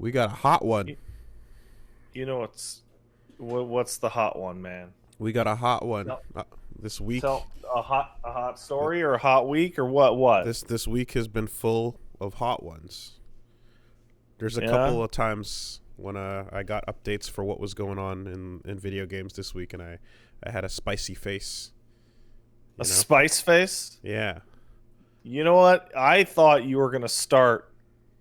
We got a hot one. You know what's the hot one, man? We got a hot one Tell, this week. tell a hot story or a hot week or what? This week has been full of hot ones. There's a Yeah? couple of times when I got updates for what was going on in video games this week, and I had a spicy face. A spice face? Yeah. You know what? I thought you were gonna start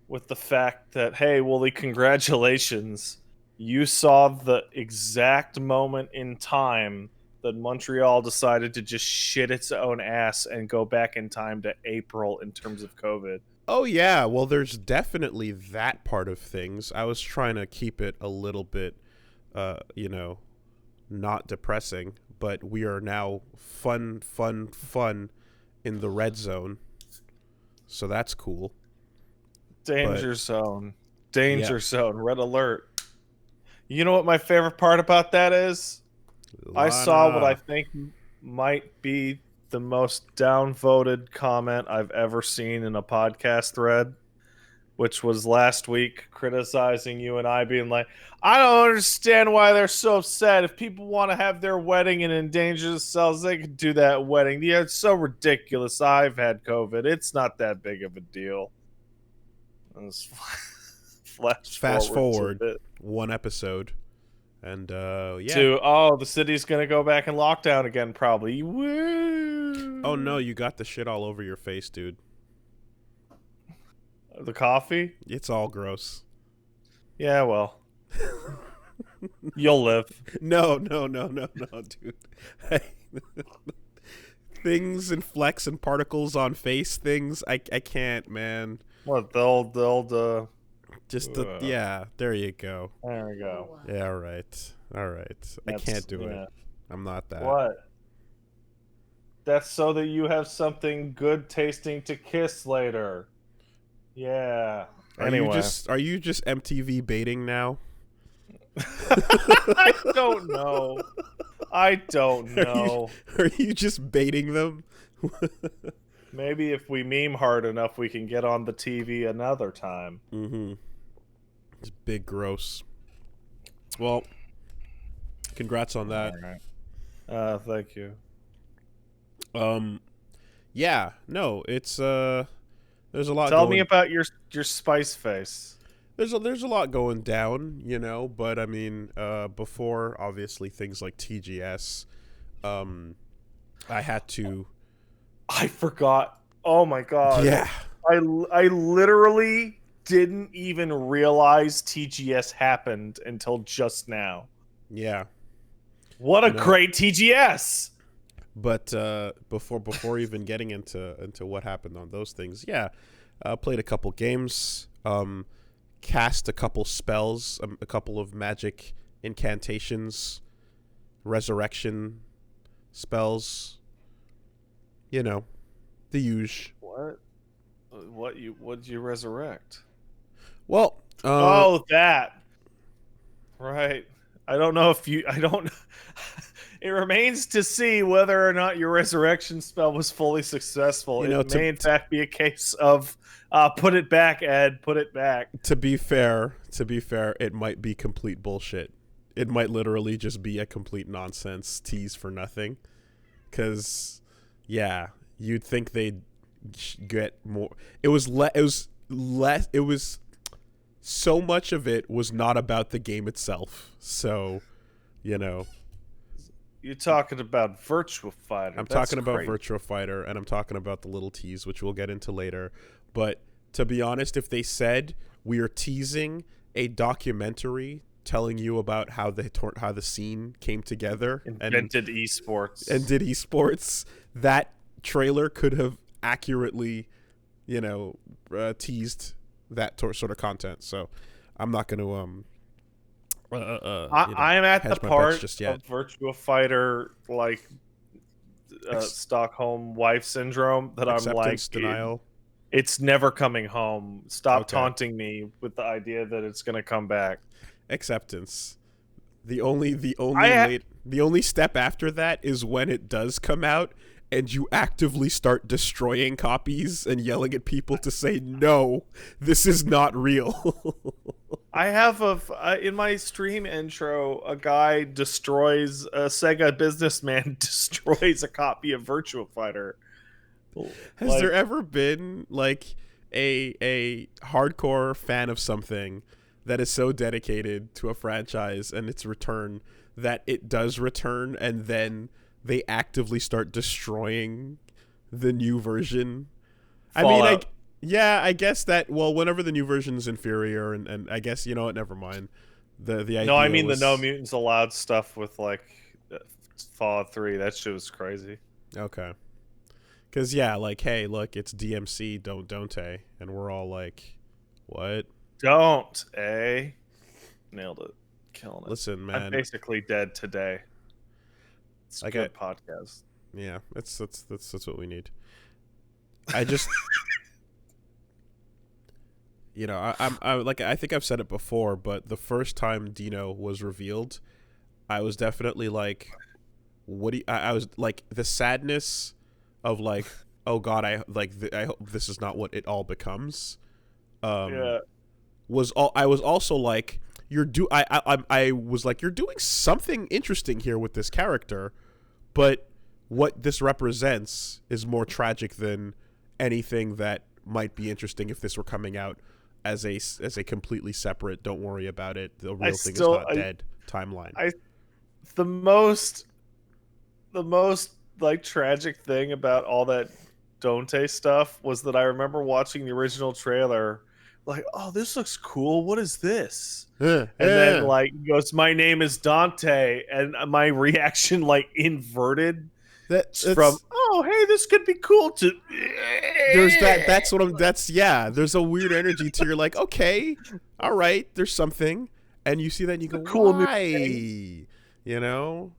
with the fact that, hey, Wooly, congratulations. You saw the exact moment in time that Montreal decided to just shit its own ass and go back in time to April in terms of COVID. Oh, yeah. Well, there's definitely that part of things. I was trying to keep it a little bit, not depressing, but we are now fun in the red zone. So that's cool. Danger zone. Danger zone. Red alert. You know what my favorite part about that is? I saw what I think might be the most downvoted comment I've ever seen in a podcast thread, which was last week criticizing you and I being like, I don't understand why they're so upset. If people want to have their wedding and endanger themselves, they can do that wedding. Yeah, it's so ridiculous. I've had COVID. It's not that big of a deal. Fast forward one episode, and yeah. The city's gonna go back in lockdown again, probably. Woo! Oh no, you got the shit all over your face, dude. The coffee? It's all gross. Yeah, well. You'll live. No, dude. Things and flecks and particles on face things, I can't, man. What, the old yeah, there you go. There we go. Yeah, all right. I can't do it. I'm not that. What? That's so that you have something good tasting to kiss later. Yeah. Anyway. Are you just MTV baiting now? I don't know. Are you just baiting them? Maybe if we meme hard enough, we can get on the TV another time. Mm-hmm. It's big gross. Well, congrats on that. All right. Thank you. Yeah, no, it's there's a lot. Tell me about your spice face. There's a lot going down, but I mean, before obviously things like TGS, I had to. I forgot. Oh my god. Yeah. I literally didn't even realize TGS happened until just now. Yeah. What a great TGS. But before even getting into what happened on those things, played a couple games, cast a couple spells, a couple of magic incantations, resurrection spells. The huge. What? What'd you resurrect? Well, that. Right. I don't know if you. I don't. It remains to see whether or not your resurrection spell was fully successful. It may, in fact, be a case of put it back, Ed. Put it back. To be fair, it might be complete bullshit. It might literally just be a complete nonsense tease for nothing. Because, yeah, you'd think they'd get more. It was so much of it was not about the game itself. So, You're talking about Virtua Fighter. I'm talking about Virtua Fighter, and I'm talking about the little tease, which we'll get into later. But to be honest, if they said we are teasing a documentary telling you about how the scene came together and did esports, that trailer could have accurately, teased that sort of content. So I'm not going to I'm at the part of Virtua Fighter Stockholm wife syndrome that I'm like, denial. It's never coming home. Stop taunting me with the idea that it's going to come back. Acceptance. The only step after that is when it does come out and you actively start destroying copies and yelling at people to say, no, this is not real. I have in my stream intro, a guy destroys a Sega businessman destroys a copy of Virtua Fighter. Has there ever been like a hardcore fan of something that is so dedicated to a franchise and its return that it does return and then they actively start destroying the new version? Fallout. I mean, like, yeah, I guess that, well, whenever the new version is inferior, and I guess, you know what, never mind. The idea No, I mean was, the No Mutants Allowed stuff with, like, Fallout 3. That shit was crazy. Okay. Because, yeah, like, hey, look, it's DMC, don't, and we're all like, what? Don't, eh? Nailed it. Killing it. Listen, man. I'm basically dead today. It's a good podcast. Yeah, that's what we need. I just... You know, I like, I think I've said it before, but the first time Dino was revealed, I was definitely like, what do you, I was like, the sadness of like, oh God, I hope this is not what it all becomes. Yeah. I was also like, I was like, you're doing something interesting here with this character, but what this represents is more tragic than anything that might be interesting if this were coming out as a completely separate, don't worry about it, the real thing is not dead timeline. The most like tragic thing about all that Dante stuff was that I remember watching the original trailer, like, oh, this looks cool. What is this? And then like he goes, my name is Dante, and my reaction like inverted. From, oh, hey, this could be cool to... There's there's a weird energy to, you're like, okay, all right, there's something. And you see that and you go, cool, why? You know?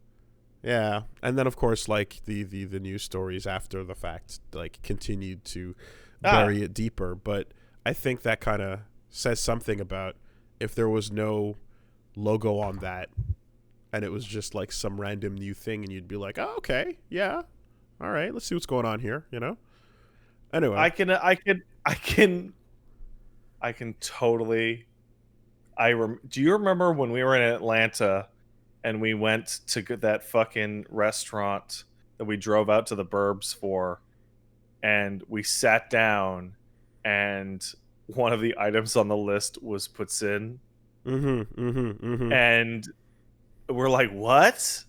Yeah. And then, of course, like, the news stories after the fact, like, continued to bury it deeper. But I think that kind of says something about if there was no logo on that, and it was just like some random new thing, and you'd be like, oh, okay, yeah, all right, let's see what's going on here, you know? Anyway. I can totally... do you remember when we were in Atlanta and we went to that fucking restaurant that we drove out to the burbs for, and we sat down and one of the items on the list was Poutine? And we're like, what?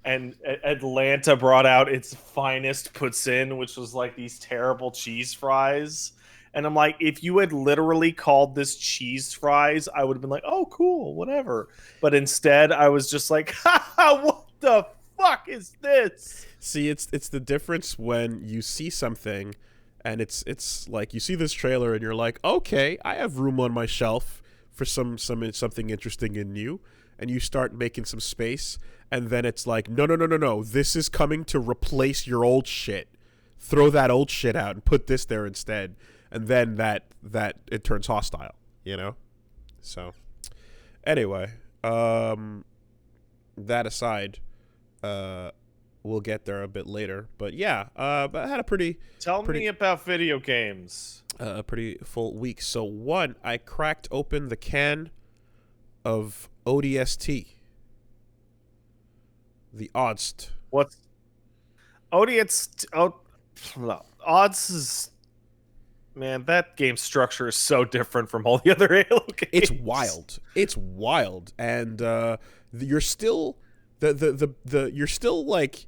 And Atlanta brought out its finest Poutine, which was like these terrible cheese fries. And I'm like, if you had literally called this cheese fries, I would have been like, oh, cool, whatever. But instead, I was just like, ha, what the fuck is this? See, it's the difference when you see something, and it's like you see this trailer and you're like, okay, I have room on my shelf for something interesting and new. And you start making some space, and then it's like, no, this is coming to replace your old shit. Throw that old shit out and put this there instead. And then that it turns hostile, you know? So, anyway, that aside, we'll get there a bit later. But yeah, but I had a pretty... Tell me about video games. A pretty full week. So one, I cracked open the can of ODST. The ODST. What's ODST? Odds is... Man, that game structure is so different from all the other Halo games. It's wild. It's wild. And you're still you're still like,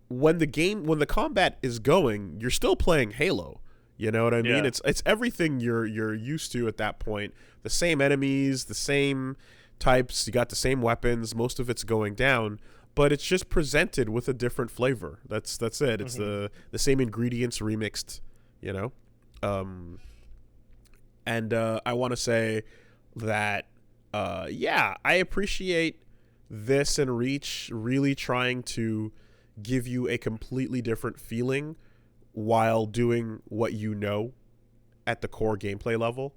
when the combat is going, you're still playing Halo. You know what I mean? Yeah. It's everything you're used to at that point. The same enemies, the same types, you got the same weapons, most of it's going down, but it's just presented with a different flavor. That's it. It's the same ingredients remixed, you know? And I want to say that yeah, I appreciate this and Reach really trying to give you a completely different feeling while doing what you know at the core gameplay level.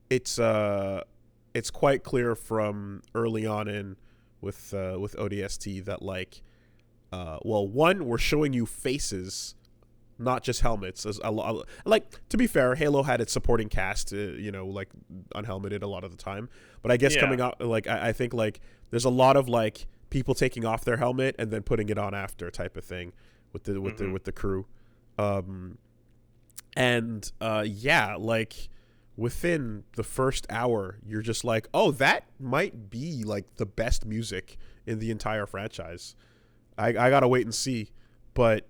It's quite clear from early on in with ODST that, like, well, one, we're showing you faces not just helmets. As a lot, like, to be fair, Halo had its supporting cast, like unhelmeted a lot of the time. But I guess coming out, like, I think like there's a lot of like people taking off their helmet and then putting it on after type of thing with the crew. Like within the first hour, you're just like, oh, that might be like the best music in the entire franchise. I gotta wait and see, but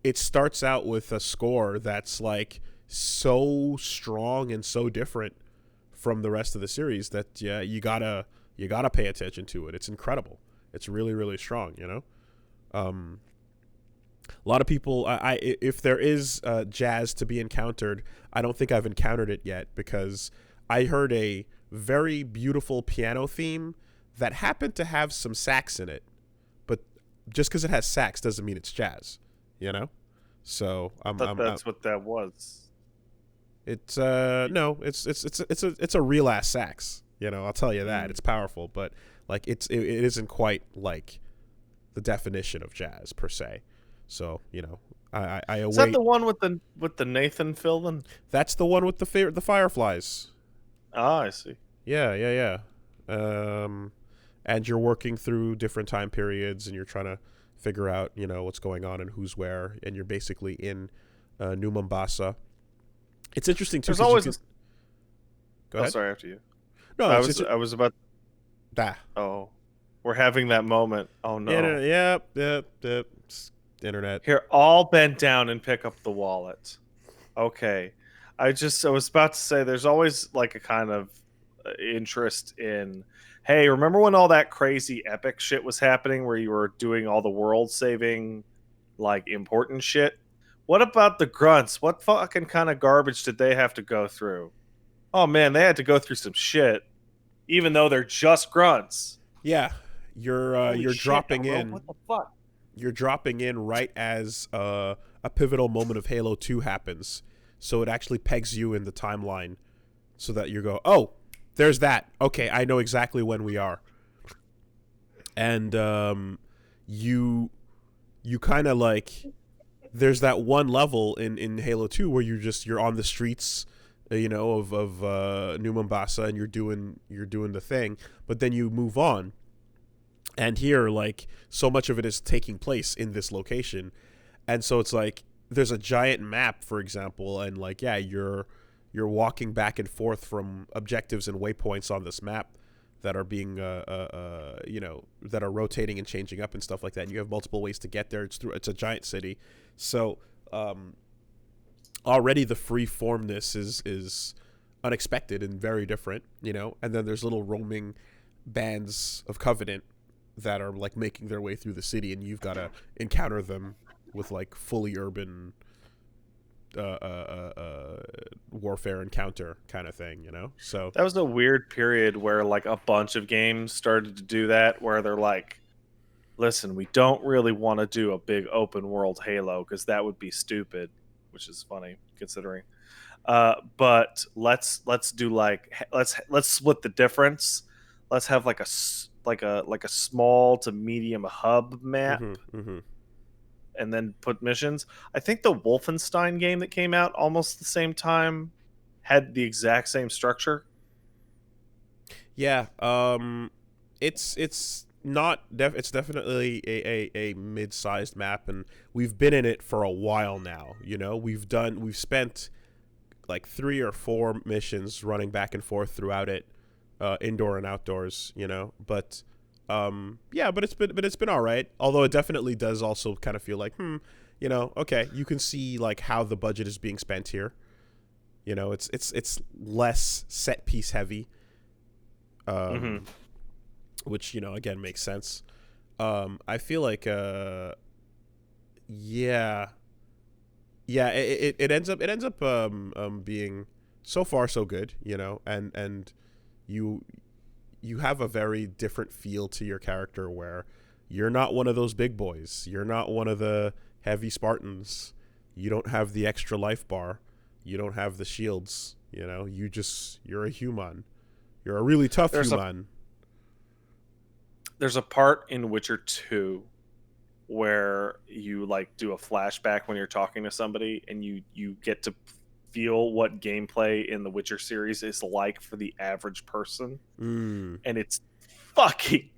it starts out with a score that's like so strong and so different from the rest of the series that you gotta pay attention to it. It's incredible. It's really, really strong, a lot of people, if there is jazz to be encountered, I don't think I've encountered it yet, because I heard a very beautiful piano theme that happened to have some sax in it, but just because it has sax doesn't mean it's jazz, So that's what that was. It's no, it's a real ass sax. I'll tell you that. It's powerful, but like it isn't quite like the definition of jazz per se. So I await. Is that the one with the Nathan Fillion? That's the one with the fireflies. Ah, I see. Yeah. And you're working through different time periods, and you're trying to figure out what's going on and who's where, and you're basically in New Mombasa. It's interesting too. There's always. Go ahead. Sorry, after you. No, I was about. That. Oh, we're having that moment. Oh no. Yep. Internet. Here, all bend down and pick up the wallet. Okay. I was about to say, there's always like a kind of interest in, hey, remember when all that crazy epic shit was happening where you were doing all the world saving, like, important shit? What about the grunts? What fucking kind of garbage did they have to go through? Oh man, they had to go through some shit, even though they're just grunts. Yeah, you're dropping in. What the fuck? You're dropping in right as a pivotal moment of Halo 2 happens. So it actually pegs you in the timeline so that you go, oh, there's that. Okay, I know exactly when we are. And you kind of like, there's that one level in Halo 2 where you're on the streets, of New Mombasa, and you're doing the thing, but then you move on. And here, like, so much of it is taking place in this location. And so it's like, there's a giant map, for example, and like, yeah, you're walking back and forth from objectives and waypoints on this map that are being, that are rotating and changing up and stuff like that. And you have multiple ways to get there. It's a giant city. So, already the free formness is unexpected and very different, and then there's little roaming bands of Covenant that are like making their way through the city, and you've got to encounter them with like fully urban warfare encounter kind of thing, So that was a weird period where like a bunch of games started to do that, where they're like, listen, we don't really want to do a big open world Halo because that would be stupid, which is funny considering. But let's do like, let's split the difference. Let's have like a small to medium hub map, and then put missions. I think the Wolfenstein game that came out almost the same time had the exact same structure. Yeah, it's not it's definitely a mid-sized map, and we've been in it for a while now. We've spent like 3 or 4 missions running back and forth throughout it, indoor and outdoors, but but it's been all right, although it definitely does also kind of feel like okay, you can see like how the budget is being spent here. It's less set piece heavy, which again makes sense. I feel like it ends up being so far so good, and you have a very different feel to your character where you're not one of those big boys. You're not one of the heavy Spartans. You don't have the extra life bar. You don't have the shields. You're a human. You're a really tough human. There's a part in Witcher 2 where you like do a flashback when you're talking to somebody, and you get to feel what gameplay in the Witcher series is like for the average person, Mm. and it's fucking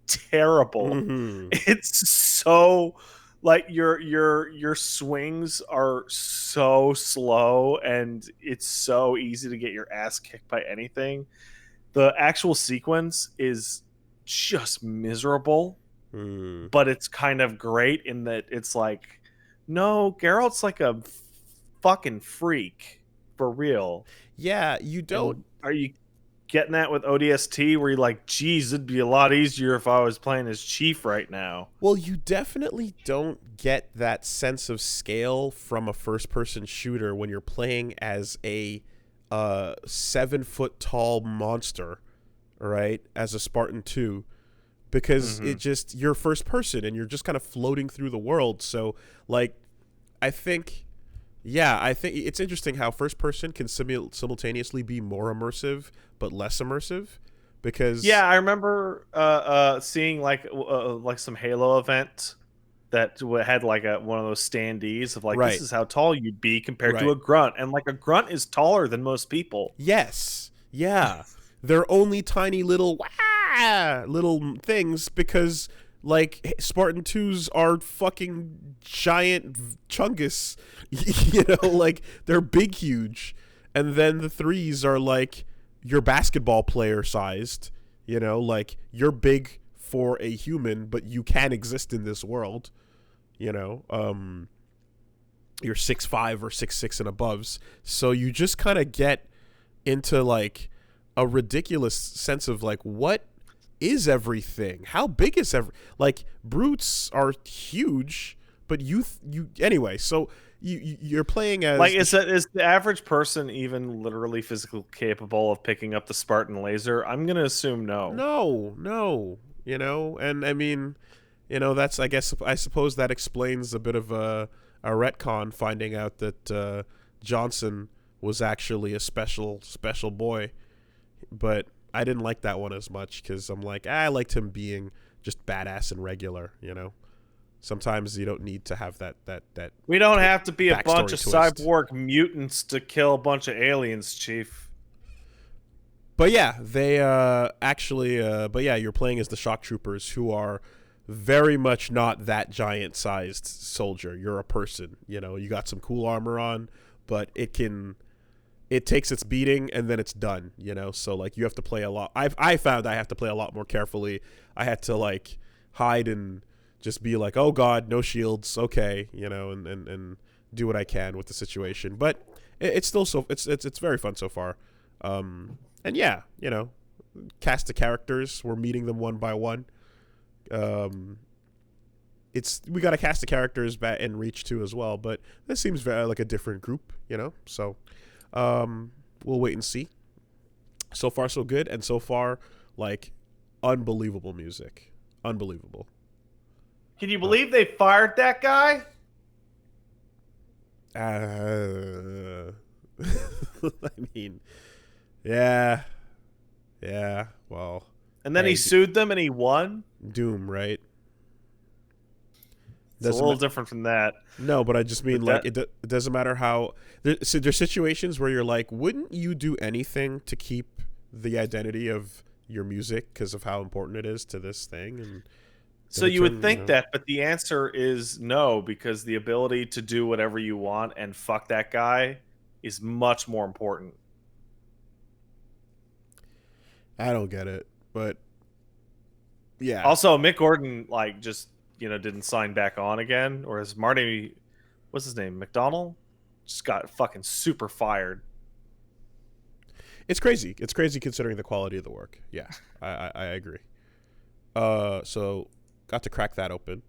terrible. Mm-hmm. It's so like your swings are so slow, and it's so easy to get your ass kicked by anything. The actual sequence is just miserable, Mm. but it's kind of great in that it's like, no, Geralt's like a fucking freak for real. Yeah, you don't. And are you getting that with ODST where you're like, geez, it'd be a lot easier if I was playing as Chief right now? Well, you definitely don't get that sense of scale from a first-person shooter when you're playing as a 7-foot tall monster, right? As a Spartan 2, because it just you're first person and you're just kind of floating through the world. So, like, I think it's interesting how first person can simultaneously be more immersive but less immersive, because Yeah, I remember seeing like some Halo event that had like one of those standees of like, this right, is how tall you'd be compared to right, a grunt, and like a grunt is taller than most people. yes, yeah, they're only tiny little little things because like Spartan 2s are fucking giant chungus, you know, like they're big, huge, and then the 3s are like your basketball player sized, you know, like you're big for a human, but you can exist in this world, you know. You're 6'5" or 6'6" and aboves, so you just kind of get into like a ridiculous sense of like, what is everything? How big is like brutes are huge, but you anyway. So you're playing as Like, is the average person even literally physically capable of picking up the Spartan laser? I'm gonna assume no. no, you know, and I mean, you know, that's I suppose that explains a bit of a retcon, finding out that Johnson was actually a special boy, but I didn't like that one as much because I'm like, I liked him being just badass and regular, you know. Sometimes you don't need to have that. We don't have to be a bunch of twist. cyborg mutants to kill a bunch of aliens, Chief. But yeah, they actually. But yeah, you're playing as the shock troopers, who are very much not that giant-sized soldier. You're a person. You know, you got some cool armor on, but it takes its beating and then it's done. You know, so like you have to play a lot. I found I have to play a lot more carefully. I had to like hide and just be like, oh god, no shields, okay, you know, and do what I can with the situation. But it's still it's very fun so far. And yeah, you know, cast of characters, we're meeting them one by one. We got a cast of characters in Reach 2 as well, but this seems very like a different group, you know. So we'll wait and see. So far so good, and so far like unbelievable music. Unbelievable. Can you believe they fired that guy? I mean, yeah, well. And then he sued them and he won? Doom, right? It's a little different from that. No, but I just mean, like, it doesn't matter how... So there's situations where you're like, wouldn't you do anything to keep the identity of your music because of how important it is to this thing? And so you would think that, but the answer is no, because the ability to do whatever you want and fuck that guy is much more important. I don't get it, but yeah. Also, Mick Gordon, like, just, you know, didn't sign back on again, or as Marty, what's his name, McDonald, just got fucking super fired. It's crazy. It's crazy considering the quality of the work. Yeah, I agree. So got to crack that open.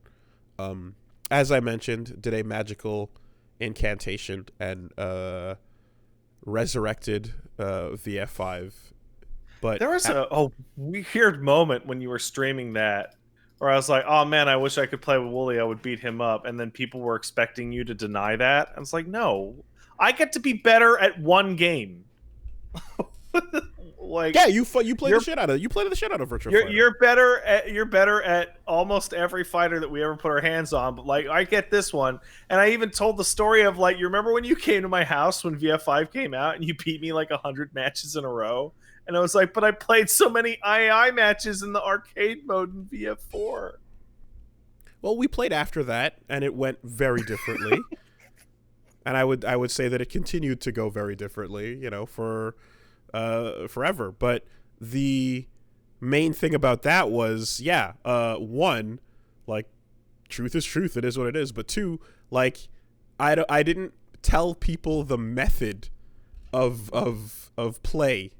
As I mentioned, did a magical incantation and resurrected VF5. But there was a weird moment when you were streaming that where I was like, oh man, I wish I could play with Wooly. I would beat him up. And then people were expecting you to deny that. I was like, no, I get to be better at one game. Like, yeah, you play the shit out of you play the shit out of Virtua Fighter. You're better at almost every fighter that we ever put our hands on. But like, I get this one, and I even told the story of like, you remember when you came to my house when VF5 came out and you beat me like 100 matches in a row, and I was like, but I played so many II matches in the arcade mode in VF4. Well, we played after that, and it went very differently. And I would say that it continued to go very differently, you know, for forever. But the main thing about that was, one, like, truth is truth. It is what it is. But two, like, I didn't tell people the method of play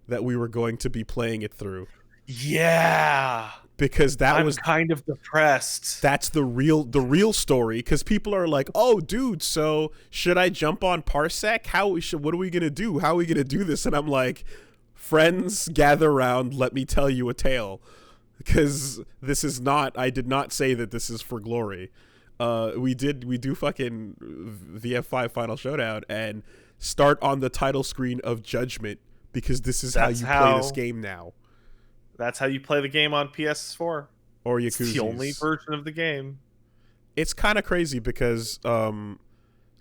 that we were going to be playing it through. Yeah. Because I'm kind of depressed. That's the real story. Because people are like, "Oh, dude, so should I jump on Parsec? What are we gonna do? How are we gonna do this?" And I'm like, "Friends, gather around. Let me tell you a tale." Because this is not. I did not say that this is for glory. We do fucking VF5 Final Showdown and start on the title screen of Judgment because this is how you play this game now. That's how you play the game on PS4. Or Yakuza. It's the only version of the game. It's kind of crazy because,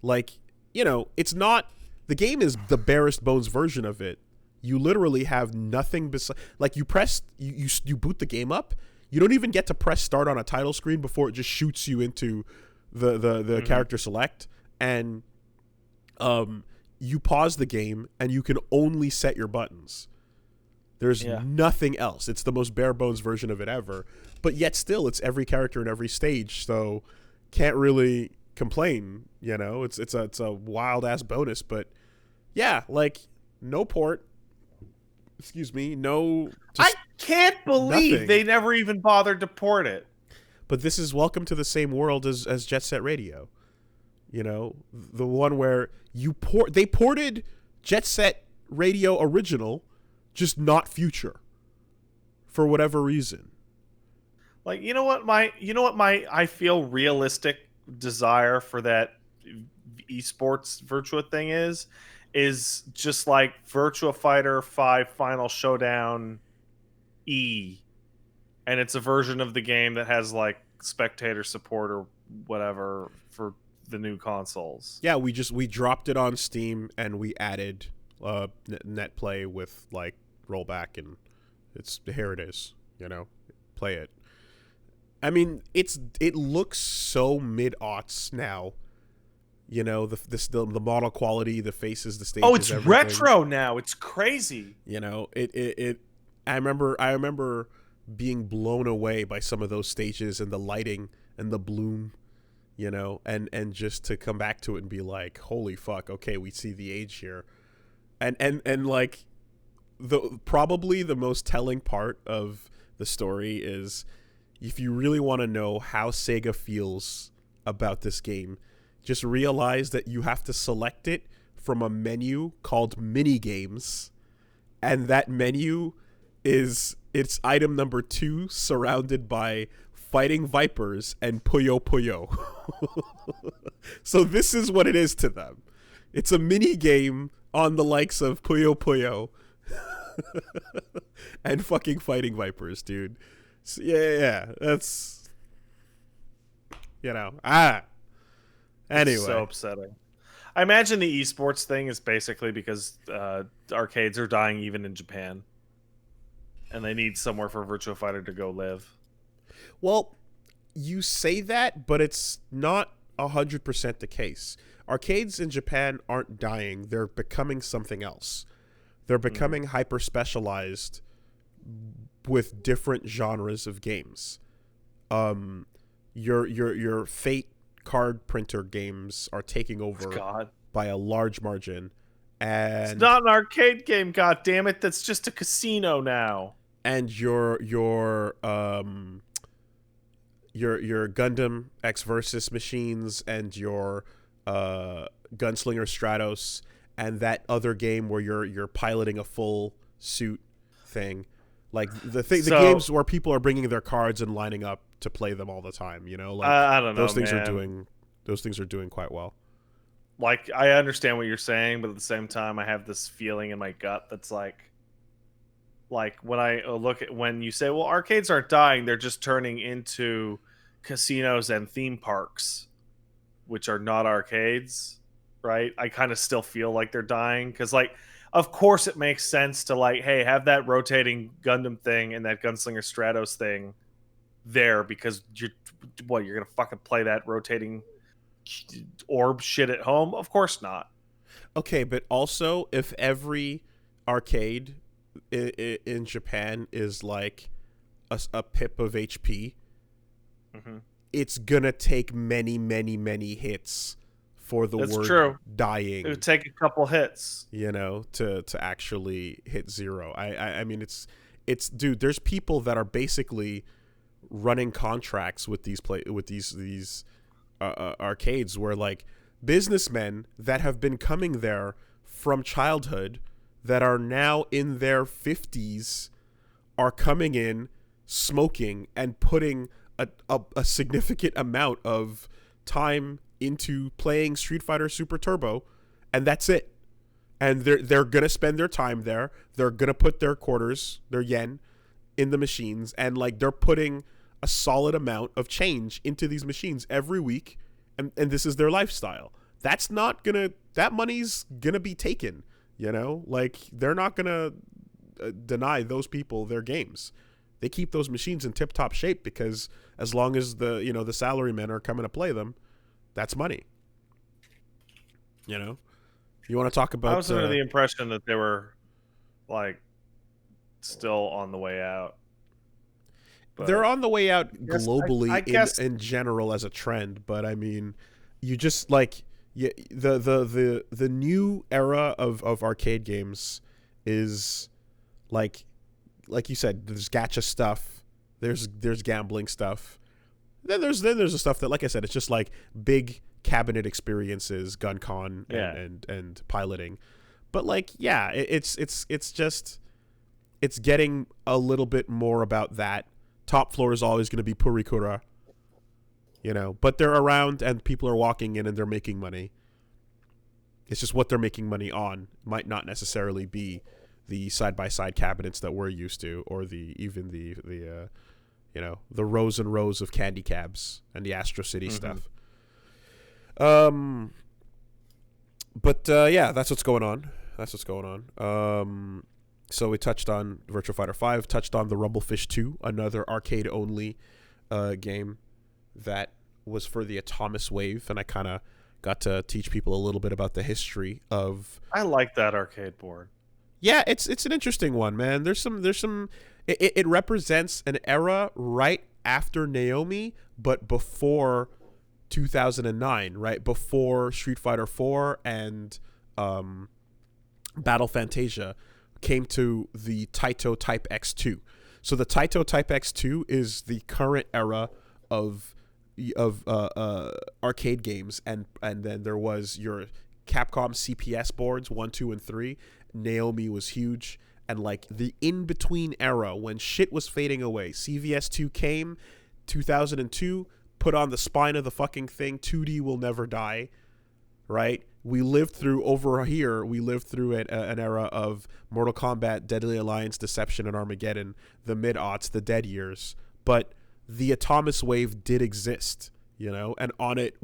like, you know, it's not... The game is the barest bones version of it. You literally have nothing besides... Like, you press... You boot the game up. You don't even get to press start on a title screen before it just shoots you into the character select. And you pause the game, and you can only set your buttons. There's nothing else. It's the most bare bones version of it ever. But yet still, it's every character in every stage, so can't really complain, you know? It's a wild-ass bonus, but yeah, like, no port. Excuse me, no... I can't believe nothing. They never even bothered to port it. But this is welcome to the same world as Jet Set Radio. You know? The one where they ported Jet Set Radio Original... just not future for whatever reason. Like, you know what my I feel realistic desire for that esports Virtua thing is just like Virtua Fighter 5 Final Showdown E, and it's a version of the game that has like spectator support or whatever for the new consoles. Yeah, we dropped it on Steam and we added net play with like rollback, and here it is, you know, play it. I mean, it looks so mid-aughts now, you know, the model quality, the faces, the stages. Oh, it's everything. retro now. It's crazy. You know, I remember being blown away by some of those stages and the lighting and the bloom, you know, and just to come back to it and be like, holy fuck, okay, we see the age here, and like. Probably the most telling part of the story is if you really want to know how Sega feels about this game, just realize that you have to select it from a menu called mini games, and that menu it's item number 2 surrounded by fighting vipers and Puyo Puyo. So this is what it is to them. It's a mini game on the likes of Puyo Puyo and fucking fighting vipers, dude. So, yeah, that's, you know, anyway. It's so upsetting. I imagine the esports thing is basically because arcades are dying even in Japan, and they need somewhere for Virtua Fighter to go live. Well, you say that, but it's not 100% the case. Arcades in Japan aren't dying; they're becoming something else. They're becoming hyper-specialized with different genres of games. Your Fate card printer games are taking over by a large margin. And it's not an arcade game, goddammit. That's just a casino now. And your Gundam X Versus machines and your Gunslinger Stratos and that other game where you're piloting a full suit thing, like the games where people are bringing their cards and lining up to play them all the time. You know, like I don't know. Those things are doing quite well. Like, I understand what you're saying, but at the same time, I have this feeling in my gut that's like, Like when I look at when you say, well, arcades aren't dying, they're just turning into casinos and theme parks, which are not arcades, right? I kind of still feel like they're dying because, like, of course it makes sense to, like, hey, have that rotating Gundam thing and that Gunslinger Stratos thing there because you're gonna fucking play that rotating orb shit at home? Of course not. Okay, but also if every arcade in Japan is like a pip of HP, it's gonna take many, many, many hits for the word dying. It would take a couple hits, to actually hit zero. I mean, it's dude. There's people that are basically running contracts with these arcades where, like, businessmen that have been coming there from childhood that are now in their 50s are coming in, smoking, and putting a significant amount of time into playing Street Fighter Super Turbo, and that's it. And they're gonna spend their time there. They're gonna put their quarters, their yen, in the machines, and, like, they're putting a solid amount of change into these machines every week, and this is their lifestyle. That money's gonna be taken, like, they're not gonna deny those people their games. They keep those machines in tip-top shape because as long as the salarymen are coming to play them, that's money. You want to talk about? I was under the impression that they were, like, still on the way out. But they're on the way out globally, I guess, in general as a trend. But I mean, you just, like, the new era of arcade games is like you said. There's gacha stuff. There's gambling stuff. Then there's the stuff that, like I said, it's just like big cabinet experiences, gun con, and piloting. But, like, yeah, it's getting a little bit more about that. Top floor is always going to be Purikura, but they're around and people are walking in and they're making money. It's just what they're making money on might not necessarily be the side-by-side cabinets that we're used to, or the rows and rows of candy cabs and the Astro City stuff. Yeah, that's what's going on. So we touched on Virtua Fighter 5, touched on the Rumblefish 2, another arcade-only game that was for the Atomic Wave, and I kind of got to teach people a little bit about the history of... I like that arcade board. Yeah, it's an interesting one, man. There's some it represents an era right after Naomi, but before 2009, right? Before Street Fighter 4 and Battle Fantasia came to the Taito Type X2. So the Taito Type X2 is the current era of arcade games, and then there was your Capcom CPS boards 1, 2, and 3. Naomi was huge, and, like, the in-between era when shit was fading away. CVS2 came, 2002, put on the spine of the fucking thing. 2D will never die, right? We lived through an era of Mortal Kombat, Deadly Alliance, Deception, and Armageddon, the mid-aughts, the dead years. But the Atomic Wave did exist, and on it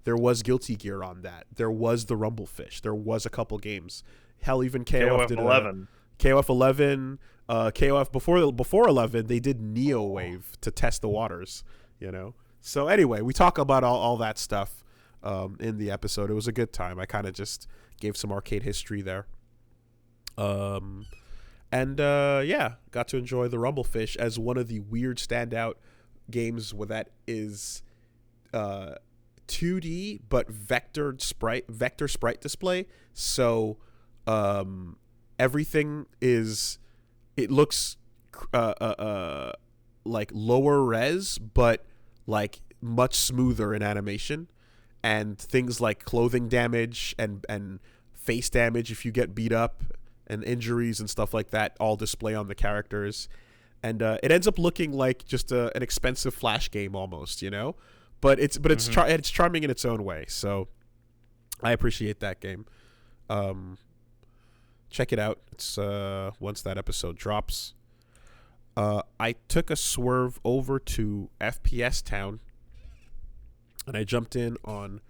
there was Guilty Gear on that. There was the Rumblefish. There was a couple games. Hell, even KOF did 11. KOF 11, KOF before 11, they did Neo Wave to test the waters, So anyway, we talk about all that stuff in the episode. It was a good time. I kind of just gave some arcade history there. Got to enjoy the Rumblefish as one of the weird standout games that is 2D but vector sprite display. So everything looks like lower res, but, like, much smoother in animation, and things like clothing damage and face damage if you get beat up, and injuries and stuff like that all display on the characters, and it ends up looking like just an expensive Flash game almost, but it's charming in its own way. So I appreciate that game. check it out. It's once that episode drops. I took a swerve over to FPS Town, and I jumped in on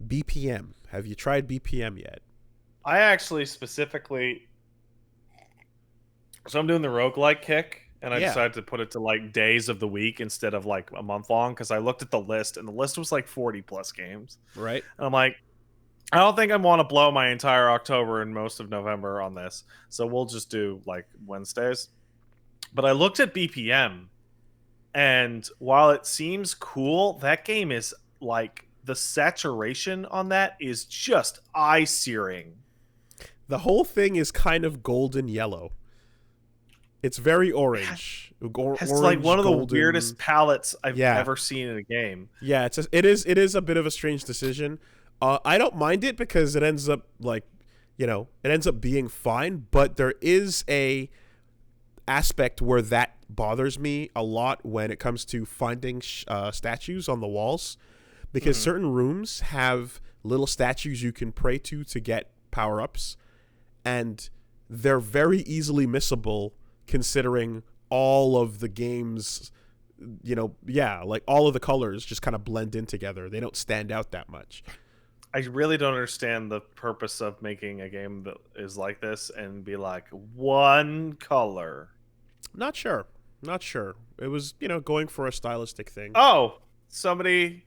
BPM. Have you tried BPM yet? I actually specifically... So I'm doing the roguelike kick, and I decided to put it to like days of the week instead of like a month long, because I looked at the list, and the list was like 40 plus games. Right. And I'm like, I don't think I want to blow my entire October and most of November on this, so we'll just do like Wednesdays. But I looked at BPM, and while it seems cool, that game is like, the saturation on that is just eye-searing. The whole thing is kind of golden yellow. It's very orange. It's like one of the weirdest palettes I've ever seen in a game. Yeah, it is a bit of a strange decision. I don't mind it because it ends up like, it ends up being fine, but there is a aspect where that bothers me a lot when it comes to finding statues on the walls, because certain rooms have little statues you can pray to get power-ups, and they're very easily missable considering all of the game's, like all of the colors just kind of blend in together. They don't stand out that much. I really don't understand the purpose of making a game that is like this and be like, one color. Not sure. It was, going for a stylistic thing. Oh, somebody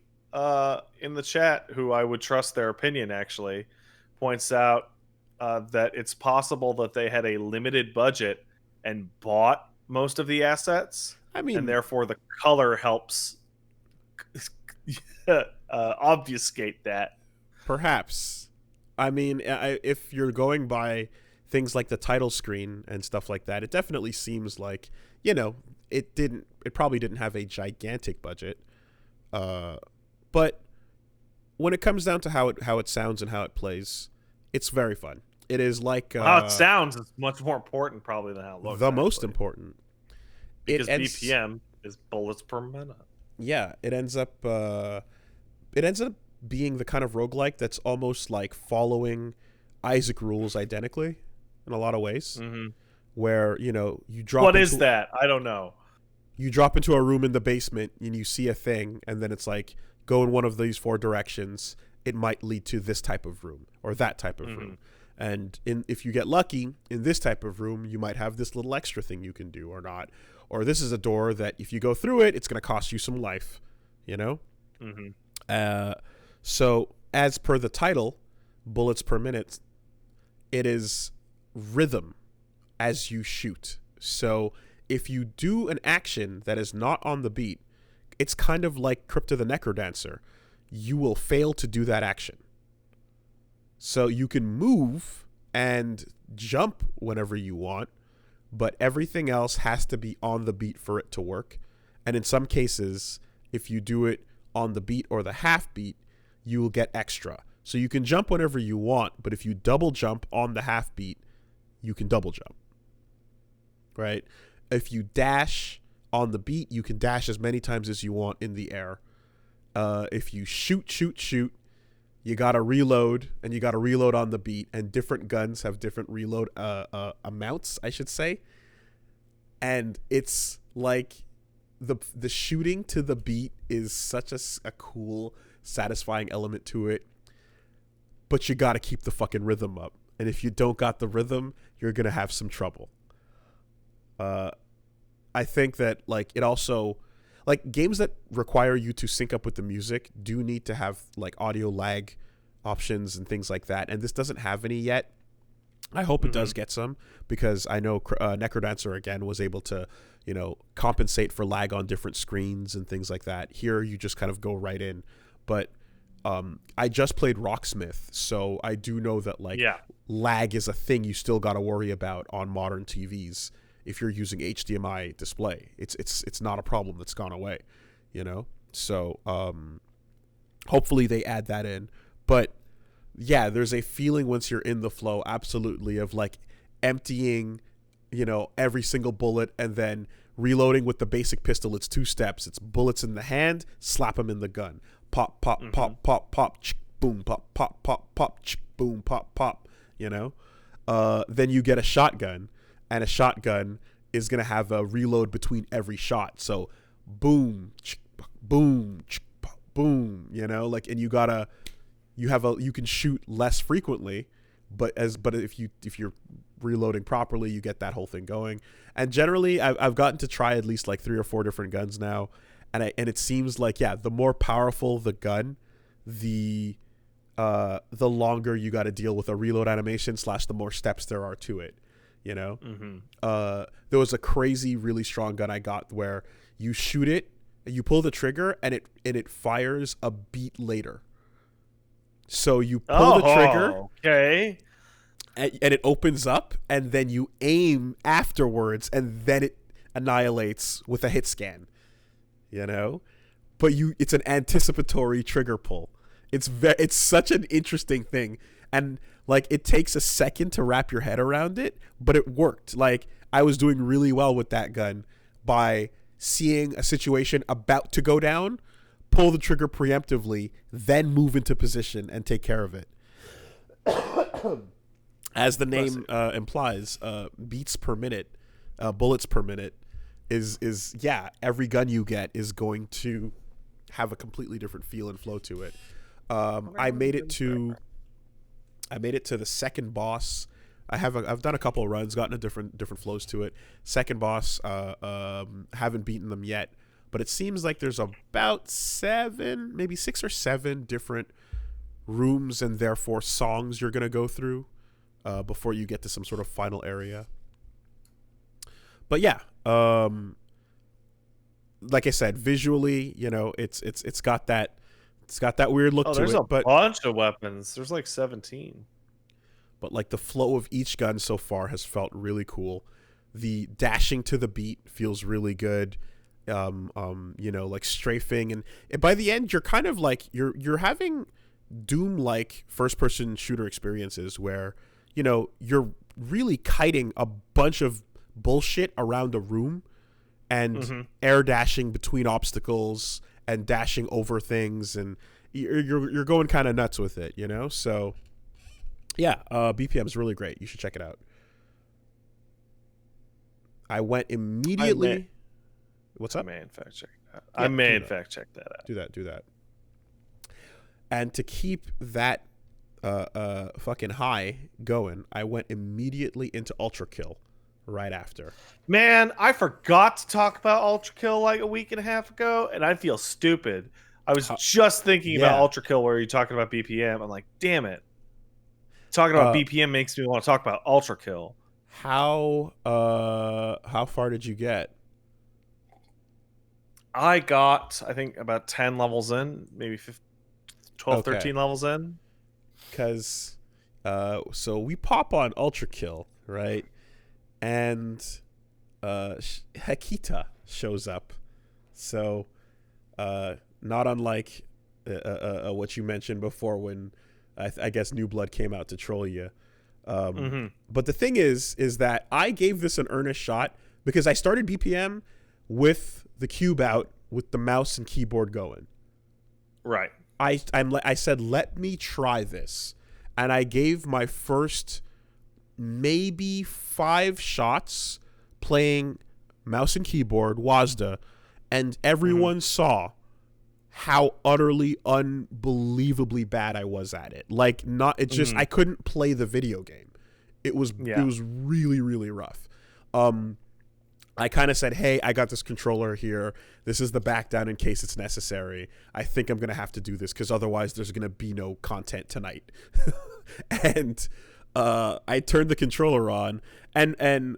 in the chat, who I would trust their opinion, actually points out that it's possible that they had a limited budget and bought most of the assets. I mean, and therefore the color helps obfuscate that. Perhaps. I mean, if you're going by things like the title screen and stuff like that, it definitely seems like, it probably didn't have a gigantic budget. But when it comes down to how it sounds and how it plays, it's very fun. It is like how it sounds is much more important probably than how it looks. Most important, because BPM is bullets per minute. Yeah, it ends up being the kind of roguelike that's almost like following Isaac rules identically in a lot of ways. Where you drop. What is that? I don't know. You drop into a room in the basement and you see a thing, and then it's like, go in one of these 4 directions. It might lead to this type of room or that type of room. And if you get lucky, in this type of room, you might have this little extra thing you can do or not. Or this is a door that if you go through it, it's going to cost you some life, So as per the title, bullets per minute, it is rhythm as you shoot. So if you do an action that is not on the beat, it's kind of like Crypto the Necrodancer. You will fail to do that action. So you can move and jump whenever you want, but everything else has to be on the beat for it to work. And in some cases, if you do it on the beat or the half beat, you will get extra. So you can jump whenever you want, but if you double jump on the half beat, you can double jump. Right? If you dash on the beat, you can dash as many times as you want in the air. If you shoot, you gotta reload, and you gotta reload on the beat, and different guns have different reload amounts, I should say. And it's like the shooting to the beat is such a cool, satisfying element to it. But you gotta keep the fucking rhythm up, and if you don't got the rhythm, you're gonna have some trouble. I think that like it also, like games that require you to sync up with the music do need to have like audio lag options and things like that, and this doesn't have any yet. I hope it does get some, because I know Necrodancer again was able to, compensate for lag on different screens and things like that. Here you just kind of go right in. But I just played Rocksmith, so I do know that lag is a thing you still got to worry about on modern TVs. If you're using HDMI display, it's not a problem that's gone away, So hopefully they add that in. But yeah, there's a feeling once you're in the flow, absolutely, of like emptying, every single bullet and then reloading with the basic pistol. It's 2 steps. It's bullets in the hand, slap them in the gun. Pop, pop, pop, pop, chick, boom, pop, pop, pop, pop, chick, boom, pop, pop. then you get a shotgun, and a shotgun is going to have a reload between every shot. So boom, boom, boom, like, and you can shoot less frequently, but if you're reloading properly, you get that whole thing going. And generally I've gotten to try at least like 3 or 4 different guns now, and it seems like, the more powerful the gun, the longer you got to deal with a reload animation / the more steps there are to it, there was a crazy really strong gun I got where you shoot it, you pull the trigger, and it fires a beat later. So you pull the trigger, okay, and it opens up, and then you aim afterwards, and then it annihilates with a hit scan. But it's an anticipatory trigger pull. It's such an interesting thing, and like it takes a second to wrap your head around it, but it worked. Like I was doing really well with that gun by seeing a situation about to go down, pull the trigger preemptively, then move into position and take care of it. As the name implies, beats per minute, bullets per minute is every gun you get is going to have a completely different feel and flow to it. I made it to the second boss. I've done a couple of runs, gotten a different flows to it. Second boss, haven't beaten them yet, but it seems like there's about 7, maybe 6 or 7 different rooms and therefore songs you're gonna go through before you get to some sort of final area. But like I said, visually, it's got that weird look to it. There's a bunch of weapons. There's like 17. But like the flow of each gun so far has felt really cool. The dashing to the beat feels really good. Like strafing, and by the end you're kind of like you're having Doom-like first-person shooter experiences where you're really kiting a bunch of bullshit around a room and air dashing between obstacles and dashing over things, and you're going kind of nuts with it, So BPM is really great. You should check it out. I went immediately. What's up? I may in fact check that. I may in fact check that out. Do that. And to keep that fucking high going, I went immediately into Ultrakill right after. Man, I forgot to talk about Ultrakill like a week and a half ago, and I feel stupid. I was just thinking about Ultrakill where you're talking about BPM. I'm like, damn it. Talking about BPM makes me want to talk about Ultrakill. How far did you get? I got, I think, about 10 levels in, maybe 12, 13 levels in. Because, so we pop on Ultrakill, right? And Hekita shows up. So, not unlike what you mentioned before when I guess New Blood came out to troll you. But the thing is that I gave this an earnest shot because I started BPM with the cube out with the mouse and keyboard going. Right. I said, let me try this. And I gave my first maybe 5 shots playing mouse and keyboard, WASDA, and everyone saw how utterly unbelievably bad I was at it. Like, I couldn't play the video game. It was really, really rough. I kind of said, hey, I got this controller here. This is the back down in case it's necessary. I think I'm going to have to do this because otherwise there's going to be no content tonight. And I turned the controller on and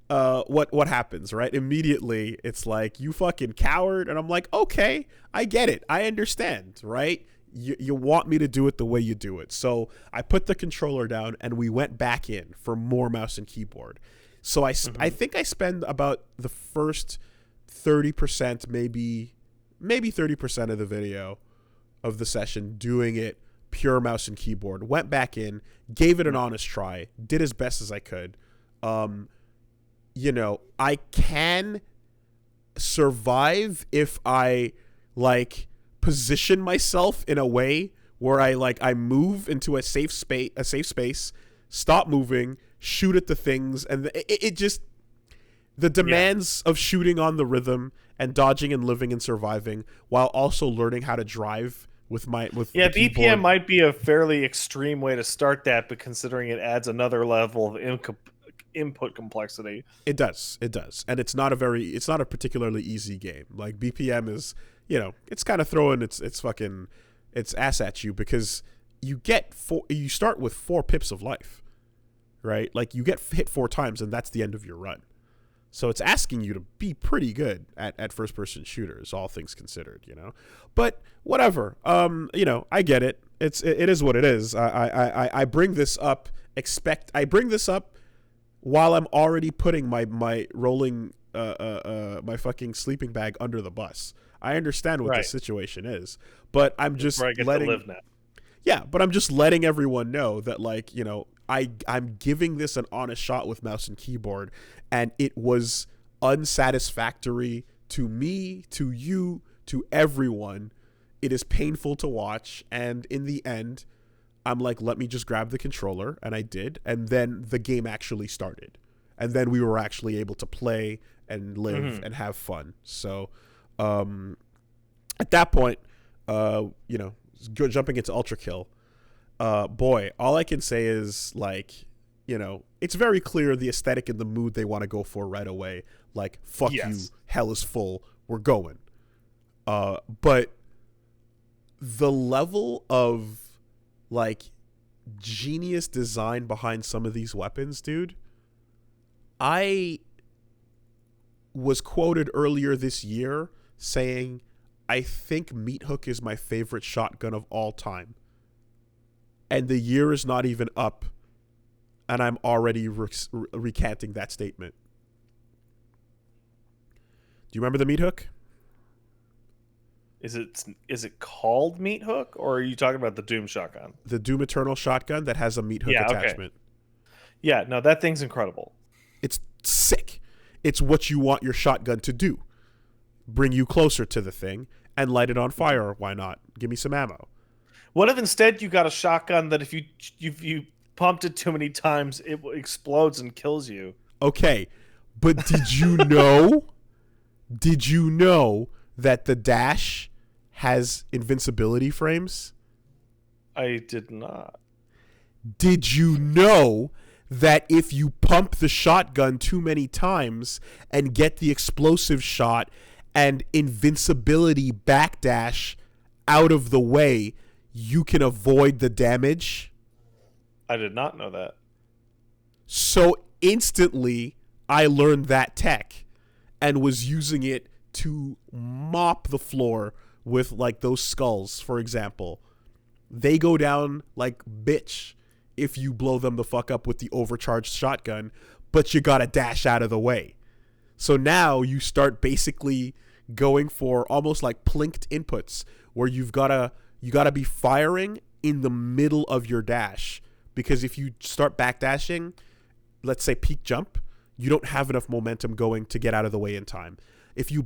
what happens, right? Immediately it's like, you fucking coward. And I'm like, okay, I get it. I understand, right? You want me to do it the way you do it. So I put the controller down and we went back in for more mouse and keyboard. So I think I spend about the first 30%, maybe 30% of the video of the session doing it pure mouse and keyboard. Went back in, gave it an honest try, did as best as I could. I can survive if I position myself in a way where I move into a safe space stop moving, shoot at the things, and it just the demands of shooting on the rhythm and dodging and living and surviving while also learning how to drive with the BPM keyboard. might be a fairly extreme way to start that, but considering it adds another level of input complexity. It does, and it's not a particularly easy game. Like BPM is, it's kind of throwing its ass at you because you start with 4 pips of life, right? Like you get hit 4 times and that's the end of your run. So it's asking you to be pretty good at first person shooters, all things considered, But whatever, I get it. It is what it is. I bring this up. I bring this up while I'm already putting my rolling my fucking sleeping bag under the bus. I understand what the situation is, but I'm just letting but I'm just letting everyone know that, like, I'm giving this an honest shot with mouse and keyboard, and it was unsatisfactory to me, to you, to everyone. It is painful to watch, and in the end, I'm like, let me just grab the controller, and I did, and then the game actually started, and then we were actually able to play and live and have fun. So at that point, jumping into Ultrakill, boy, all I can say is, like, it's very clear the aesthetic and the mood they want to go for right away. Like, fuck you, hell is full, we're going. But the level of, like, genius design behind some of these weapons, dude, I was quoted earlier this year saying, I think Meat Hook is my favorite shotgun of all time. And the year is not even up, and I'm already recanting that statement. Do you remember the Meat Hook? Is it called Meat Hook, or are you talking about the Doom shotgun? The Doom Eternal shotgun that has a Meat Hook attachment. Okay. Yeah, no, that thing's incredible. It's sick. It's what you want your shotgun to do. Bring you closer to the thing and light it on fire. Why not? Give me some ammo. What if instead you got a shotgun that if you pumped it too many times, it explodes and kills you? Okay, but did you know? Did you know that the dash has invincibility frames? I did not. Did you know that if you pump the shotgun too many times and get the explosive shot and invincibility backdash out of the way, you can avoid the damage? I did not know that. So instantly, I learned that tech and was using it to mop the floor with, like, those skulls, for example. They go down like bitch if you blow them the fuck up with the overcharged shotgun, but you gotta dash out of the way. So now you start basically going for almost like plinked inputs where you gotta be firing in the middle of your dash, because if you start backdashing, let's say peak jump, you don't have enough momentum going to get out of the way in time. If you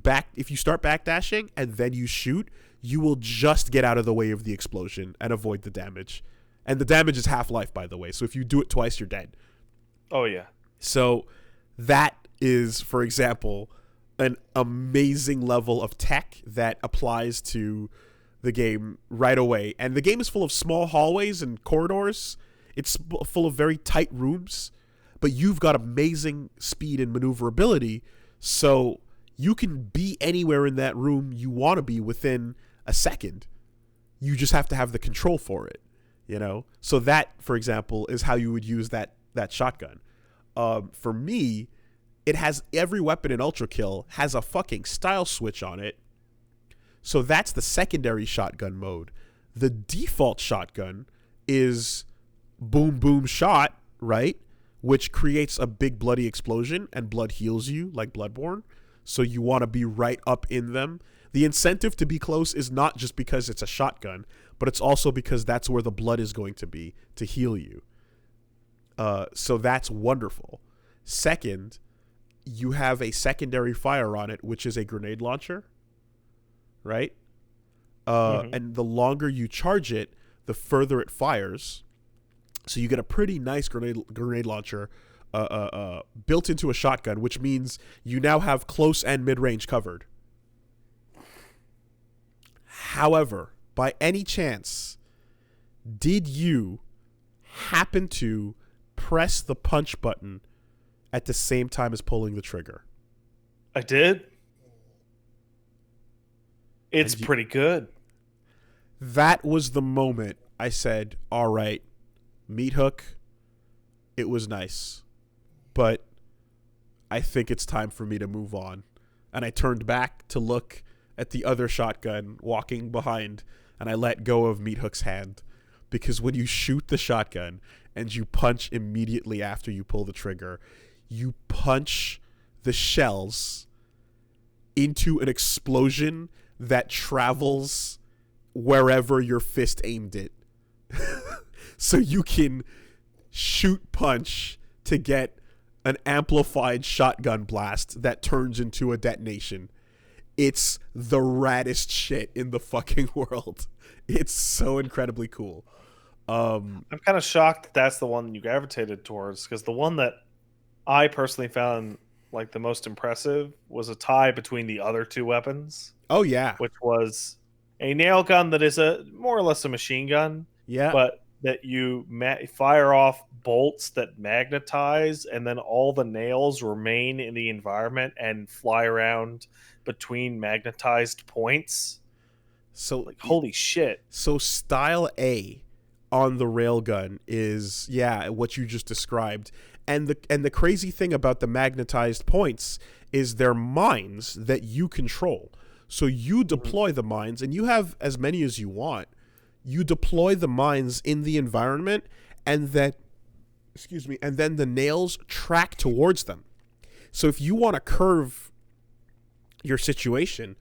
start backdashing and then you shoot, you will just get out of the way of the explosion and avoid the damage. And the damage is half-life, by the way. So if you do it twice, you're dead. Oh, yeah. So that is, for example, an amazing level of tech that applies to the game right away. And the game is full of small hallways and corridors. It's full of very tight rooms. But you've got amazing speed and maneuverability. So you can be anywhere in that room you want to be within a second. You just have to have the control for it. So that, for example, is how you would use that shotgun. For me, it has every weapon in Ultrakill has a fucking style switch on it. So that's the secondary shotgun mode. The default shotgun is boom, boom, shot, right? Which creates a big bloody explosion and blood heals you like Bloodborne. So you want to be right up in them. The incentive to be close is not just because it's a shotgun, but it's also because that's where the blood is going to be to heal you. So that's wonderful. Second, you have a secondary fire on it, which is a grenade launcher, right? And the longer you charge it, the further it fires. So you get a pretty nice grenade launcher built into a shotgun, which means you now have close and mid-range covered. However, by any chance, did you happen to press the punch button at the same time as pulling the trigger? I did. It's pretty good. That was the moment I said, all right, meat hook, it was nice, but I think it's time for me to move on. And I turned back to look at the other shotgun walking behind, and I let go of meat hook's hand, because when you shoot the shotgun and you punch immediately after you pull the trigger, you punch the shells into an explosion that travels wherever your fist aimed it. So you can shoot punch to get an amplified shotgun blast that turns into a detonation. It's the raddest shit in the fucking world. It's so incredibly cool. I'm kind of shocked that's the one you gravitated towards, because the one that I personally found like the most impressive was a tie between the other two weapons. Oh yeah, which was a nail gun that is a more or less a machine gun. Yeah, but that you fire off bolts that magnetize, and then all the nails remain in the environment and fly around between magnetized points. So like, holy shit. So style A on the railgun is what you just described. And the crazy thing about the magnetized points is they're mines that you control. So you deploy the mines, and you have as many as you want. You deploy the mines in the environment, and then the nails track towards them. So if you want to curve your situation,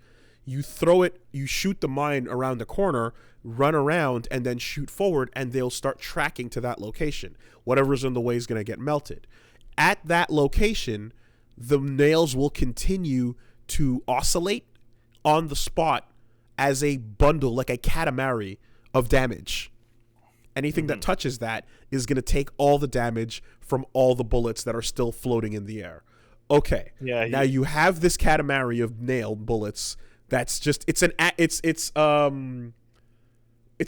you throw it, you shoot the mine around the corner, run around, and then shoot forward, and they'll start tracking to that location. Whatever's in the way is going to get melted. At that location, the nails will continue to oscillate on the spot as a bundle, like a katamari of damage. Anything that touches that is going to take all the damage from all the bullets that are still floating in the air. Okay. Yeah. Now you have this katamari of nail bullets. That's just it's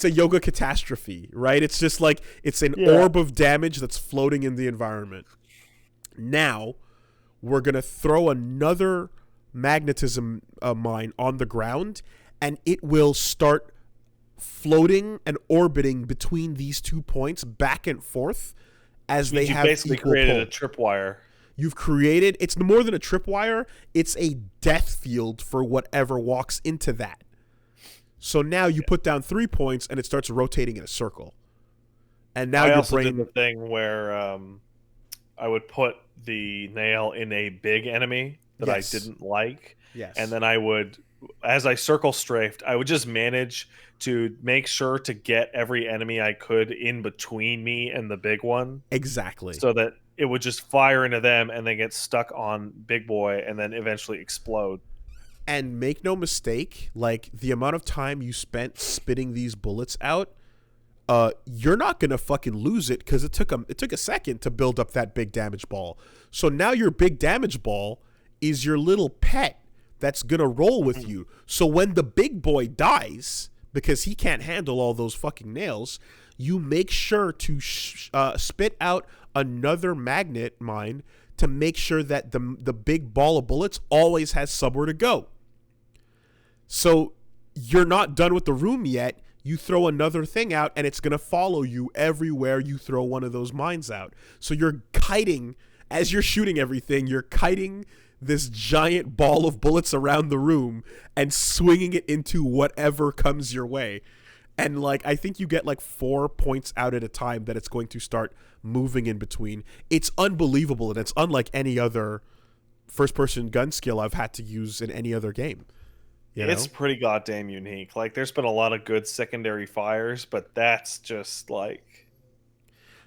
a yoga catastrophe, right? It's just like it's an orb of damage that's floating in the environment. Now we're going to throw another magnetism mine on the ground, and it will start floating and orbiting between these 2 points back and forth as they have basically equal created pull. a tripwire. You've created, it's more than a tripwire, it's a death field for whatever walks into that. So now you put down 3 points and it starts rotating in a circle. And now I also did the thing where I would put the nail in a big enemy that I didn't like. Yes. And then I would, as I circle strafed, I would just manage to make sure to get every enemy I could in between me and the big one. Exactly. So that it would just fire into them and then get stuck on Big Boy and then eventually explode. And make no mistake, like the amount of time you spent spitting these bullets out, you're not gonna fucking lose it, because it took a second to build up that big damage ball. So now your big damage ball is your little pet that's gonna roll with you. So when the big boy dies, because he can't handle all those fucking nails, you make sure to spit out another magnet mine to make sure that the big ball of bullets always has somewhere to go. So you're not done with the room yet. You throw another thing out, and it's going to follow you everywhere you throw one of those mines out. So you're kiting, as you're shooting everything, you're kiting this giant ball of bullets around the room and swinging it into whatever comes your way. And like, I think you get like 4 points out at a time that it's going to start moving in between. It's unbelievable, and it's unlike any other first-person gun skill I've had to use in any other game. It's pretty goddamn unique. Like, there's been a lot of good secondary fires, but that's just like...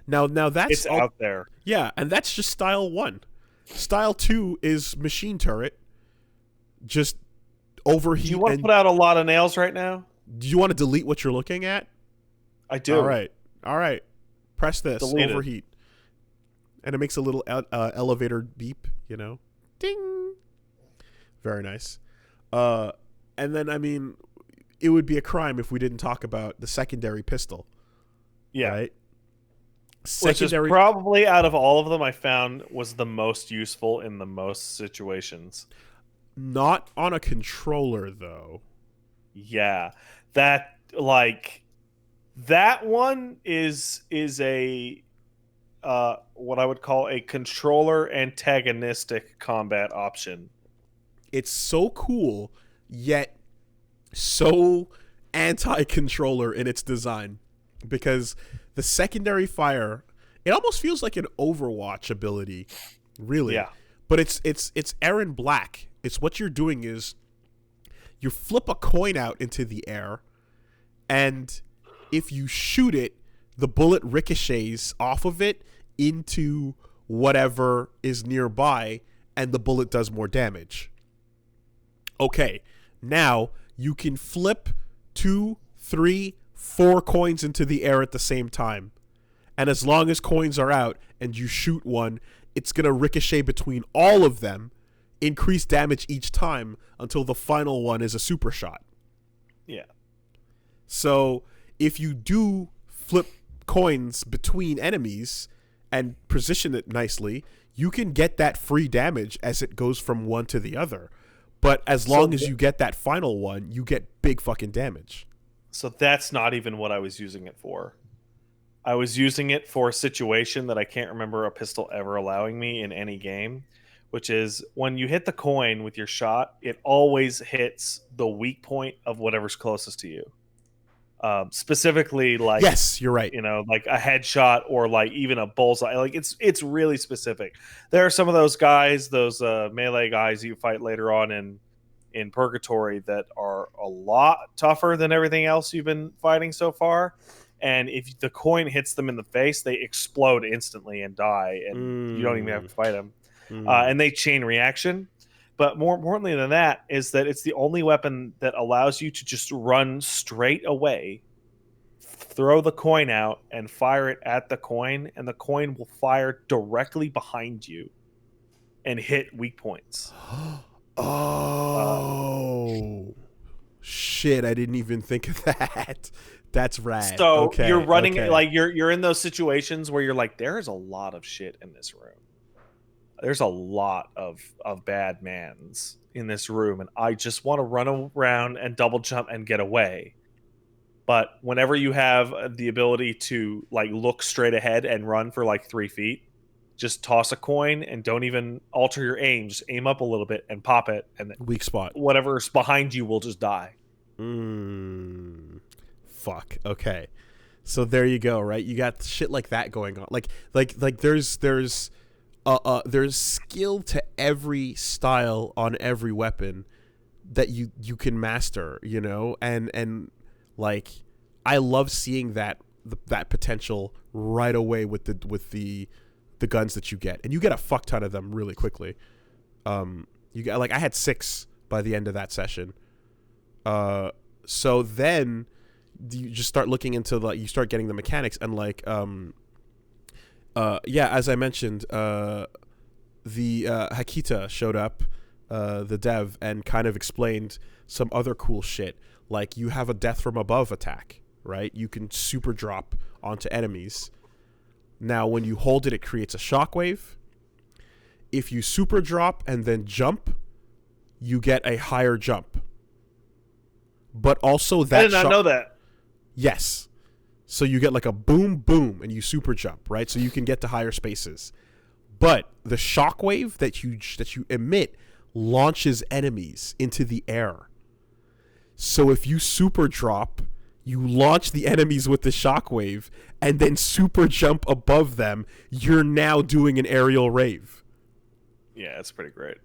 Now that's... It's out there. Yeah, and that's just Style 1. Style 2 is Machine Turret. Just overheat. Do you want to put out a lot of nails right now? Do you want to delete what you're looking at? I do. All right. Press this. Deleted. Overheat. And it makes a little elevator beep, Ding. Very nice. And then, I mean, it would be a crime if we didn't talk about the secondary pistol. Yeah. Right? Which is probably, out of all of them, I found was the most useful in the most situations. Not on a controller, though. Yeah. That one is a what I would call a controller antagonistic combat option. It's so cool, yet so anti-controller in its design, because the secondary fire, it almost feels like an Overwatch ability, really. Yeah. But it's Aaron Black. It's what you're doing is you flip a coin out into the air, and if you shoot it, the bullet ricochets off of it into whatever is nearby, and the bullet does more damage. Okay, now you can flip 2, 3, 4 coins into the air at the same time. And as long as coins are out and you shoot one, it's going to ricochet between all of them, increase damage each time until the final one is a super shot. Yeah. So if you do flip coins between enemies and position it nicely, you can get that free damage as it goes from one to the other. But as long as you get that final one, you get big fucking damage. So that's not even what I was using it for. I was using it for a situation that I can't remember a pistol ever allowing me in any game, which is when you hit the coin with your shot, it always hits the weak point of whatever's closest to you. Specifically, like, yes, you're right. Like a headshot or like even a bullseye. Like it's really specific. There are some of those guys, those melee guys you fight later on in Purgatory that are a lot tougher than everything else you've been fighting so far. And if the coin hits them in the face, they explode instantly and die, and you don't even have to fight them. And they chain reaction. But more importantly than that is that it's the only weapon that allows you to just run straight away, throw the coin out, and fire it at the coin, and the coin will fire directly behind you and hit weak points. Shit, I didn't even think of that. That's rad. So you're running like you're in those situations where you're like, there is a lot of shit in this room. There's a lot of bad mans in this room, and I just want to run around and double jump and get away. But whenever you have the ability to like look straight ahead and run for like 3 feet, just toss a coin and don't even alter your aim. Just aim up a little bit and pop it, and weak spot. Whatever's behind you will just die. Fuck. Okay. So there you go. Right, you got shit like that going on. Like there's skill to every style on every weapon that you can master, and like I love seeing that potential right away with the guns that you get, and you get a fuck ton of them really quickly. You get, like, I had 6 by the end of that session. So then you just start looking into you start getting the mechanics, and like as I mentioned, the Hakita showed up, the dev, and kind of explained some other cool shit. Like, you have a death from above attack, right? You can super drop onto enemies. Now, when you hold it, it creates a shockwave. If you super drop and then jump, you get a higher jump. But also that I did not know that. Yes. So you get like a boom, boom, and you super jump, right? So you can get to higher spaces. But the shockwave that you emit launches enemies into the air. So if you super drop, you launch the enemies with the shockwave, and then super jump above them, you're now doing an aerial rave. Yeah, it's pretty great.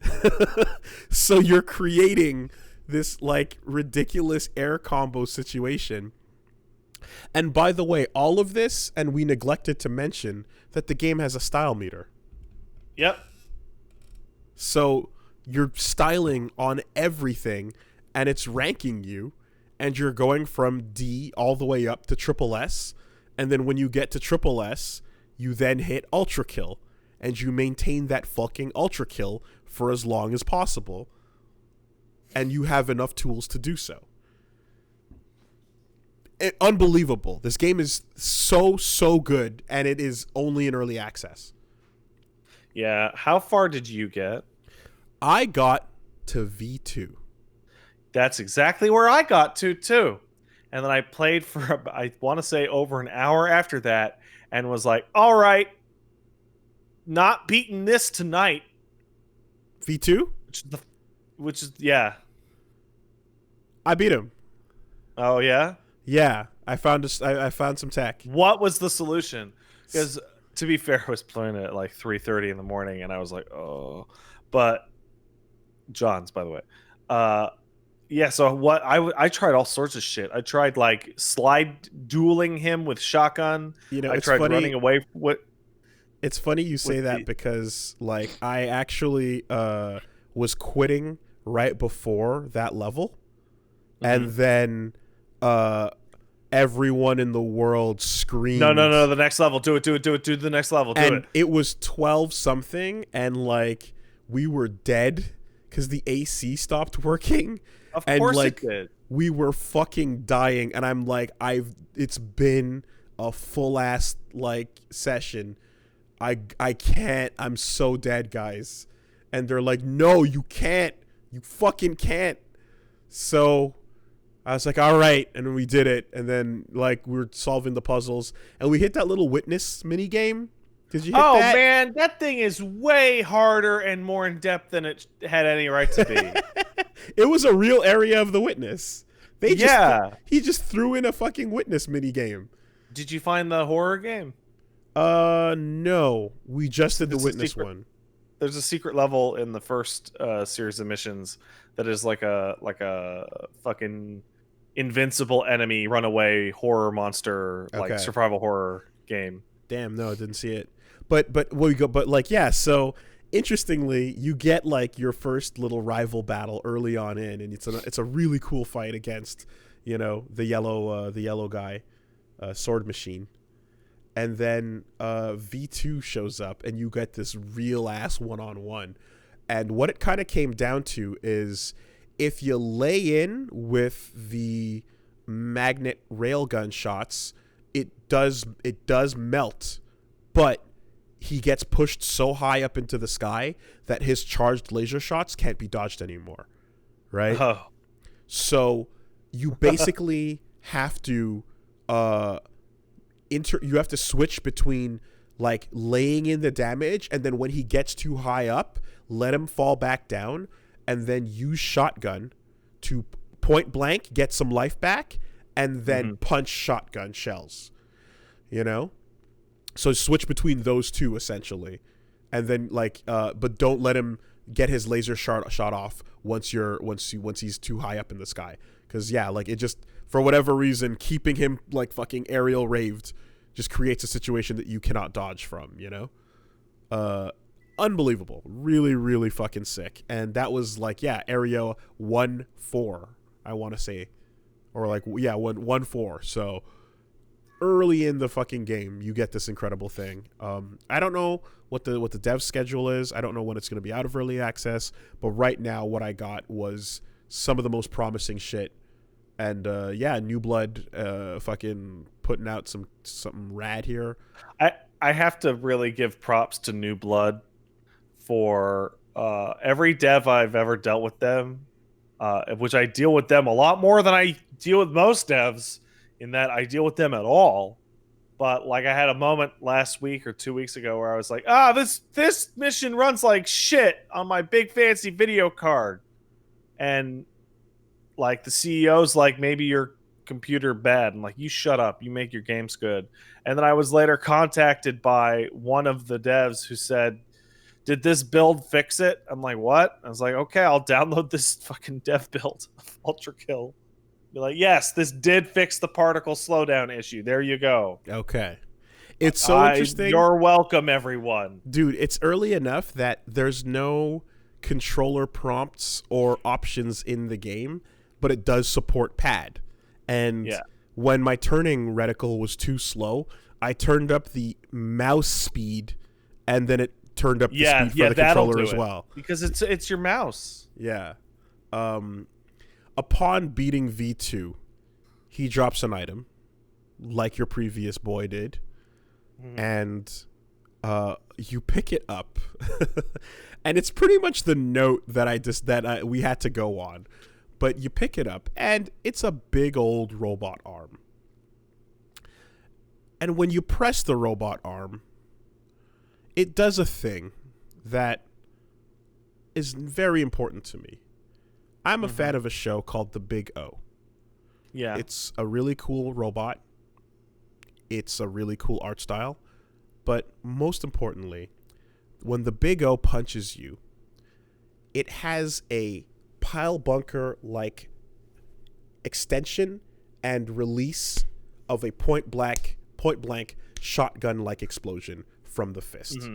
So you're creating this like ridiculous air combo situation. And by the way, all of this, and we neglected to mention that the game has a style meter. Yep. So you're styling on everything, and it's ranking you, and you're going from D all the way up to triple S, And then when you get to triple S, you then hit Ultrakill. And you maintain that fucking Ultrakill for as long as possible. And you have enough tools to do so. Unbelievable. This game is so good, and it is only in early access. Yeah. How far did you get? I got to V2. That's exactly where I got to, too. And then I played for, I want to say, over an hour after that, and was like, all right, not beating this tonight. V2? Which is, yeah. I beat him. Oh, yeah? Yeah. I found some tech. What was the solution? Because, to be fair, I was playing it at like 3:30 in the morning, and I was like, oh. But, John's, by the way. Yeah, so what I tried all sorts of shit. I tried like slide dueling him with shotgun. I tried running away. It's funny you say that because like I actually was quitting right before that level, and then everyone in the world screamed. No, the next level. Do it, do the next level. And it was 12 something, and like we were dead because the AC stopped working. Of course like, it did. We were fucking dying, and I'm like, it's been a full ass like session. I can't. I'm so dead, guys. And they're like, no, you can't. You fucking can't. So I was like, all right, and then we did it, and then like we were solving the puzzles, and we hit that little witness mini game. Did you hit that? Man, that thing is way harder and more in depth than it had any right to be. It was a real area of the witness. He just threw in a fucking witness mini game. Did you find the horror game? No, we just did the witness one. There's a secret level in the first series of missions that is like a fucking invincible enemy runaway horror monster, like survival horror game. Damn, no, I didn't see it. But like, yeah, so interestingly, you get like your first little rival battle early on and it's a really cool fight against, the yellow guy, Sword Machine. And then V2 shows up and you get this real ass one-on-one. And what it kind of came down to is if you lay in with the magnet railgun shots, it does melt, but he gets pushed so high up into the sky that his charged laser shots can't be dodged anymore, right? Oh. So you basically have to you have to switch between like laying in the damage, and then when he gets too high up, let him fall back down, and then use shotgun to point blank get some life back, and then punch shotgun shells. So switch between those two essentially, and then like, but don't let him get his laser shot off once he's too high up in the sky, because like it just, for whatever reason, keeping him like fucking aerial raved just creates a situation that you cannot dodge from. Unbelievable, really, really fucking sick. And that was like area 1-4, I want to say, or like 1-4. So early in the fucking game, you get this incredible thing. I don't know what the dev schedule is. I don't know when it's going to be out of early access. But right now, what I got was some of the most promising shit. And New Blood, fucking putting out something rad here. I have to really give props to New Blood for every dev I've ever dealt with them, which I deal with them a lot more than I deal with most devs, in that I deal with them at all. But like I had a moment last week or 2 weeks ago where I was like, this mission runs like shit on my big fancy video card. And like the CEO's like, maybe your computer bad. I'm like, you shut up. You make your games good. And then I was later contacted by one of the devs who said, did this build fix it? I'm like, what? I was like, okay, I'll download this fucking dev build of Ultrakill. Be like, yes, this did fix the particle slowdown issue. There you go. Okay. It's so interesting. You're welcome, everyone. Dude, it's early enough that there's no controller prompts or options in the game, but it does support pad. And when my turning reticle was too slow, I turned up the mouse speed, and then it turned up the speed for the controller as well. Because it's your mouse. Yeah. Upon beating V2, he drops an item, like your previous boy did, and you pick it up, and it's pretty much the note that we had to go on. But you pick it up, and it's a big old robot arm. And when you press the robot arm, it does a thing that is very important to me. I'm a fan of a show called The Big O. Yeah. It's a really cool robot. It's a really cool art style. But most importantly, when the Big O punches you, it has a pile bunker like extension and release of a point blank shotgun like explosion from the fist.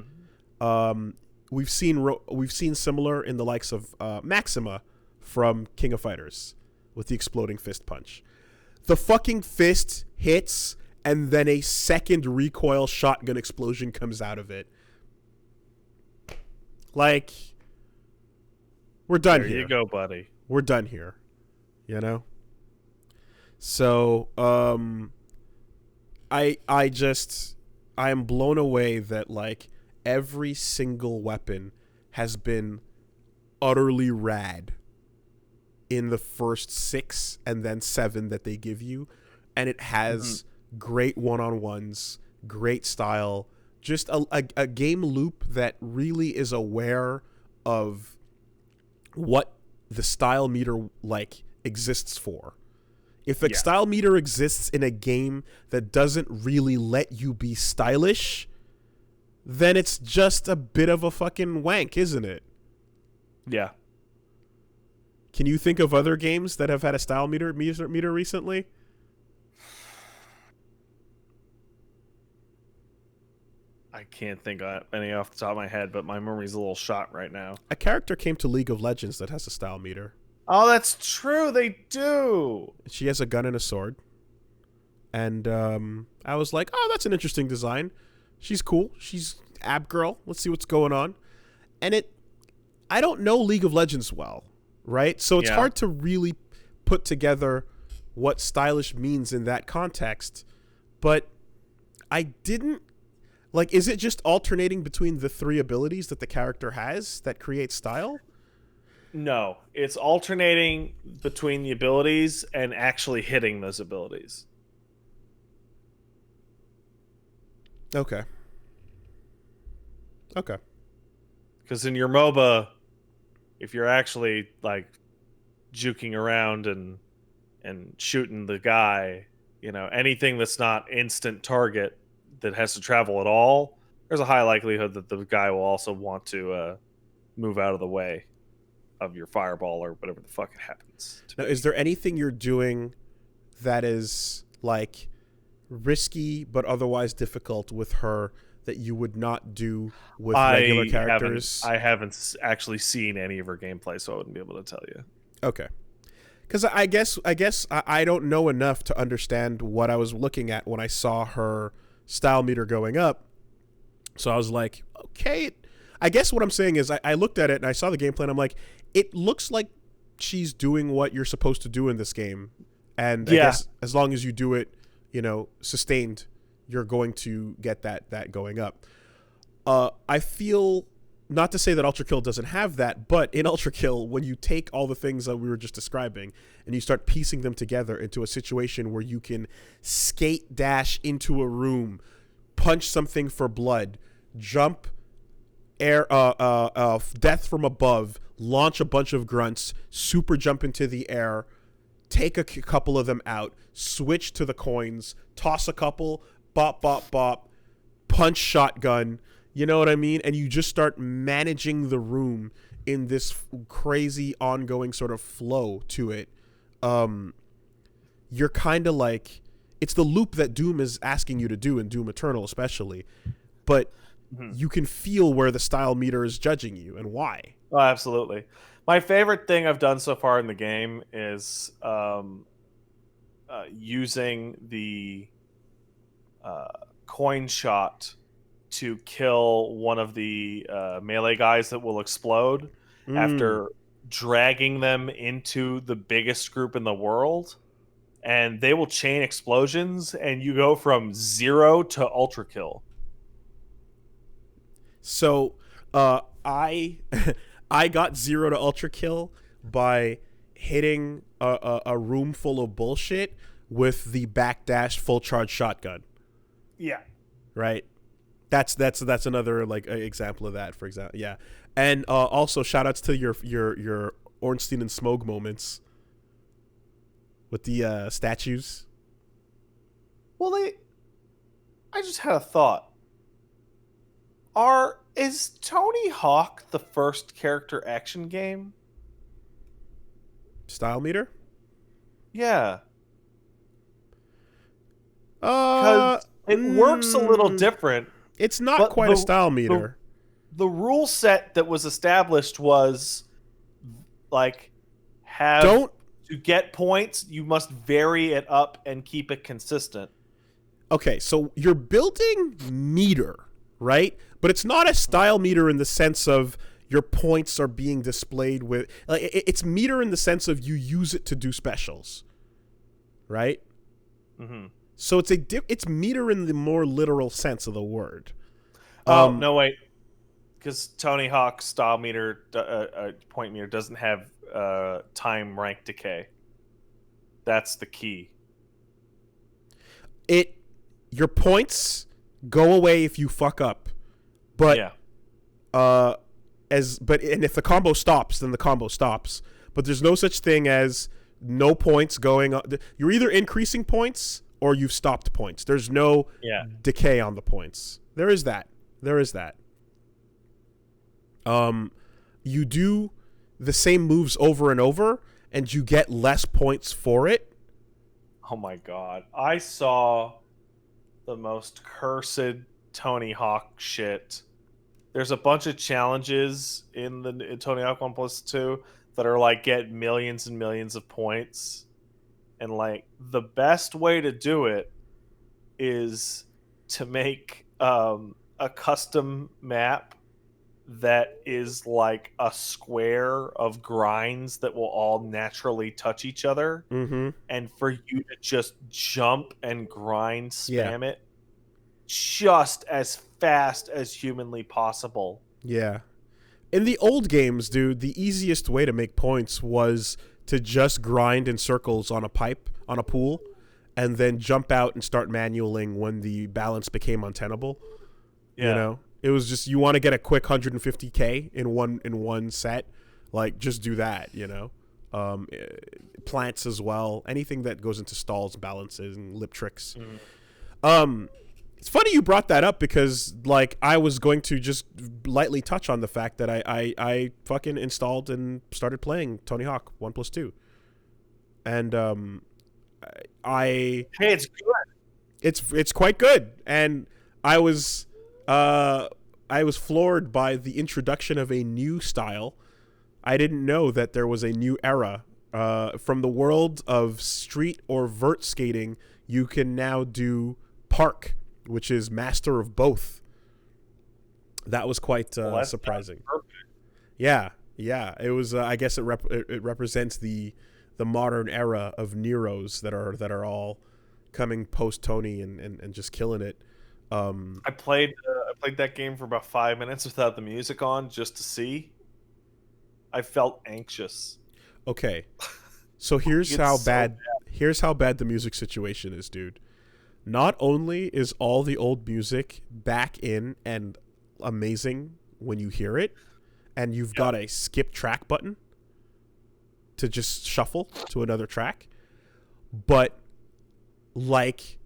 We've seen similar in the likes of Maxima from King of Fighters with the exploding fist punch. The fucking fist hits, and then a second recoil shotgun explosion comes out of it. Like, we're done here. There you go, buddy. We're done here. You know? So, I am blown away that, like, every single weapon has been utterly rad in the first 6 and then 7 that they give you. And it has great one-on-ones, great style, just a game loop that really is aware of what the style meter like exists for. If a style meter exists in a game that doesn't really let you be stylish, then it's just a bit of a fucking wank, isn't it? Yeah. Can you think of other games that have had a style meter recently? I can't think of any off the top of my head, but my memory's a little shot right now. A character came to League of Legends that has a style meter. Oh, that's true. They do. She has a gun and a sword. And I was like, oh, that's an interesting design. She's cool. She's ab girl. Let's see what's going on. And I don't know League of Legends well, right? So it's hard to really put together what stylish means in that context. But I didn't... Like, is it just alternating between the 3 abilities that the character has that create style? No, it's alternating between the abilities and actually hitting those abilities. Okay. Because in your MOBA, if you're actually, like, juking around and shooting the guy, you know, anything that's not instant target that has to travel at all, there's a high likelihood that the guy will also want to move out of the way of your fireball or whatever the fuck it happens. Now, is there anything you're doing that is, like, risky but otherwise difficult with her that you would not do with regular characters? I haven't actually seen any of her gameplay, so I wouldn't be able to tell you. Okay. Because I guess I don't know enough to understand what I was looking at when I saw her style meter going up. So I was like, okay. I guess what I'm saying is I looked at it and I saw the gameplay and I'm like, it looks like she's doing what you're supposed to do in this game. And I guess as long as you do it, you know, sustained, you're going to get that going up. I feel, not to say that Ultrakill doesn't have that, but in Ultrakill, when you take all the things that we were just describing and you start piecing them together into a situation where you can skate dash into a room, punch something for blood, jump death from above, launch a bunch of grunts, super jump into the air, take a couple of them out, switch to the coins, toss a couple, bop, bop, bop, punch shotgun, you know what I mean? And you just start managing the room in this crazy ongoing sort of flow to it. You're kind of like, it's the loop that Doom is asking you to do in Doom Eternal especially, but you can feel where the style meter is judging you and why. Oh, absolutely. My favorite thing I've done so far in the game is using the coin shot to kill one of the melee guys that will explode after dragging them into the biggest group in the world, and they will chain explosions, and you go from 0 to Ultrakill. So, I I got 0 to Ultrakill by hitting a room full of bullshit with the backdash full charge shotgun. Yeah. Right. That's another like example of that. For example, yeah. And also shout outs to your Ornstein and Smoke moments with the statues. Well, I just had a thought. Is Tony Hawk the first character action game? Style meter? Yeah. Because it works a little different. It's not quite a style meter. The rule set that was established was like to get points, you must vary it up and keep it consistent. Okay, so you're building meter, right? But it's not a style meter in the sense of your points are being displayed with... Like, it's meter in the sense of you use it to do specials, right? Mm-hmm. So it's meter in the more literal sense of the word. Oh, no, wait. Because Tony Hawk's style meter, point meter, doesn't have time rank decay. That's the key. Your points go away if you fuck up. But yeah. And if the combo stops, then the combo stops. But there's no such thing as no points going on. You're either increasing points or you've stopped points. There's no decay on the points. There is that. You do the same moves over and over, and you get less points for it. Oh my god. I saw the most cursed Tony Hawk shit. There's a bunch of challenges in Tony Hawk 1+2 that are like get millions and millions of points. And like the best way to do it is to make a custom map that is like a square of grinds that will all naturally touch each other. Mm-hmm. And for you to just jump and grind, spam it just as fast as humanly possible. Yeah. In the old games, dude, the easiest way to make points was to just grind in circles on a pipe, on a pool, and then jump out and start manualing when the balance became untenable. Yeah. You know? It was just, you want to get a quick 150k in one set, like just do that, you know. Plants as well, anything that goes into stalls, balances, and lip tricks. It's funny you brought that up because like I was going to just lightly touch on the fact that I fucking installed and started playing Tony Hawk 1+2, and hey, it's good. It's quite good, and I was floored by the introduction of a new style. I didn't know that there was a new era. From the world of street or vert skating, you can now do park, which is master of both. That was quite surprising. Yeah. It was. I guess it represents the modern era of Neros that are all coming post Tony and just killing it. I played that game for about 5 minutes without the music on just to see. I felt anxious. Okay, so here's how bad the music situation is, dude. Not only is all the old music back in and amazing when you hear it, and you've got a skip track button to just shuffle to another track, but like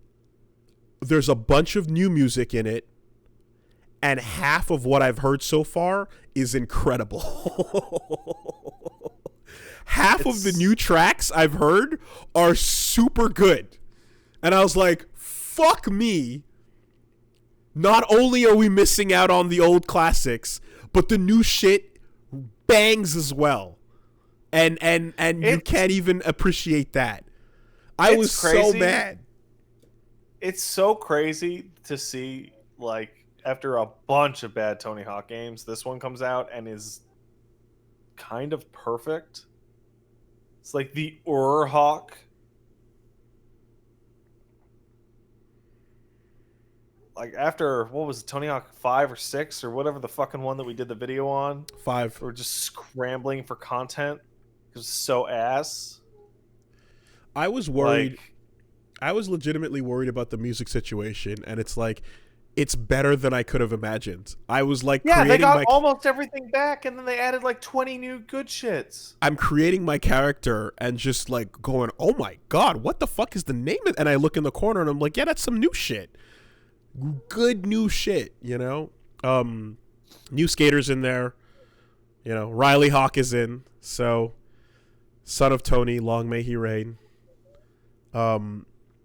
there's a bunch of new music in it, and half of what I've heard so far is incredible. Half of the new tracks I've heard are super good. And I was like, fuck me. Not only are we missing out on the old classics, but the new shit bangs as well. And you can't even appreciate that. I was so mad. It's so crazy to see, like, after a bunch of bad Tony Hawk games, this one comes out and is kind of perfect. It's like the Hawk. Like, after, what was it, Tony Hawk 5 or 6 or whatever the fucking one that we did the video on? 5. We're just scrambling for content. It was so ass. I was worried. Like, I was legitimately worried about the music situation, and it's like, it's better than I could have imagined. I was like, yeah, they got almost everything back, and then they added like 20 new good shits. I'm creating my character and just like going, oh my god, what the fuck is the name of it? And I look in the corner and I'm like, yeah, that's some new shit. Good new shit, you know? New skaters in there. You know, Riley Hawk is in, so son of Tony, long may he reign.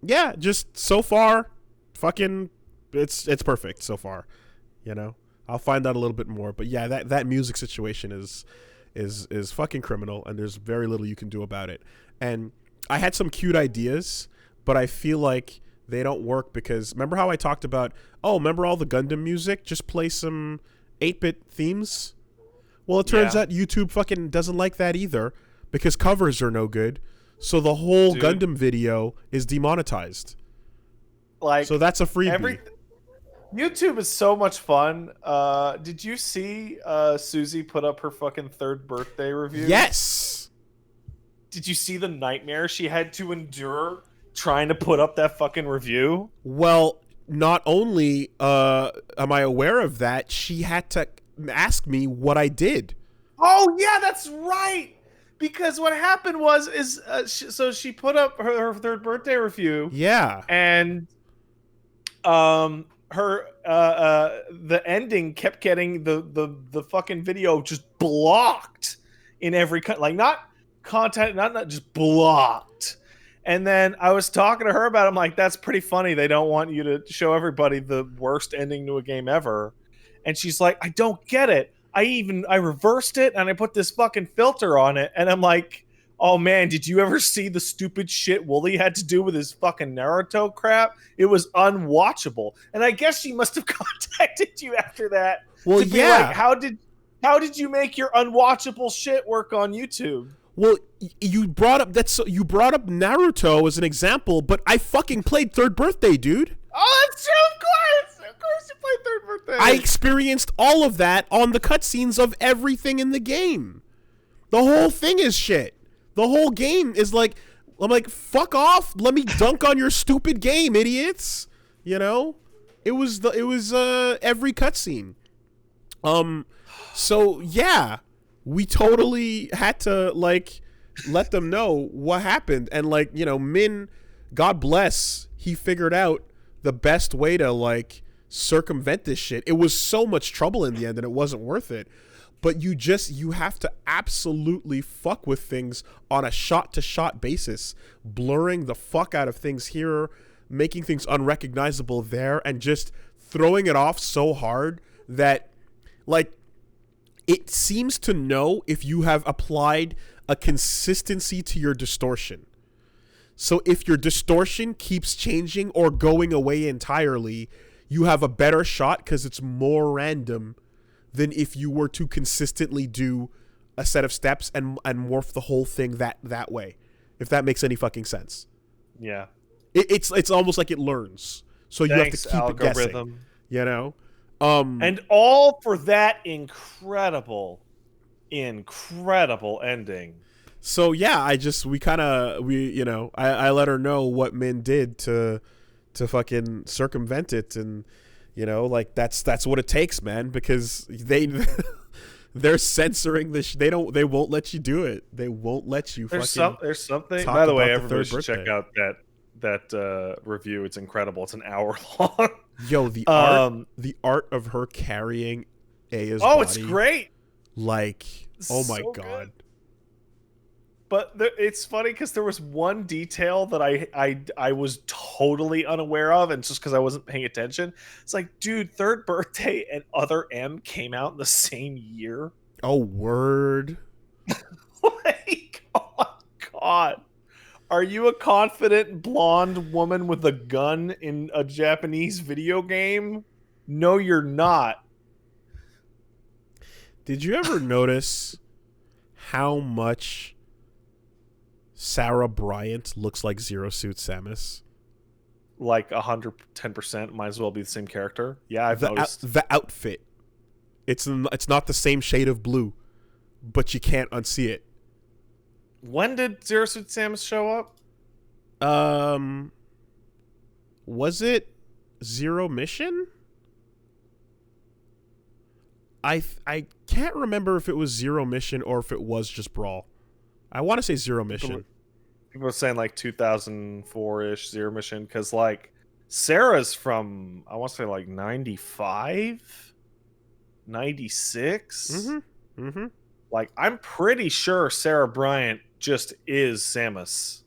Yeah, just so far, fucking, it's perfect so far. You know, I'll find out a little bit more, but yeah, that music situation is fucking criminal, and there's very little you can do about it. And I had some cute ideas, but I feel like they don't work because remember how I talked about, remember all the Gundam music? Just play some 8-bit themes. Well, it turns out YouTube fucking doesn't like that either because covers are no good. So the whole Gundam video is demonetized. Like, so that's a freebie. YouTube is so much fun. Did you see Susie put up her fucking 3rd birthday review? Yes. Did you see the nightmare she had to endure trying to put up that fucking review? Well, not only am I aware of that, she had to ask me what I did. Oh yeah, that's right. Because what happened was so she put up her 3rd birthday review. Yeah. And her the ending kept getting the fucking video just blocked in every like not content, not just blocked. And then I was talking to her about it. I'm like, that's pretty funny. They don't want you to show everybody the worst ending to a game ever. And she's like, I don't get it. I reversed it and I put this fucking filter on it. And I'm like, oh man, did you ever see the stupid shit Wooly had to do with his fucking Naruto crap? It was unwatchable. And I guess she must have contacted you after that. Well, to be like, how did you make your unwatchable shit work on YouTube? Well, you brought up Naruto as an example, but I fucking played 3rd birthday, dude. Oh, that's true, of course. Of course you played 3rd birthday. I experienced all of that on the cutscenes of everything in the game. The whole thing is shit. The whole game is like, I'm like, fuck off. Let me dunk on your stupid game, idiots. You know? It was every cutscene. So yeah, we totally had to like let them know what happened. And like, you know, Min, God bless, he figured out the best way to like circumvent this shit. It was so much trouble in the end and it wasn't worth it. But you have to absolutely fuck with things on a shot-to-shot basis, blurring the fuck out of things here, making things unrecognizable there, and just throwing it off so hard that, like, it seems to know if you have applied a consistency to your distortion. So if your distortion keeps changing or going away entirely, you have a better shot because it's more random than if you were to consistently do a set of steps and morph the whole thing that way. If that makes any fucking sense. Yeah. It's almost like it learns. So you have to keep algorithm. It guessing. You know? And all for that incredible ending. So yeah, I let her know what Min did to fucking circumvent it, and you know, like that's what it takes, man, because they're censoring this. They won't let you do it. They won't let you. There's something. By the way, everybody should check out that review. It's incredible. It's an hour long. Yo, the art of her carrying Aya's body. It's great. Like, oh my so god. Good. But it's funny because there was one detail that I was totally unaware of, and just because I wasn't paying attention. It's like, dude, 3rd birthday and Other M came out in the same year. Oh, word. Like, oh my god. Are you a confident blonde woman with a gun in a Japanese video game? No, you're not. Did you ever notice how much Sarah Bryant looks like Zero Suit Samus? Like 110% might as well be the same character. Yeah, I've noticed. The outfit. It's not the same shade of blue, but you can't unsee it. When did Zero Suit Samus show up? Was it Zero Mission? I can't remember if it was Zero Mission or if it was just Brawl. I want to say Zero Mission. People are saying like 2004-ish Zero Mission because like Sarah's from I want to say like 95, 96. Like I'm pretty sure Sarah Bryant just is Samus.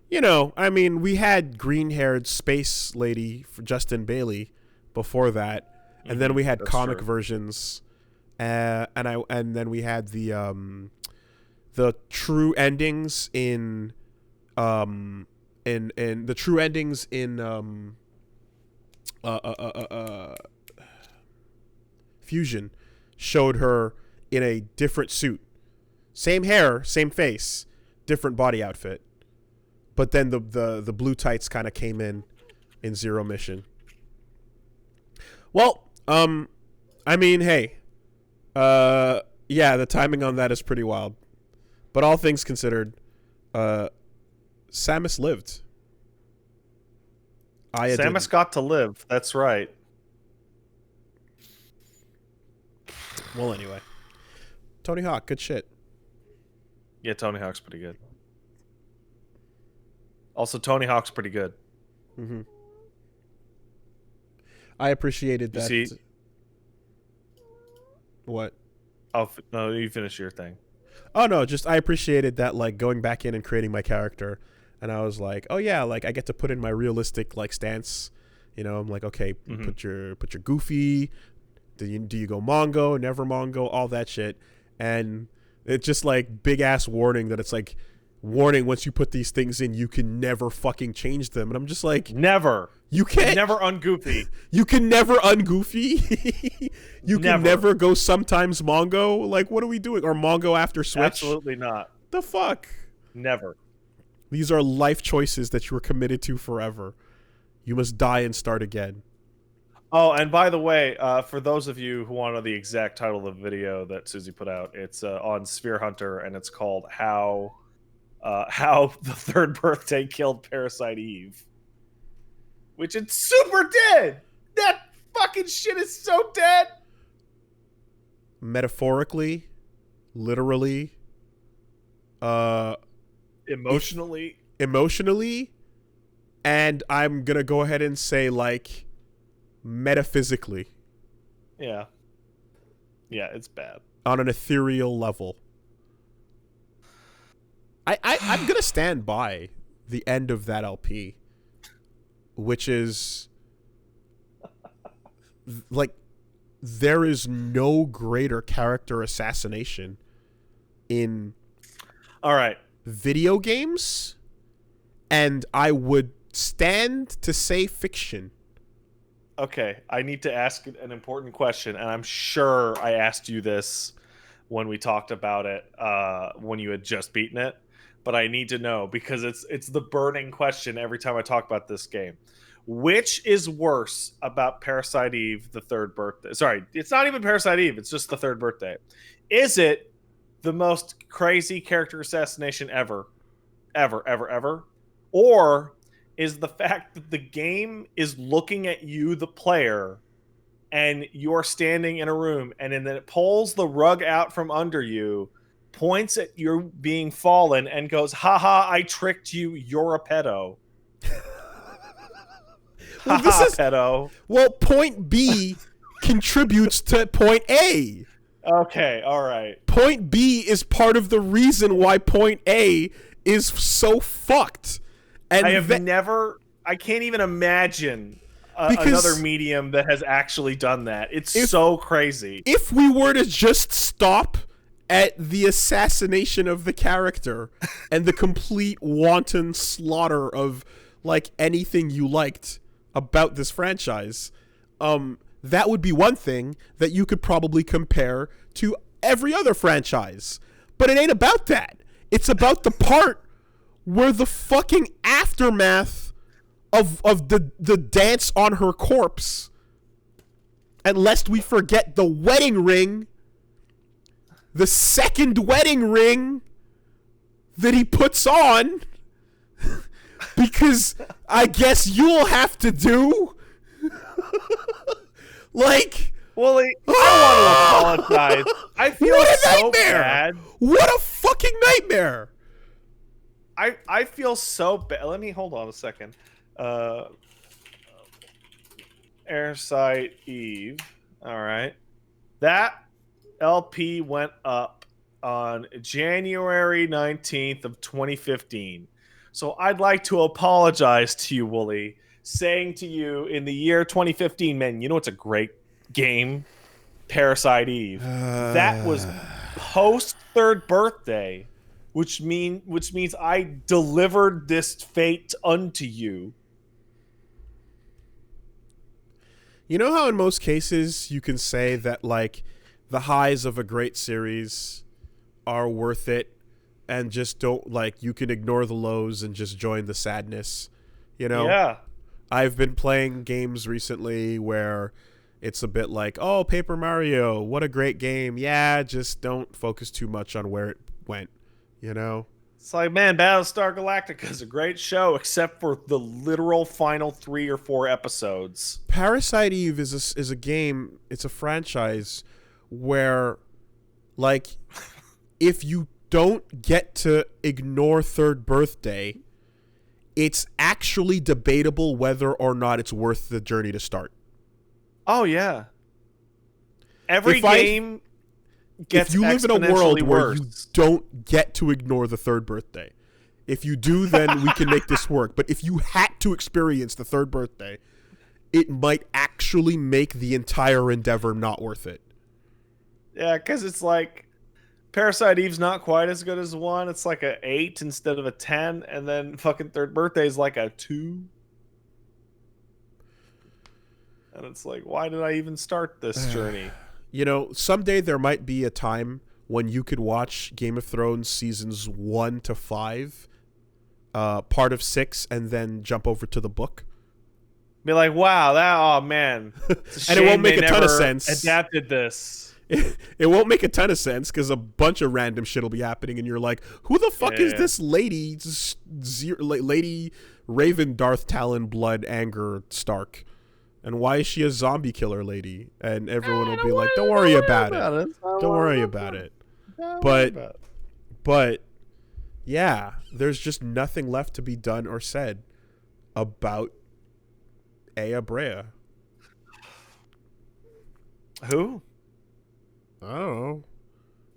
You know, I mean, we had green-haired space lady for Justin Bailey before that, and then we had comic versions, and then we had the true endings in the true endings in Fusion showed her in a different suit, same hair, same face, different body outfit, but then the blue tights kind of came in Zero Mission. Well, I mean, hey, yeah, the timing on that is pretty wild. But all things considered, Samus lived. Aya Samus didn't. got to live. That's right. Well, anyway, Tony Hawk, good shit. Yeah, Tony Hawk's pretty good. Also, Tony Hawk's pretty good. Mm-hmm. I appreciated that. You see? What? No, you finish your thing. Oh no, just I appreciated that, like going back in and creating my character, and I was like, oh yeah, like I get to put in my realistic like stance. You know, I'm like, okay, put your Goofy. Do you go Mongo, never Mongo, all that shit, and it's just like big ass warning that it's like warning once you put these things in, you can never fucking change them, and I'm just like, never. You can't never ungoofy. You can never ungoofy. You can never go sometimes Mongo. Like, what are we doing? Or Mongo after Switch? Absolutely not. The fuck? Never. These are life choices that you are committed to forever. You must die and start again. Oh, and by the way, for those of you who want to know the exact title of the video that Susie put out, it's on Sphere Hunter, and it's called How the Third Birthday Killed Parasite Eve. Which it's super dead! That fucking shit is so dead! Metaphorically, literally, emotionally, and I'm gonna go ahead and say, like, metaphysically. Yeah. Yeah, it's bad. On an ethereal level. I'm gonna stand by the end of that LP, which is like, there is no greater character assassination in video games, and I would stand to say fiction. Okay, I need to ask an important question, and I'm sure I asked you this when we talked about it when you had just beaten it, but I need to know because it's the burning question every time I talk about this game. Which is worse about Parasite Eve, the third birthday? Sorry, it's not even Parasite Eve, it's just the third birthday. Is it the most crazy character assassination ever? Or is the fact that the game is looking at you, the player, and you're standing in a room, and then it pulls the rug out from under you, points at you being fallen, and goes, haha, I tricked you, you're a pedo. Well, this is pedo. Well, point B contributes to point A. Okay, all right. Point B is part of the reason why point A is so fucked. And I can't even imagine another medium that has actually done that. It's so crazy. If we were to just stop at the assassination of the character and the complete wanton slaughter of like anything you liked about this franchise, that would be one thing that you could probably compare to every other franchise. But it ain't about that. It's about the part where the fucking aftermath of the dance on her corpse, and lest we forget the wedding ring, the second wedding ring that he puts on, because I guess you'll have to do. Like, Wooly, I want to apologize. I feel so bad. What a fucking nightmare. I feel so bad. Let me hold on a second. Airside Eve. All right. That LP went up on January 19th of 2015. So I'd like to apologize to you, Wooly, saying to you in the year 2015, man, you know it's a great game? Parasite Eve. That was post third birthday, which means I delivered this fate unto you. You know how in most cases you can say that like the highs of a great series are worth it, and just don't, like, you can ignore the lows and just join the sadness, you know? Yeah. I've been playing games recently where it's a bit like, oh, Paper Mario, what a great game. Yeah, just don't focus too much on where it went, you know? It's like, man, Battlestar Galactica is a great show, except for the literal final 3 or 4 episodes. Parasite Eve is a game, it's a franchise where, like, if you don't get to ignore third birthday, it's actually debatable whether or not it's worth the journey to start. Oh, yeah. Every game gets if you live in a world where worse. you don't get to ignore the third birthday, if you do, then we can make this work. But if you had to experience the third birthday, it might actually make the entire endeavor not worth it. Yeah, because it's like Parasite Eve's not quite as good as 1. It's like a 8 instead of a 10, and then fucking third birthday is like a 2. And it's like, why did I even start this journey? You know, someday there might be a time when you could watch Game of Thrones seasons 1 to 5, part of 6, and then jump over to the book. Be like, wow, oh man. And it won't make a ton of sense. Adapted this. It won't make a ton of sense because a bunch of random shit will be happening, and you're like, who the fuck is this lady? Lady Raven Darth Talon Blood Anger Stark. And why is she a zombie killer lady? And everyone will be like, don't worry about it. Don't worry about it. But yeah, there's just nothing left to be done or said about Aya Brea. Who? I don't know.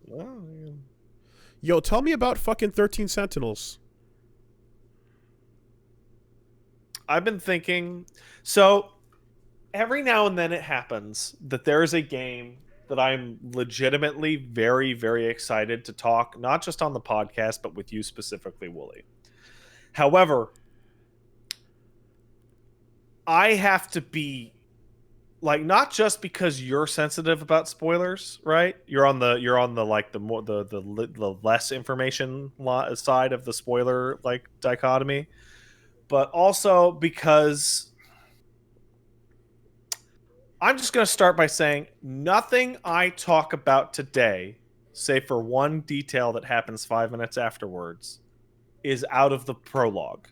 Well, yeah. Yo, tell me about fucking 13 Sentinels. I've been thinking, so every now and then it happens that there is a game that I'm legitimately very, very excited to talk, not just on the podcast, but with you specifically, Wooly. However, I have to be like, not just because you're sensitive about spoilers, right? You're on the like the less information side of the spoiler like dichotomy, but also because I'm just going to start by saying nothing I talk about today, save for one detail that happens 5 minutes afterwards, is out of the prologue,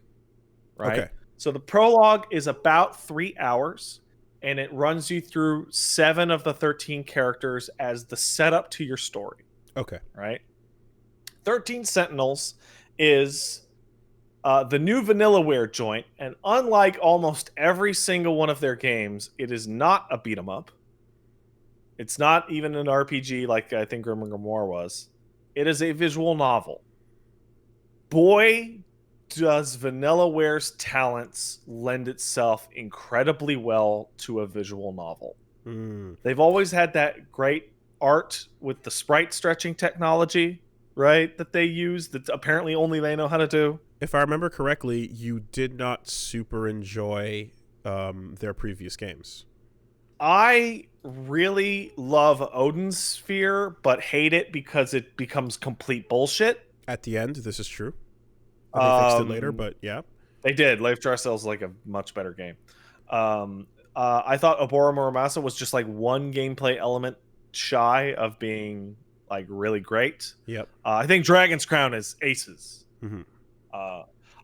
right? Okay. So the prologue is about 3 hours, and it runs you through 7 of the 13 characters as the setup to your story. Okay. Right? 13 Sentinels is the new Vanillaware joint, and unlike almost every single one of their games, it is not a beat 'em up. It's not even an RPG like I think Grim and Grimoire was. It is a visual novel. Boy, does Vanillaware's talents lend itself incredibly well to a visual novel. They've always had that great art with the sprite stretching technology, right? That they use that apparently only they know how to do. If I remember correctly, you did not super enjoy their previous games. I really love Odin's Sphere, but hate it because it becomes complete bullshit. At the end, this is true. And they fixed it later, but yeah. They did. Life Dressel is like a much better game. I thought Obora Muramasa was just like one gameplay element shy of being like really great. Yep. I think Dragon's Crown is aces. Mm-hmm.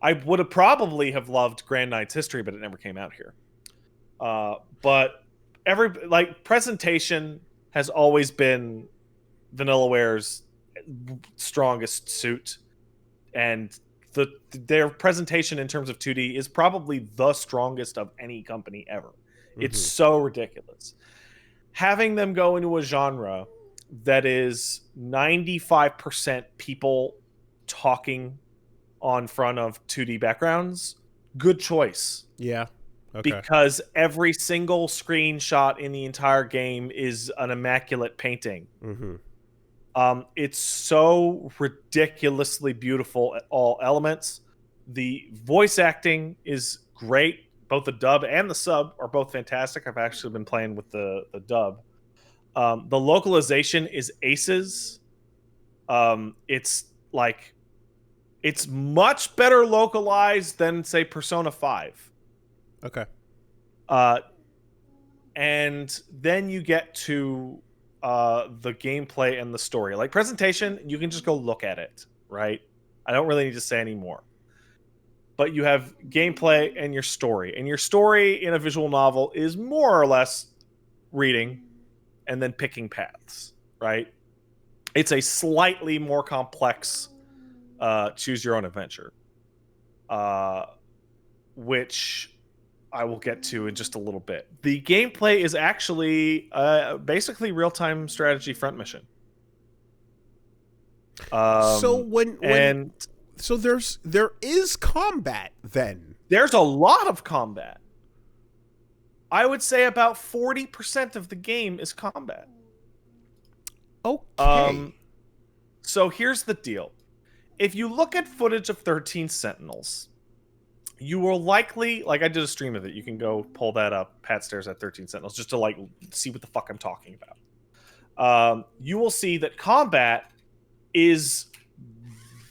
I would have probably have loved Grand Knight's History, but it never came out here. But presentation has always been Vanillaware's strongest suit, and their presentation in terms of 2D is probably the strongest of any company ever. Mm-hmm. It's so ridiculous. Having them go into a genre that is 95% people talking on front of 2D backgrounds, good choice. Yeah. Okay. Because every single screenshot in the entire game is an immaculate painting. Mm-hmm. It's so ridiculously beautiful at all elements. The voice acting is great. Both the dub and the sub are both fantastic. I've actually been playing with the dub. The localization is aces. It's much better localized than, say, Persona 5. Okay. And then you get to the gameplay and the story. Like presentation, you can just go look at it, right? I don't really need to say any more. But you have gameplay and your story. And your story in a visual novel is more or less reading and then picking paths, right? It's a slightly more complex choose your own adventure, which I will get to in just a little bit. The gameplay is actually basically real-time strategy front mission. So there is combat then. There's a lot of combat. I would say about 40% of the game is combat. Okay. So here's the deal. If you look at footage of 13 Sentinels, you will likely, like I did a stream of it, you can go pull that up, Pat Stares at 13 Sentinels, just to like see what the fuck I'm talking about. You will see that combat is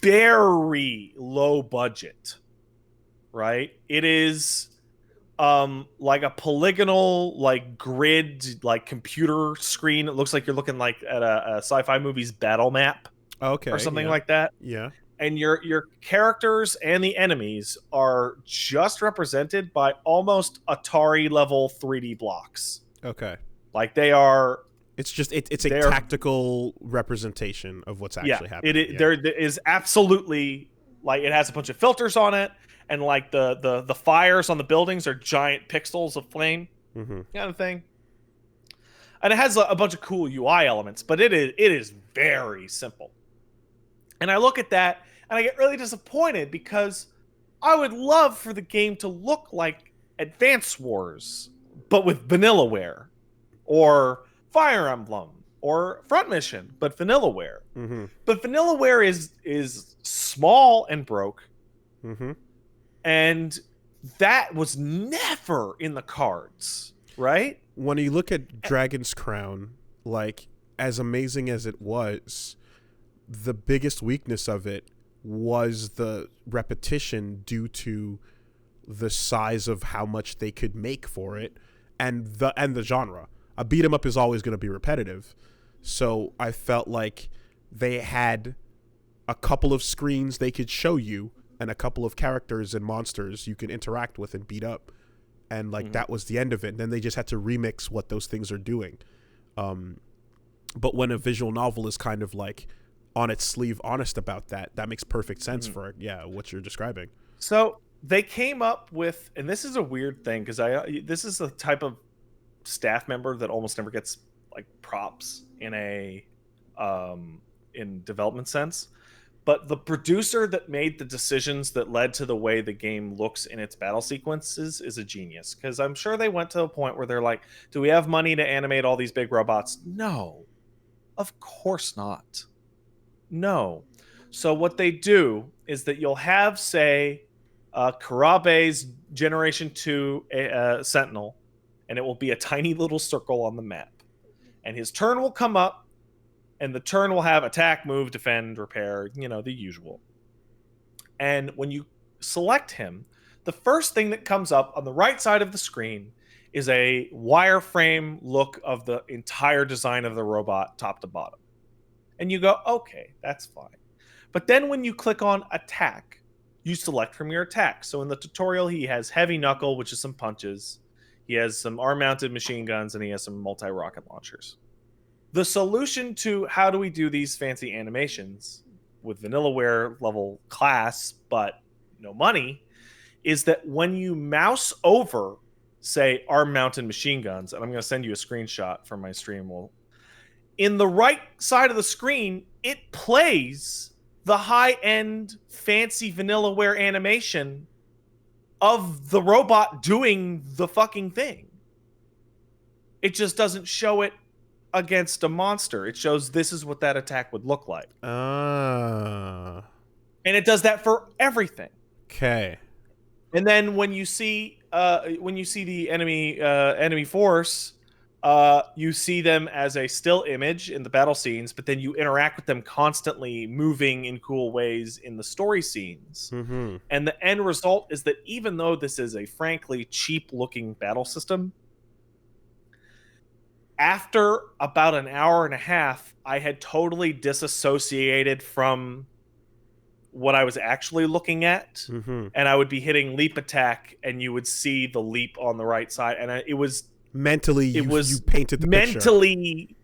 very low budget, right? It is like a polygonal, like grid, like computer screen. It looks like you're looking like at a sci-fi movie's battle map. Okay. Or something like that. Yeah. And your characters and the enemies are just represented by almost Atari level 3D blocks. Okay. Like they are. It's just it's a tactical representation of what's actually happening. There is absolutely, like, it has a bunch of filters on it, and like the fires on the buildings are giant pixels of flame, kind of thing. And it has a bunch of cool UI elements, but it is very simple. And I look at that and I get really disappointed because I would love for the game to look like Advance Wars, but with Vanillaware, or Fire Emblem, or Front Mission, but Vanillaware. But Vanillaware is small and broke, and that was never in the cards, right? When you look at Dragon's Crown, like, as amazing as it was, the biggest weakness of it was the repetition due to the size of how much they could make for it and the genre. A beat 'em up is always going to be repetitive. So I felt like they had a couple of screens they could show you and a couple of characters and monsters you can interact with and beat up. And like that was the end of it. And then they just had to remix what those things are doing. But when a visual novel is kind of like on its sleeve honest about that makes perfect sense for what you're describing. So they came up with, and this is a weird thing because this is the type of staff member that almost never gets like props in a in development sense, but the producer that made the decisions that led to the way the game looks in its battle sequences is a genius, because I'm sure they went to a point where they're like, do we have money to animate all these big robots? No. Of course not. No. So what they do is that you'll have, say, Karabe's Generation 2 Sentinel, and it will be a tiny little circle on the map. And his turn will come up, and the turn will have attack, move, defend, repair, the usual. And when you select him, the first thing that comes up on the right side of the screen is a wireframe look of the entire design of the robot top to bottom. And you go, okay, that's fine. But then when you click on attack, you select from your attack. So in the tutorial, he has heavy knuckle, which is some punches. He has some arm-mounted machine guns, and he has some multi-rocket launchers. The solution to how do we do these fancy animations with Vanillaware level class, but no money, is that when you mouse over, say, arm-mounted machine guns, and I'm going to send you a screenshot from my stream. In the right side of the screen, it plays the high-end, fancy Vanillaware animation of the robot doing the fucking thing. It just doesn't show it against a monster. It shows this is what that attack would look like. And it does that for everything. Okay. And then when you see the enemy force, you see them as a still image in the battle scenes, but then you interact with them constantly moving in cool ways in the story scenes. Mm-hmm. And the end result is that even though this is a frankly cheap looking battle system, after about an hour and a half, I had totally disassociated from what I was actually looking at. Mm-hmm. And I would be hitting leap attack, and you would see the leap on the right side. And it was mentally, you painted the mentally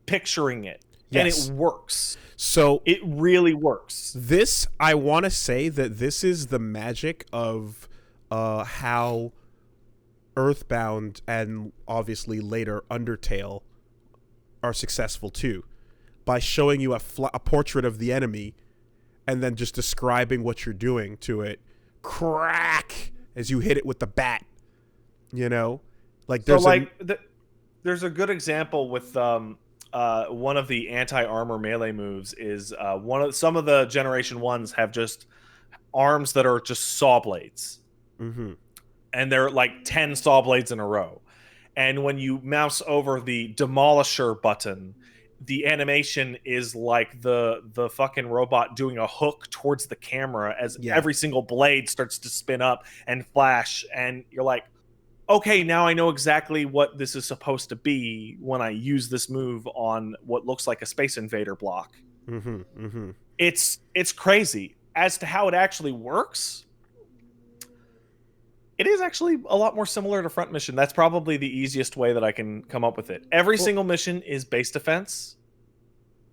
picturing it. Yes. And it works. So it really works. This, I want to say that this is the magic of how Earthbound and obviously later Undertale are successful too, by showing you a portrait of the enemy and then just describing what you're doing to it. Crack as you hit it with the bat. Like there's there's a good example with one of the anti-armor melee moves is some of the Generation 1s have just arms that are just saw blades. Mm-hmm. And they're like 10 saw blades in a row. And when you mouse over the demolisher button, the animation is like the fucking robot doing a hook towards the camera as every single blade starts to spin up and flash. And you're like, okay, now I know exactly what this is supposed to be when I use this move on what looks like a Space Invader block. Mm-hmm. Mm-hmm. It's crazy. As to how it actually works, it is actually a lot more similar to Front Mission. That's probably the easiest way that I can come up with it. Every single mission is base defense.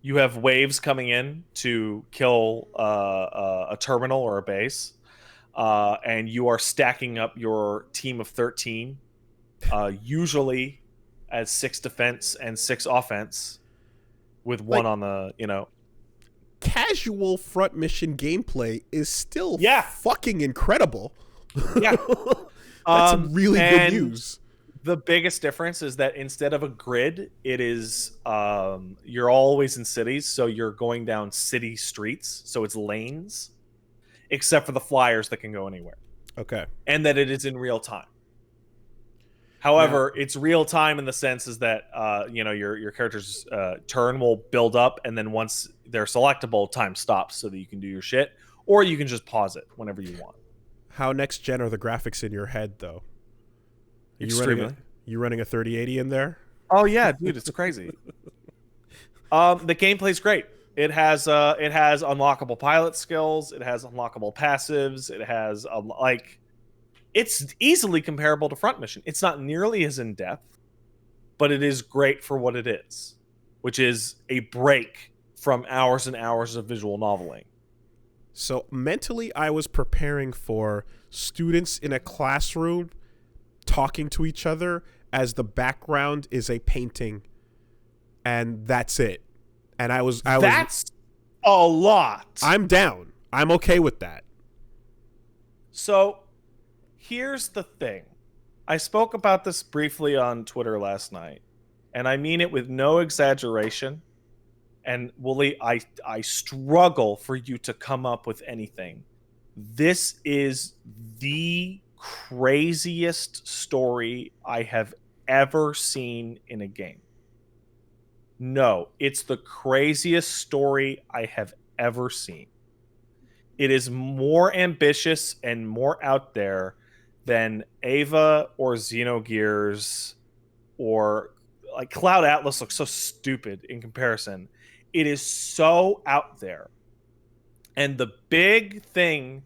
You have waves coming in to kill a terminal or a base. And you are stacking up your team of 13, usually as 6 defense and 6 offense, with one on the, Casual Front Mission gameplay is still fucking incredible. Yeah. That's really good news. The biggest difference is that instead of a grid, it is you're always in cities, so you're going down city streets, so it's lanes, except for the flyers that can go anywhere. Okay. And that it is in real time. However, it's real time in the sense is that your character's turn will build up, and then once they're selectable, time stops so that you can do your shit, or you can just pause it whenever you want. How next gen are the graphics in your head, though? Extremely. You running a 3080 in there? Oh yeah, dude, it's crazy. The gameplay's great. It has unlockable pilot skills. It has unlockable passives. It has it's easily comparable to Front Mission. It's not nearly as in depth, but it is great for what it is, which is a break from hours and hours of visual noveling. So mentally, I was preparing for students in a classroom talking to each other as the background is a painting, and that's it. And that's a lot. I'm down. I'm okay with that. So here's the thing. I spoke about this briefly on Twitter last night, and I mean it with no exaggeration. And Wooly, I struggle for you to come up with anything. This is the craziest story I have ever seen in a game. No, it's the craziest story I have ever seen. It is more ambitious and more out there than Ava or Xenogears, or like Cloud Atlas looks so stupid in comparison. It is so out there. And the big thing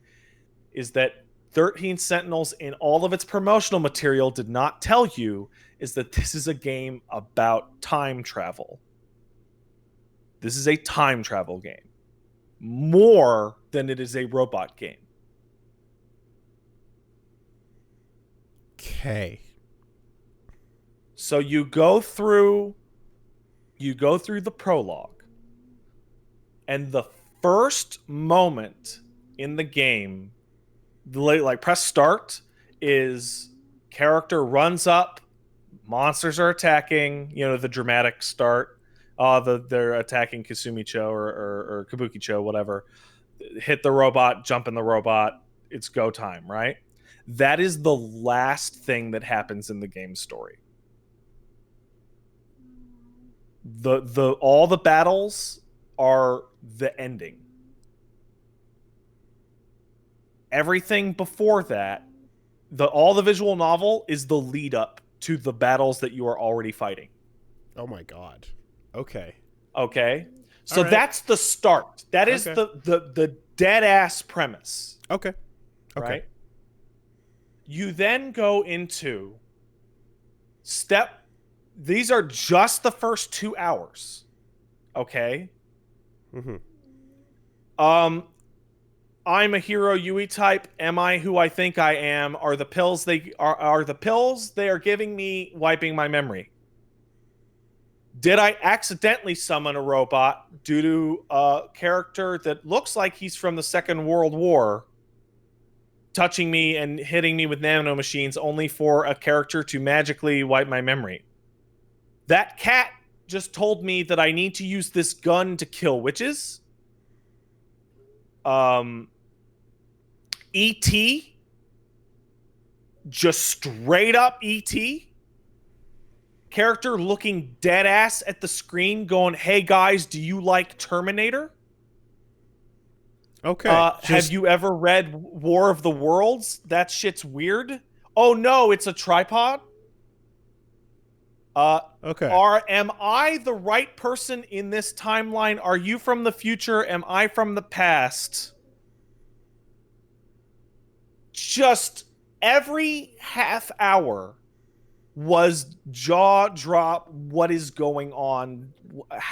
is that 13 Sentinels in all of its promotional material did not tell you is that this is a game about time travel. This is a time travel game. More than it is a robot game. Okay. So you go through the prologue, and the first moment in the game, like press start, is character runs up, monsters are attacking, the dramatic start. They're attacking Kasumicho or Kabukicho, whatever. Hit the robot, jump in the robot, it's go time, right? That is the last thing that happens in the game story. All the battles are the ending. Everything before that, all the visual novel is the lead up to the battles that you are already fighting. Oh my god. Okay. So right. that's the start. That is the dead ass premise. Okay. Right? You then go into these are just the first 2 hours. Okay? Mm-hmm. I'm a hero Yui type. Am I who I think I am? Are the pills they are giving me wiping my memory? Did I accidentally summon a robot due to a character that looks like he's from the Second World War touching me and hitting me with nanomachines only for a character to magically wipe my memory? That cat just told me that I need to use this gun to kill witches. E.T. Just straight up E.T. Character looking dead ass at the screen going, hey guys, do you like Terminator? Okay. Have you ever read War of the Worlds? That shit's weird. Oh no, it's a tripod. Okay. Am I the right person in this timeline? Are you from the future? Am I from the past? Just every half hour was jaw drop. What is going on?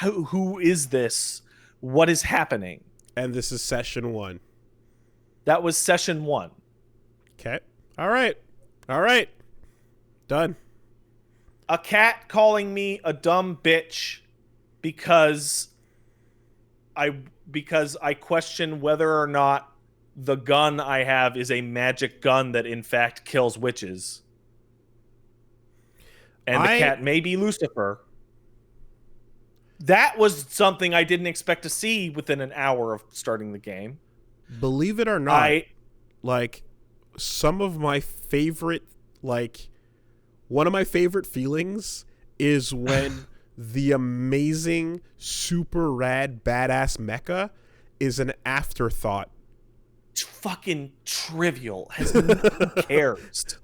Who is this? What is happening? And this is session 1. That was session 1. Okay. All right. Done. A cat calling me a dumb bitch because I question whether or not the gun I have is a magic gun that in fact kills witches. And the cat may be Lucifer. That was something I didn't expect to see within an hour of starting the game. Believe it or not, some of my favorite, one of my favorite feelings is when the amazing, super rad, badass mecha is an afterthought. It's fucking trivial. Who cares?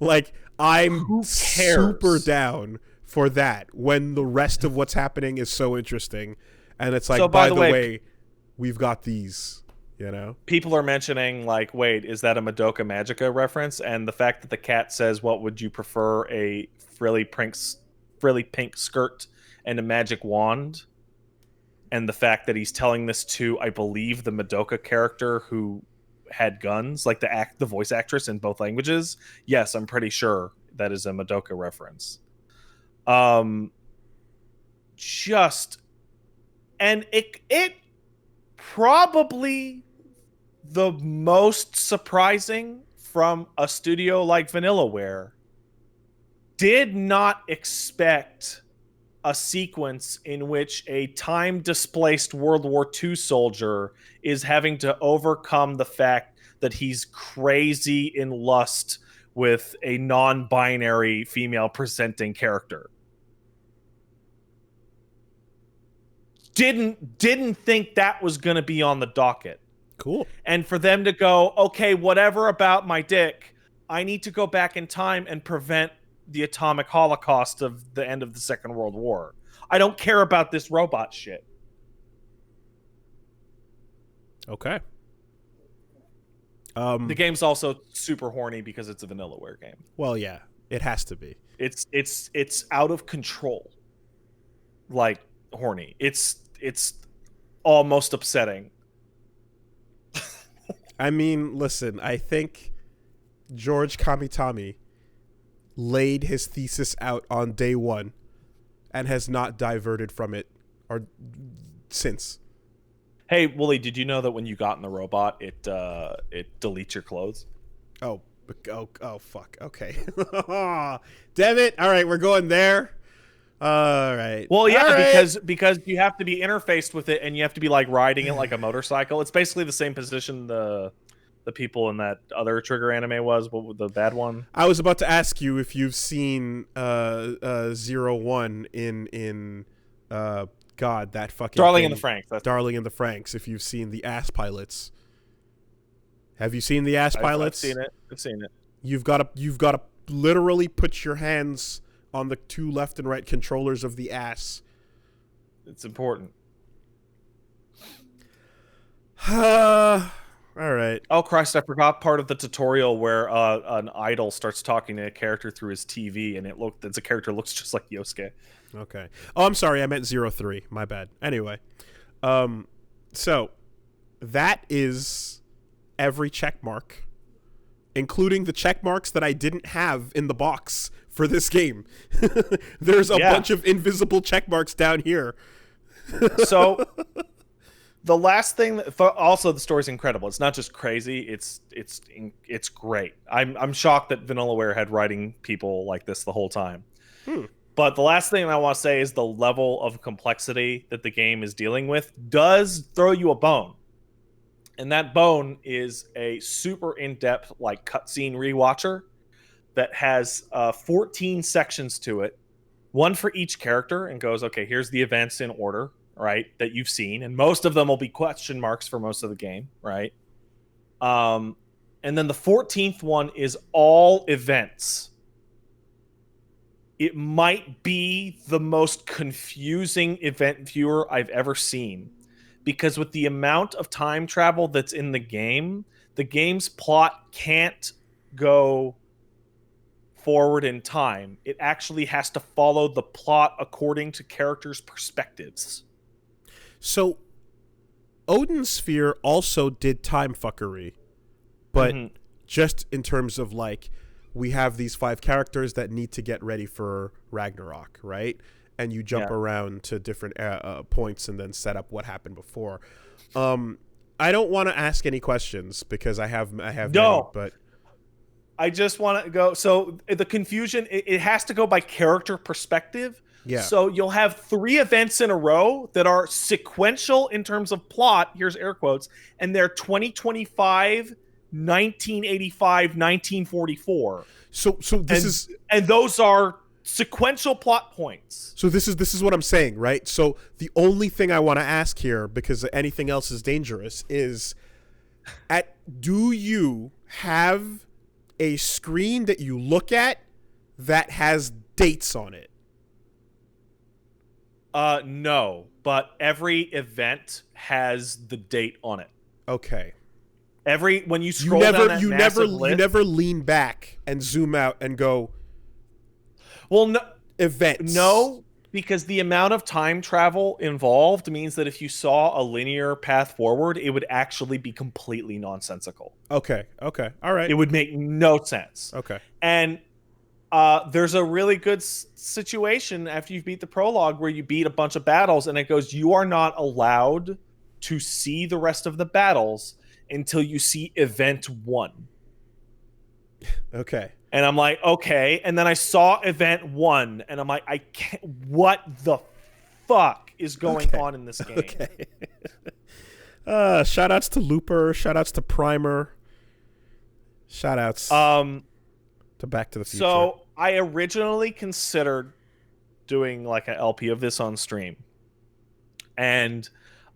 I'm super down for that when the rest of what's happening is so interesting. And it's so, by the way, we've got these, People are mentioning, wait, is that a Madoka Magica reference? And the fact that the cat says, what would you prefer, a frilly pink skirt and a magic wand? And the fact that he's telling this to, I believe, the Madoka character who had guns, the voice actress in both languages. Yes, I'm pretty sure that is a Madoka reference. And it probably the most surprising from a studio like Vanillaware. Did not expect a sequence in which a time-displaced World War II soldier is having to overcome the fact that he's crazy in lust with a non-binary female-presenting character. Didn't think that was going to be on the docket. Cool. And for them to go, okay, whatever about my dick, I need to go back in time and prevent the atomic holocaust of the end of the Second World War. I don't care about this robot shit. Okay. The game's also super horny because it's a Vanillaware game. Well, yeah, it has to be. It's out of control. Like horny. It's almost upsetting. I mean, listen, I think George Kamitami laid his thesis out on day one and has not diverted from it or since. Hey, Wooly, did you know that when you got in the robot, it deletes your clothes? Oh, fuck. Okay. Damn it. All right, we're going there. All right. Well, yeah, right. because you have to be interfaced with it, and you have to be like riding it like a motorcycle. It's basically the same position the people in that other Trigger anime was, the bad one. I was about to ask you if you've seen 01 in God, that fucking Darling thing. in the Franxx. Darling in the Franxx. If you've seen the ass pilots, have you seen the ass pilots? I've seen it. You've got to literally put your hands on the two left and right controllers of the ass. It's important. All right. Oh Christ! I forgot part of the tutorial where an idol starts talking to a character through his TV, and the character looks just like Yosuke. Okay. Oh, I'm sorry. I meant 03. My bad. Anyway, so that is every check mark, including the check marks that I didn't have in the box for this game. There's a bunch of invisible check marks down here. So the last thing also the story's incredible. It's not just crazy, it's great. I'm shocked that Vanillaware had writing people like this the whole time. But the last thing I want to say is the level of complexity that the game is dealing with does throw you a bone. And that bone is a super in-depth like cutscene rewatcher that has 14 sections to it, one for each character, and goes, okay, here's the events in order, right, that you've seen, and most of them will be question marks for most of the game, right? And then the 14th one is all events. It might be the most confusing event viewer I've ever seen, because with the amount of time travel that's in the game's plot can't go forward in time. It actually has to follow the plot according to characters' perspectives. So Odin Sphere also did time fuckery, but just in terms of like, we have these 5 characters that need to get ready for Ragnarok, right? And you jump around to different points and then set up what happened before. I don't want to ask any questions because I have no, many, but I just want to go. So the confusion, it has to go by character perspective. Yeah. So you'll have 3 events in a row that are sequential in terms of plot. Here's air quotes, and they're 2025. 1985, 1944. So this and those are sequential plot points. So this is what I'm saying, right? So the only thing I want to ask here, because anything else is dangerous, is do you have a screen that you look at that has dates on it? No, but every event has the date on it. Okay. When you scroll down that massive list, you never lean back and zoom out and go, well, no, events. No, because the amount of time travel involved means that if you saw a linear path forward, it would actually be completely nonsensical. Okay. All right. It would make no sense. Okay. And there's a really good situation after you've beat the prologue where you beat a bunch of battles and it goes, you are not allowed to see the rest of the battles until you see event 1. Okay. And I'm like, okay. And then I saw event 1, and I'm like, I can't. What the fuck is going on in this game? Okay. Shout outs to Looper. Shout outs to Primer. Shout outs to Back to the Future. So I originally considered doing like an LP of this on stream, and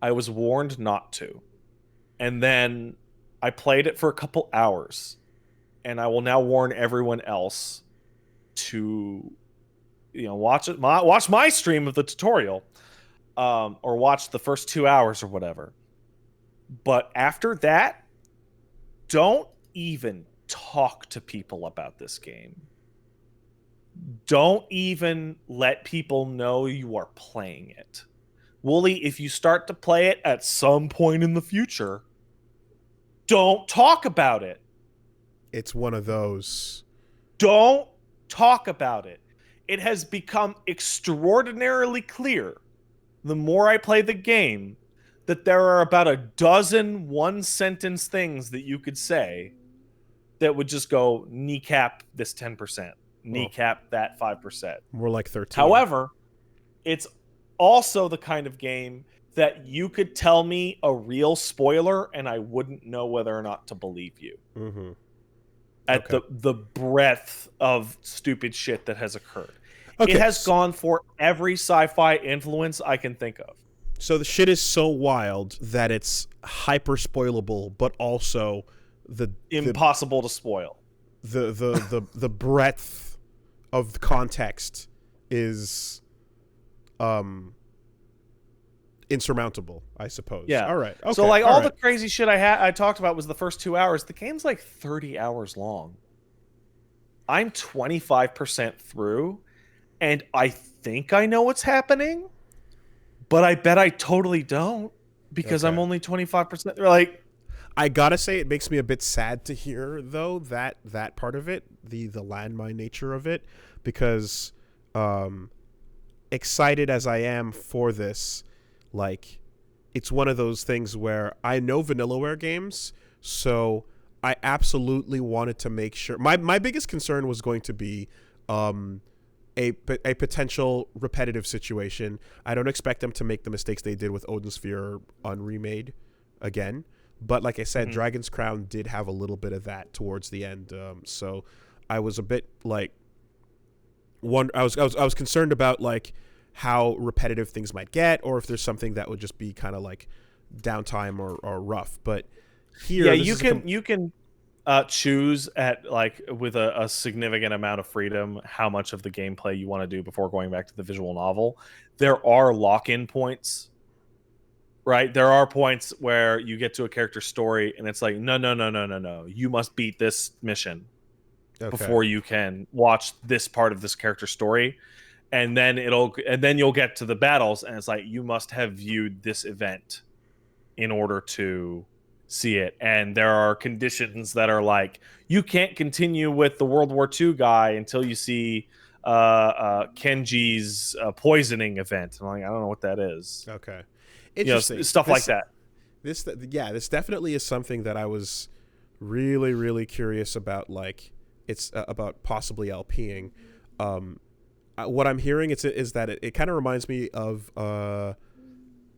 I was warned not to. And then I played it for a couple hours, and I will now warn everyone else to, watch my stream of the tutorial, or watch the first 2 hours or whatever. But after that, don't even talk to people about this game. Don't even let people know you are playing it. Wooly, if you start to play it at some point in the future, don't talk about it. It's one of those. Don't talk about it. It has become extraordinarily clear, the more I play the game, that there are about a dozen one-sentence things that you could say that would just go kneecap this 10%, kneecap that 5%. More like 13. However, it's also the kind of game that you could tell me a real spoiler and I wouldn't know whether or not to believe you. Mm-hmm. At the breadth of stupid shit that has occurred. Okay. It has gone for every sci-fi influence I can think of. So the shit is so wild that it's hyper spoilable, but also impossible to spoil. The breadth of the context is insurmountable, I suppose. Yeah. All right. Okay. So like all the crazy shit I talked about was the first 2 hours. The game's like 30 hours long. I'm 25% through, and I think I know what's happening, but I bet I totally don't because I'm only 25%. Like, I gotta say, it makes me a bit sad to hear though that part of it, the landmine nature of it, because excited as I am for this, like, it's one of those things where I know Vanillaware games, so I absolutely wanted to make sure. My biggest concern was going to be a potential repetitive situation. I don't expect them to make the mistakes they did with Odin Sphere Unremade again. But like I said, Dragon's Crown did have a little bit of that towards the end. So I was a bit like I was concerned about like how repetitive things might get, or if there's something that would just be kind of like downtime or rough. But here, you can choose at like with a significant amount of freedom how much of the gameplay you want to do before going back to the visual novel. There are lock-in points. Right? There are points where you get to a character story and it's like, no. You must beat this mission before you can watch this part of this character story. And then you'll get to the battles and it's like, you must have viewed this event in order to see it. And there are conditions that are like, you can't continue with the World War II guy until you see Kenji's poisoning event. I'm like, I don't know what that is. Okay. Interesting. Stuff like that. This definitely is something that I was really, really curious about. Like, it's about possibly LPing. What I'm hearing is that it kind of reminds me of how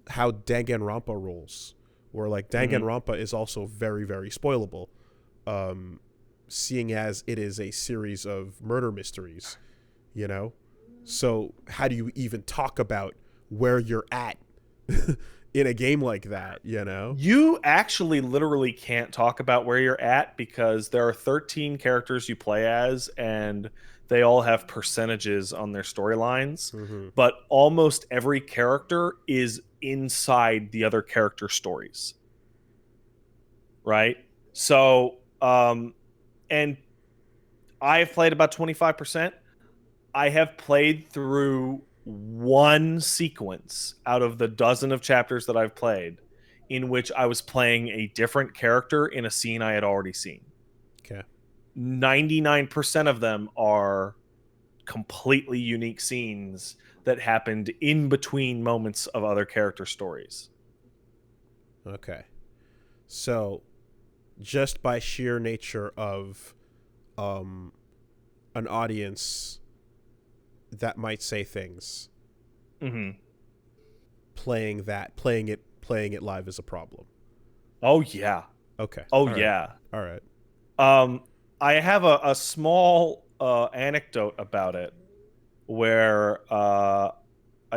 Danganronpa rolls, where like Danganronpa is also very, very spoilable, seeing as it is a series of murder mysteries, So how do you even talk about where you're at in a game like that, You actually literally can't talk about where you're at because there are 13 characters you play as and they all have percentages on their storylines, but almost every character is inside the other character stories. Right? So, and I have played about 25%. I have played through one sequence out of the dozen of chapters that I've played in which I was playing a different character in a scene I had already seen. Okay. 99% of them are completely unique scenes that happened in between moments of other character stories. Okay. So just by sheer nature of an audience that might say things. Mm-hmm. Playing it live is a problem. Oh yeah. Okay. Oh All yeah. All right. I have a small anecdote about it where I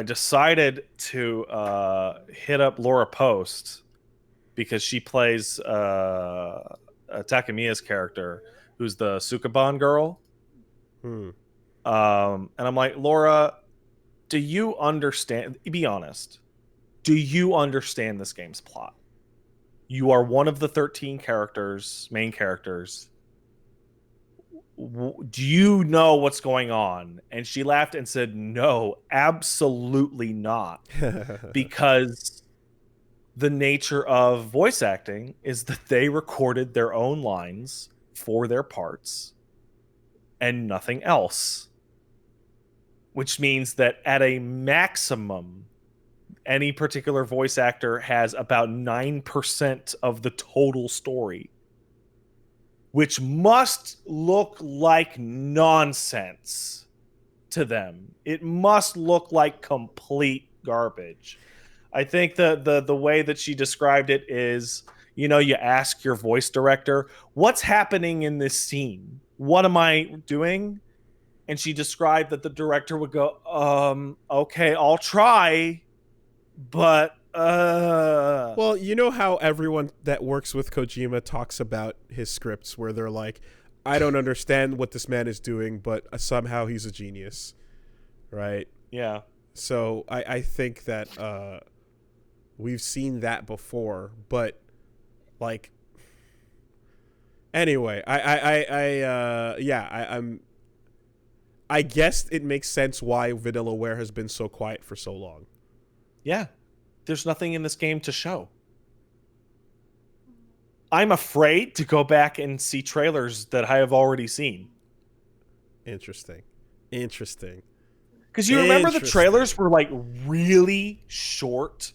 decided to hit up Laura Post because she plays Takemiya's character, who's the Sukaban girl. Hmm. And I'm like, Laura, do you understand? Be honest. Do you understand this game's plot? You are one of the 13 main characters. Do you know what's going on? And she laughed and said, no, absolutely not. Because the nature of voice acting is that they recorded their own lines for their parts and nothing else. Which means that at a maximum, any particular voice actor has about 9% of the total story, which must look like nonsense to them. It must look like complete garbage. I think the way that she described it is, you ask your voice director, what's happening in this scene? What am I doing? And she described that the director would go, okay, I'll try, but Well, you know how everyone that works with Kojima talks about his scripts where they're like, I don't understand what this man is doing, but somehow he's a genius, right? Yeah. So I think that we've seen that before, but like, anyway, I guess it makes sense why Vanillaware has been so quiet for so long. Yeah. There's nothing in this game to show. I'm afraid to go back and see trailers that I have already seen. Interesting. Because you remember the trailers were like really short.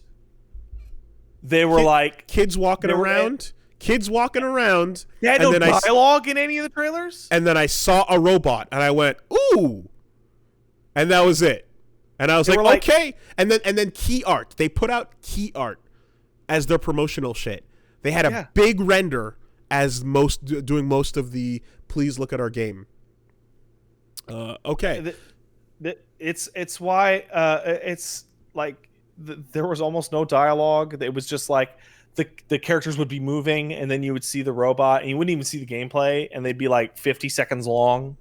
They were like kids walking around. They had no dialogue in any of the trailers. And then I saw a robot, and I went, "Ooh!" And that was it. And I was like, "Okay." And then key art. They put out key art as their promotional shit. They had a big render as doing most of the "please look at our game." Okay. It's why it's like there was almost no dialogue. It was just like the characters would be moving, and then you would see the robot, and you wouldn't even see the gameplay, and they'd be like 50 seconds long.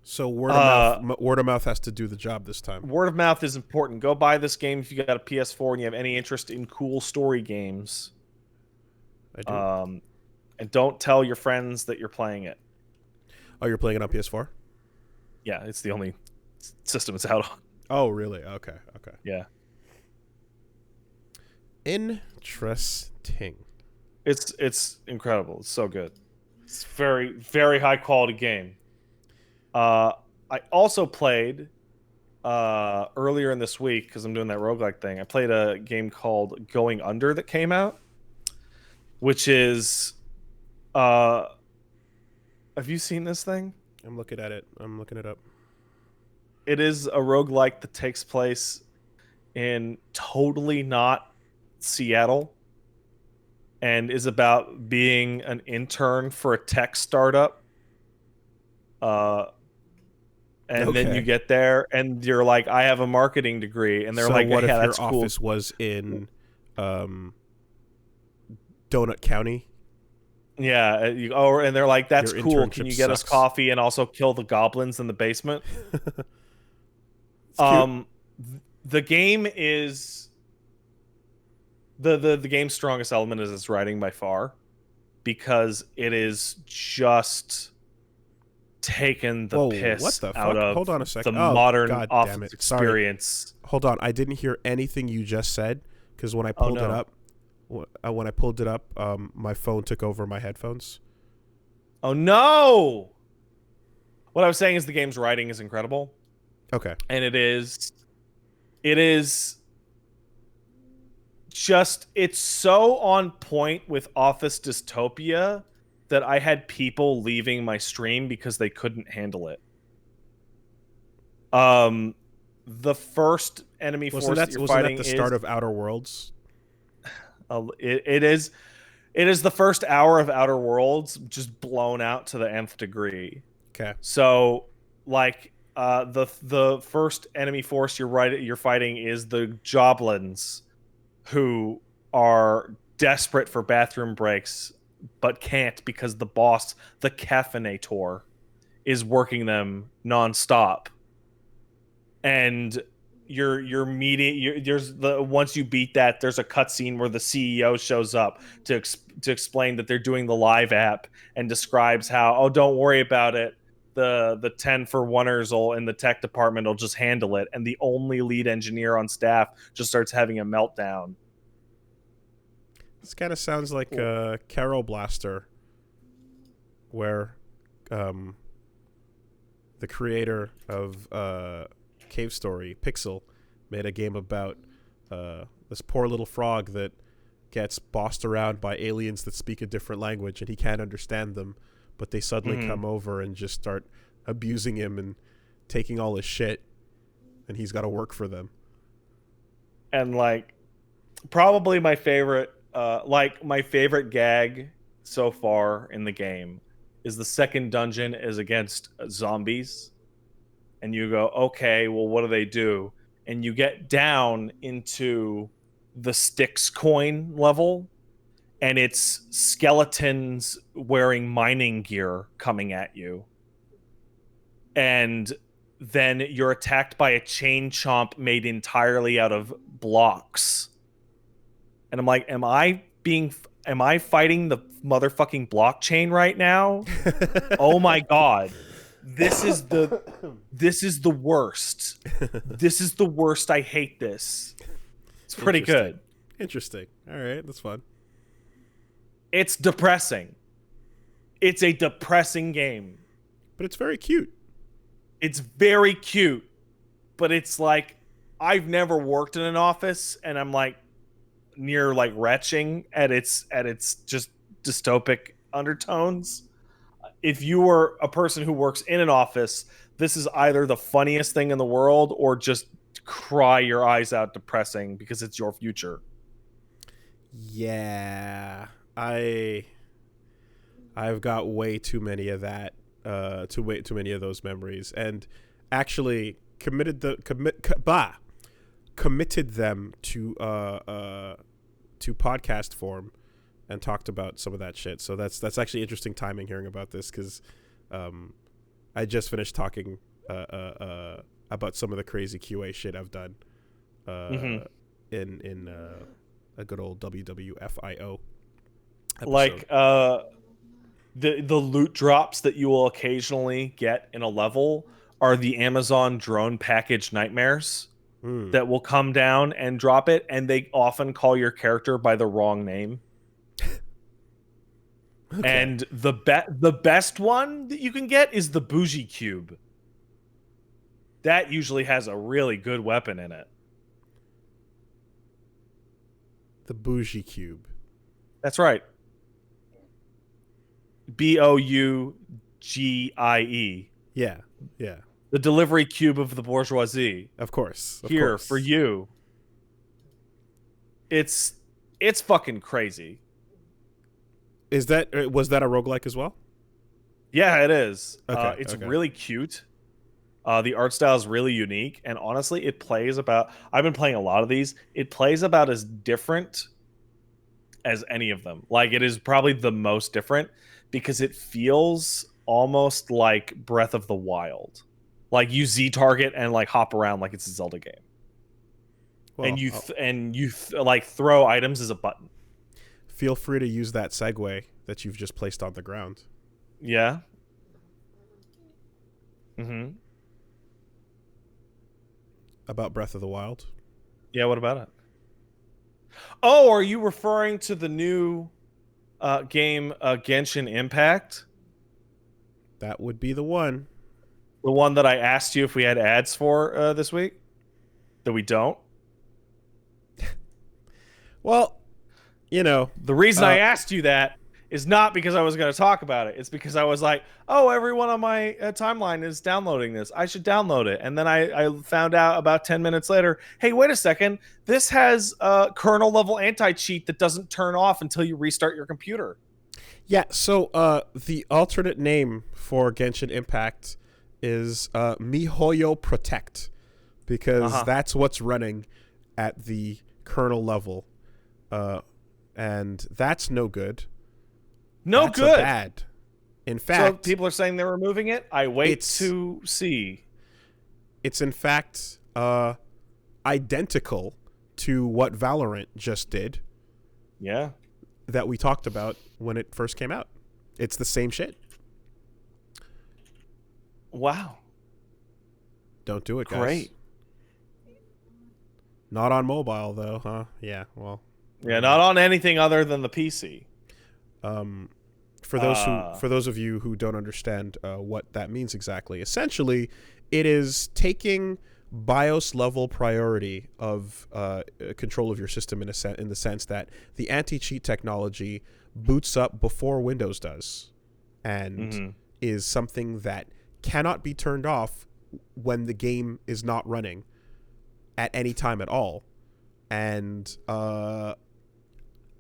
So word of mouth has to do the job this time. Word of mouth is important. Go buy this game if you got a PS4 and you have any interest in cool story games. I do. And don't tell your friends that you're playing it. Oh, you're playing it on PS4? Yeah, it's the only system it's out on. Oh, really? Okay. Yeah. Interesting. It's incredible. It's so good. It's very, very high quality game. I also played earlier in this week, because I'm doing that roguelike thing. I played a game called Going Under that came out, which is have you seen this thing? I'm looking at it. I'm looking it up. It is a roguelike that takes place in totally not Seattle and is about being an intern for a tech startup. And then you get there and you're like, I have a marketing degree. And they're like, what if your that's office cool. was in Donut County? Yeah. And they're like, that's cool. Can you get us coffee and also kill the goblins in the basement? The game is the game's strongest element is its writing by far, because it is just taken the piss out of Hold on a second. the modern office experience. Hold on, I didn't hear anything you just said, because when I pulled it up, my phone took over my headphones. Oh no! What I was saying is the game's writing is incredible. Okay. And it is just, it's so on point with office dystopia that I had people leaving my stream because they couldn't handle it. The first enemy force that you're fighting wasn't that the start of Outer Worlds? It is the first hour of Outer Worlds just blown out to the nth degree. Okay. So like the first enemy force you're fighting is the Joblins, who are desperate for bathroom breaks but can't because the boss, the Caffeinator, is working them nonstop. And once you beat that, there's a cutscene where the CEO shows up to explain that they're doing the live app and describes how, oh, don't worry about it, the 10 for 1ers in the tech department will just handle it, and the only lead engineer on staff just starts having a meltdown. This kind of sounds like Carol Blaster, where the creator of Cave Story, Pixel, made a game about this poor little frog that gets bossed around by aliens that speak a different language, and he can't understand them, but they suddenly come over and just start abusing him and taking all his shit, and he's got to work for them. And like, probably my favorite gag so far in the game is the second dungeon is against zombies. And you go, okay, well, what do they do? And you get down into the Styx coin level, and it's skeletons wearing mining gear coming at you. And then you're attacked by a chain chomp made entirely out of blocks. And I'm like, am I fighting the motherfucking blockchain right now? Oh my god. This is the worst. This is the worst. I hate this. It's pretty good. Interesting. All right, that's fun. It's depressing. It's a depressing game. But it's very cute. It's very cute. But it's like, I've never worked in an office, and I'm like near like retching at its just dystopic undertones. If you were a person who works in an office, this is either the funniest thing in the world or just cry your eyes out depressing because it's your future. Yeah. I've got way too many of that, too many of those memories, and actually committed them to podcast form and talked about some of that shit. So that's actually interesting timing hearing about this, because I just finished talking about some of the crazy QA shit I've done in a good old WWFIO episode. Like the loot drops that you will occasionally get in a level are the Amazon drone package nightmares that will come down and drop it, and they often call your character by the wrong name. Okay. And the best one that you can get is the Bougie Cube. That usually has a really good weapon in it. The Bougie Cube. That's right. Bougie. Yeah, yeah. The delivery cube of the bourgeoisie. Of course. Here for you. It's fucking crazy. Was that a roguelike as well? Yeah, it is. Okay, it's really cute. The art style is really unique, and honestly, it plays about... I've been playing a lot of these. It plays about as different as any of them. Like, it is probably the most different because it feels almost like Breath of the Wild. Like, you Z-target and like hop around like it's a Zelda game. Well, and you throw items as a button. Feel free to use that segue that you've just placed on the ground. Yeah. Mm-hmm. About Breath of the Wild? Yeah, what about it? Oh, are you referring to the new game Genshin Impact? That would be the one. The one that I asked you if we had ads for this week? That we don't? Well, you know... The reason I asked you that is not because I was going to talk about it. It's because I was like, oh, everyone on my timeline is downloading this. I should download it. And then I found out about 10 minutes later, hey, wait a second. This has a kernel level anti-cheat that doesn't turn off until you restart your computer. Yeah, so the alternate name for Genshin Impact is MiHoYo Protect, because that's what's running at the kernel level. And that's no good. That's bad. In fact, so people are saying they're removing it. I wait to see. It's in fact identical to what Valorant just did. Yeah. That we talked about when it first came out. It's the same shit. Wow. Don't do it, guys. Great. Not on mobile though, huh? Yeah, well. Yeah, not on anything other than the PC. For those of you who don't understand what that means exactly, essentially, it is taking BIOS level priority of control of your system in the sense that the anti-cheat technology boots up before Windows does, and is something that cannot be turned off when the game is not running at any time at all. And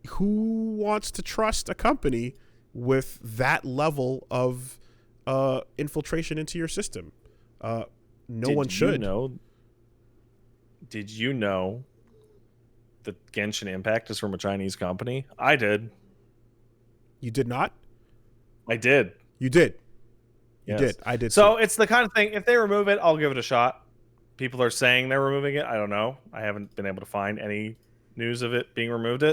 who wants to trust a company with that level of infiltration into your system? No one should. Did you know that Genshin Impact is from a Chinese company? I did. You did not? I did. You did. You Yes. did. I did. So it's the kind of thing, if they remove it, I'll give it a shot. People are saying they're removing it. I don't know. I haven't been able to find any news of it being removed.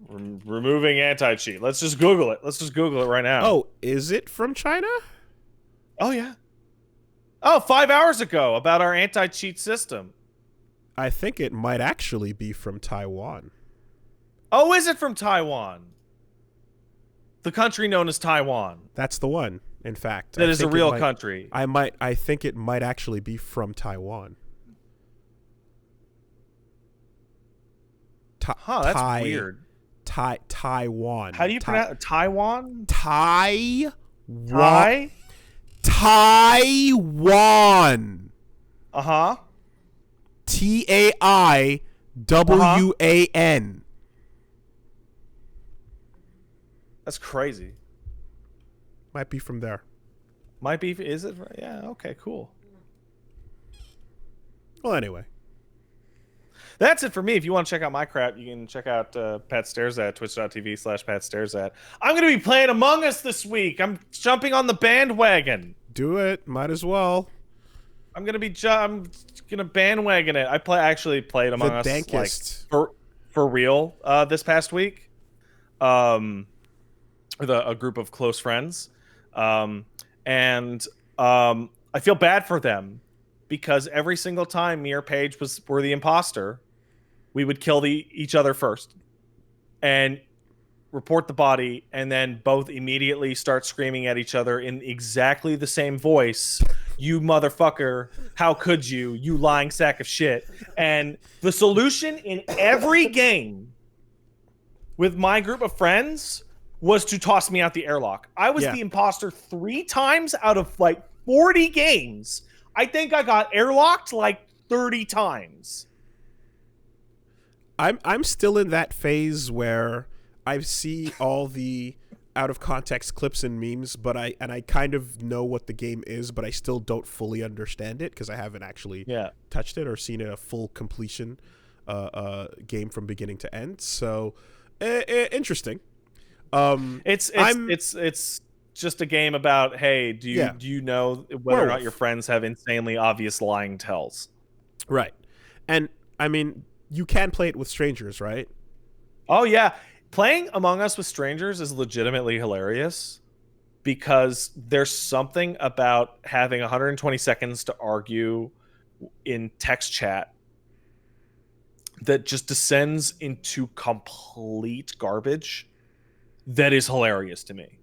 Removing anti-cheat. Let's just Google it. Let's just Google it right now. Oh, is it from China? Oh, yeah. Oh, 5 hours ago about our anti-cheat system. I think it might actually be from Taiwan. Oh, is it from Taiwan? The country known as Taiwan. That's the one, in fact. That is a real country. I think it might actually be from Taiwan. That's weird. Taiwan. How do you pronounce it? Taiwan? Taiwan. Uh-huh. Taiwan. That's crazy. Might be from there. Might be. Is it? Yeah, okay, cool. Well, anyway. That's it for me. If you want to check out my crap, you can check out Pat Stares At, twitch.tv/Pat Stares At. I'm going to be playing Among Us this week. I'm jumping on the bandwagon. Do it. Might as well. I'm going to bandwagon it. I actually played Among Us like, for real this past week. With a group of close friends. I feel bad for them because every single time me or Paige were the imposter, we would kill each other first and report the body, and then both immediately start screaming at each other in exactly the same voice. You motherfucker, how could you? You lying sack of shit. And the solution in every game with my group of friends was to toss me out the airlock. I was the imposter 3 times out of like 40 games. I think I got airlocked like 30 times. I'm still in that phase where I see all the out of context clips and memes, but I kind of know what the game is, but I still don't fully understand it because I haven't actually touched it or seen a full completion game from beginning to end. So interesting. It's just a game about, hey, do you know whether or not your friends have insanely obvious lying tells? Right. And I mean, you can play it with strangers, right? Oh yeah. Playing Among Us with strangers is legitimately hilarious because there's something about having 120 seconds to argue in text chat that just descends into complete garbage that is hilarious to me.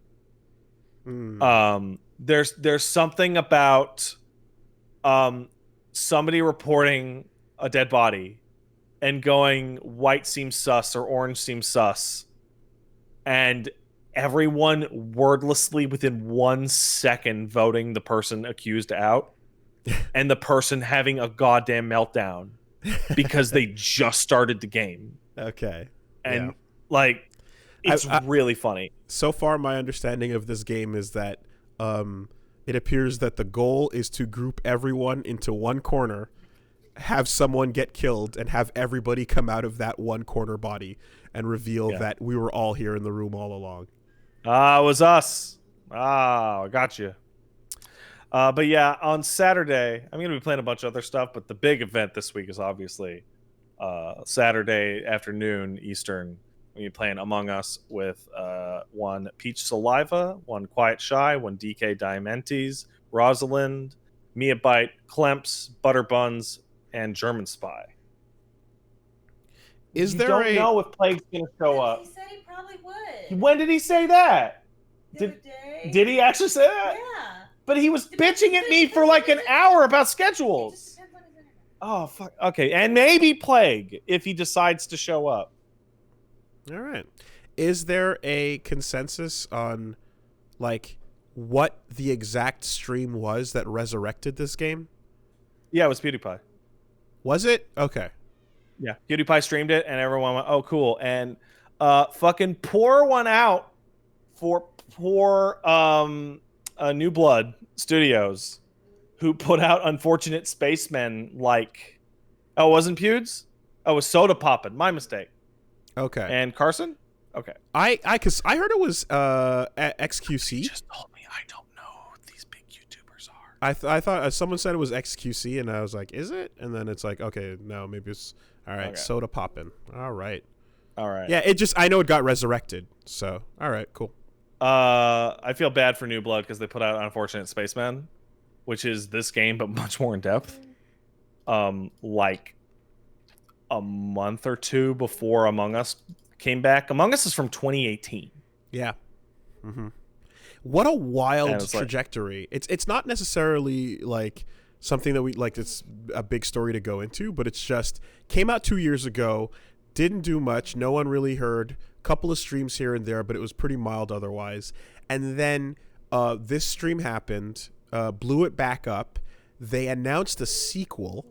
There's something about somebody reporting a dead body and going white seems sus or orange seems sus, and everyone wordlessly within 1 second voting the person accused out, and the person having a goddamn meltdown because they just started the game. Okay. And like, it's really funny. So far, my understanding of this game is that it appears that the goal is to group everyone into one corner, have someone get killed, and have everybody come out of that one corner body and reveal that we were all here in the room all along. It was us. I got you. But yeah, on Saturday, I'm going to be playing a bunch of other stuff, but the big event this week is obviously Saturday afternoon Eastern. We're playing Among Us with one Peach Saliva, one Quiet Shy, one DK Diamentes, Rosalind, Mia Bite, Clemps, Butter Buns, and German Spy. Is you there don't know if Plague's going to show up. He said he probably would. When did he say that? Did he actually say that? Yeah. But he was bitching at me for like an hour about schedules. Oh, fuck. Okay, and maybe Plague if he decides to show up. All right. Is there a consensus on, like, what the exact stream was that resurrected this game? Yeah, it was PewDiePie. Was it? Okay. Yeah, PewDiePie streamed it, and everyone went, "Oh, cool!" And fucking pour one out for poor New Blood Studios, who put out Unfortunate Spacemen. Like, oh, it wasn't Pewds? Oh, it was Soda Poppin'. My mistake. Okay. And Carson? Okay. Cause I heard it was XQC. You just told me I don't know who these big YouTubers are. I thought someone said it was XQC, and I was like, is it? And then it's like, okay, no, maybe it's all right. Okay. Soda Poppin'. All right. Yeah. I know it got resurrected. So all right, cool. I feel bad for New Blood because they put out Unfortunate Spaceman, which is this game but much more in depth. Like a month or two before Among Us came back. Among Us is from 2018. Yeah. Mm-hmm. What a wild trajectory. Like, it's not necessarily like something that we like. It's a big story to go into, but it's just came out 2 years ago. Didn't do much. No one really heard. Couple of streams here and there, but it was pretty mild otherwise. And then this stream happened, blew it back up. They announced a sequel.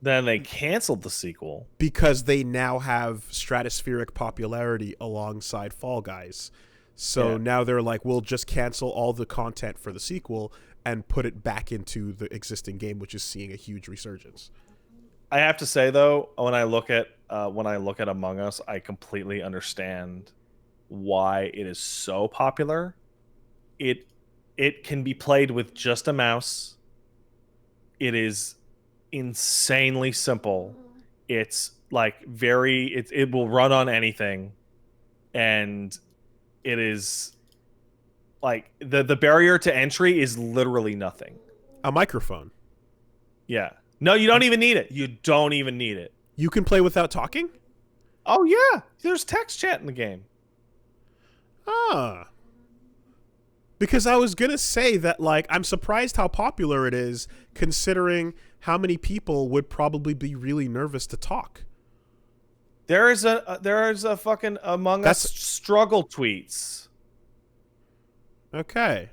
Then they canceled the sequel because they now have stratospheric popularity alongside Fall Guys. So now they're like, we'll just cancel all the content for the sequel and put it back into the existing game, which is seeing a huge resurgence. I have to say though, when I look at Among Us, I completely understand why it is so popular. It can be played with just a mouse. It is insanely simple. It's like it will run on anything, and it is like the barrier to entry is literally nothing. A microphone. Yeah. No, you don't even need it. You don't even need it. You can play without talking? Oh yeah, there's text chat in the game. Because I was gonna say that, like, I'm surprised how popular it is, considering how many people would probably be really nervous to talk. There is a fucking Among Us struggle tweets. Okay,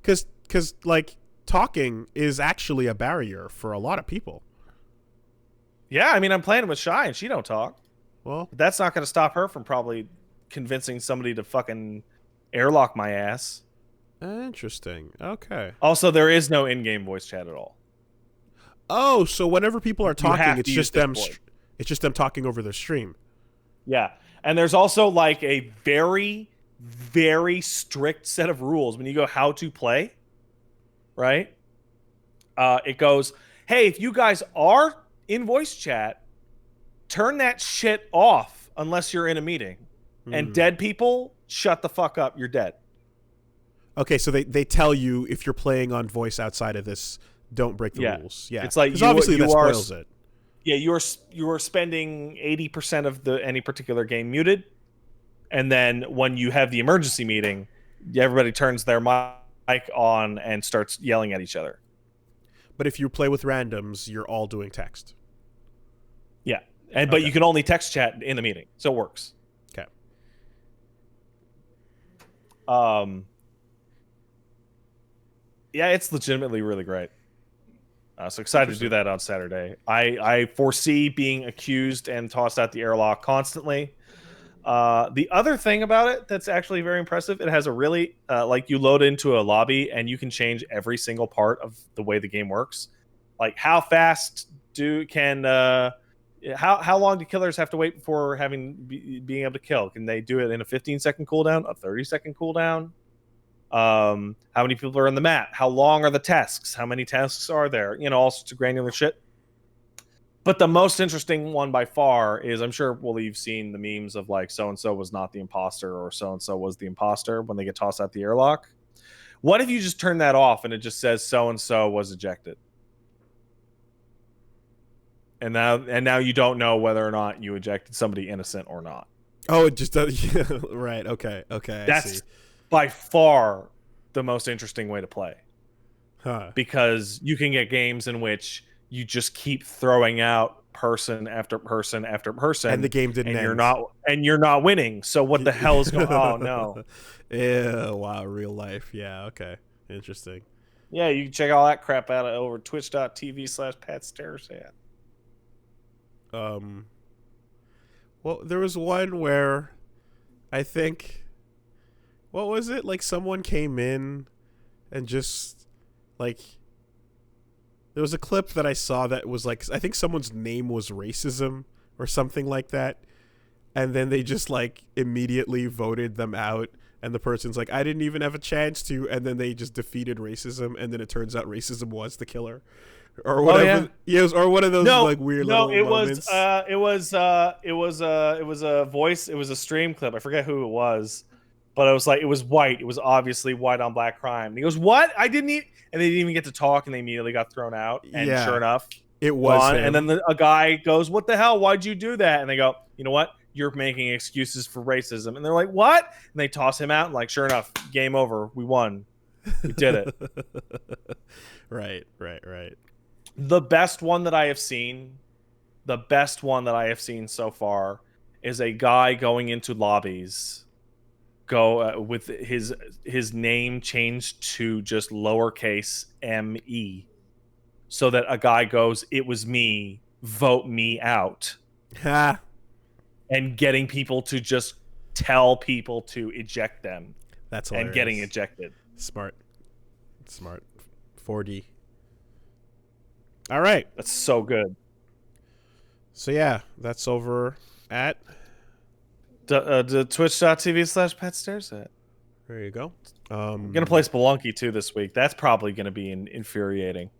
because like talking is actually a barrier for a lot of people. Yeah, I mean, I'm playing with Shy and she don't talk. Well, but that's not going to stop her from probably convincing somebody to fucking airlock my ass. Interesting. Okay. Also, there is no in-game voice chat at all. Oh, so whenever people are talking, it's just them. It's just them talking over their stream. Yeah, and there's also like a very, very strict set of rules when you go how to play. Right? It goes, hey, if you guys are in voice chat, turn that shit off unless you're in a meeting. And dead people, shut the fuck up. You're dead. Okay, so they tell you if you're playing on voice outside of this, don't break the rules. Yeah, it's like obviously that spoils it. Yeah, you are spending 80% of any particular game muted, and then when you have the emergency meeting, everybody turns their mic on and starts yelling at each other. But if you play with randoms, you're all doing text. Yeah, But you can only text chat in the meeting, so it works. Okay. Yeah, it's legitimately really great. So excited to do that on Saturday. I foresee being accused and tossed out the airlock constantly. The other thing about it that's actually very impressive, it has a really like you load into a lobby and you can change every single part of the way the game works. Like how fast how long do killers have to wait before being able to kill? Can they do it in a 15-second cooldown, a 30-second cooldown? How many people are on the map? How long are the tasks? How many tasks are there? All sorts of granular shit. But the most interesting one by far is, I'm sure, well, you've seen the memes of like so-and-so was not the imposter or so-and-so was the imposter when they get tossed out the airlock. What if you just turn that off and it just says so-and-so was ejected? And now you don't know whether or not you ejected somebody innocent or not. Oh, it just does. Yeah, right. Okay. That's by far the most interesting way to play. Huh. Because you can get games in which you just keep throwing out person after person after person, and the game didn't end. You're not winning. So what the hell is going on? Oh no. Yeah, wow, real life. Yeah, okay. Interesting. Yeah, you can check all that crap out over twitch.tv/PatStaresat. Well, there was one where I think, what was it? Like someone came in and just like, there was a clip that I saw that was like, I think someone's name was racism or something like that. And then they just like immediately voted them out. And the person's like, I didn't even have a chance to. And then they just defeated racism. And then it turns out racism was the killer. Or whatever. Oh, yeah. Or one of those like weird little moments. It was a voice. It was a stream clip. I forget who it was. But it was like, it was white. It was obviously white on black crime. And he goes, what? I didn't eat. And they didn't even get to talk, and they immediately got thrown out. And sure enough, it was him. And then a guy goes, what the hell? Why'd you do that? And they go, you know what? You're making excuses for racism. And they're like, what? And they toss him out, and like, sure enough, game over. We won. We did it. Right. The best one that I have seen so far is a guy going into lobbies with his name changed to just lowercase me, so that a guy goes, it was me, vote me out. And getting people to just tell people to eject them. That's hilarious. And getting ejected. Smart 4D. All right, that's so good. So yeah, that's over at the twitch.tv/PatStaresat. There you go. I'm gonna play Spelunky too this week. That's probably gonna be infuriating.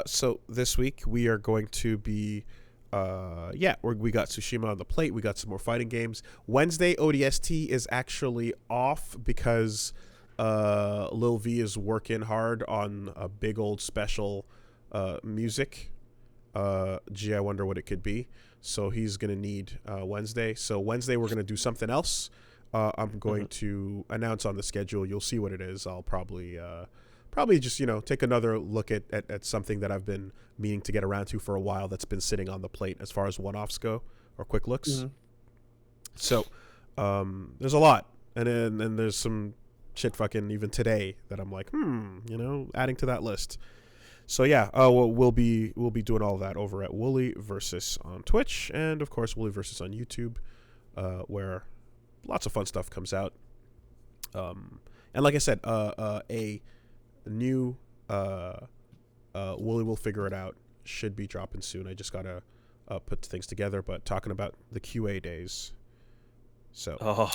So this week we are going to be we got Tsushima on the plate. We got some more fighting games. Wednesday ODST is actually off because Lil V is working hard on a big old special music. Gee, I wonder what it could be. So he's going to need Wednesday. So Wednesday we're going to do something else. I'm going to announce on the schedule. You'll see what it is. I'll probably just, take another look at something that I've been meaning to get around to for a while that's been sitting on the plate as far as one-offs go or quick looks. Mm-hmm. So there's a lot. And then there's some shit fucking even today that I'm like, adding to that list. So yeah, we'll be doing all of that over at Wooly Versus on Twitch, and of course Wooly Versus on YouTube, where lots of fun stuff comes out. And like I said, a new Wooly Will Figure It Out should be dropping soon. I just gotta put things together, but talking about the QA days, so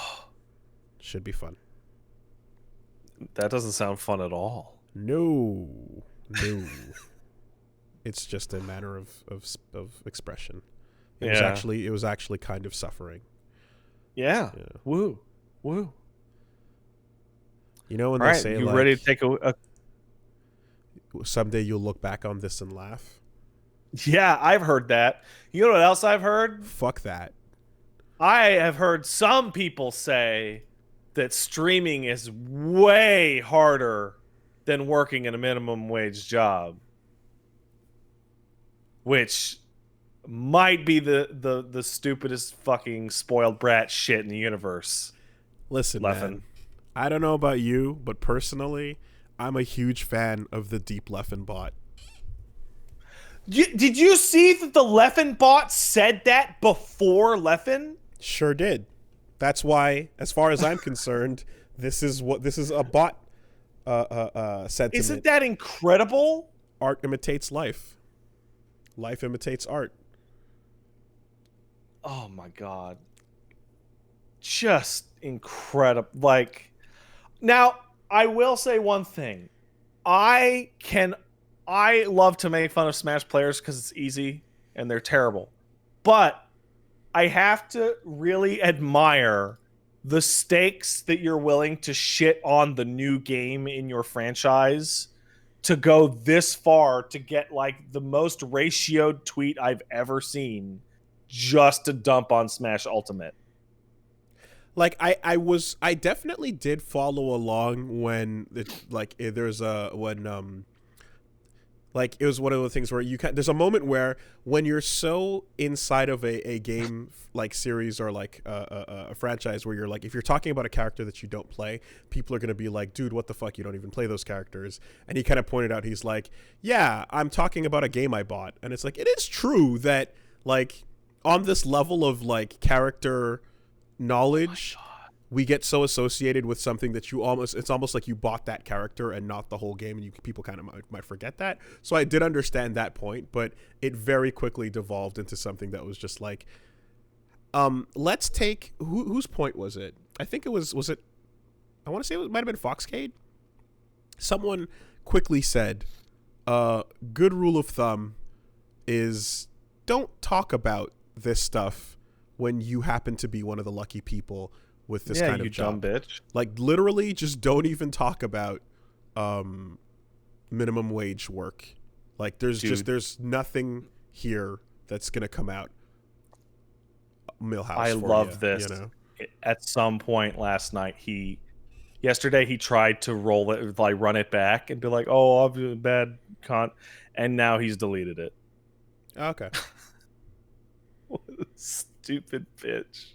should be fun. That doesn't sound fun at all. No. It's just a matter of expression. It was actually kind of suffering. Yeah. Woo. You know when all they right, say you like, ready to take a someday you'll look back on this and laugh? Yeah, I've heard that. You know what else I've heard? Fuck that. I have heard some people say that streaming is way harder than working in a minimum wage job. Which might be the stupidest fucking spoiled brat shit in the universe. Listen, Leffen. man, I don't know about you, but personally, I'm a huge fan of the Deep Leffen bot. Did you see that the Leffen bot said that before Leffen? Sure did. That's why, as far as I'm concerned, this is a bot sentiment. Isn't that incredible? Art imitates life. Life imitates art. Oh my god. Just incredible. Like, now I will say one thing. I love to make fun of Smash players because it's easy and they're terrible. But I have to really admire the stakes that you're willing to shit on the new game in your franchise to go this far to get like the most ratioed tweet I've ever seen just to dump on Smash Ultimate. Like I definitely did follow along when it was one of the things where there's a moment where when you're so inside of a game like series or like a franchise where you're like, if you're talking about a character that you don't play, people are going to be like, dude, what the fuck, you don't even play those characters. And he kind of pointed out, he's like, yeah, I'm talking about a game I bought. And it's like, it is true that like on this level of like character knowledge, we get so associated with something that it's almost like you bought that character and not the whole game, and people kind of might forget that. So I did understand that point, but it very quickly devolved into something that was just like, let's take whose point was it? I think it was it, I want to say it might have been Foxcade. Someone quickly said, good rule of thumb is don't talk about this stuff when you happen to be one of the lucky people with this kind of job. Dumb bitch. Like literally just don't even talk about minimum wage work. Like there's nothing here that's gonna come out millhouse. I love this. You know? At some point last night, yesterday he tried to roll it, like run it back and be like, oh, I'm a bad cunt, and now he's deleted it. Okay. What a stupid bitch.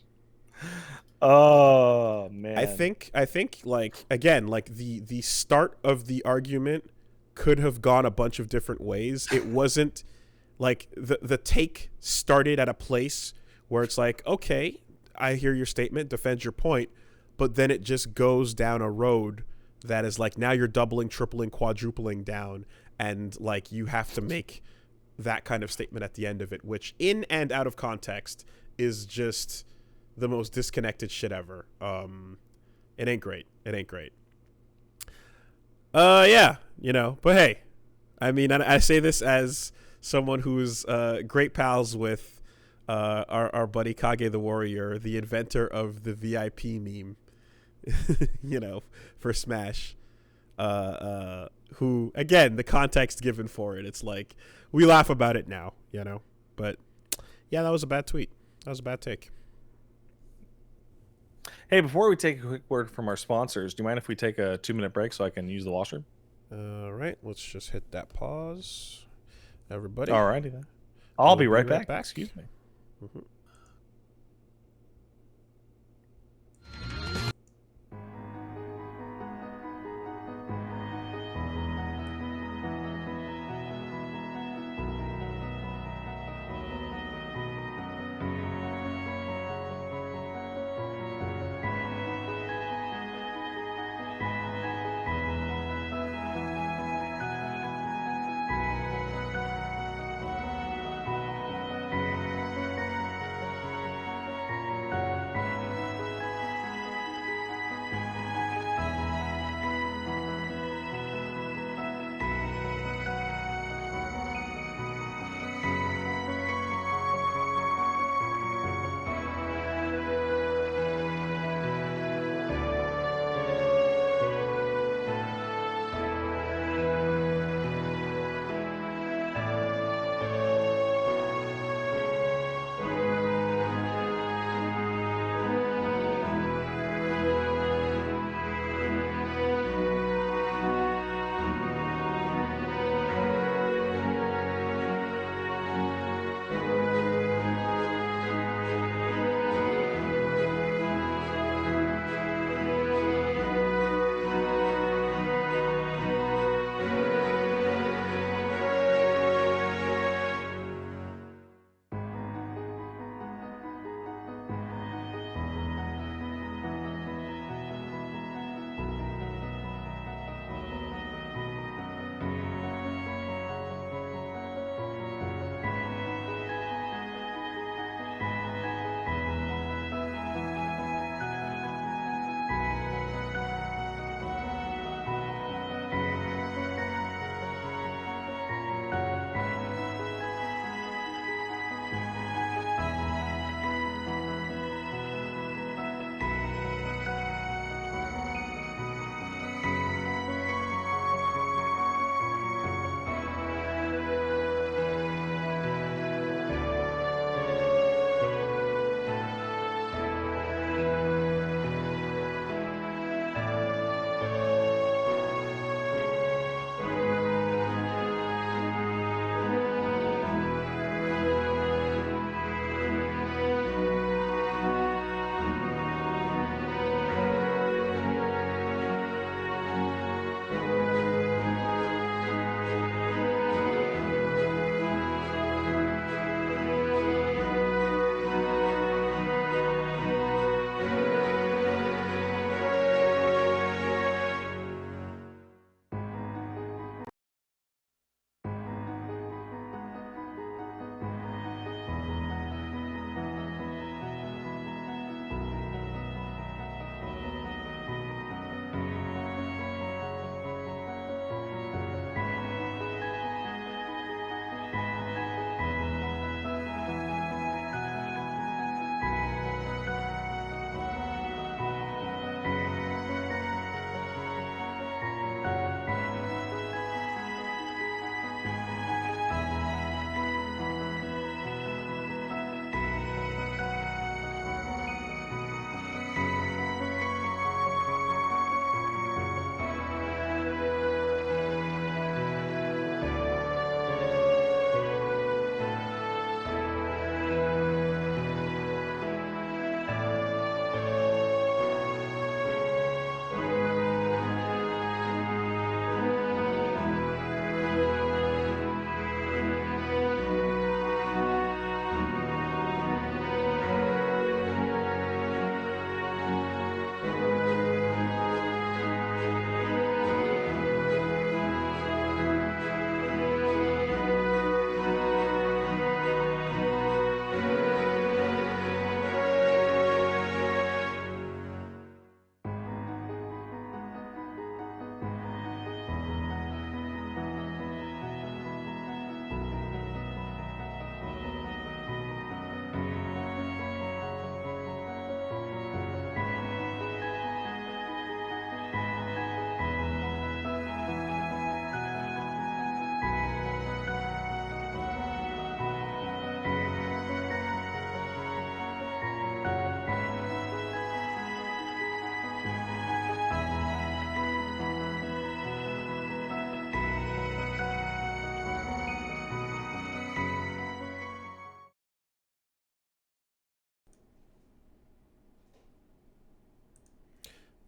Oh man. I think like again, like the start of the argument could have gone a bunch of different ways. It wasn't like the take started at a place where it's like, okay, I hear your statement, defend your point, but then it just goes down a road that is like, now you're doubling, tripling, quadrupling down, and like you have to make that kind of statement at the end of it, which in and out of context is just the most disconnected shit ever. It ain't great. Yeah, you know, but hey, I mean, I say this as someone who's great pals with our buddy Kage the Warrior, the inventor of the VIP meme, you know, for Smash. Who, again, the context given for it, it's like, we laugh about it now, you know? But, yeah, that was a bad tweet. That was a bad take. Hey, before we take a quick word from our sponsors, do you mind if we take a 2-minute break so I can use the washroom? All right, let's just hit that pause. Everybody. All righty then. I'll be right back. Excuse me. Mm-hmm.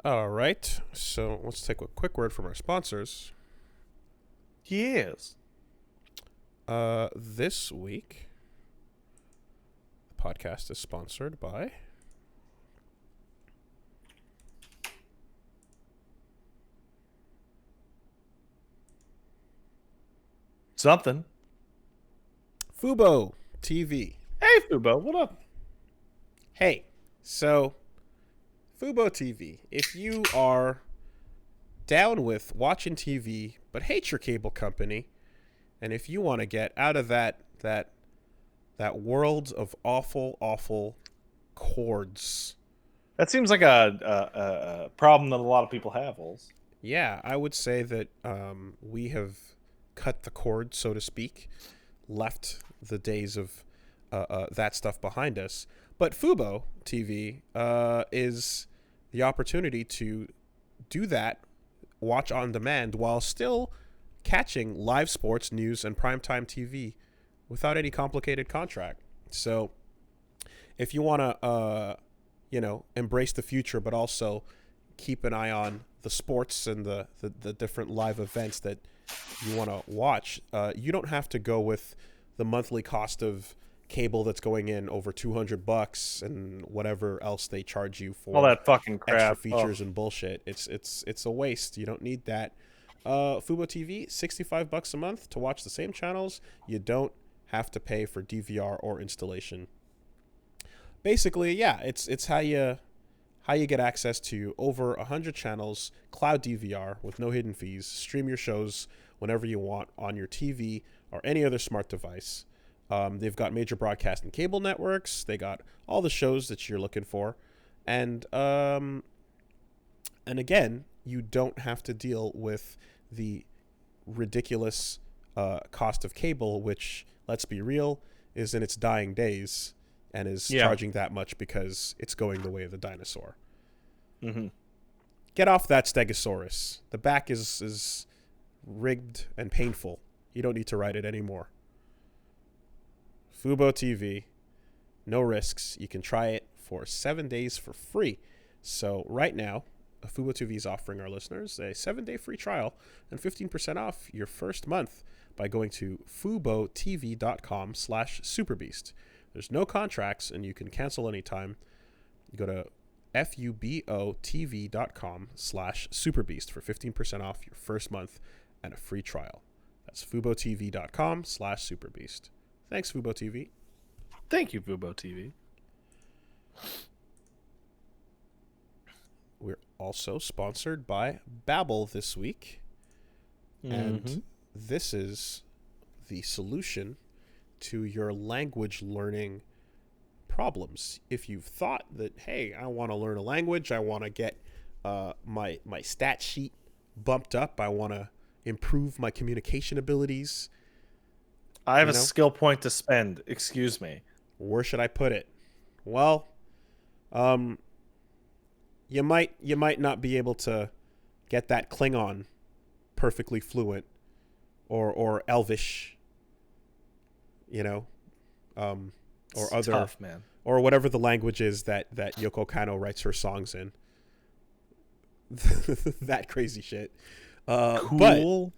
All right. So let's take a quick word from our sponsors. Yes. This week, the podcast is sponsored by Something. Fubo TV. Hey, Fubo, what up? Hey, so Fubo TV. If you are down with watching TV but hate your cable company, and if you want to get out of that world of awful cords, That seems like a problem that a lot of people have, Ols. yeah, I would say that we have cut the cord, so to speak, left the days of that stuff behind us. But Fubo TV is the opportunity to do that, watch on demand, while still catching live sports, news, and primetime TV without any complicated contract. So if you want to, embrace the future, but also keep an eye on the sports and the different live events that you want to watch, you don't have to go with the monthly cost of cable that's going in over $200 and whatever else they charge you for All that fucking crap. extra features and bullshit. It's a waste. You don't need that. Fubo TV, $65 a month to watch the same channels. You don't have to pay for DVR or installation. Basically, yeah, it's how you get access to over 100 channels, cloud DVR with no hidden fees, stream your shows whenever you want on your TV or any other smart device. They've got major broadcast and cable networks. They got all the shows that you're looking for. And again, you don't have to deal with the ridiculous cost of cable, which, let's be real, is in its dying days and is charging that much because it's going the way of the dinosaur. Mm-hmm. Get off that Stegosaurus. The back is rigged and painful. You don't need to ride it anymore. Fubo TV, no risks. You can try it for 7 days for free. So right now, Fubo TV is offering our listeners a 7-day free trial and 15% off your first month by going to FuboTV.com/superbeast. There's no contracts and you can cancel anytime. You go to FuboTV.com/superbeast for 15% off your first month and a free trial. That's FuboTV.com/superbeast. Thanks, Fubo TV. Thank you, Fubo TV. We're also sponsored by Babbel this week. And this is the solution to your language learning problems. If you've thought that, hey, I want to learn a language, I want to get my stat sheet bumped up, I want to improve my communication abilities, I have a skill point to spend. Excuse me. where should I put it? Well, you might not be able to get that Klingon perfectly fluent or Elvish, or It's other tough, man. or whatever the language is that Yoko Kanno writes her songs in. That crazy shit. Cool.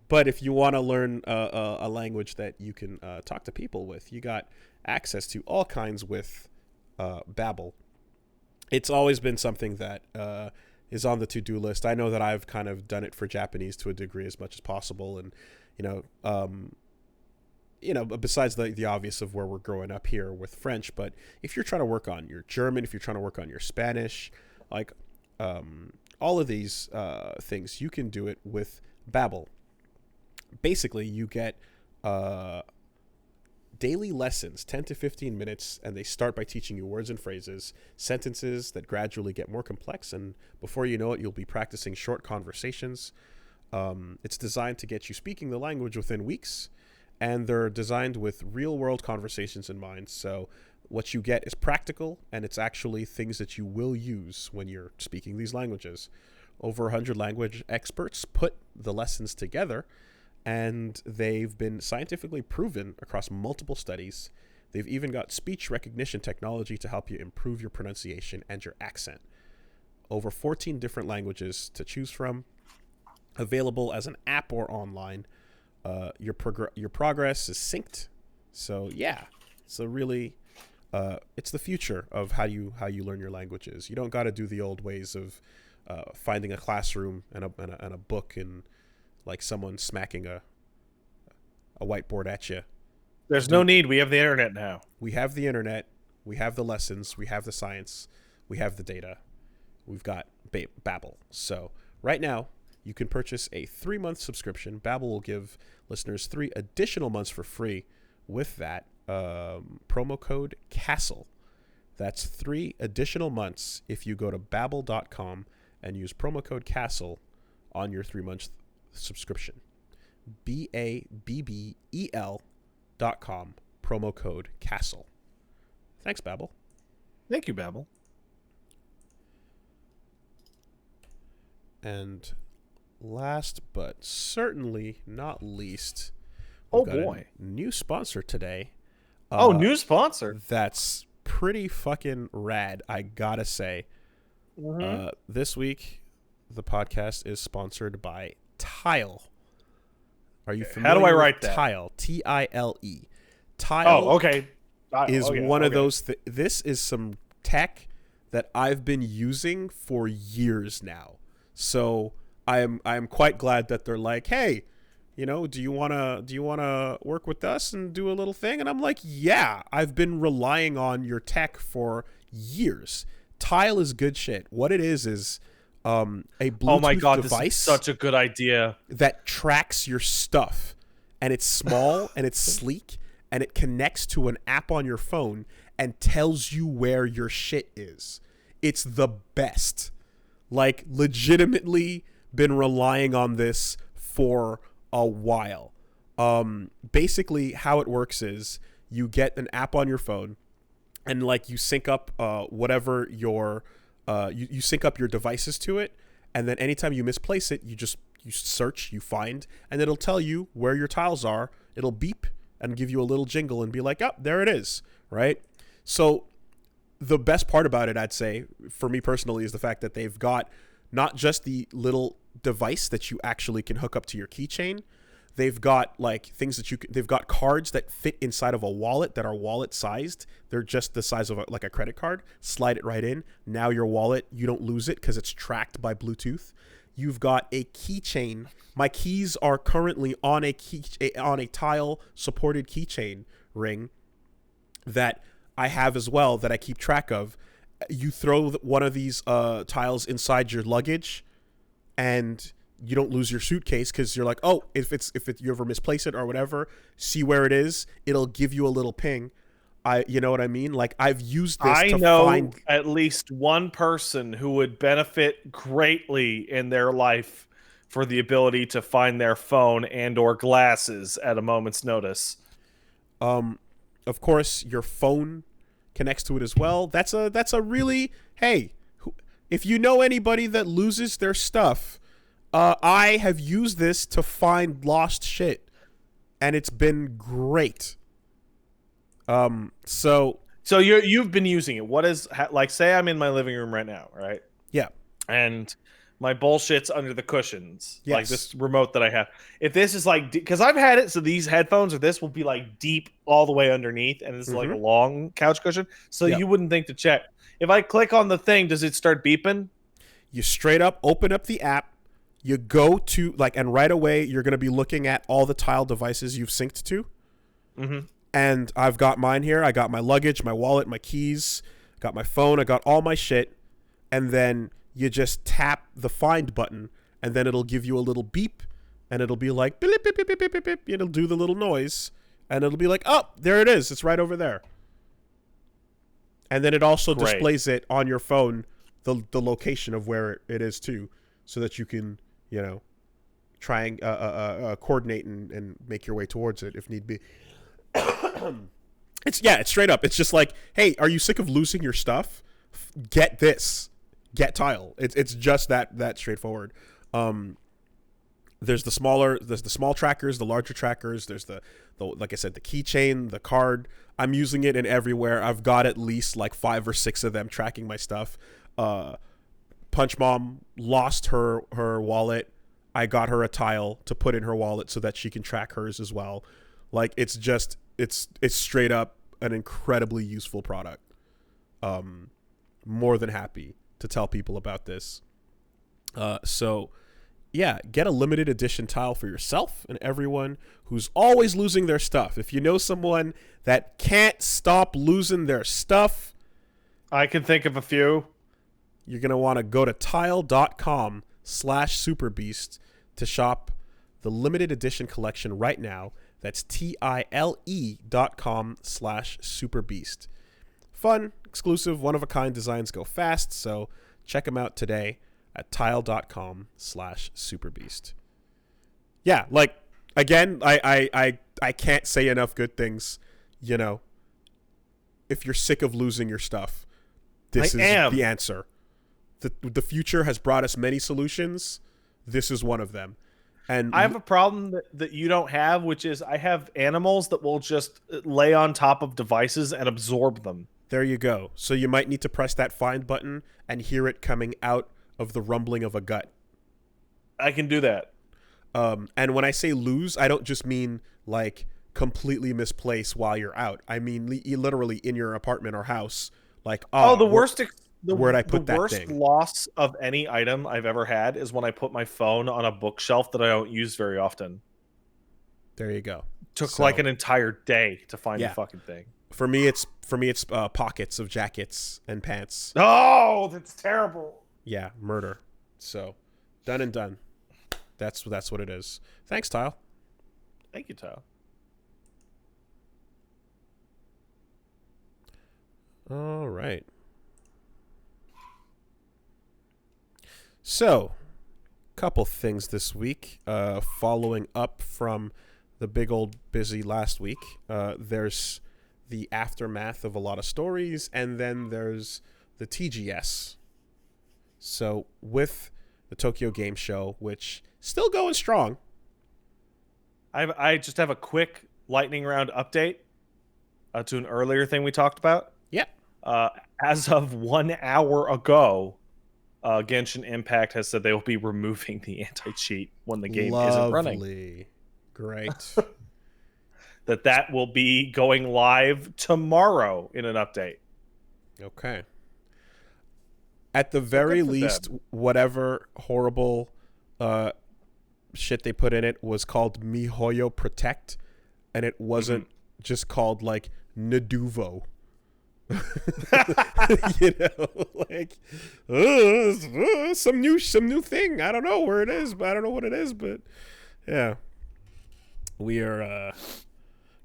But if you want to learn a language that you can talk to people with, you got access to all kinds with Babbel. It's always been something that is on the to-do list. I know that I've kind of done it for Japanese to a degree as much as possible, and besides the obvious of where we're growing up here with French. But if you're trying to work on your German, if you're trying to work on your Spanish, like all of these things, you can do it with Babbel. Basically, you get daily lessons, 10 to 15 minutes, and they start by teaching you words and phrases, sentences that gradually get more complex, and before you know it, you'll be practicing short conversations. It's designed to get you speaking the language within weeks, and they're designed with real-world conversations in mind, so what you get is practical, and it's actually things that you will use when you're speaking these languages. Over 100 language experts put the lessons together, and they've been scientifically proven across multiple studies. They've even got speech recognition technology to help you improve your pronunciation and your accent. over 14 different languages to choose from. Available as an app or online. Your progress is synced. So yeah, so really, it's the future of how you learn your languages. You don't got to do the old ways of finding a classroom and a book and like someone smacking a whiteboard at you. There's no need. We have the internet now. We have the internet. We have the lessons. We have the science. We have the data. We've got Babbel. So right now, you can purchase a 3-month subscription. Babbel will give listeners 3 additional months for free with that promo code CASTLE. That's 3 additional months if you go to babbel.com and use promo code CASTLE on your 3-month subscription. BABBEL.com, promo code CASTLE. Thanks, Babbel. Thank you, Babbel. And last but certainly not least, oh got boy, a new sponsor today. New sponsor. That's pretty fucking rad, I gotta say. Mm-hmm. This week, the podcast is sponsored by Tile. Are you familiar? How do I write that? Tile, T-I-L-E. Tile. Oh, okay. Is one of those. This is some tech that I've been using for years now. So I am quite glad that they're like, hey, do you wanna work with us and do a little thing? And I'm like, yeah, I've been relying on your tech for years. Tile is good shit. What it is a Bluetooth device. This is such a good idea. That tracks your stuff, and it's small and it's sleek, and it connects to an app on your phone and tells you where your shit is. It's the best. Like, legitimately been relying on this for a while. Basically, how it works is you get an app on your phone, and like you sync up whatever your you sync up your devices to it, and then anytime you misplace it, you search, you find, and it'll tell you where your tiles are. It'll beep and give you a little jingle and be like, oh, there it is, right? So the best part about it, I'd say, for me personally, is the fact that they've got not just the little device that you actually can hook up to your keychain. They've got like things that they've got cards that fit inside of a wallet that are wallet sized. They're just the size of like a credit card. Slide it right in. Now your wallet, you don't lose it because it's tracked by Bluetooth. You've got a keychain. My keys are currently on a Tile supported keychain ring that I have as well that I keep track of. You throw one of these tiles inside your luggage, and you don't lose your suitcase because you're like, oh, if you ever misplace it or whatever, see where it is. It'll give you a little ping. You know what I mean? Like, I've used this to find at least one person who would benefit greatly in their life for the ability to find their phone and or glasses at a moment's notice. Of course, your phone connects to it as well. That's a really, hey, if you know anybody that loses their stuff, I have used this to find lost shit, and it's been great. So you've been using it. What is, like, say I'm in my living room right now, right? Yeah. And my bullshit's under the cushions, yes. Like this remote that I have. If this is like, because I've had it, so these headphones or this will be like deep all the way underneath, and this is like a long couch cushion, so you wouldn't think to check. If I click on the thing, does it start beeping? You straight up open up the app, you go to, like, and right away you're going to be looking at all the Tile devices you've synced to. Mm-hmm. And I've got mine here. I got my luggage, my wallet, my keys, got my phone, I got all my shit. And then you just tap the find button, and then it'll give you a little beep, and it'll be like, beep, beep, beep, beep, beep, beep. It'll do the little noise, and it'll be like, oh, there it is. It's right over there. And then it also displays it on your phone, the location of where it is too, so that you can, try and coordinate and make your way towards it if need be. It's straight up. It's just like, hey, are you sick of losing your stuff? Get this. Get Tile. It's just that straightforward. There's the small trackers, the larger trackers. There's the like I said, the keychain, the card. I'm using it in everywhere. I've got at least like 5 or 6 of them tracking my stuff. Punch Mom lost her wallet. I got her a tile to put in her wallet so that she can track hers as well. Like, it's straight up an incredibly useful product. More than happy to tell people about this. So yeah, get a limited edition tile for yourself and everyone who's always losing their stuff. If you know someone that can't stop losing their stuff, I can think of a few. You're going to want to go to tile.com/superbeast to shop the limited edition collection right now. That's TILE.com/superbeast. Fun, exclusive, one-of-a-kind designs go fast, so check them out today at tile.com/superbeast. Yeah, like, again, I can't say enough good things. You know, if you're sick of losing your stuff, this is the answer. The future has brought us many solutions. This is one of them. And I have a problem that you don't have, which is I have animals that will just lay on top of devices and absorb them. There you go. So you might need to press that find button and hear it coming out of the rumbling of a gut. I can do that. And when I say lose, I don't just mean like completely misplace while you're out. I mean literally in your apartment or house. Like, where'd I put that thing? The worst loss of any item I've ever had is when I put my phone on a bookshelf that I don't use very often. There you go. Took like an entire day to find the fucking thing. For me, it's pockets of jackets and pants. Oh, that's terrible. Yeah, murder. So, done and done. That's what it is. Thanks, Tile. Thank you, Tile. All right. So, couple things this week. Following up from the big old busy last week, there's the aftermath of a lot of stories, and then there's the TGS. So, with the Tokyo Game Show, which still going strong. I just have a quick lightning round update to an earlier thing we talked about. Yeah. As of 1 hour ago, Genshin Impact has said they will be removing the anti-cheat when the game isn't running. Great. that will be going live tomorrow in an update. Okay. At the very least, whatever horrible shit they put in it was called MiHoYo Protect, and it wasn't just called like Naduvo. You know, like some new thing. I don't know where it is, but I don't know what it is, but yeah, we are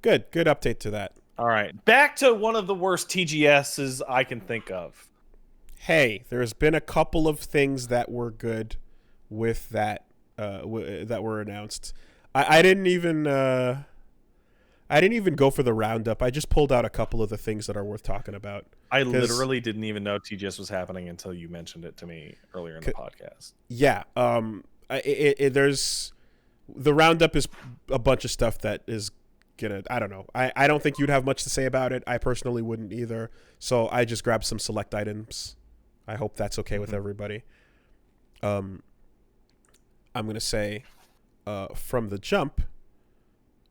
good update to that. All right, back to one of the worst TGSs I can think of. Hey, there's been a couple of things that were good with that that were announced. I didn't even go for the roundup. I just pulled out a couple of the things that are worth talking about. I literally didn't even know TGS was happening until you mentioned it to me earlier in the podcast. Yeah. There's the roundup is a bunch of stuff that is gonna. I don't know. I don't think you'd have much to say about it. I personally wouldn't either. So I just grabbed some select items. I hope that's okay with everybody. I'm gonna say, from the jump,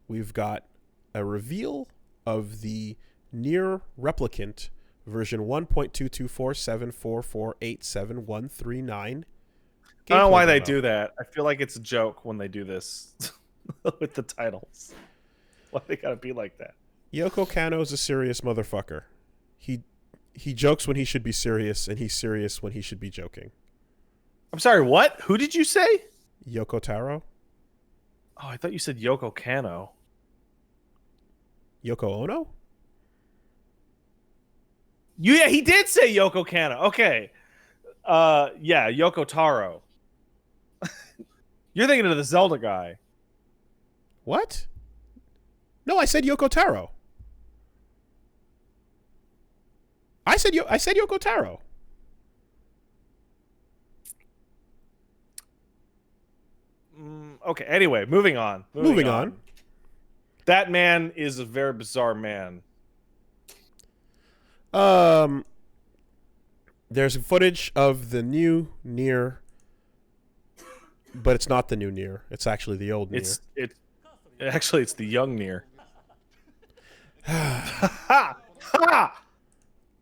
we've got a reveal of the NieR Replicant version 1.22474487139. I don't know why they do that. I feel like it's a joke when they do this with the titles. Why they gotta be like that? Yoko Kanno's a serious motherfucker. He jokes when he should be serious, and he's serious when he should be joking. I'm sorry, what? Who did you say? Yoko Taro? Oh, I thought you said Yoko Kanno. Yoko Ono? Yeah, he did say Yoko Kanno. Okay. Yeah, Yoko Taro. You're thinking of the Zelda guy. What? No, I said Yoko Taro. I said Yoko Taro. Okay, anyway, moving on. Moving on. That man is a very bizarre man. there's footage of the new NieR, but it's not the new NieR. It's actually the old NieR. It's the young NieR. Ha! Ha!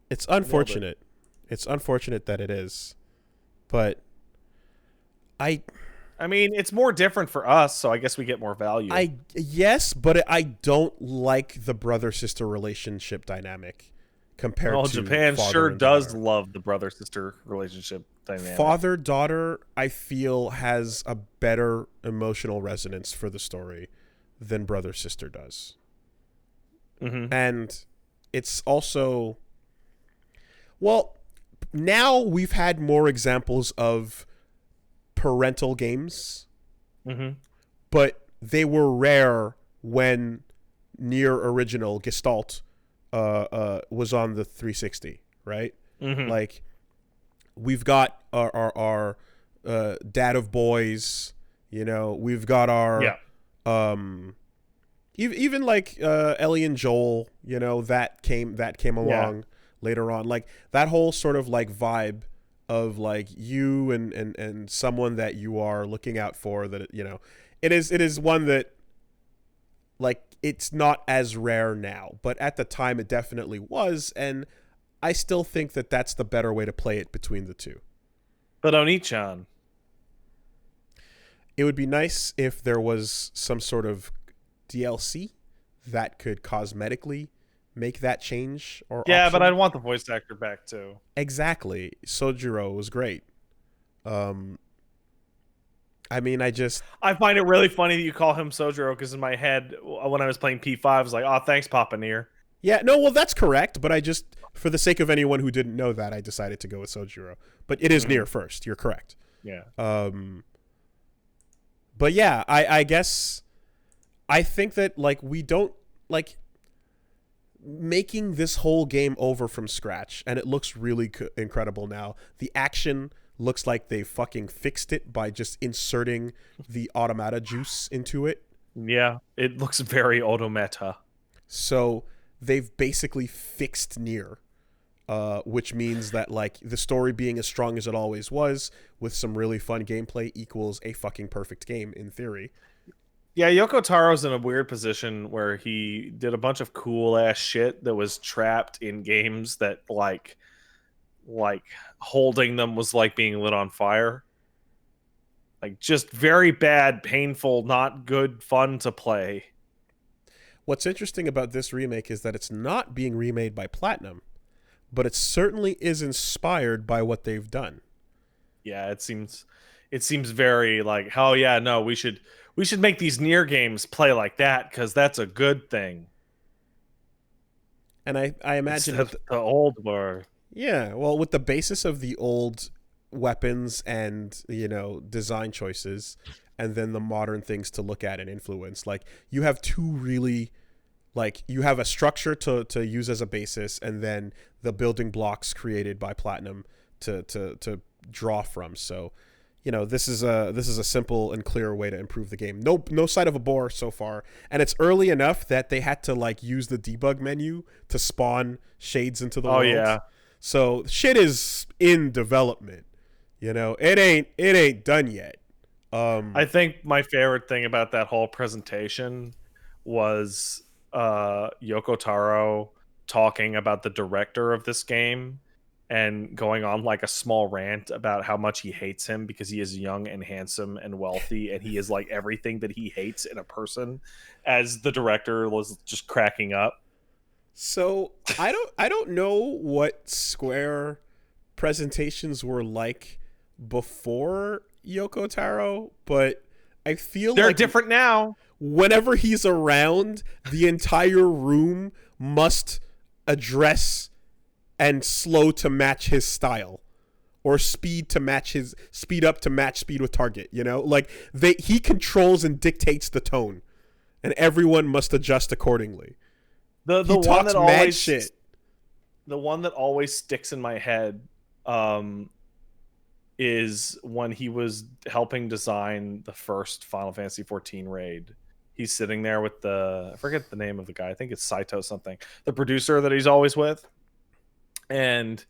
It's unfortunate. It's unfortunate that it is, but I mean, it's more different for us, so I guess we get more value. Yes, but I don't like the brother-sister relationship dynamic compared to Japan father sure and does daughter. love the brother-sister relationship dynamic. Father-daughter, I feel, has a better emotional resonance for the story than brother-sister does. And it's also... Well, now we've had more examples of parental games, but they were rare when NieR Original Gestalt was on the 360, right? Like, we've got our Dad of Boys, you know, we've got our even like Ellie and Joel, you know, that came along later on. Like, that whole sort of like vibe of like you and someone that you are looking out for, that, you know, it is one that, like, it's not as rare now, but at the time it definitely was, and I still think that that's the better way to play it between the two. But Oni-chan, it would be nice if there was some sort of DLC that could cosmetically make that change or option. But I'd want the voice actor back too. Exactly. Sojiro was great. I mean, I find it really funny that you call him Sojiro, because in my head, when I was playing P5, I was like, oh, thanks, Papa NieR. Yeah, no, well, that's correct, but I just, for the sake of anyone who didn't know that, I decided to go with Sojiro. But it is NieR first. You're correct. Yeah. But yeah, I guess I think that, like, we don't, like, making this whole game over from scratch, and it looks really incredible now. The action looks like they fucking fixed it by just inserting the automata juice into it. Yeah, it looks very automata. So they've basically fixed NieR, which means that, like, the story being as strong as it always was, with some really fun gameplay, equals a fucking perfect game in theory. Yeah, Yoko Taro's in a weird position where he did a bunch of cool ass shit that was trapped in games that like holding them was like being lit on fire. Like, just very bad, painful, not good fun to play. What's interesting about this remake is that it's not being remade by Platinum, but it certainly is inspired by what they've done. Yeah, it seems very like, oh yeah, no, we should make these NieR games play like that, because that's a good thing. And I imagine the old were. Yeah, well, with the basis of the old weapons and, you know, design choices, and then the modern things to look at and influence, like, you have two really, like, you have a structure to use as a basis, and then the building blocks created by Platinum to draw from. So, you know, this is a simple and clear way to improve the game. No sight of a bore so far, and it's early enough that they had to, like, use the debug menu to spawn shades into the world. Yeah. So shit is in development. You know, it ain't done yet. I think my favorite thing about that whole presentation was Yoko Taro talking about the director of this game and going on like a small rant about how much he hates him because he is young and handsome and wealthy, and he is like everything that he hates in a person, as the director was just cracking up. So I don't know what Square presentations were like before Yoko Taro, but I feel they're like different now. Whenever he's around, the entire room must address and slow to match his style, or speed up to match speed with target. You know, like, he controls and dictates the tone, and everyone must adjust accordingly. The he one talks that mad always shit. The one that always sticks in my head is when he was helping design the first Final Fantasy XIV raid. He's sitting there with I forget the name of the guy. I think it's Saito something. The producer that he's always with. And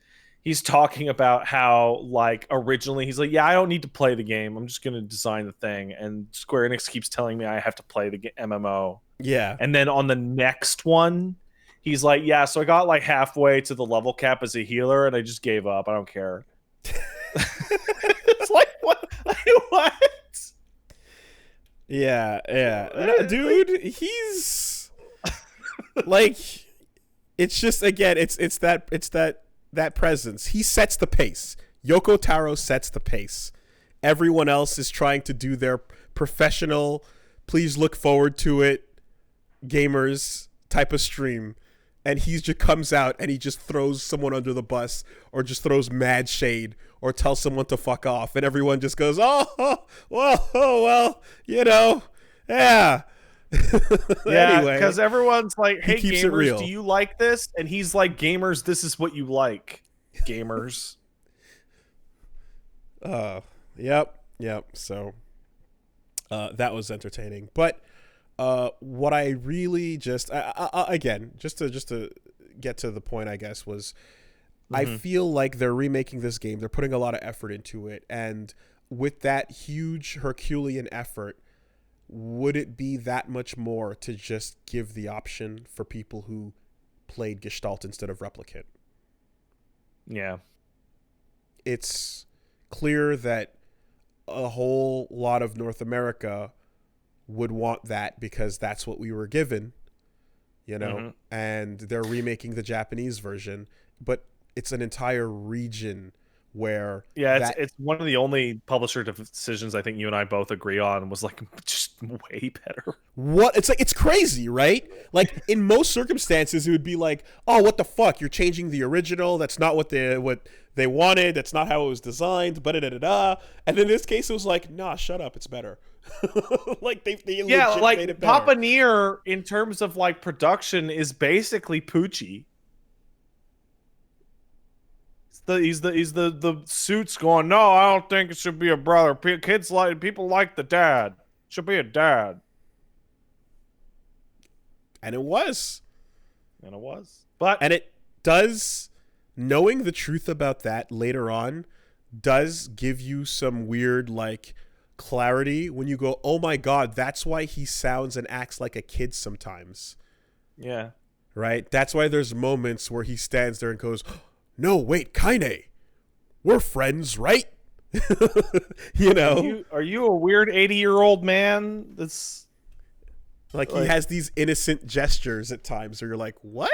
he's talking about how like originally he's like, yeah, I don't need to play the game. I'm just going to design the thing. And Square Enix keeps telling me I have to play the MMO. Yeah. And then on the next one, he's like, yeah, so I got like halfway to the level cap as a healer and I just gave up. I don't care. It's like, what? What? Yeah. No, dude, he's like, it's just, again, it's that presence. He sets the pace. Yoko Taro sets the pace. Everyone else is trying to do their professional, please look forward to it, gamers type of stream. And he just comes out and he just throws someone under the bus or just throws mad shade or tells someone to fuck off. And everyone just goes, well, you know, yeah. Yeah, Anyway, because everyone's like, hey, keeps it gamers, real. do you like this? And he's like, gamers, this is what you like. Gamers. Yep. So that was entertaining. But what I really just again, just to get to the point, I guess, was I feel like they're remaking this game. They're putting a lot of effort into it, and with that huge Herculean effort, would it be that much more to just give the option for people who played Gestalt instead of Replicant? Yeah. It's clear that a whole lot of North America would want that because that's what we were given, you know, and they're remaking the Japanese version, but it's an entire region where it's one of the only publisher decisions I think you and I both agree on was like just way better. What? It's like, it's crazy, right? Like in most circumstances it would be like, oh, what the fuck, you're changing the original, that's not what they wanted, that's not how it was designed, but and in this case it was like, nah, shut up, it's better. Like they legit like made it better. Papa NieR in terms of like production is basically Poochie. He's the suits going, no, I don't think it should be a brother. People like the dad. It should be a dad. And it was. But and it does, knowing the truth about that later on does give you some weird like clarity when you go, oh my god, that's why he sounds and acts like a kid sometimes. Yeah. Right? That's why there's moments where he stands there and goes, no, wait, Kaine, we're friends, right? You know? Are you a weird 80-year-old man that's like he has these innocent gestures at times where you're like, what?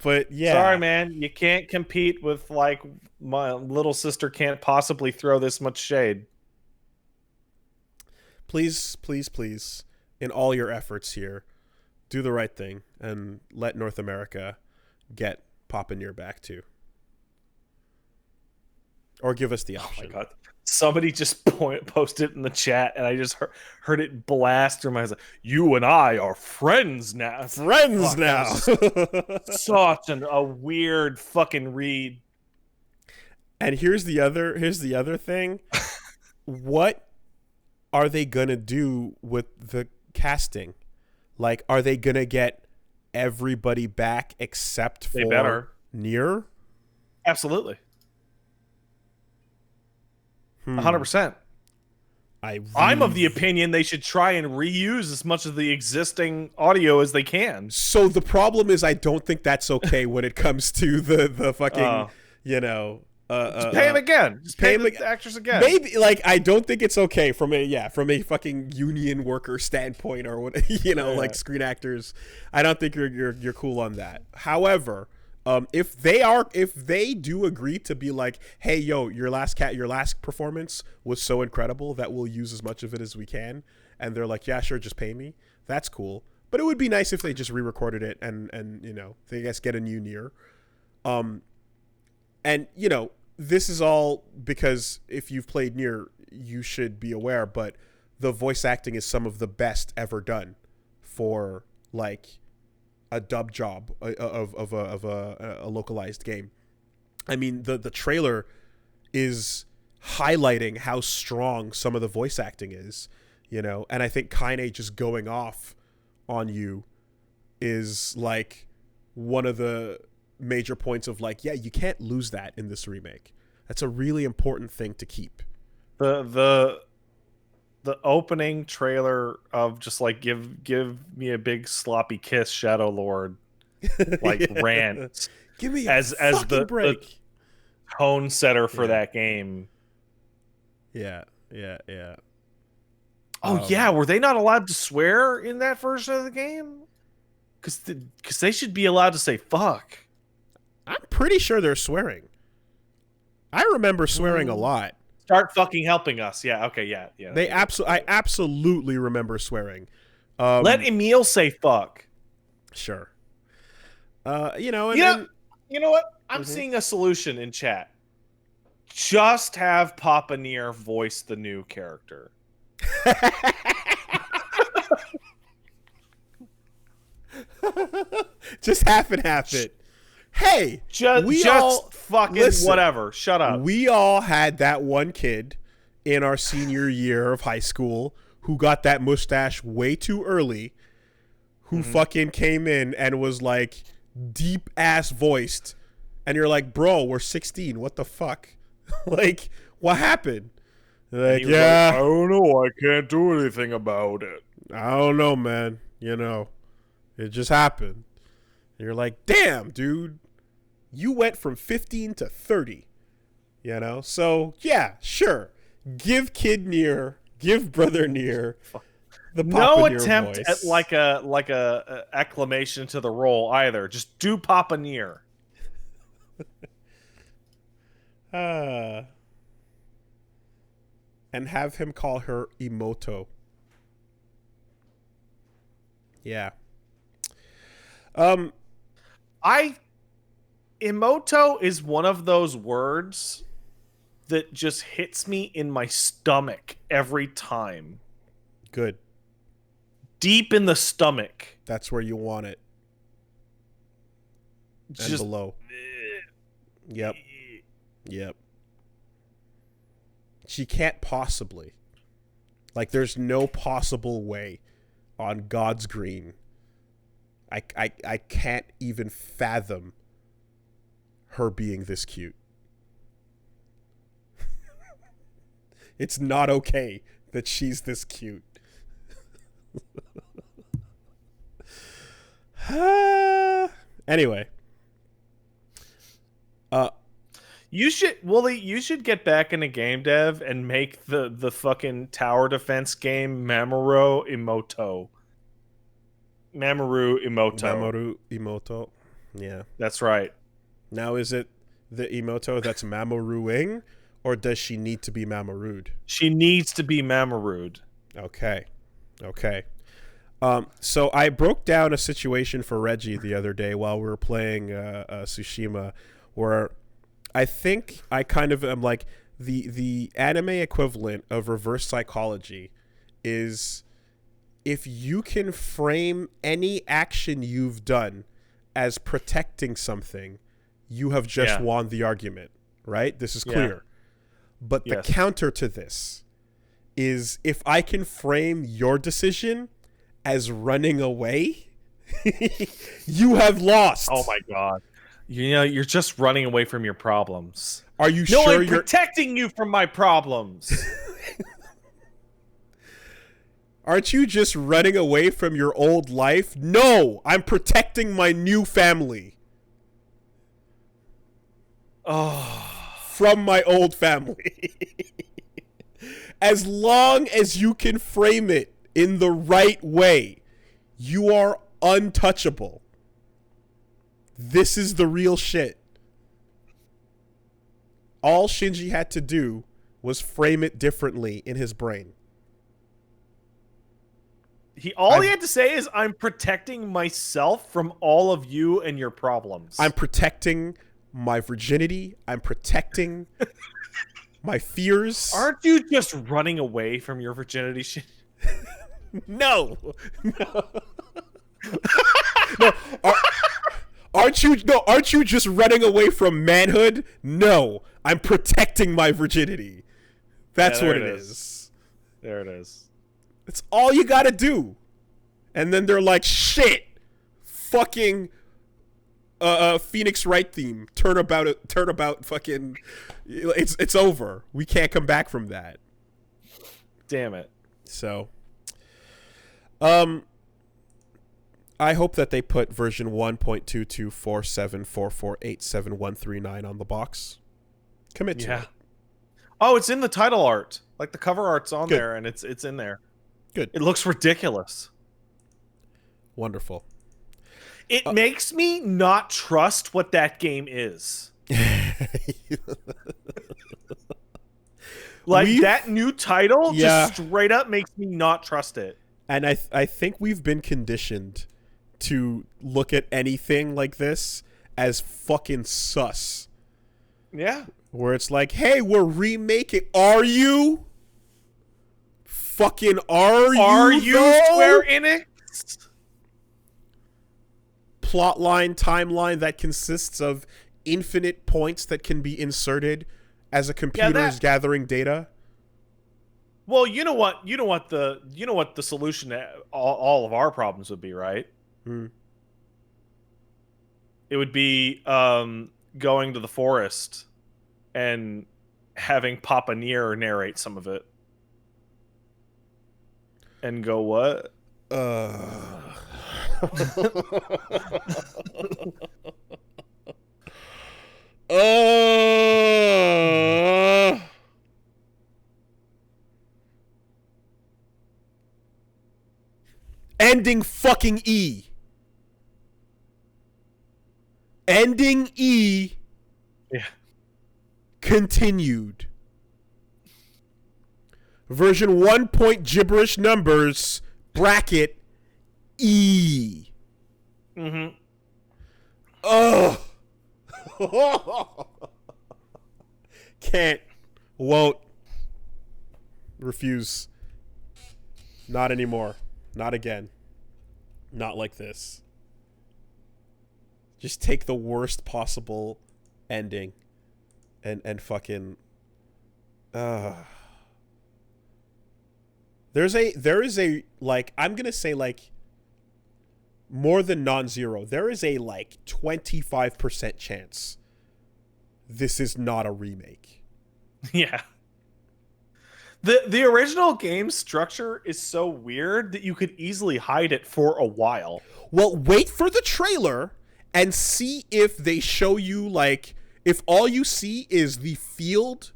But yeah. Sorry, man, you can't compete with like my little sister can't possibly throw this much shade. Please, in all your efforts here, do the right thing and let North America get Papa NieR back too. Or give us the option. Oh my god. Somebody just posted in the chat and I just heard it blast through my head. You and I are friends now. Friends now. Such a weird fucking read. And here's the other thing. What are they gonna do with the casting? Like, are they gonna get everybody back except for NieR? Absolutely. 100%. I'm of the opinion they should try and reuse as much of the existing audio as they can. So the problem is I don't think that's okay when it comes to the fucking, you know... just pay him again. Just pay the actors again. Maybe, like, I don't think it's okay from a fucking union worker standpoint or what, you know, like screen actors. I don't think you're cool on that. However, if they do agree to be like, hey, yo, your last performance was so incredible that we'll use as much of it as we can, and they're like, yeah, sure, just pay me. That's cool. But it would be nice if they just re-recorded it and you know, they get a new NieR. And you know, this is all because if you've played NieR, you should be aware, but the voice acting is some of the best ever done for like a dub job of a localized game. I mean, the trailer is highlighting how strong some of the voice acting is, you know, and I think Kaine just going off on you is like one of the major points of like, yeah, you can't lose that in this remake. That's a really important thing to keep. The opening trailer of just like give me a big sloppy kiss, Shadow Lord, like rant. Give me a fucking break. The tone setter for that game. Yeah. Oh yeah, were they not allowed to swear in that version of the game? Because they should be allowed to say fuck. I'm pretty sure they're swearing. I remember swearing a lot. Start fucking helping us. Yeah. Okay. Yeah. I absolutely remember swearing. Let Emil say fuck. Sure. You know what? I'm seeing a solution in chat. Just have Papa NieR voice the new character. Just half and half it. Hey, just fucking whatever. Shut up. We all had that one kid in our senior year of high school who got that mustache way too early, who fucking came in and was like deep ass voiced, and you're like, bro, we're 16. What the fuck? Like, what happened? Like, yeah, like, I don't know. I can't do anything about it. I don't know, man. You know, it just happened. And you're like, damn, dude, you went from 15 to 30, you know? So, yeah, sure. Give kid NieR, give brother NieR the Papa no NieR attempt voice. at like a acclamation to the role either. Just do Papa NieR. And have him call her Emoto. Yeah. Emoto is one of those words that just hits me in my stomach every time. Good. Deep in the stomach. That's where you want it. And just below. Yep. She can't possibly. Like, there's no possible way on God's green. I can't even fathom her being this cute. It's not okay that she's this cute. Anyway. You should get back into game dev and make the fucking tower defense game Mamoru Emoto. Mamoru Emoto. Yeah. That's right. Now, is it the Emoto that's Mamoruing, or does she need to be Mamoru'd? She needs to be Mamoru'd. Okay. So I broke down a situation for Reggie the other day while we were playing Tsushima, where I think I kind of am like the anime equivalent of reverse psychology is if you can frame any action you've done as protecting something, you have just won the argument, right? This is clear. But the counter to this is if I can frame your decision as running away, you have lost. Oh my God. You know, you're just running away from your problems. Are you sure I'm protecting you from my problems? Aren't you just running away from your old life? No, I'm protecting my new family. From my old family. As long as you can frame it in the right way, you are untouchable. This is the real shit. All Shinji had to do was frame it differently in his brain. He had to say is, I'm protecting myself from all of you and your problems. I'm protecting my virginity. I'm protecting my fears. Aren't you just running away from your virginity shit? No. No. Aren't you just running away from manhood? No. I'm protecting my virginity. That's what it is. There it is. That's all you gotta do. And then they're like, shit, fucking Phoenix Wright theme. Turnabout. Fucking, it's over. We can't come back from that. Damn it. So, I hope that they put version 1.22474487139 on the box. Commit to it. Oh, it's in the title art. Like the cover art's on Good. there, and it's in there. Good. It looks ridiculous. Wonderful. It makes me not trust what that game is. Like that new title just straight up makes me not trust it. And I think we've been conditioned to look at anything like this as fucking sus. Yeah. Where it's like, hey, we're remaking. Are you? Fucking are you? Are you Square Enix? Plotline, timeline that consists of infinite points that can be inserted as a computer is gathering data. Well, you know what the solution to all of our problems would be, right? It would be going to the forest and having Papa NieR narrate some of it. And go, what? Ending fucking E. Ending E. Yeah. Continued. Version 1 point gibberish numbers bracket E. Mm-hmm. Ugh. Can't. Won't. Refuse. Not anymore. Not again. Not like this. Just take the worst possible ending and fucking there is a like, I'm gonna say like more than non-zero. There is a like 25% chance this is not a remake. Yeah. The original game structure is so weird that you could easily hide it for a while. Well, wait for the trailer and see if they show you, like, if all you see is the field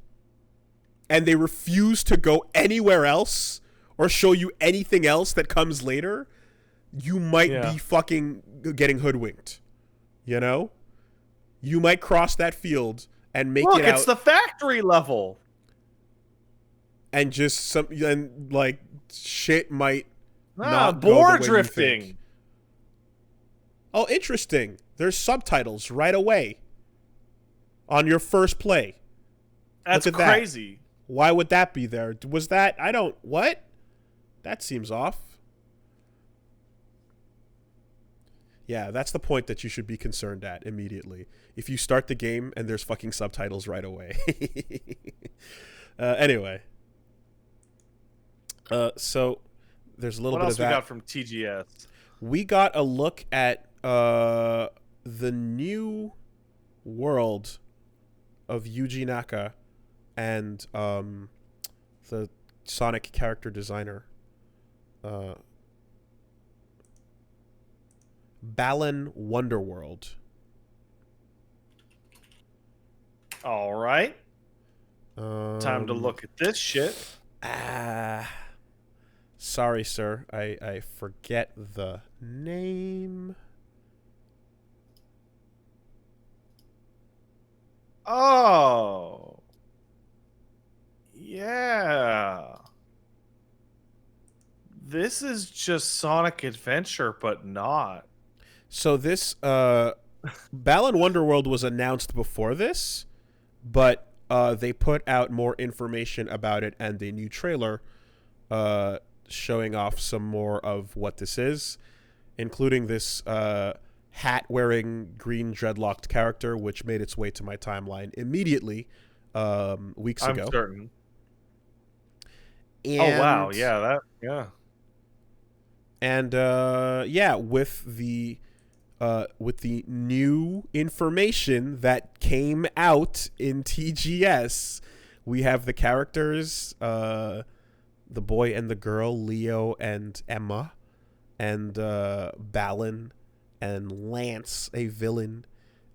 and they refuse to go anywhere else or show you anything else that comes later, you might be fucking getting hoodwinked. You know? You might cross that field and make it out. Look, it's the factory level. And just like shit might not go board the way drifting. You think. Oh, interesting. There's subtitles right away on your first play. That's crazy. That. Why would that be there? Was that what? That seems off. Yeah, that's the point that you should be concerned at immediately. If you start the game and there's fucking subtitles right away. Anyway. So there's a little bit of that. What else we got from TGS? We got a look at the new world of Yuji Naka and the Sonic character designer. Balan Wonderworld. All right. Time to look at this shit. Sorry, sir. I forget the name. Oh. Yeah. This is just Sonic Adventure, but not. So this Balan Wonderworld was announced before this, but they put out more information about it and a new trailer showing off some more of what this is, including this hat-wearing, green dreadlocked character, which made its way to my timeline immediately weeks ago. I'm certain. And, oh, wow. Yeah, that, yeah. And, with the with the new information that came out in TGS, we have the characters, the boy and the girl, Leo and Emma, and Balan and Lance, a villain,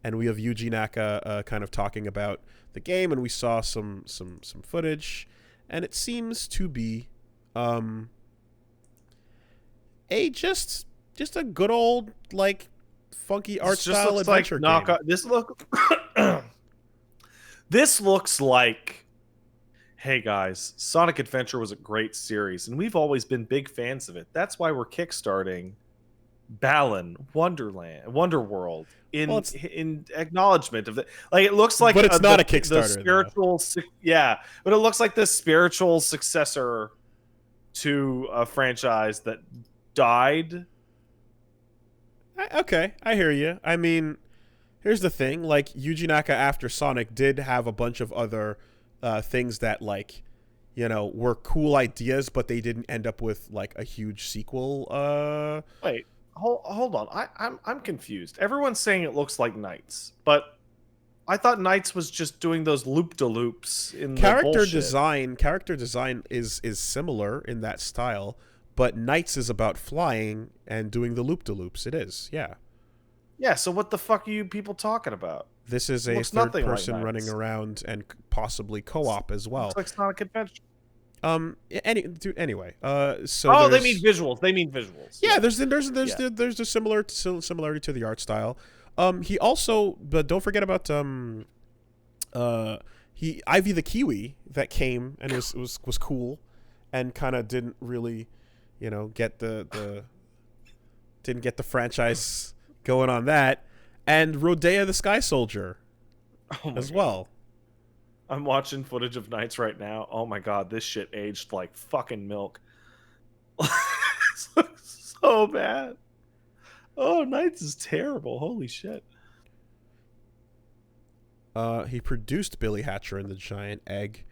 and we have Yuji Naka kind of talking about the game, and we saw some footage, and it seems to be a just a good old like funky art style adventure game. This looks like, hey guys, Sonic Adventure was a great series, and we've always been big fans of it. That's why we're kickstarting Balan Wonderworld in acknowledgement of the like. It looks like, but it's not a Kickstarter. The spiritual, but it looks like the spiritual successor to a franchise that died. Okay, I hear you. I mean, here's the thing: like Yuji Naka after Sonic did have a bunch of other things that like, were cool ideas, but they didn't end up with like a huge sequel. Wait, hold on. I'm confused. Everyone's saying it looks like Knights, but I thought Knights was just doing those loop-de-loops in character the design. Character design is similar in that style. But Knights is about flying and doing the loop-de-loops. It is, yeah. Yeah, so what the fuck are you people talking about? This is a third person like running around and possibly co-op as well. Looks like Sonic Adventure. Anyway, so they mean visuals. They mean visuals. Yeah, there's a similarity to the art style. He also, but don't forget about Ivy the Kiwi that came and was cool, and kind of didn't really. Get didn't get the franchise going on that, and Rodea the Sky Soldier as well. I'm watching footage of Knights right now. Oh my god, this shit aged like fucking milk. So bad. Oh, Knights is terrible. Holy shit. He produced Billy Hatcher and the Giant Egg.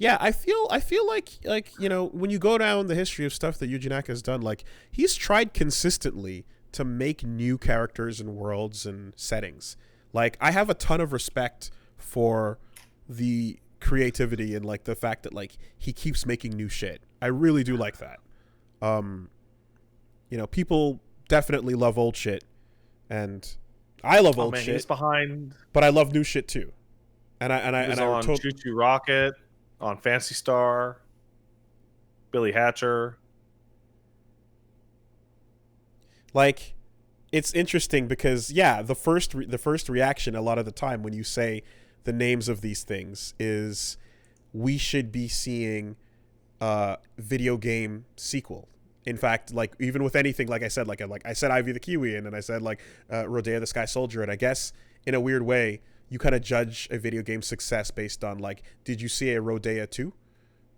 Yeah, I feel like when you go down the history of stuff that Yuji Naka has done, like he's tried consistently to make new characters and worlds and settings. Like I have a ton of respect for the creativity and like the fact that like he keeps making new shit. I really do like that. People definitely love old shit, and I love old shit. He's behind, but I love new shit too. And I on Choo Choo Rocket. On Phantasy Star, Billy Hatcher. Like, it's interesting because the first reaction a lot of the time when you say the names of these things is we should be seeing video game sequel. In fact, like even with anything, like I said, I said Ivy the Kiwi, and then I said like Rodea the Sky Soldier, and I guess in a weird way. You kind of judge a video game success based on like, did you see a Rodea 2?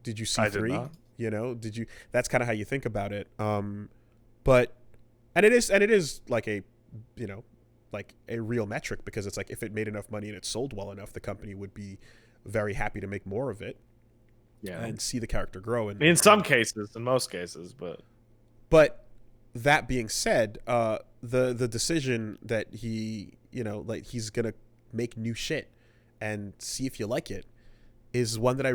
Did you see 3? Did you? That's kind of how you think about it. But it is like a, like a real metric because it's like if it made enough money and it sold well enough, the company would be very happy to make more of it. Yeah, and see the character grow. And in some cases, in most cases, but that being said, the decision that he, like he's gonna make new shit and see if you like it is one that I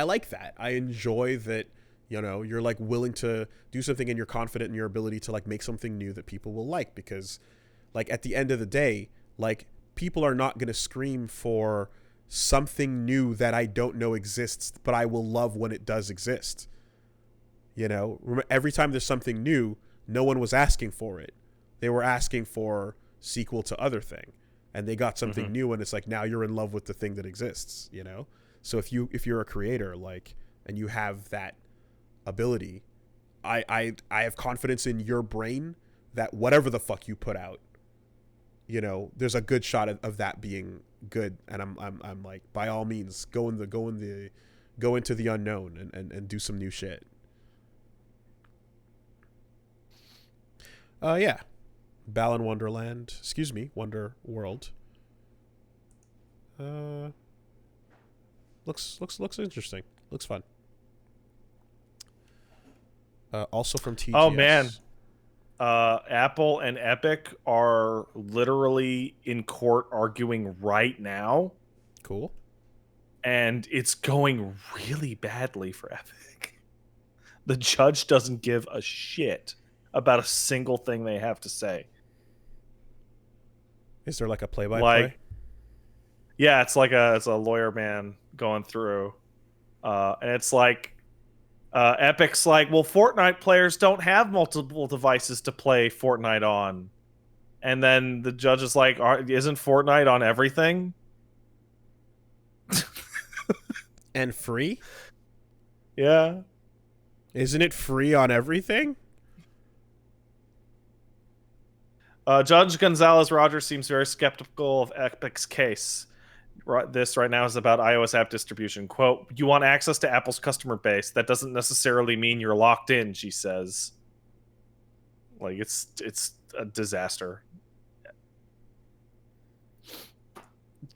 like that. I enjoy that, you're like willing to do something and you're confident in your ability to like make something new that people will like, because like at the end of the day, like people are not going to scream for something new that I don't know exists, but I will love when it does exist. Every time there's something new, no one was asking for it. They were asking for sequel to other thing. And they got something new, and it's like now you're in love with the thing that exists, So if you're a creator, like, and you have that ability, I have confidence in your brain that whatever the fuck you put out, there's a good shot of that being good. And I'm like, by all means, go into the unknown and do some new shit. Yeah. Balan Wonderland. Excuse me, Wonder World. Looks interesting. Looks fun. Also from TGS. Oh man, Apple and Epic are literally in court arguing right now. Cool. And it's going really badly for Epic. The judge doesn't give a shit about a single thing they have to say. Is there like a play-by-play? Yeah, it's a lawyer man going through, and it's like Epic's like, well, Fortnite players don't have multiple devices to play Fortnite on, and then the judge is like, isn't Fortnite on everything? And free? Yeah. Isn't it free on everything? Judge Gonzalez Rogers seems very skeptical of Epic's case. This right now is about iOS app distribution. Quote, you want access to Apple's customer base. That doesn't necessarily mean you're locked in, she says. Like, it's a disaster.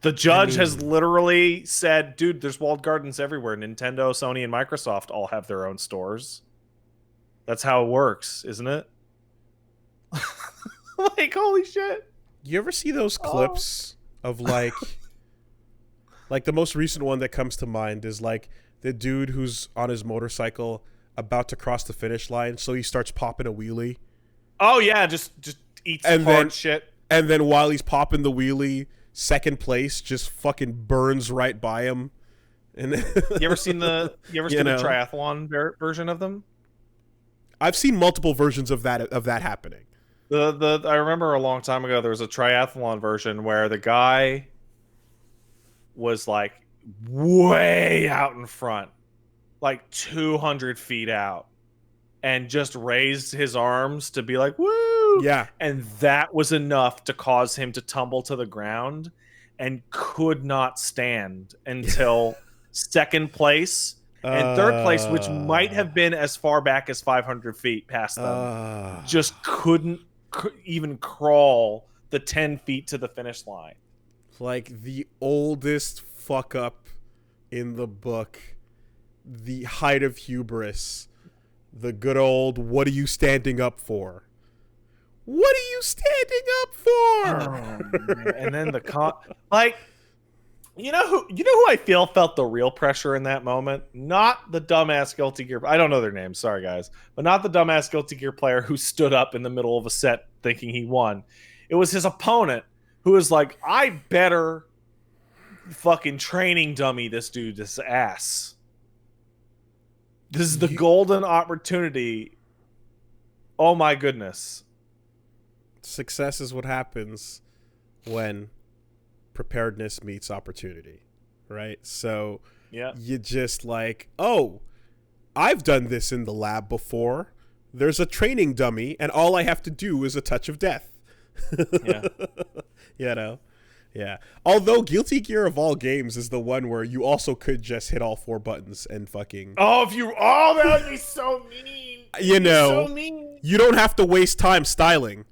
The judge has literally said, dude, there's walled gardens everywhere. Nintendo, Sony, and Microsoft all have their own stores. That's how it works, isn't it? Like, holy shit. You ever see those clips of like the most recent one that comes to mind is like the dude who's on his motorcycle about to cross the finish line, so he starts popping a wheelie. Oh yeah, just eats hard shit. And then while he's popping the wheelie, second place just fucking burns right by him. And you ever seen the triathlon version of them? I've seen multiple versions of that happening. I remember a long time ago there was a triathlon version where the guy was like way out in front, like 200 feet out, and just raised his arms to be like, woo! Yeah. And that was enough to cause him to tumble to the ground and could not stand until second place and third place, which might have been as far back as 500 feet past them, just couldn't even crawl the 10 feet to the finish line. Like the oldest fuck up in the book, the height of hubris, the good old what are you standing up for? What are you standing up for? And then you know who I felt the real pressure in that moment? Not the dumbass Guilty Gear. I don't know their names, sorry guys, but not the dumbass Guilty Gear player who stood up in the middle of a set thinking he won. It was his opponent who was like, I better fucking training dummy this dude's ass. This is the golden opportunity. Oh my goodness. Success is what happens when preparedness meets opportunity, right? So you just like, oh, I've done this in the lab before. There's a training dummy, and all I have to do is a touch of death. Yeah. You know? Yeah. Although Guilty Gear of all games is the one where you also could just hit all 4 buttons and fucking... that would be so mean. You know, so mean. You don't have to waste time styling.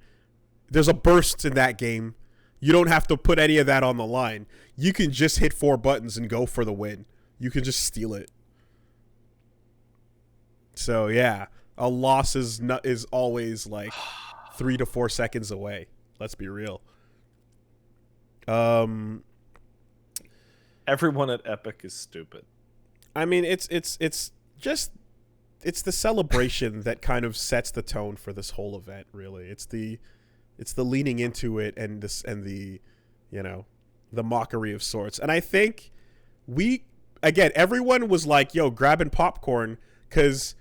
There's a burst in that game. You don't have to put any of that on the line. You can just hit 4 buttons and go for the win. You can just steal it. So yeah, a loss is always like 3 to 4 seconds away. Let's be real. Everyone at Epic is stupid. I mean, it's the celebration that kind of sets the tone for this whole event. Really, it's the leaning into it and the the mockery of sorts. And I think everyone was like, yo, grabbing popcorn, because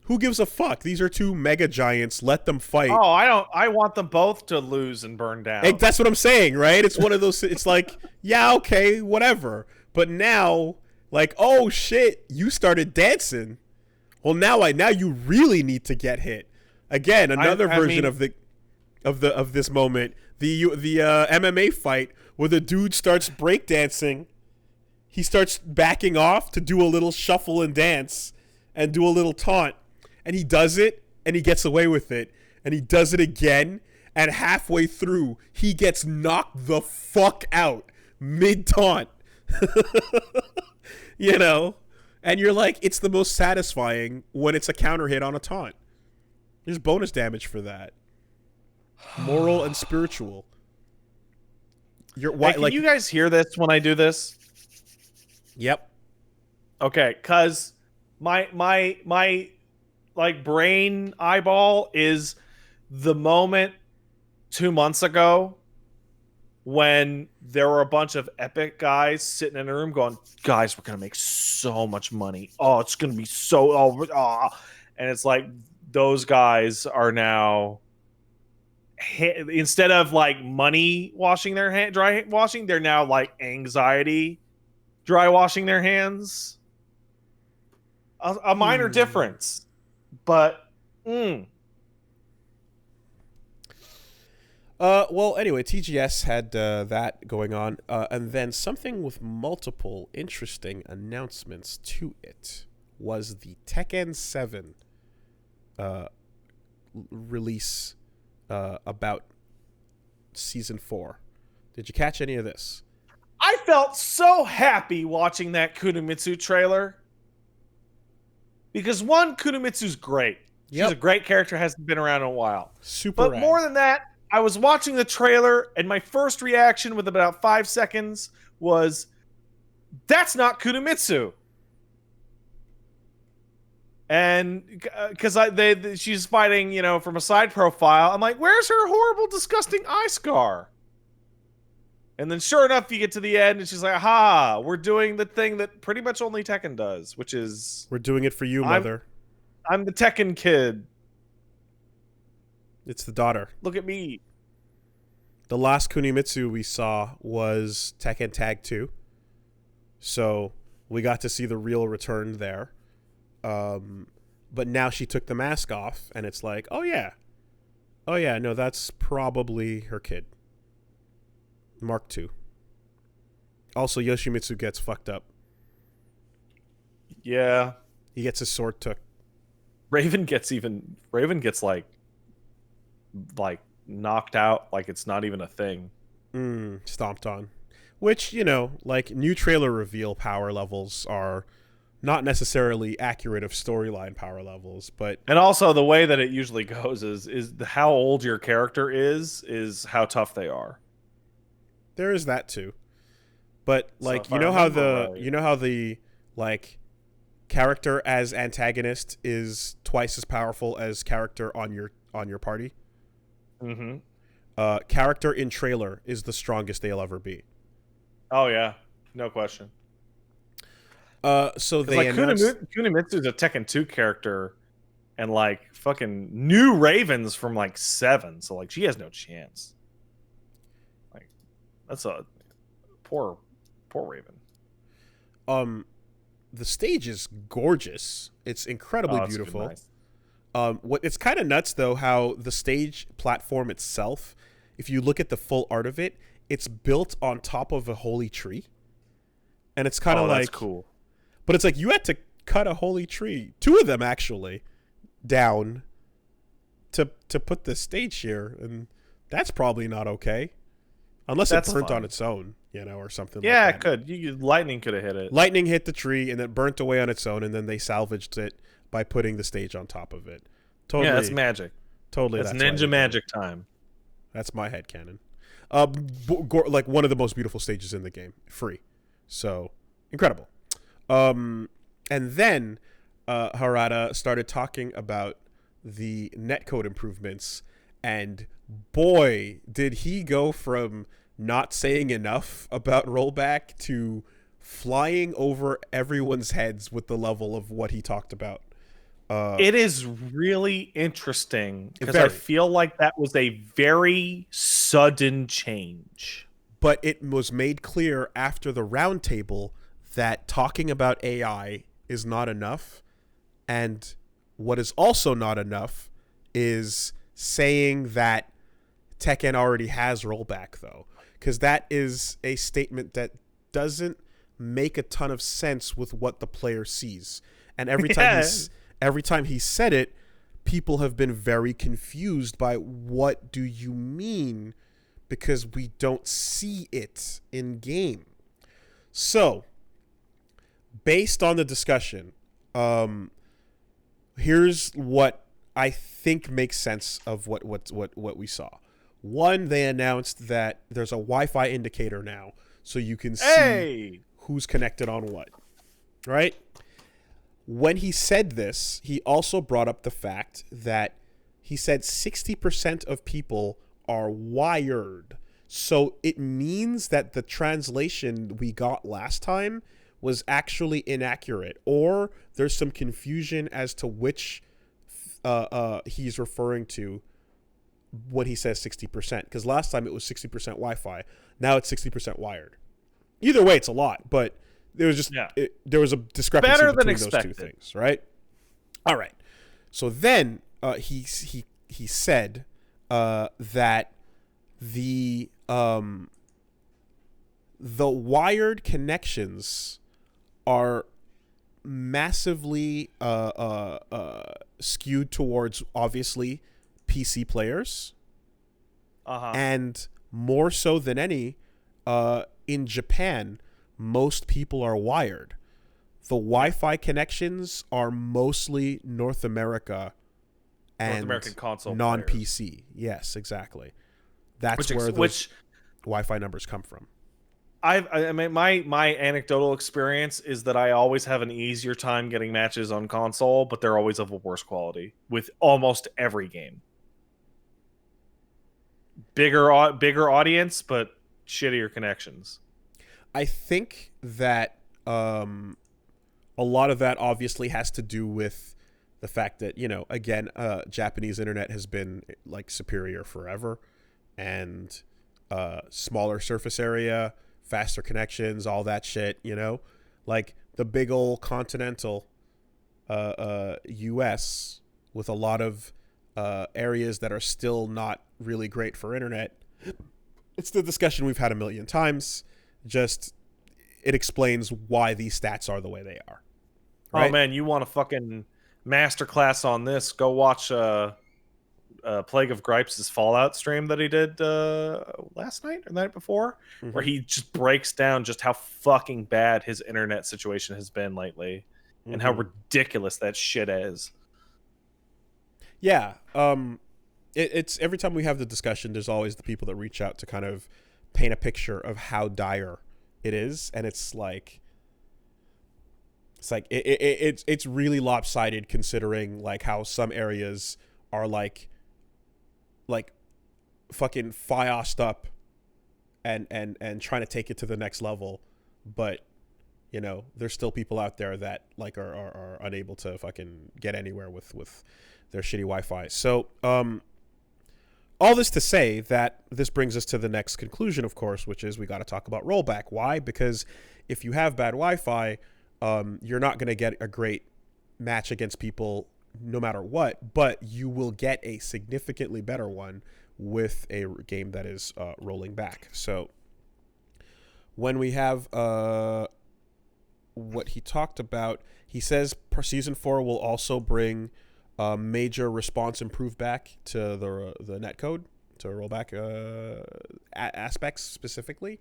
who gives a fuck? These are 2 mega giants. Let them fight. Oh, I want them both to lose and burn down. Hey, that's what I'm saying, right? It's one of those. It's like, yeah, okay, whatever. But now, like, oh shit, you started dancing. Well, now you really need to get hit. Again, another version of this moment. The MMA fight where the dude starts breakdancing. He starts backing off to do a little shuffle and dance and do a little taunt. And he does it, and he gets away with it. And he does it again, and halfway through, he gets knocked the fuck out mid-taunt. You know? And you're like, it's the most satisfying when it's a counter hit on a taunt. There's bonus damage for that. moral and spiritual. Why? Hey, can you guys hear this when I do this? Yep. Okay, cause my like brain eyeball is the moment 2 months ago when there were a bunch of epic guys sitting in a room going, guys, we're gonna make so much money. Oh, it's gonna be so and it's like those guys are now instead of like money washing their hand dry washing, they're now like anxiety dry washing their hands. A minor difference, but well, anyway, TGS had that going on, and then something with multiple interesting announcements to it was the Tekken 7 release about Season 4. Did you catch any of this? I felt so happy watching that Kunimitsu trailer. Because one, Kunimitsu's great. She's a great character, hasn't been around in a while. But rad. More than that, I was watching the trailer, and my first reaction with about 5 seconds was, that's not Kunimitsu. And because she's fighting, from a side profile, I'm like, where's her horrible, disgusting eye scar? And then sure enough, you get to the end, and she's like, aha, we're doing the thing that pretty much only Tekken does, which is... We're doing it for you, mother. I'm the Tekken kid. It's the daughter. Look at me. The last Kunimitsu we saw was Tekken Tag 2. So we got to see the real return there. But now she took the mask off, and it's like, oh yeah, no, that's probably her kid. Mark II. Also, Yoshimitsu gets fucked up. Yeah. He gets his sword took. Raven gets like knocked out, like it's not even a thing. Stomped on. Which, like new trailer reveal power levels are not necessarily accurate of storyline power levels, but... And also the way that it usually goes is how old your character is how tough they are. There is that too. But like, so you know how the like character as antagonist is twice as powerful as character on your party? Mm-hmm. Character in trailer is the strongest they'll ever be. Oh yeah, no question. So they announced... Kunimitsu's a Tekken 2 character, and like fucking new Raven's from like 7, so like she has no chance. Like that's a poor Raven. The stage is gorgeous. It's incredibly beautiful. Nice. It's kind of nuts though how the stage platform itself, if you look at the full art of it, it's built on top of a holy tree, and it's kind of like that's cool. But it's like you had to cut a holy tree, 2 of them actually, down to put the stage here, and that's probably not okay, unless it burnt on its own, or something. Yeah, like that. it could. Lightning could have hit it. Lightning hit the tree and then burnt away on its own, and then they salvaged it by putting the stage on top of it. Totally, yeah, that's magic. Totally, that's ninja magic time. That's my headcanon. Like one of the most beautiful stages in the game, free, so incredible. And then Harada started talking about the netcode improvements, and boy, did he go from not saying enough about rollback to flying over everyone's heads with the level of what he talked about. It is really interesting because I feel like that was a very sudden change. But it was made clear after the roundtable that talking about AI is not enough. And what is also not enough is saying that Tekken already has rollback, though. Because that is a statement that doesn't make a ton of sense with what the player sees. And every time he said it, people have been very confused by what do you mean, because we don't see it in game. So, based on the discussion, here's what I think makes sense of what we saw. One, they announced that there's a Wi-Fi indicator now, so you can see who's connected on what, right? When he said this, he also brought up the fact that he said 60% of people are wired. So it means that the translation we got last time was actually inaccurate, or there's some confusion as to which he's referring to when he says 60%. Because last time it was 60% Wi-Fi. Now it's 60% wired. Either way, it's a lot, but there was just there was a discrepancy between those two things, right? All right. So then he said that the wired connections are massively skewed towards, obviously, PC players, and more so than any, in Japan, most people are wired. The Wi-Fi connections are mostly North America and North American console non-PC. players. Yes, exactly. That's where those Wi-Fi numbers come from. I mean, my anecdotal experience is that I always have an easier time getting matches on console, but they're always of a worse quality with almost every game. Bigger audience, but shittier connections. I think that a lot of that obviously has to do with the fact that, you know, again, Japanese internet has been like superior forever, and smaller surface area, faster connections, all that shit, you know, like the big old continental US with a lot of areas that are still not really great for internet. It's the discussion we've had a million times. Just it explains why these stats are the way they are. Right? Oh man, you want a fucking masterclass on this? Go watch Plague of Gripes' Fallout stream that he did last night or the night before, where he just breaks down just how fucking bad his internet situation has been lately, and how ridiculous that shit is. Yeah, it's every time we have the discussion, there's always the people that reach out to kind of paint a picture of how dire it is, and it's like it's really lopsided, considering like how some areas are like fucking fiosed up and trying to take it to the next level, but you know, there's still people out there that like are unable to fucking get anywhere with their shitty Wi-Fi. So all this to say that this brings us to the next conclusion, of course, which is we got to talk about rollback. Why? Because if you have bad Wi-Fi, you're not going to get a great match against people no matter what, but you will get a significantly better one with a game that is rolling back. So when we have what he talked about, he says Season 4 will also bring major response improve back to the netcode, to rollback aspects specifically.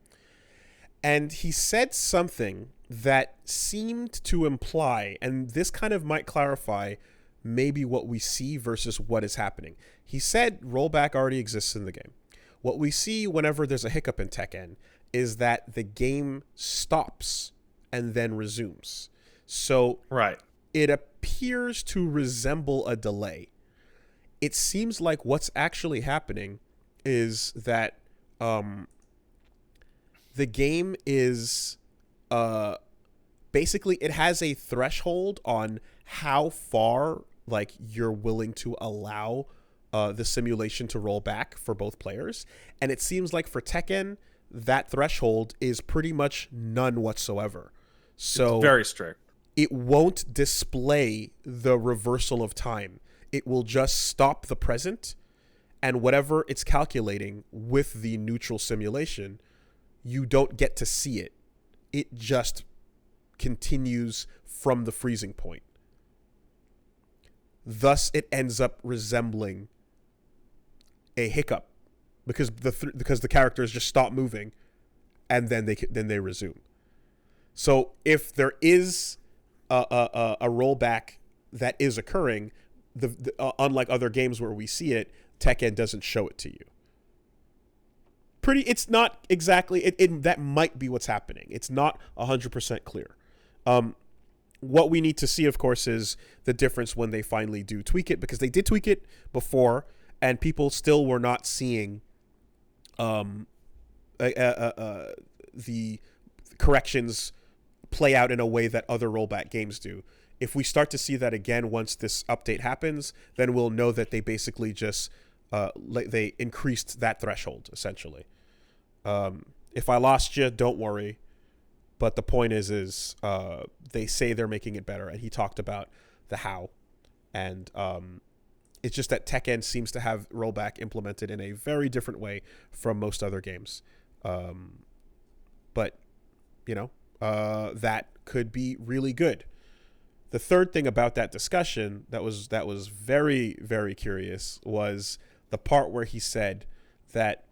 And he said something that seemed to imply, and this kind of might clarify maybe what we see versus what is happening. He said rollback already exists in the game. What we see whenever there's a hiccup in Tekken is that the game stops and then resumes. So it appears to resemble a delay. It seems like what's actually happening is that the game is basically, it has a threshold on how far like you're willing to allow the simulation to roll back for both players. And it seems like for Tekken, that threshold is pretty much none whatsoever. So it's very strict. It won't display the reversal of time. It will just stop the present, and whatever it's calculating with the neutral simulation, you don't get to see it. It just continues from the freezing point. Thus, it ends up resembling a hiccup because the characters just stop moving, and then they resume. So if there is a rollback that is occurring, unlike other games where we see it, Tekken doesn't show it to you. It's not exactly. That might be what's happening. It's not 100% clear. What we need to see, of course, is the difference when they finally do tweak it, because they did tweak it before, and people still were not seeing the corrections play out in a way that other rollback games do. If we start to see that again once this update happens, then we'll know that they basically just they increased that threshold, essentially. If I lost you, don't worry. But the point is they say they're making it better, and he talked about the how. And it's just that Tekken seems to have rollback implemented in a very different way from most other games. But, that could be really good. The third thing about that discussion that was very, very curious was the part where he said that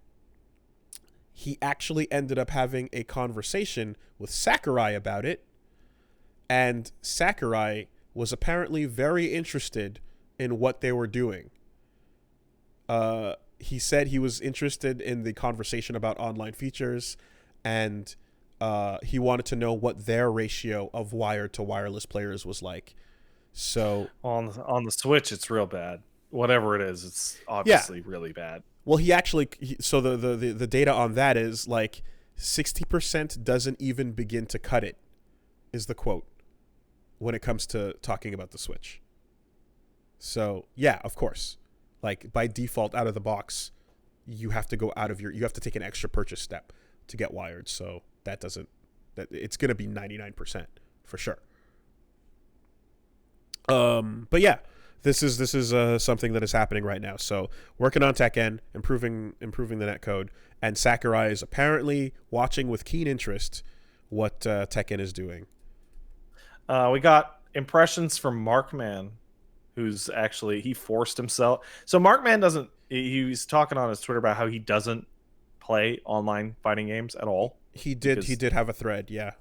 he actually ended up having a conversation with Sakurai about it, and Sakurai was apparently very interested in what they were doing. He said he was interested in the conversation about online features, and he wanted to know what their ratio of wired to wireless players was like. So on the Switch, it's real bad. Whatever it is, it's obviously really bad. Well, so the data on that is like 60% doesn't even begin to cut it, is the quote, when it comes to talking about the Switch. So yeah, of course, like by default out of the box, you have to you have to take an extra purchase step to get wired. So it's going to be 99% for sure. But yeah, this is something that is happening right now. So working on Tekken, improving the netcode, and Sakurai is apparently watching with keen interest what Tekken is doing. We got impressions from Markman, who's actually, he forced himself. So Markman he was talking on his Twitter about how he doesn't play online fighting games at all. He did have a thread, yeah.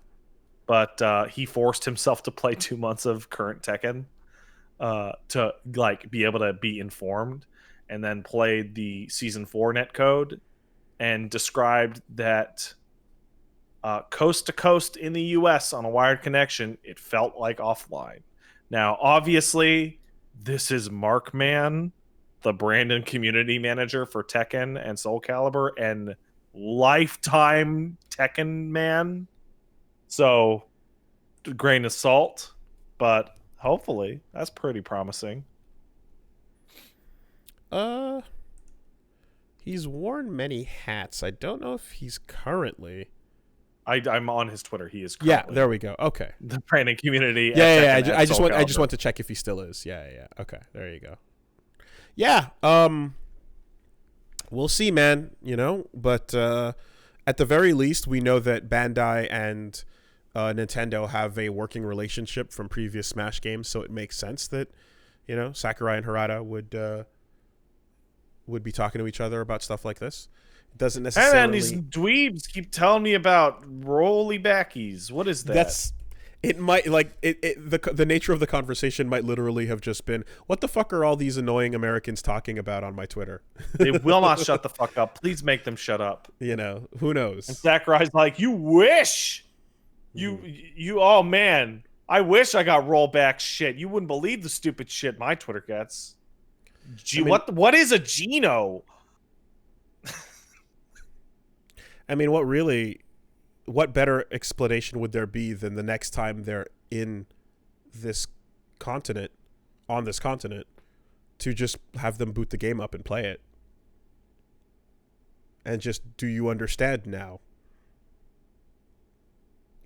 But he forced himself to play 2 months of current Tekken to like be able to be informed, and then played the season 4 netcode and described that coast to coast in the US on a wired connection, it felt like offline. Now, obviously, this is Markman, the brand and community manager for Tekken and Soul Calibur and lifetime Tekken man. So, grain of salt, but hopefully that's pretty promising. He's worn many hats. I don't know if he's currently. I'm on his Twitter. He is currently. Yeah, there we go. Okay. The brand and community. Yeah. I just want to check if he still is. Yeah. Okay, there you go. Yeah. We'll see, man. But at the very least, we know that Bandai and Nintendo have a working relationship from previous Smash games, so it makes sense that Sakurai and Harada would be talking to each other about stuff like this. It doesn't necessarily. And these dweebs keep telling me about roly backies. What is that? It might the nature of the conversation might literally have just been, what the fuck are all these annoying Americans talking about on my Twitter? They will not shut the fuck up. Please make them shut up. Who knows? And Sakurai's like, you wish. You oh man, I wish I got rollback shit. You wouldn't believe the stupid shit my Twitter gets. What is a Geno? I mean, what better explanation would there be than the next time they're on this continent, to just have them boot the game up and play it? And just, do you understand now?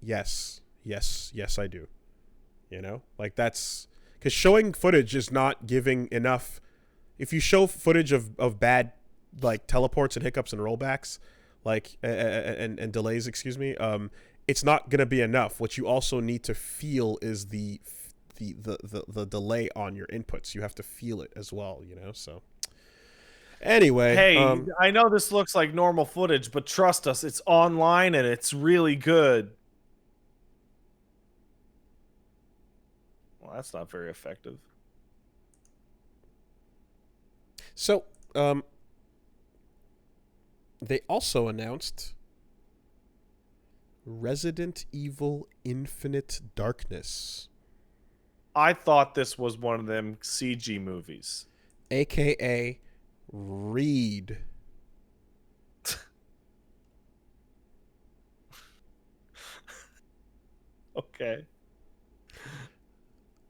Yes, I do. That's because showing footage is not giving enough. If you show footage of bad teleports and hiccups and rollbacks, and delays, it's not gonna be enough. What you also need to feel is the delay on your inputs. You have to feel it as well, so anyway. Hey, I know this looks like normal footage, but trust us, it's online and it's really good. Well, that's not very effective. So They also announced Resident Evil Infinite Darkness, I thought this was one of them CG movies. aka Reed. Okay.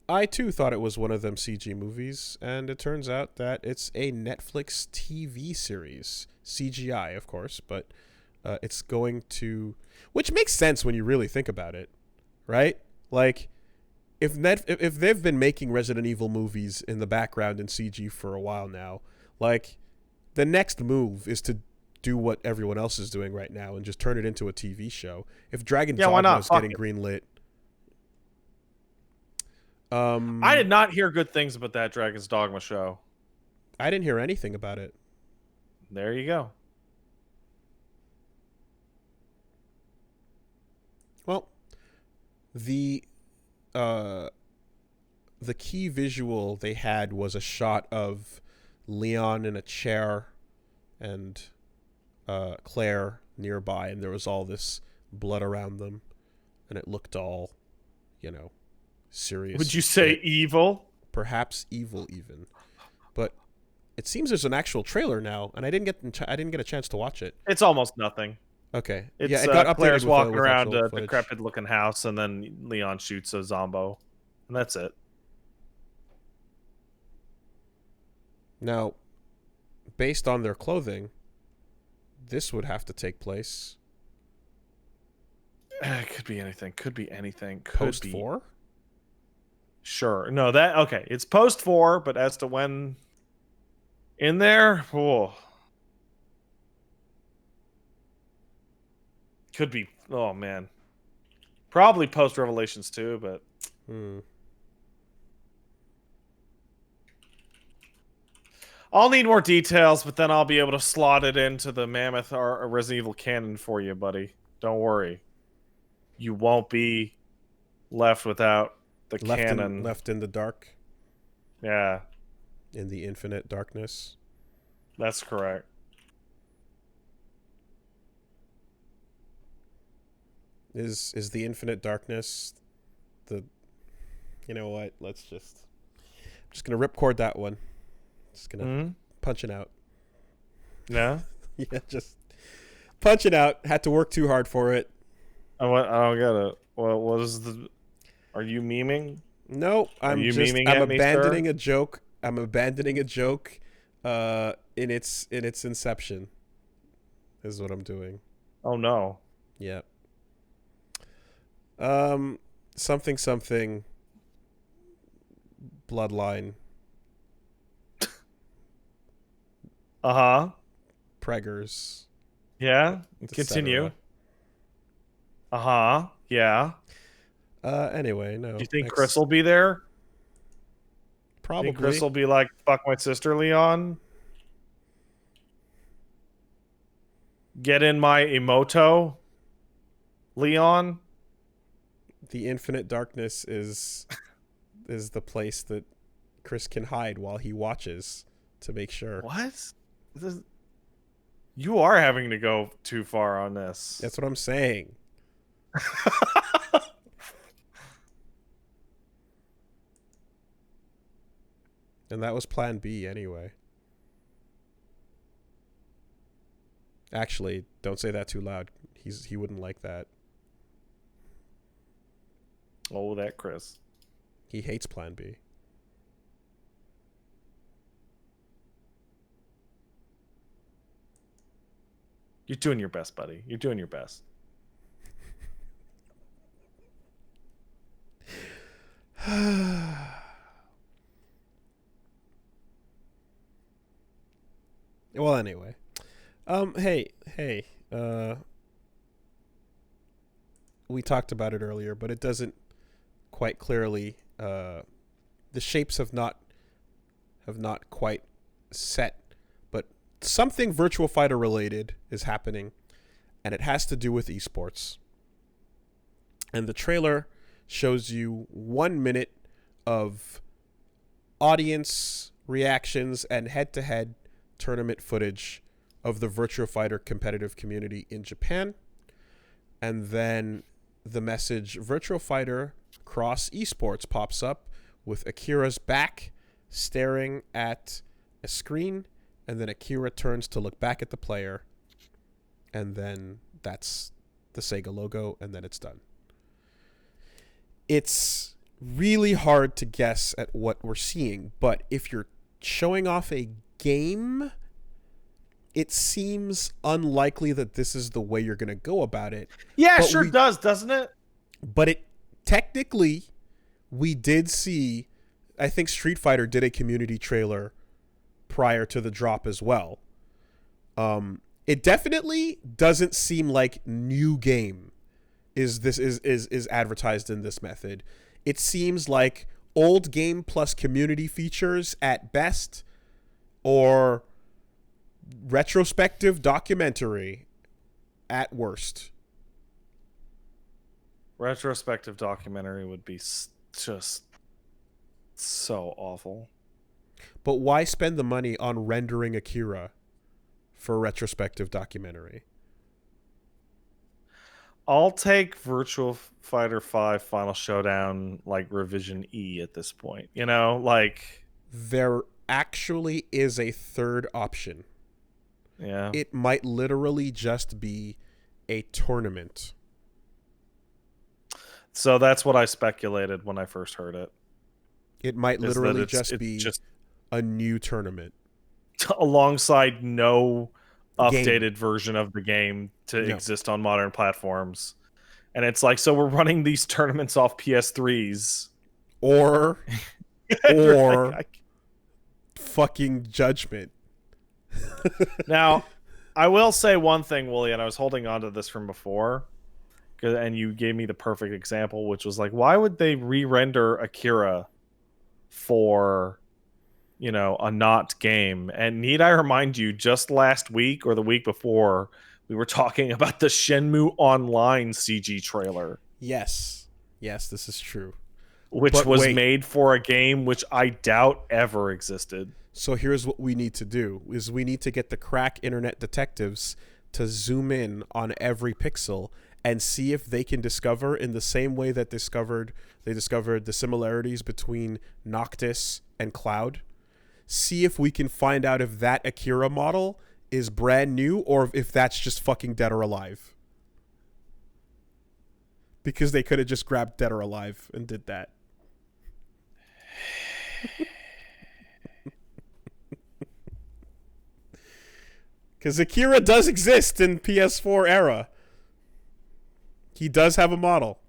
I too thought it was one of them CG movies, and it turns out that it's a Netflix TV series. CGI, of course, but it's going to... Which makes sense when you really think about it, right? Like, if they've been making Resident Evil movies in the background in CG for a while now, like, the next move is to do what everyone else is doing right now and just turn it into a TV show. If Dragon's Dogma is getting greenlit... I did not hear good things about that Dragon's Dogma show. I didn't hear anything about it. There you go. Well, the key visual they had was a shot of Leon in a chair and Claire nearby, and there was all this blood around them, and it looked all, serious. Would you say evil? Perhaps evil, even. But it seems there's an actual trailer now, and I didn't get a chance to watch it. It's almost nothing. Okay. It's, yeah, it got updated Claire's walking with around a footage. decrepit-looking house, and then Leon shoots a zombo, and that's it. Now, based on their clothing, this would have to take place. It could be anything. Could be anything. Post 4? Sure. No, okay. It's post 4, but as to when in there, could be. Oh man, probably post Revelations 2, but I'll need more details. But then I'll be able to slot it into the Mammoth or Resident Evil canon for you, buddy. Don't worry. You won't be left without the canon. Left in the dark. Yeah. In the infinite darkness. That's correct. Is the infinite darkness the... You know what? I'm just going to ripcord that one. Just going to punch it out. Yeah? Yeah, just punch it out. Had to work too hard for it. I don't get it. Well, what is the... Are you memeing? No, I'm abandoning a joke. I'm abandoning a joke in its inception. Is what I'm doing. Oh no. Yeah. Something bloodline. Uh-huh. Preggers. Yeah. Continue. Uh-huh. Yeah. Anyway, no. Do you think Chris will be there? Probably. Think Chris will be like, fuck my sister, Leon? Get in my emoto, Leon? The infinite darkness is the place that Chris can hide while he watches to make sure. What? You are having to go too far on this. That's what I'm saying. And that was plan B anyway. Actually, don't say that too loud. He wouldn't like that. Oh, that Chris. He hates plan B. You're doing your best, buddy. You're doing your best. Well, anyway. Hey. We talked about it earlier, but it doesn't quite clearly... the shapes have not quite set, but something Virtua Fighter related is happening, and it has to do with esports. And the trailer shows you 1 minute of audience reactions and head-to-head tournament footage of the Virtua Fighter competitive community in Japan. And then the message Virtua Fighter Cross Esports pops up with Akira's back staring at a screen, and then Akira turns to look back at the player, and then that's the Sega logo, and then it's done. It's really hard to guess at what we're seeing, but if you're showing off a game, it seems unlikely that this is the way you're going to go about it. Yeah, sure does, doesn't it? But it technically, we did see, I think Street Fighter did a community trailer prior to the drop as well. It definitely doesn't seem like new game is advertised in this method. It seems like old game plus community features at best, or retrospective documentary at worst. Retrospective documentary would be just so awful. But why spend the money on rendering Akira for a retrospective documentary? I'll take Virtua Fighter 5 Final Showdown like revision E at this point. You know, like, there actually is a third option. Yeah. It might literally just be a tournament. So that's what I speculated when I first heard it. It might literally just be a new tournament. Alongside no updated version of the game to exist on modern platforms. And it's like, so we're running these tournaments off PS3s. Or fucking Judgment. Now, I will say one thing, Wooly, and I was holding on to this from before, and you gave me the perfect example, which was like, why would they re-render Akira for, you know, a not game? And need I remind you, just last week or the week before, we were talking about the Shenmue Online CG trailer. Yes, this is true. Which was made for a game which I doubt ever existed. So here's what we need to do, is we need to get the crack internet detectives to zoom in on every pixel and see if they can discover, in the same way that they discovered the similarities between Noctis and Cloud, see if we can find out if that Akira model is brand new or if that's just fucking Dead or Alive. Because they could have just grabbed Dead or Alive and did that. Because Akira does exist in PS4 era. He does have a model.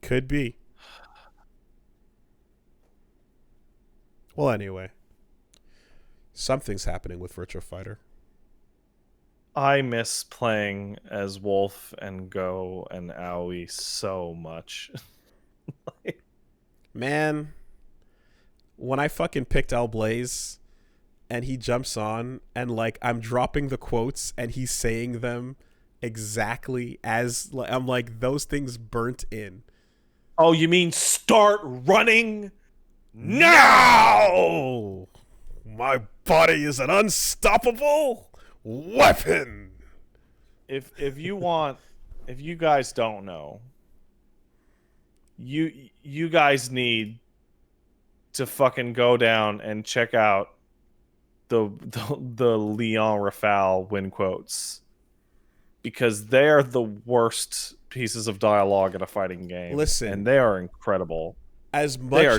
Could be. Well, anyway. Something's happening with Virtua Fighter. I miss playing as Wolf and Go and Aoi so much. Man, when I fucking picked Al Blaze and he jumps on and like I'm dropping the quotes and he's saying them exactly as I'm like, those things burnt in. Oh, you mean start running now? My body is an unstoppable weapon. If you guys don't know, you guys need to fucking go down and check out the Leon Rafale win quotes, because they are the worst pieces of dialogue in a fighting game. Listen, and they are incredible. As much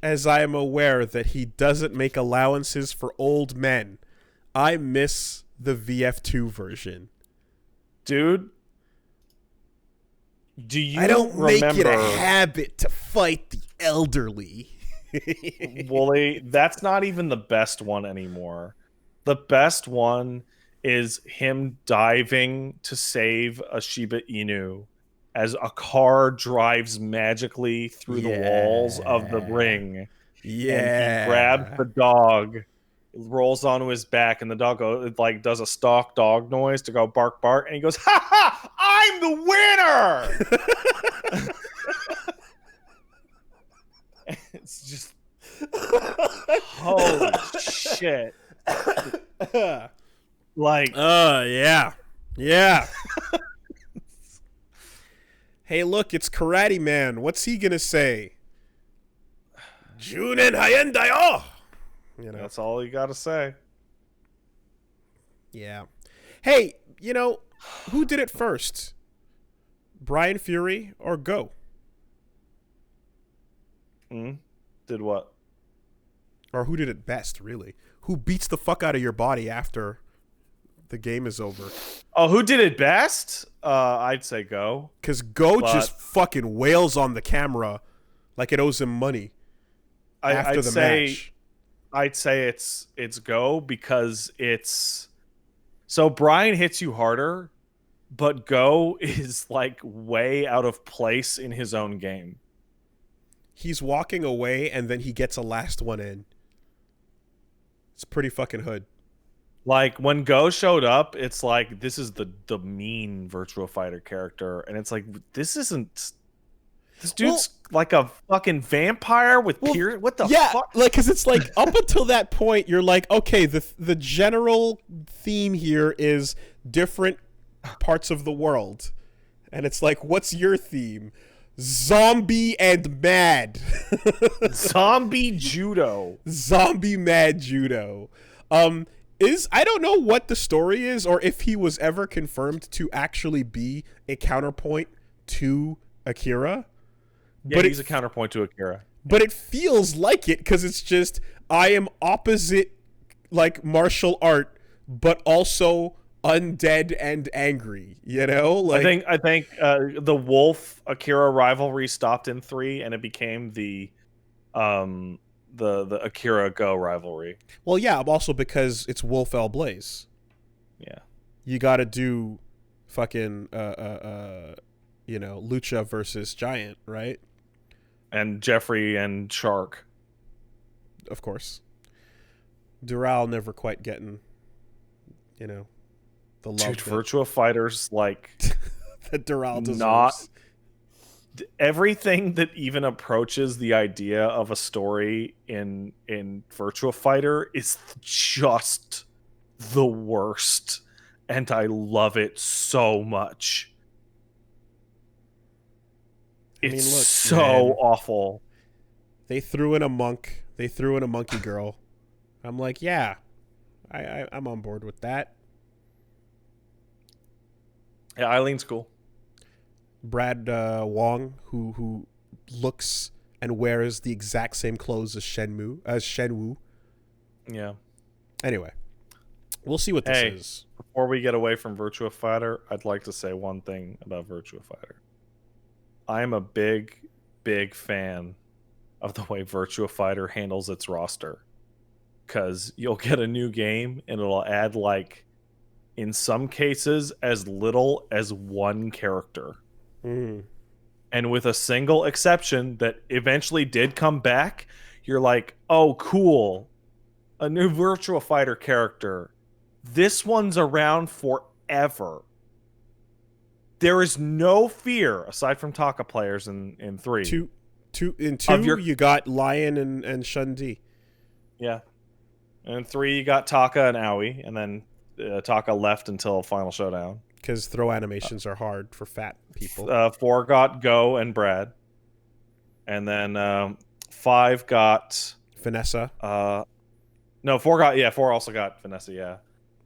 as I am aware that he doesn't make allowances for old men, I miss the VF2 version. Dude, do you I don't remember, make it a habit to fight the elderly. Wooly, that's not even the best one anymore. The best one is him diving to save a Shiba Inu as a car drives magically through the walls of the ring. Yeah. And he grabs the dog, rolls onto his back, and the dog does a stalk dog noise to go bark, bark, and he goes, "Ha ha! I'm the winner!" It's just holy shit. Like, yeah. Hey, look, it's Karate Man. What's he gonna say? Junen Hayendayo. You know, that's all you gotta say. Yeah. Hey, who did it first? Brian Fury or Go? Did what? Or who did it best, really? Who beats the fuck out of your body after the game is over? Oh, who did it best? I'd say Go. Because Go just fucking wails on the camera like it owes him money after the match. I'd say it's Go because it's... So Brian hits you harder, but Go is like way out of place in his own game. He's walking away and then he gets a last one in. It's pretty fucking hood. Like when Go showed up, it's like this is the mean Virtua Fighter character, and it's like this dude's like a fucking vampire with pierce. What the fuck? Like because it's like up until that point, you're like, okay, the general theme here is different parts of the world, and it's like, what's your theme? Zombie and mad. Zombie judo. Zombie mad judo. I don't know what the story is or if he was ever confirmed to actually be a counterpoint to Akira. Yeah, but he's a counterpoint to Akira. But it feels like it because it's just, I am opposite like martial art, but also undead and angry, Like I think the Wolf Akira rivalry stopped in 3 and it became the Akira Go rivalry. Well, yeah, also because it's Wolf L Blaze. Yeah. You got to do fucking Lucha versus Giant, right? And Jeffrey and Shark. Of course. Dural never quite getting the love. Dude, Virtua Fighters like that Dural deserves. Not everything that even approaches the idea of a story in Virtua Fighter is just the worst, and I love it so much. It's so awful. They threw in a monk. They threw in a monkey girl. I'm like, yeah, I'm on board with that. Yeah, Eileen's cool. Brad Wong, who looks and wears the exact same clothes as Shenwu. Yeah. Anyway, we'll see what this is. Before we get away from Virtua Fighter, I'd like to say one thing about Virtua Fighter. I am a big, big fan of the way Virtua Fighter handles its roster. Because you'll get a new game and it'll add, like, in some cases, as little as one character. And with a single exception that eventually did come back, you're like, oh, cool. A new Virtua Fighter character. This one's around forever. There is no fear, aside from Taka players in 3. In 2, you got Lion and Shundi. Yeah. And in 3, you got Taka and Aoi, and then Taka left until Final Showdown. Because throw animations are hard for fat people. 4 got Go and Brad. And then 5 got... Vanessa. No, 4 also got Vanessa, yeah.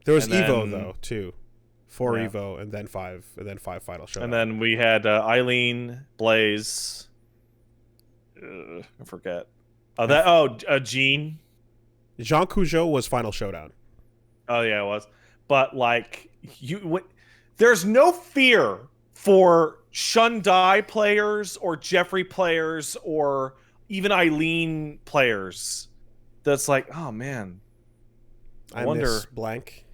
There was Evo, though, too. 4 Evo, and then 5 Final Showdown. And then we had Eileen, Blaze... I forget. Jean. Jean Cujo was Final Showdown. Oh, yeah, it was. But, like, there's no fear for Shundai players or Jeffrey players or even Eileen players. That's like, oh, man. I wonder. Miss blank.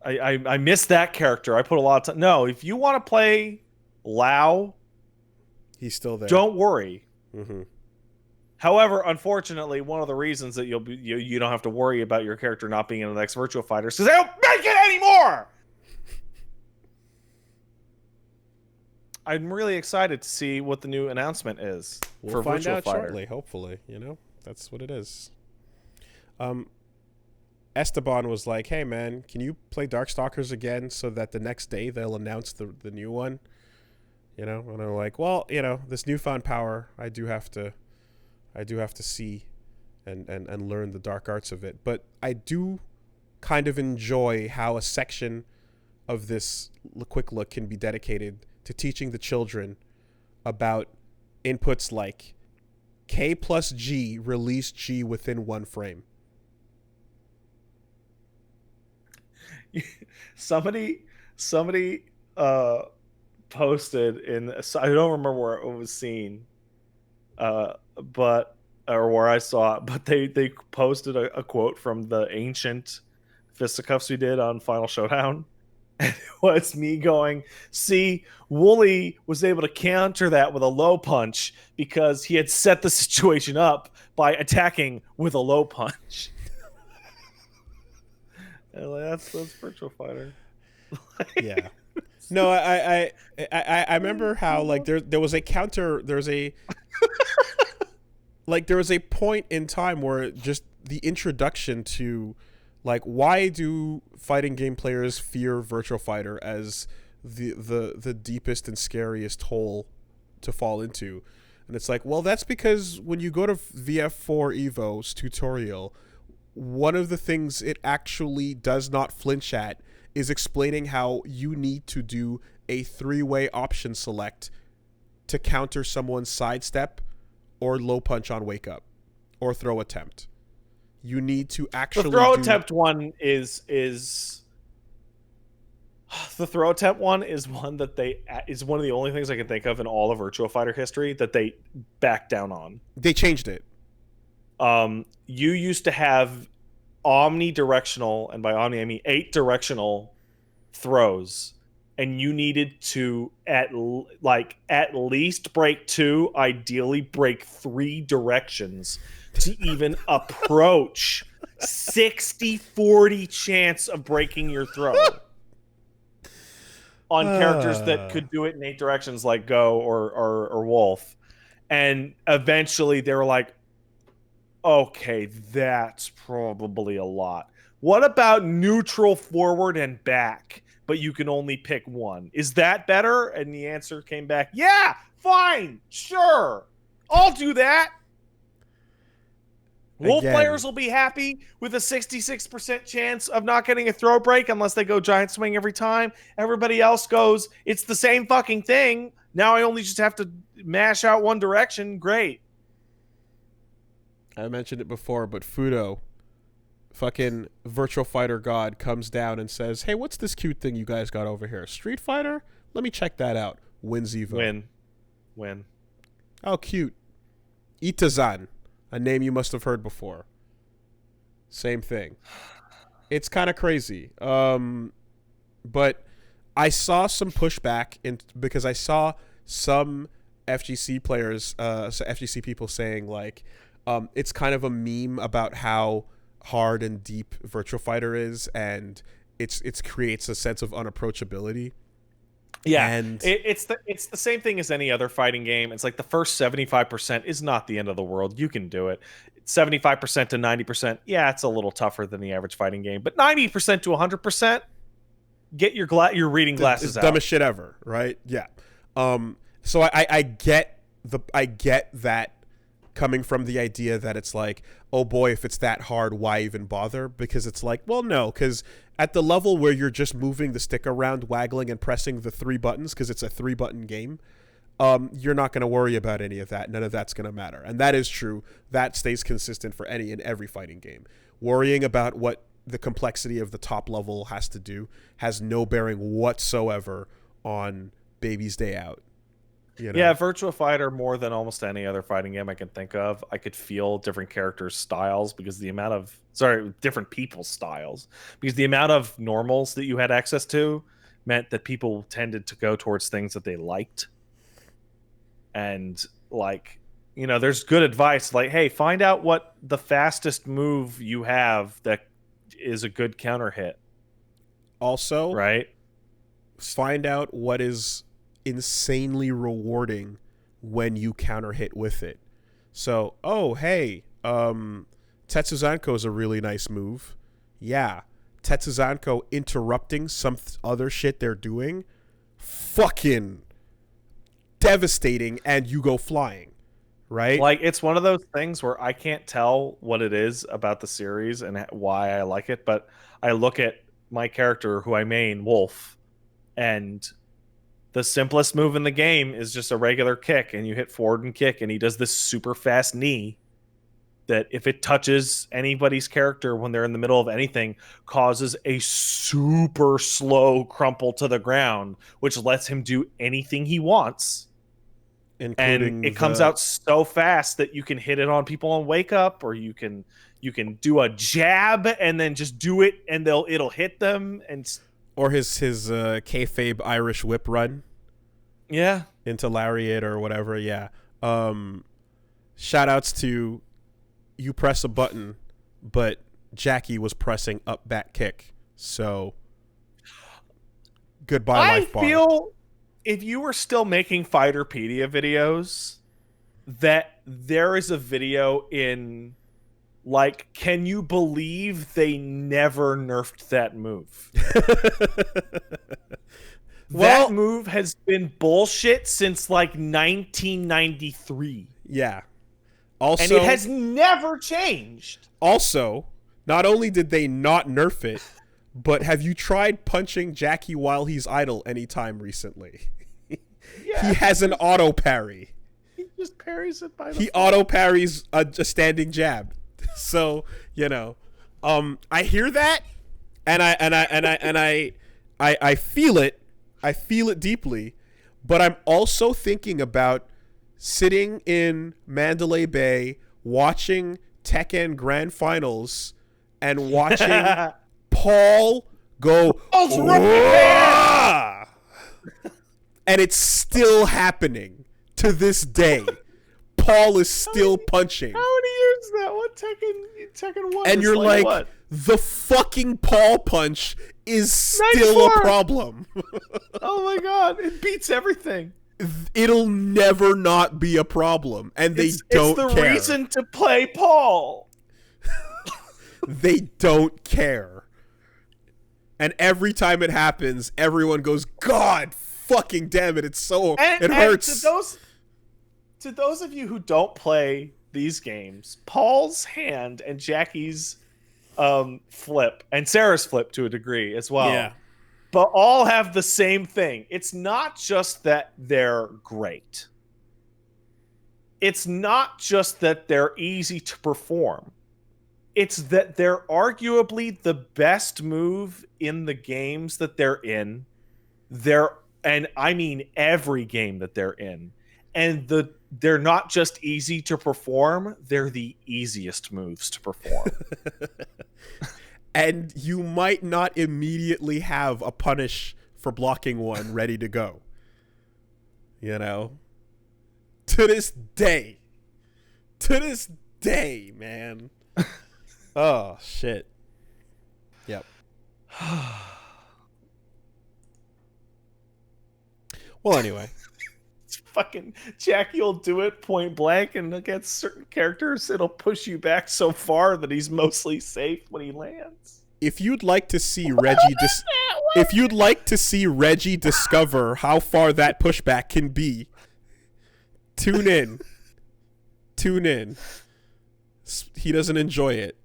I miss that character. I put a lot of time. No, if you want to play Lao, he's still there. Don't worry. Mm-hmm. However, unfortunately, one of the reasons that you don't have to worry about your character not being in the next Virtua Fighter is because they don't make it anymore. I'm really excited to see what the new announcement is We'll for find Virtua out Fighter. shortly, hopefully. That's what it is. Esteban was like, hey, man, can you play Darkstalkers again so that the next day they'll announce the new one? And I'm like, well, this newfound power, I do have to see and learn the dark arts of it. But I do kind of enjoy how a section of this quick look can be dedicated to teaching the children about inputs like K plus G, release G within one frame. Somebody posted in, I don't remember where it was seen, but or where I saw it, but they posted a quote from the ancient fisticuffs we did on Final Showdown. And it was me going, see, Wooly was able to counter that with a low punch because he had set the situation up by attacking with a low punch. And like, that's Virtua Fighter. Yeah. No, I remember how like there was a counter. There was a point in time where just the introduction to like why do fighting game players fear Virtua Fighter as the deepest and scariest hole to fall into, and it's like, well, that's because when you go to VF4 Evo's tutorial, one of the things it actually does not flinch at is explaining how you need to do a 3-way option select to counter someone's sidestep or low punch on wake up or throw attempt. You need to actually the throw attempt one is the throw attempt one is one that is one of the only things I can think of in all of Virtua Fighter history that they backed down on. They changed it. You used to have omnidirectional, and by omni I mean 8 directional throws, and you needed to at least break 2, ideally break 3 directions to even approach 60-40 chance of breaking your throw on characters that could do it in 8 directions like Go or Wolf. And eventually they were like, okay, that's probably a lot. What about neutral, forward, and back, but you can only pick one? Is that better? And the answer came back, yeah, fine, sure, I'll do that. Wolf players will be happy with a 66% chance of not getting a throw break unless they go giant swing every time. Everybody else goes, it's the same fucking thing. Now I only just have to mash out one direction. Great. I mentioned it before, but Fudo, fucking Virtual Fighter god, comes down and says, hey, what's this cute thing you guys got over here? Street Fighter? Let me check that out. Wins Evo. Win. Oh, cute. Itazan, a name you must have heard before. Same thing. It's kind of crazy. But I saw some pushback because I saw some FGC players, FGC people saying like, it's kind of a meme about how hard and deep Virtua Fighter is, and it creates a sense of unapproachability. Yeah, and it's the same thing as any other fighting game. It's like the first 75% is not the end of the world. You can do it. 75% to 90%, yeah, it's a little tougher than the average fighting game. But 90% to 100%, get your reading glasses it's out. Dumbest shit ever, right? Yeah. So I get that coming from the idea that it's like, oh boy, if it's that hard, why even bother? Because it's like, well, no, because at the level where you're just moving the stick around, waggling and pressing the 3 buttons, because it's a 3-button game, you're not going to worry about any of that. None of that's going to matter. And that is true. That stays consistent for any and every fighting game. Worrying about what the complexity of the top level has to do has no bearing whatsoever on Baby's Day Out. You know? Yeah, Virtua Fighter, more than almost any other fighting game I can think of, I could feel different characters' styles because different people's styles, because the amount of normals that you had access to meant that people tended to go towards things that they liked. And like, there's good advice like, hey, find out what the fastest move you have that is a good counter hit. Also, right? Find out what is insanely rewarding when you counter hit with it. So, oh, hey, Tetsuzanko is a really nice move. Yeah. Tetsuzanko interrupting some other shit they're doing. Fucking devastating, and you go flying. Right? Like, it's one of those things where I can't tell what it is about the series and why I like it, but I look at my character who I main, Wolf, and the simplest move in the game is just a regular kick, and you hit forward and kick, and he does this super fast knee that if it touches anybody's character when they're in the middle of anything, causes a super slow crumple to the ground, which lets him do anything he wants. Including and it comes out so fast that you can hit it on people on wake up, or you can do a jab and then just do it and it'll hit them, and or his kayfabe Irish whip run. Yeah. Into lariat or whatever, yeah. Shout outs to you press a button, but Jackie was pressing up back kick. So goodbye life bar. I feel if you were still making Fighterpedia videos, that there is a video in, like, can you believe they never nerfed that move? That move has been bullshit since, like, 1993. Yeah. Also, and it has never changed. Also, not only did they not nerf it, but have you tried punching Jackie while he's idle anytime recently? Yeah. He has an auto parry. He just parries it by the He auto parries a standing jab. So, you know, I hear that, and I feel it. I feel it deeply, but I'm also thinking about sitting in Mandalay Bay watching Tekken Grand Finals and watching Paul go and it's still happening to this day. Paul is still punching. How many years is that? What Tekken 1? And you're like what? The fucking Paul punch is still 94. a problem. Oh my god, it beats everything. It'll never not be a problem, and they don't care. It's the reason to play Paul. They don't care. And every time it happens, everyone goes, God fucking damn it, it hurts. To those of you who don't play these games, Paul's hand and Jackie's flip, and Sarah's flip to a degree as well, yeah, but all have the same thing. It's not just that they're great. It's not just that they're easy to perform. It's that they're arguably the best move in the games that they're in. And I mean every game that they're in. And they're not just easy to perform, they're the easiest moves to perform. And you might not immediately have a punish for blocking one ready to go. You know? To this day, man. Oh, shit. Yep. Well, anyway. Fucking Jackie will do it point blank, and against certain characters, it'll push you back so far that he's mostly safe when he lands. If you'd like to see Reggie discover how far that pushback can be, tune in. He doesn't enjoy it.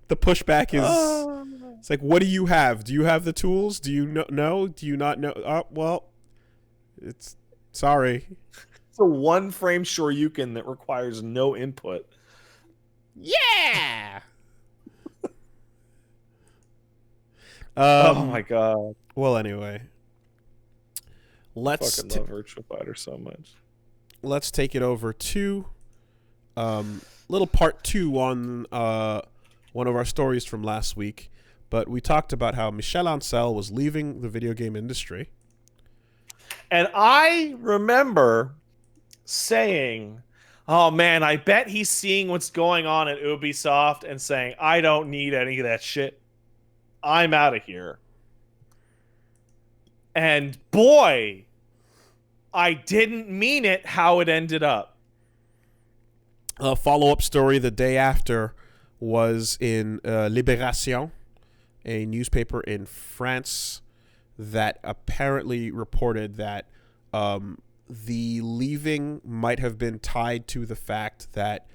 The pushback is it's like, what do you have? Do you have the tools? Do you know? Do you not know? Oh, well, it's sorry. It's a one frame Shoryuken that requires no input. Yeah. Oh my god. Well, anyway, let's fucking love Virtua Fighter so much. Let's take it over to little part 2 on one of our stories from last week. But we talked about how Michel Ancel was leaving the video game industry. And I remember saying, oh man, I bet he's seeing what's going on at Ubisoft and saying, I don't need any of that shit. I'm out of here. And boy, I didn't mean it how it ended up. A follow-up story the day after was in Libération, a newspaper in France that apparently reported that the leaving might have been tied to the fact that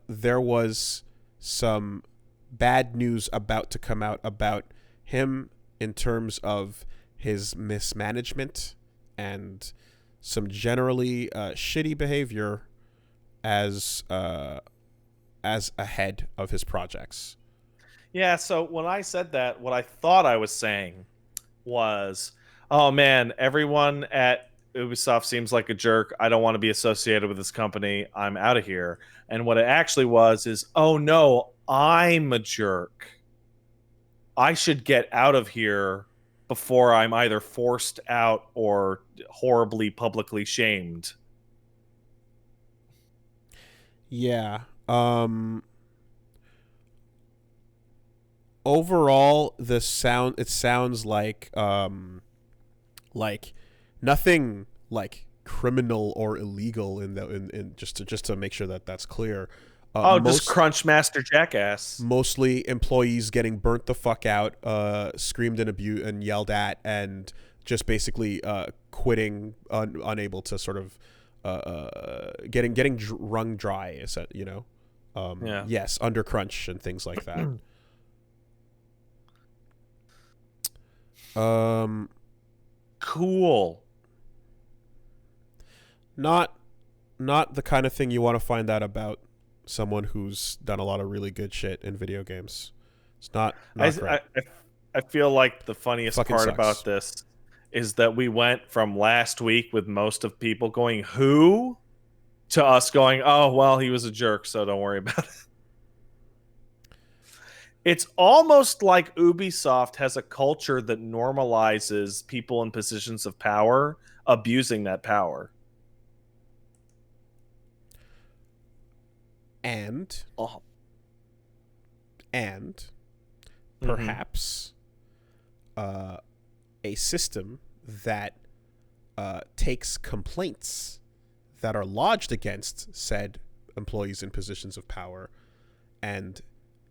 there was some bad news about to come out about him in terms of his mismanagement and some generally shitty behavior as a head of his projects. Yeah, so when I said that, what I thought I was saying was, oh man, everyone at Ubisoft seems like a jerk. I don't want to be associated with this company. I'm out of here. And what it actually was is, oh no, I'm a jerk. I should get out of here before I'm either forced out or horribly publicly shamed. Yeah. Overall, it sounds like nothing like criminal or illegal in just to make sure that that's clear. Just crunch master jackass. Mostly employees getting burnt the fuck out, screamed and abused and yelled at, and just basically quitting, unable to sort of getting wrung dry. Is that, you know? Yeah. Yes, under crunch and things like that. Cool. Not the kind of thing you want to find out about someone who's done a lot of really good shit in video games. It's not great. I feel like the funniest Fucking part sucks. about this is that we went from last week with most of people going, who? To us going, oh, well, he was a jerk, so don't worry about it. It's almost like Ubisoft has a culture that normalizes people in positions of power abusing that power. And Mm-hmm. perhaps a system that takes complaints that are lodged against said employees in positions of power and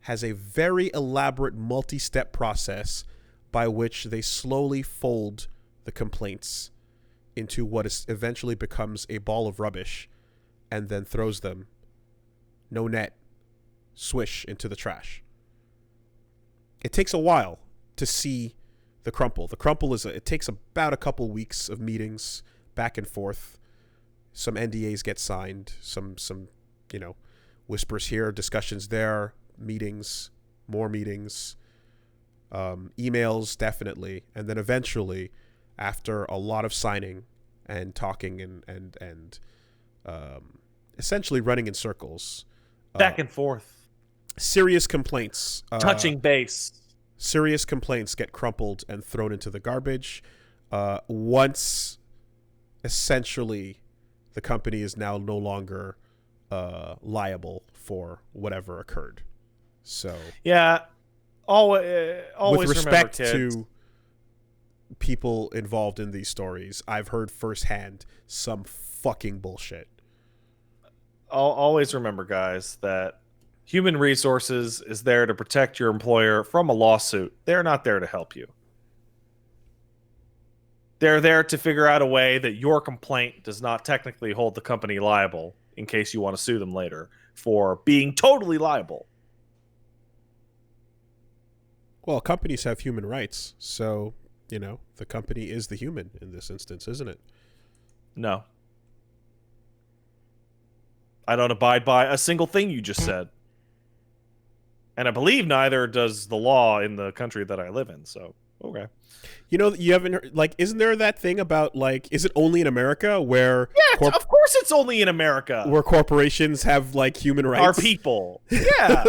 has a very elaborate multi-step process by which they slowly fold the complaints into what is eventually becomes a ball of rubbish and then throws them, no net, swish, into the trash. It takes a while to see the crumple. The crumple it takes about a couple weeks of meetings back and forth. Some NDAs get signed, some whispers here, discussions there, meetings, more meetings, emails definitely, and then eventually, after a lot of signing and talking and essentially running in circles, back and forth, serious complaints, touching base. Serious complaints get crumpled and thrown into the garbage. Once, essentially, the company is now no longer liable for whatever occurred. So yeah, always with respect remember, kids, to people involved in these stories, I've heard firsthand some fucking bullshit. Always remember, guys, that human resources is there to protect your employer from a lawsuit. They're not there to help you. They're there to figure out a way that your complaint does not technically hold the company liable in case you want to sue them later for being totally liable. Well, companies have human rights, so, the company is the human in this instance, isn't it? No. I don't abide by a single thing you just said. And I believe neither does the law in the country that I live in, so, okay. You haven't heard, isn't there that thing about, is it only in America where... Yeah, of course it's only in America. Where corporations have, human rights? Our people. Yeah.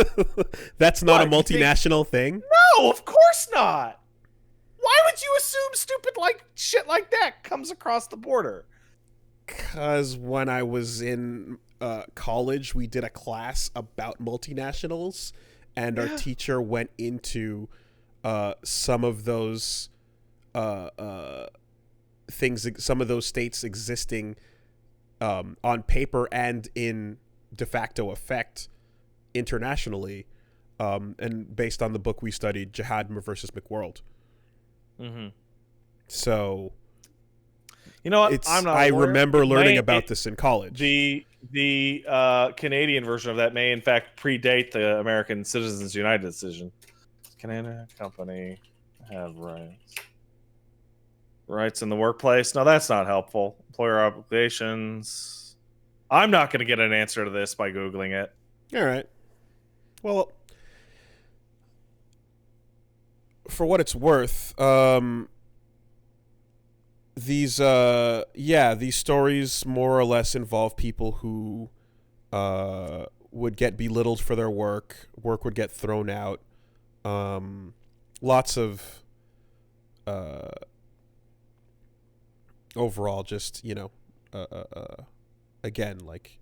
That's not a multinational thing? No, of course not. Why would you assume stupid, shit like that comes across the border? Because when I was in college, we did a class about multinationals, and our teacher went into some of those things, some of those states existing on paper and in de facto effect internationally, and based on the book we studied, Jihad versus McWorld. Mm-hmm. So, you know what? I'm not. I remember learning about this in college. The Canadian version of that may in fact predate the American Citizens United decision. Canadian company have rights in the workplace. No, that's not helpful. Employer obligations. I'm not going to get an answer to this by Googling it. All right. Well, for what it's worth, these stories more or less involve people who would get belittled for their work would get thrown out, lots of overall just, again, like,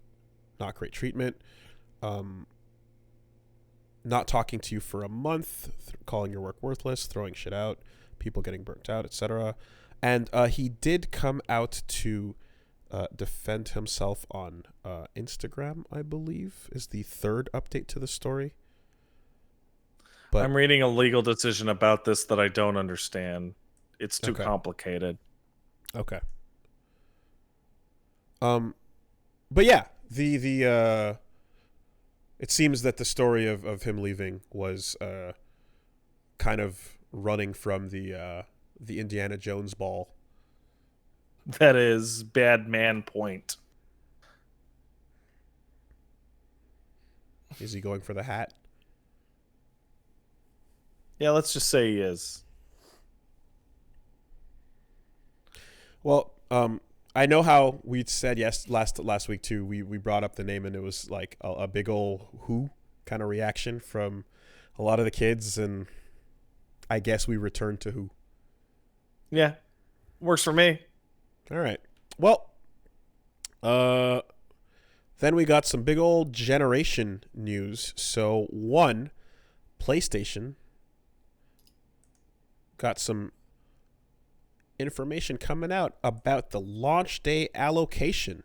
not great treatment, not talking to you for a month, calling your work worthless, throwing shit out, people getting burnt out, etc. And he did come out to defend himself on Instagram, I believe, is the third update to the story. But I'm reading a legal decision about this that I don't understand. It's too complicated. Okay. But yeah, the it seems that the story of him leaving was kind of running from the Indiana Jones ball. That is bad man point. Is he going for the hat? Yeah, let's just say he is. Well, I know how we said last week too. We brought up the name and it was like a big ol' who kind of reaction from a lot of the kids, and I guess we returned to who. Yeah, works for me. All right. Well, then we got some big old generation news. So one, PlayStation got some information coming out about the launch day allocation.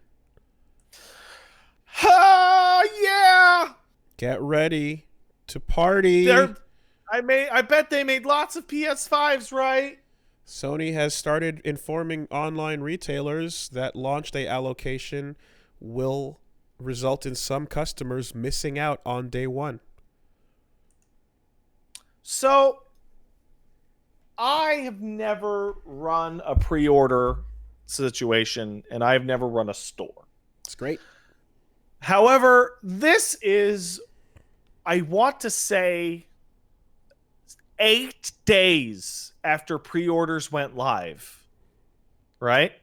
Yeah. Get ready to party. I bet they made lots of PS5s, right? Sony has started informing online retailers that launch day allocation will result in some customers missing out on day one. So, I have never run a pre-order situation, and I've never run a store. It's great. However, this is, I want to say, 8 days after pre-orders went live, right?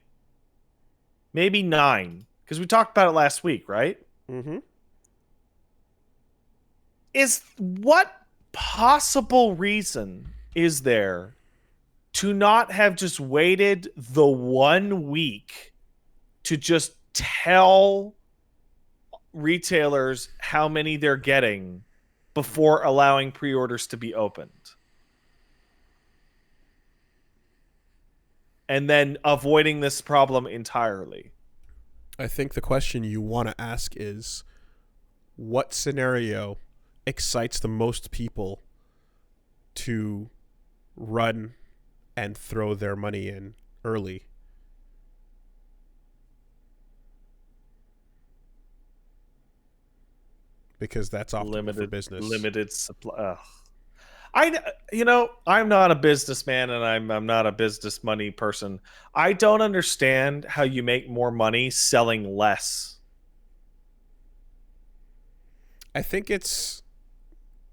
Maybe 9, because we talked about it last week, right? Mm-hmm. What possible reason is there to not have just waited the 1 week to just tell retailers how many they're getting before allowing pre-orders to be opened? And then avoiding this problem entirely. I think the question you want to ask is, what scenario excites the most people to run and throw their money in early? Because that's optimal for business. Limited supply. I'm not a businessman, and I'm not a business money person. I don't understand how you make more money selling less. I think it's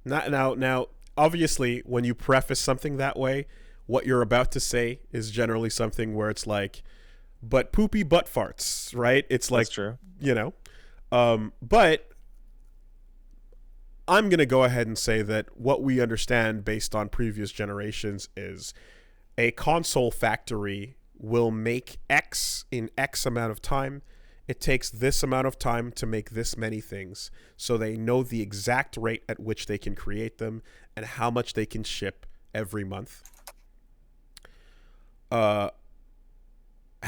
not now. Obviously, when you preface something that way, what you're about to say is generally something where it's like, but poopy butt farts, right? It's like, that's true. But I'm going to go ahead and say that what we understand based on previous generations is a console factory will make X in X amount of time. It takes this amount of time to make this many things, so they know the exact rate at which they can create them and how much they can ship every month.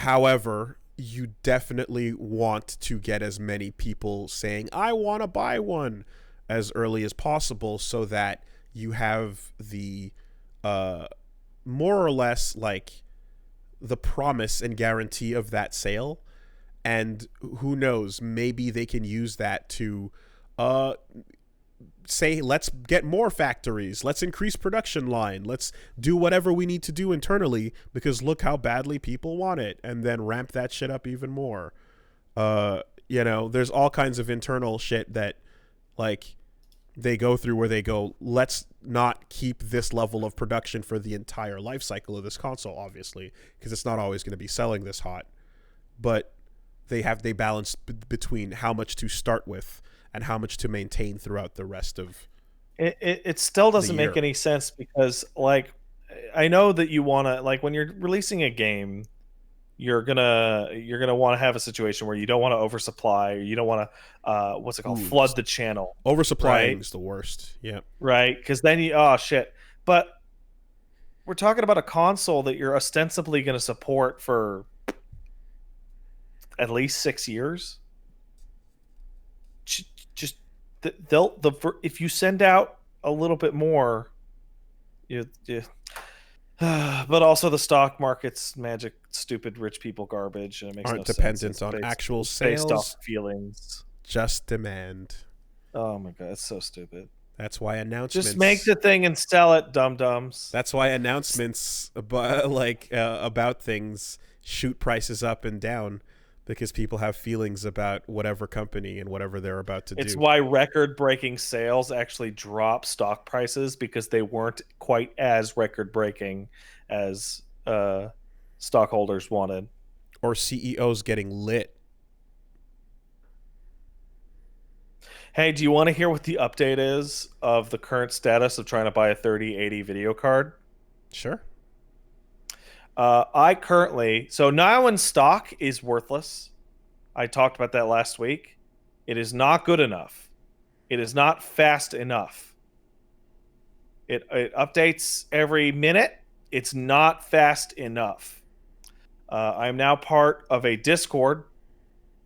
However, you definitely want to get as many people saying, I want to buy one as early as possible so that you have the more or less like the promise and guarantee of that sale. And who knows, maybe they can use that to say, let's get more factories, let's increase production line, let's do whatever we need to do internally because look how badly people want it, and then ramp that shit up even more. You know, there's all kinds of internal shit that like they go through where they go, let's not keep this level of production for the entire life cycle of this console, obviously, because it's not always going to be selling this hot. But they balance between how much to start with and how much to maintain throughout the rest of it still doesn't make any sense because, like, I know that you want to, like, when you're releasing a game, you're gonna want to have a situation where you don't want to oversupply, or you don't want to what's it called, flood the channel. Oversupplying is the worst. Yeah. Right, because then you shit. But we're talking about a console that you're ostensibly going to support for at least 6 years. Just if you send out a little bit more, but also the stock market's magic, stupid rich people garbage, and it makes aren't no dependent sense. on actual sales. Based off feelings. Just demand. Oh my god, it's so stupid. That's why announcements. Just make the thing and sell it, dum-dums. That's why announcements about things shoot prices up and down, because people have feelings about whatever company and whatever they're about to do. It's why record-breaking sales actually drop stock prices, because they weren't quite as record-breaking as stockholders wanted. Or CEOs getting lit. Hey, do you want to hear what the update is of the current status of trying to buy a 3080 video card? Sure. So now in stock is worthless. I talked about that last week. It is not good enough. It is not fast enough. It updates every minute. It's not fast enough. I am now part of a Discord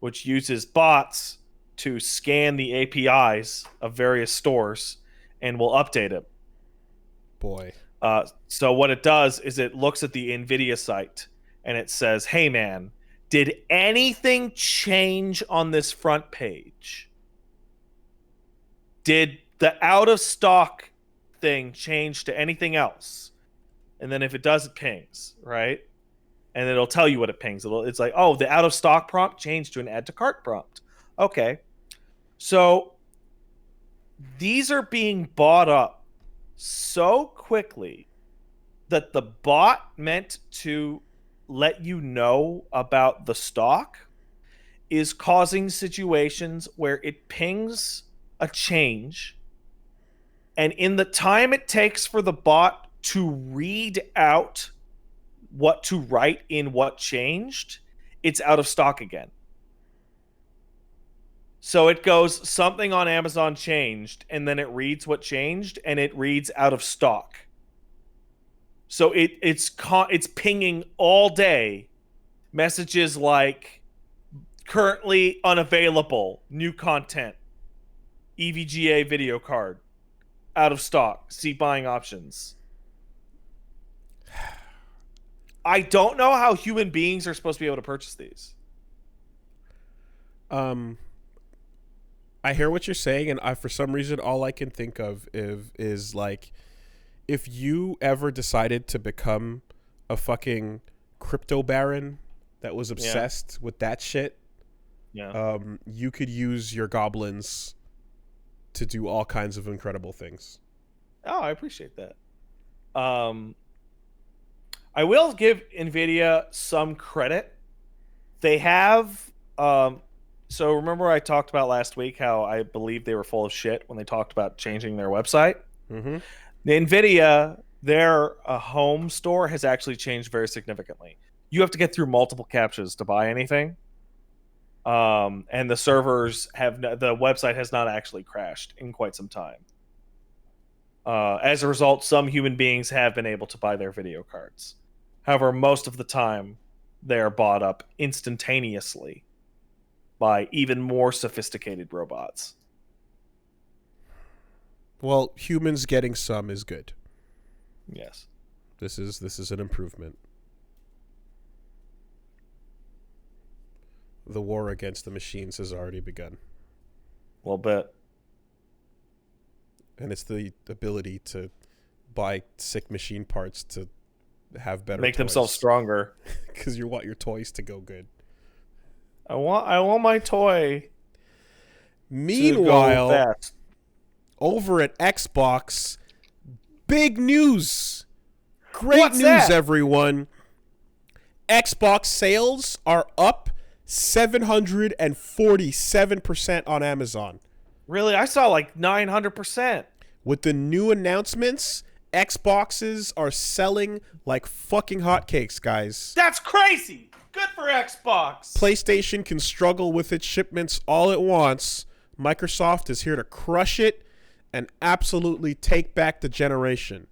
which uses bots to scan the APIs of various stores and will update it. Boy. So what it does is it looks at the NVIDIA site and it says, hey man, did anything change on this front page? Did the out of stock thing change to anything else? And then if it does, it pings, right? And it'll tell you what it pings. It's like, oh, the out of stock prompt changed to an add to cart prompt. Okay. So these are being bought up so quickly that the bot meant to let you know about the stock is causing situations where it pings a change, and in the time it takes for the bot to read out what to write in what changed, it's out of stock again. So it goes, something on Amazon changed, and then it reads what changed, and it reads out of stock. So it's pinging all day messages like currently unavailable, new content, EVGA video card, out of stock, see buying options. I don't know how human beings are supposed to be able to purchase these. I hear what you're saying, and for some reason, all I can think of is like, if you ever decided to become a fucking crypto baron that was obsessed with that shit, you could use your goblins to do all kinds of incredible things. Oh, I appreciate that. I will give NVIDIA some credit. They have... So remember I talked about last week how I believe they were full of shit when they talked about changing their website? Mm-hmm. The NVIDIA, their home store has actually changed very significantly. You have to get through multiple captchas to buy anything. And the servers the website has not actually crashed in quite some time. As a result, some human beings have been able to buy their video cards. However, most of the time, they are bought up instantaneously by even more sophisticated robots. Well, humans getting some is good. Yes. This is an improvement. The war against the machines has already begun. A little bit. And it's the ability to buy sick machine parts to have better Make toys. themselves stronger. Because you want your toys to go good. I want my toy. Meanwhile, to go fast. over at Xbox, big news. Great What's news, that? everyone. Xbox sales are up 747% on Amazon. Really? I saw like 900%. With the new announcements, Xboxes are selling like fucking hotcakes, guys. That's crazy. Good for Xbox. PlayStation can struggle with its shipments all it wants. Microsoft is here to crush it and absolutely take back the generation.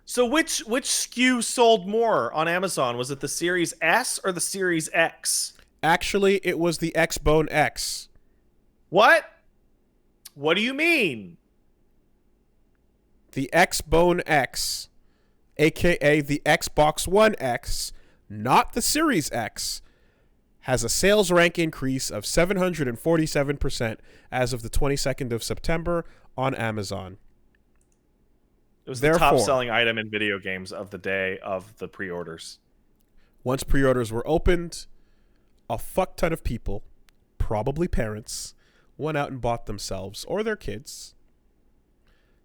So which SKU sold more on Amazon? Was it the Series S or the Series X? Actually, it was the Xbone X. What? What do you mean? The Xbone X, aka the Xbox One X, not the Series X, has a sales rank increase of 747% as of the 22nd of September on Amazon. It was the top-selling item in video games of the day of the pre-orders. Once pre-orders were opened, a fuck ton of people, probably parents, went out and bought themselves or their kids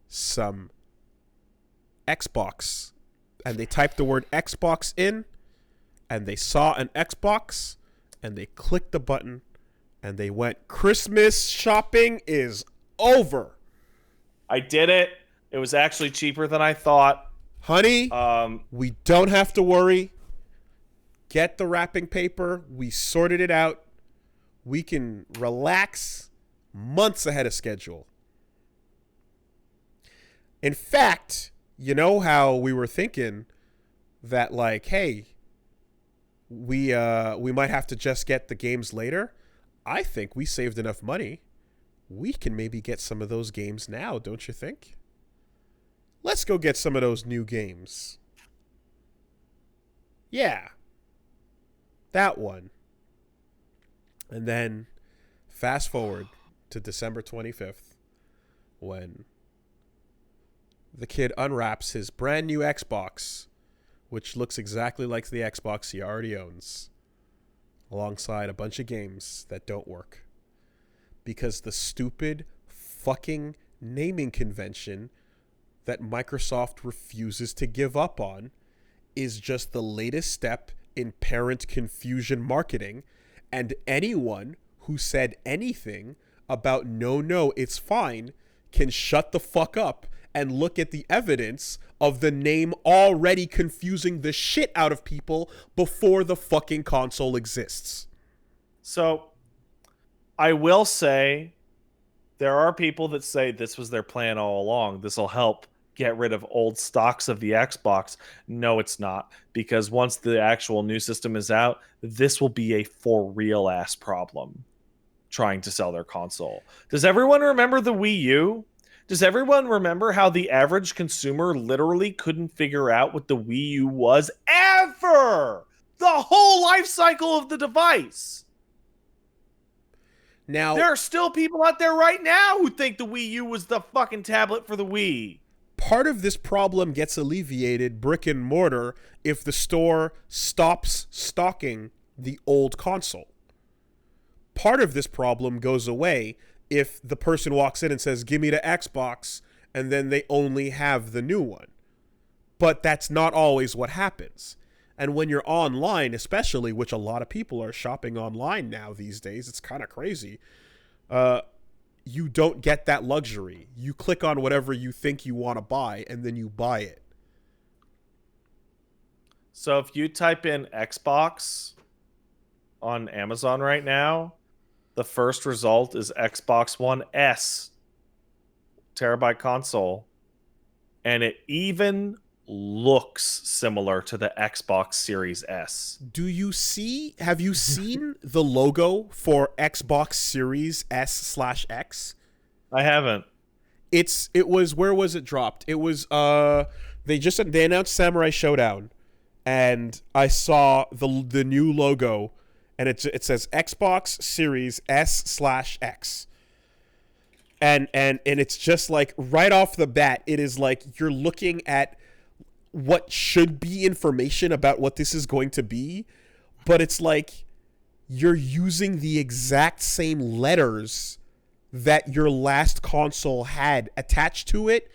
some Xbox. And they typed the word Xbox in, and they saw an Xbox, and they clicked the button, and they went, Christmas shopping is over. I did it. It was actually cheaper than I thought. Honey, we don't have to worry. Get the wrapping paper. We sorted it out. We can relax months ahead of schedule. In fact, you know how we were thinking that, like, hey, we might have to just get the games later? I think we saved enough money. We can maybe get some of those games now, don't you think? Let's go get some of those new games. Yeah. That one. And then fast forward to December 25th when the kid unwraps his brand new Xbox, which looks exactly like the Xbox he already owns, alongside a bunch of games that don't work. Because the stupid fucking naming convention that Microsoft refuses to give up on is just the latest step in parent confusion marketing, and anyone who said anything about no, it's fine can shut the fuck up and look at the evidence of the name already confusing the shit out of people before the fucking console exists. So, I will say, there are people that say this was their plan all along. This will help get rid of old stocks of the Xbox. No, it's not. Because once the actual new system is out, this will be a for real ass problem trying to sell their console. Does everyone remember the Wii U? Does everyone remember how the average consumer literally couldn't figure out what the Wii U was ever? The whole life cycle of the device. Now, there are still people out there right now who think the Wii U was the fucking tablet for the Wii. Part of this problem gets alleviated brick and mortar if the store stops stocking the old console. Part of this problem goes away if the person walks in and says, give me the Xbox, and then they only have the new one. But that's not always what happens. And when you're online, especially, which a lot of people are shopping online now these days, it's kind of crazy, you don't get that luxury. You click on whatever you think you want to buy, and then you buy it. So if you type in Xbox on Amazon right now, the first result is Xbox One S terabyte console. And it even looks similar to the Xbox Series S. Have you seen the logo for Xbox Series S/X? I haven't. Where was it dropped? It was they announced Samurai Showdown, and I saw the new logo, and it says Xbox Series S/X. And it's just like right off the bat, it is like you're looking at what should be information about what this is going to be, but it's like you're using the exact same letters that your last console had attached to it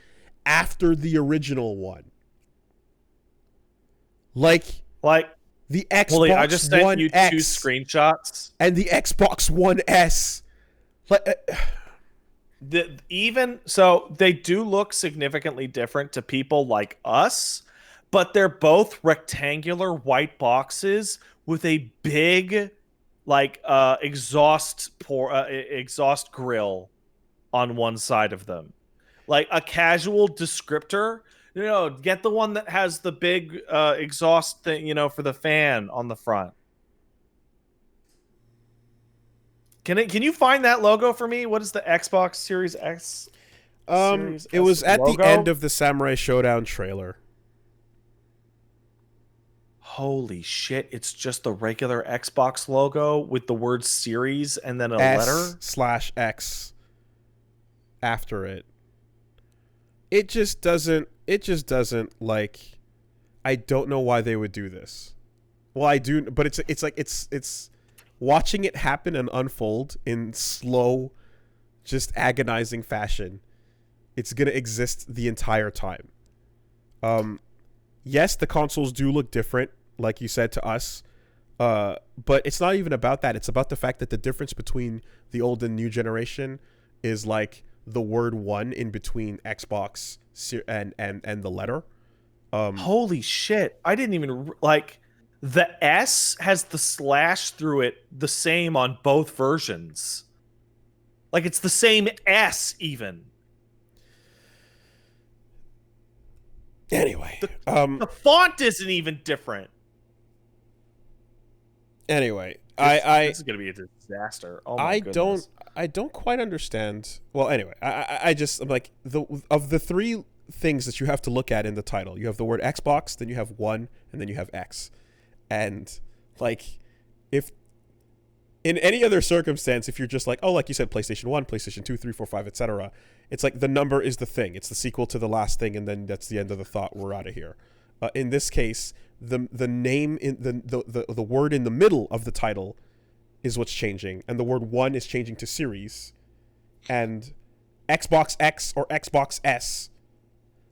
after the original one. Like the Xbox I just sent One you X 2 screenshots and the Xbox One S. So they do look significantly different to people like us, but they're both rectangular white boxes with a big exhaust grill on one side of them. Like a casual descriptor, get the one that has the big exhaust thing, for the fan on the front. Can you find that logo for me? What is the Xbox Series X? It was at logo? the end of the Samurai Showdown trailer. Holy shit, it's just the regular Xbox logo with the word series and then a letter? S/X after it. It just doesn't like, I don't know why they would do this. Well, I do, but it's watching it happen and unfold in slow, just agonizing fashion. It's going to exist the entire time. Yes, the consoles do look different, like you said, to us. But it's not even about that. It's about the fact that the difference between the old and new generation is like the word 1 in between Xbox and the letter. Holy shit. I didn't even... the S has the slash through it the same on both versions. It's the same S even. Anyway, the font isn't even different. Anyway, this is gonna be a disaster. Oh my goodness. I don't quite understand. Well, anyway, I'm like, of the 3 things that you have to look at in the title, you have the word Xbox, then you have 1, and then you have X. And like, if in any other circumstance, if you're just like, oh, like you said, PlayStation 1, PlayStation 2, 3, 4, 5, etc., it's like the number is the thing. It's the sequel to the last thing, and then that's the end of the thought. We're out of here. In this case, the name in the word in the middle of the title is what's changing, and the word 1 is changing to series, and Xbox X or Xbox S.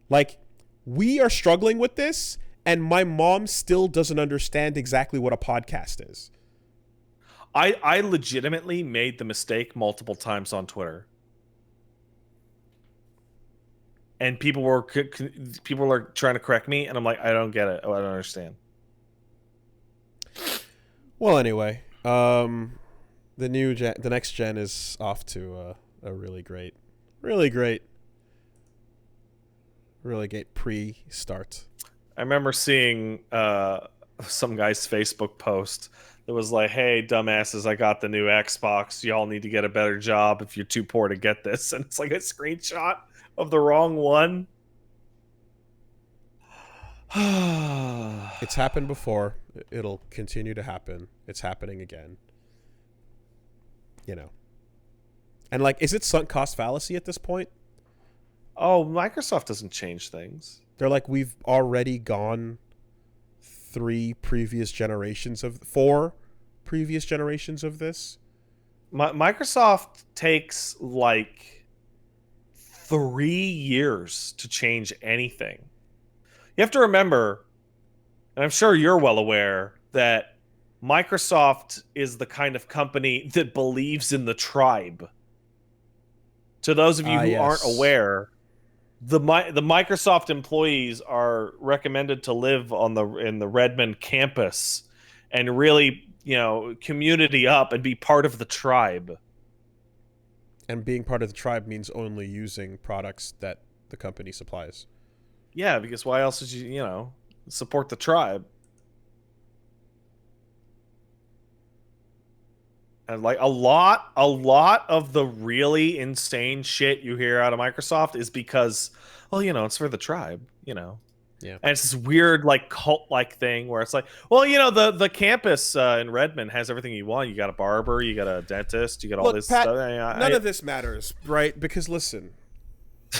Like, we are struggling with this, and my mom still doesn't understand exactly what a podcast is. I legitimately made the mistake multiple times on Twitter. And people were trying to correct me, and I'm like, I don't get it. I don't understand. Well, anyway, the next gen is off to a really great pre-start. I remember seeing some guy's Facebook post that was like, hey, dumbasses, I got the new Xbox. Y'all need to get a better job if you're too poor to get this. And it's like a screenshot of the wrong one. It's happened before. It'll continue to happen. It's happening again. And like, is it sunk cost fallacy at this point? Oh, Microsoft doesn't change things. They're like, we've already gone 4 previous generations of this. Microsoft takes like 3 years to change anything. You have to remember, and I'm sure you're well aware, that Microsoft is the kind of company that believes in the tribe. To those of you who aren't aware, the Microsoft employees are recommended to live in the Redmond campus and really, community up and be part of the tribe. And being part of the tribe means only using products that the company supplies. Yeah, because why else would you support the tribe? And like a lot of the really insane shit you hear out of Microsoft is because, well, it's for the tribe, Yeah. And it's this weird like cult-like thing where it's like, well, the campus in Redmond has everything you want. You got a barber, you got a dentist, you got all this Pat, stuff. None of this matters, right? Because listen,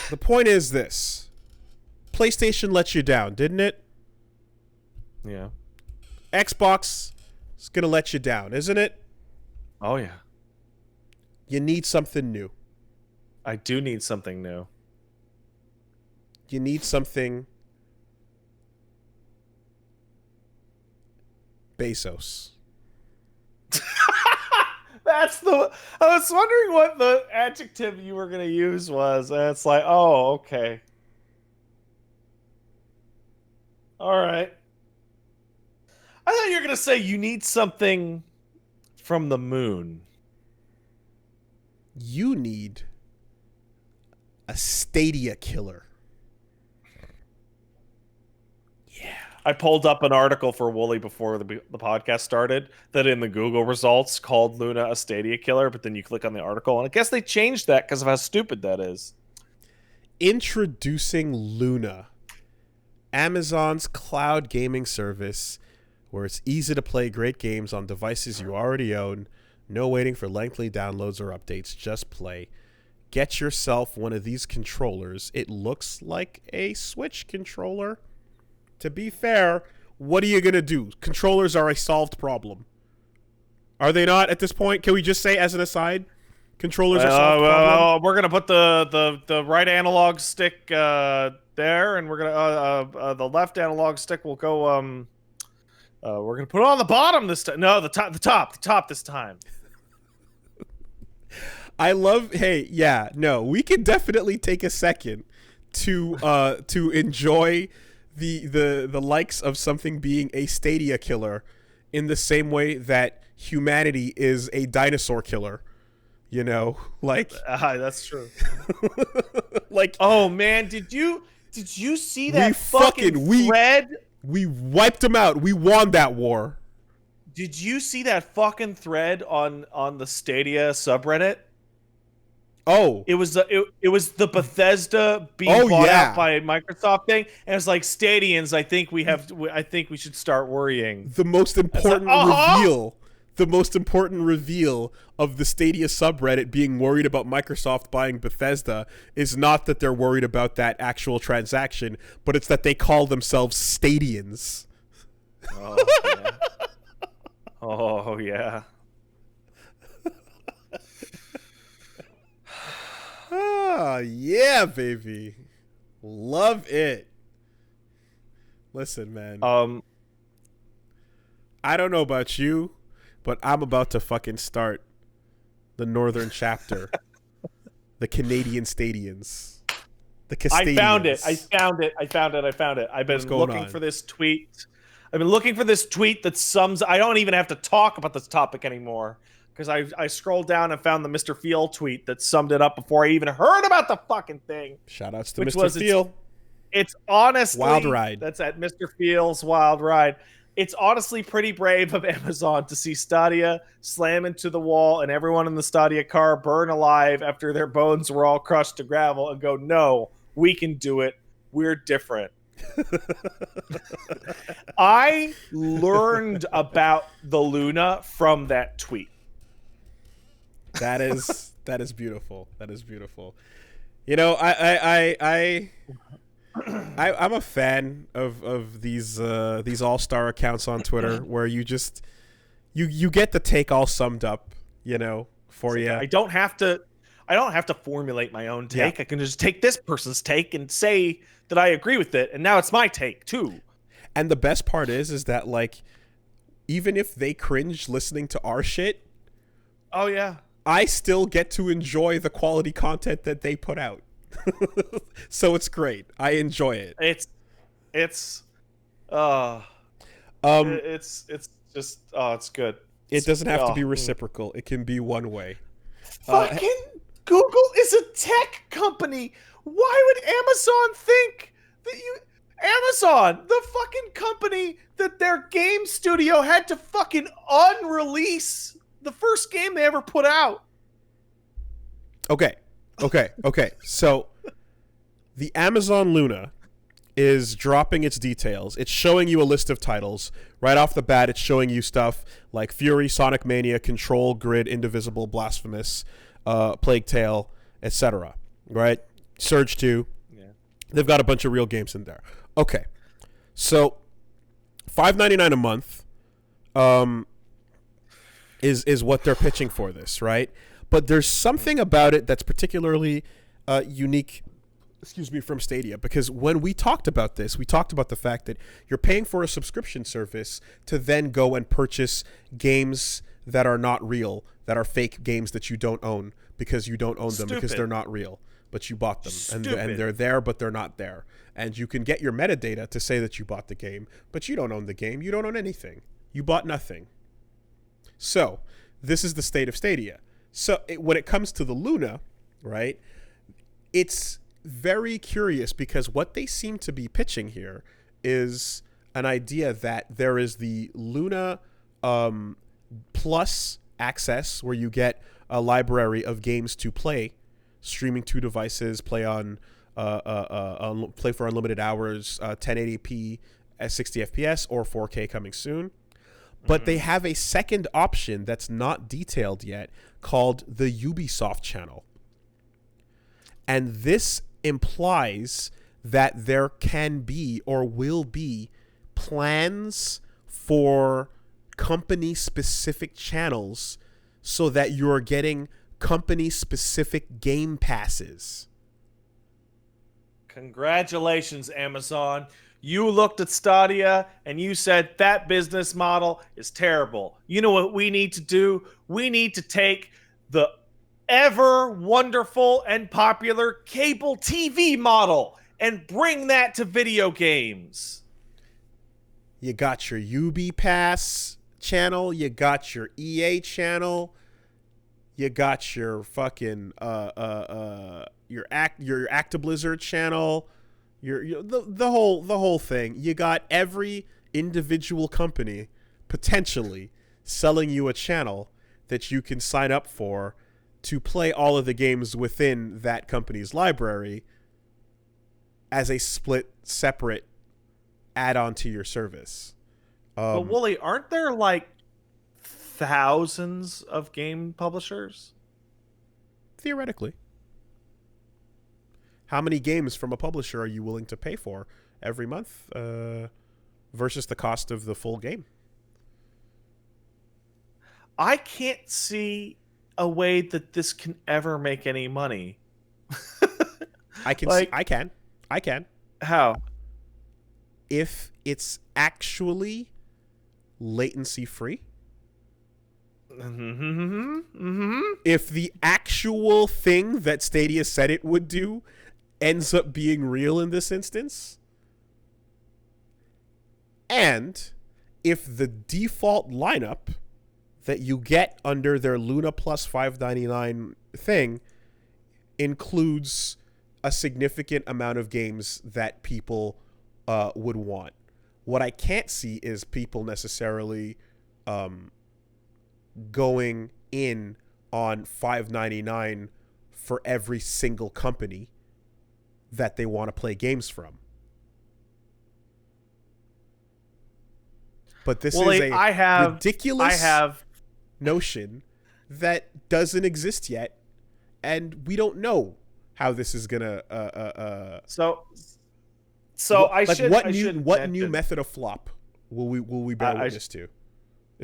the point is this. PlayStation let you down, didn't it? Yeah. Xbox is going to let you down, isn't it? Oh, yeah. You need something new. I do need something new. You need something Bezos. I was wondering what the adjective you were going to use was. And it's like, oh, okay. All right. I thought you were going to say you need something from the moon. You need a Stadia killer. Yeah. I pulled up an article for Wooly before the podcast started that in the Google results called Luna a Stadia killer, but then you click on the article, and I guess they changed that because of how stupid that is. Introducing Luna, Amazon's cloud gaming service, where it's easy to play great games on devices you already own. No waiting for lengthy downloads or updates. Just play. Get yourself one of these controllers. It looks like a Switch controller. To be fair, what are you going to do? Controllers are a solved problem. Are they not at this point? Can we just say as an aside? Controllers are solved problem? We're going to put the right analog stick there, and we're going to the left analog stick will go we're going to put it on the bottom this time. No, the top this time. I love, we can definitely take a second to enjoy the likes of something being a Stadia killer in the same way that humanity is a dinosaur killer. Like that's true. Like, oh man, did you see that fucking thread? We wiped them out. We won that war. Did you see that fucking thread on the Stadia subreddit? Oh, it was the Bethesda being bought out by Microsoft thing, and it's like Stadians. I think we should start worrying. The most important reveal. The most important reveal of the Stadia subreddit being worried about Microsoft buying Bethesda is not that they're worried about that actual transaction, but it's that they call themselves Stadians. Oh yeah. Oh yeah. Ah, yeah, baby. Love it. Listen, man. I don't know about you, but I'm about to fucking start the northern chapter. The Canadian Stadians. The Castadians. I found it. I've been looking for this tweet. I've been looking for this tweet that sums... I don't even have to talk about this topic anymore, because I scrolled down and found the Mr. Feel tweet that summed it up before I even heard about the fucking thing. Shoutouts to Mr. Feel. It's honestly... Wild Ride. That's at Mr. Feel's Wild Ride. It's honestly pretty brave of Amazon to see Stadia slam into the wall and everyone in the Stadia car burn alive after their bones were all crushed to gravel and go, no, we can do it. We're different. I learned about the Luna from that tweet. That is beautiful. That is beautiful. I'm a fan of these all-star accounts on Twitter where you just you get the take all summed up, for you. I don't have to formulate my own take. Yeah. I can just take this person's take and say that I agree with it, and now it's my take too. And the best part is that, like, even if they cringe listening to our shit, oh yeah, I still get to enjoy the quality content that they put out. So it's great. I enjoy it. It's just it's good. It doesn't have to be reciprocal. It can be one way. Fucking Google is a tech company. Why would Amazon think Amazon, the fucking company that their game studio had to fucking unrelease the first game they ever put out. Okay. So the Amazon Luna is dropping its details. It's showing you a list of titles. Right off the bat, it's showing you stuff like Fury, Sonic Mania, Control, Grid, Indivisible, Blasphemous, Plague Tale, etc. Right? Surge 2. Yeah. They've got a bunch of real games in there. Okay. So $5.99 a month is what they're pitching for this, right? But there's something about it that's particularly unique, from Stadia, because when we talked about this, we talked about the fact that you're paying for a subscription service to then go and purchase games that are not real, that are fake games that you don't own because you don't own them because they're not real, but you bought them and they're there, but they're not there. And you can get your metadata to say that you bought the game, but you don't own the game. You don't own anything. You bought nothing. So this is the state of Stadia. So when it comes to the Luna, right, it's very curious because what they seem to be pitching here is an idea that there is the Luna Plus access where you get a library of games to play, streaming to devices, play for unlimited hours, 1080p at 60 FPS or 4K coming soon. But they have a second option that's not detailed yet called the Ubisoft channel. And this implies that there can be or will be plans for company-specific channels so that you're getting company-specific game passes. Congratulations, Amazon. You looked at Stadia and you said that business model is terrible. You know what we need to do? We need to take the ever wonderful and popular cable TV model and bring that to video games. You got your Ubi Pass channel, you got your EA channel, you got your fucking your Actiblizzard channel, the whole thing. You got every individual company potentially selling you a channel that you can sign up for to play all of the games within that company's library as a separate add-on to your service. But Wooly, aren't there like thousands of game publishers? Theoretically. How many games from a publisher are you willing to pay for every month versus the cost of the full game? I can't see a way that this can ever make any money. I can. How? If it's actually latency free. If the actual thing that Stadia said it would do ends up being real in this instance, and if the default lineup that you get under their Luna Plus $5.99 thing includes a significant amount of games that people would want. What I can't see is people necessarily going in on $5.99 for every single company that they want to play games from. But this is a ridiculous notion that doesn't exist yet, and we don't know how this is gonna. What new method of flop will we bear witness to?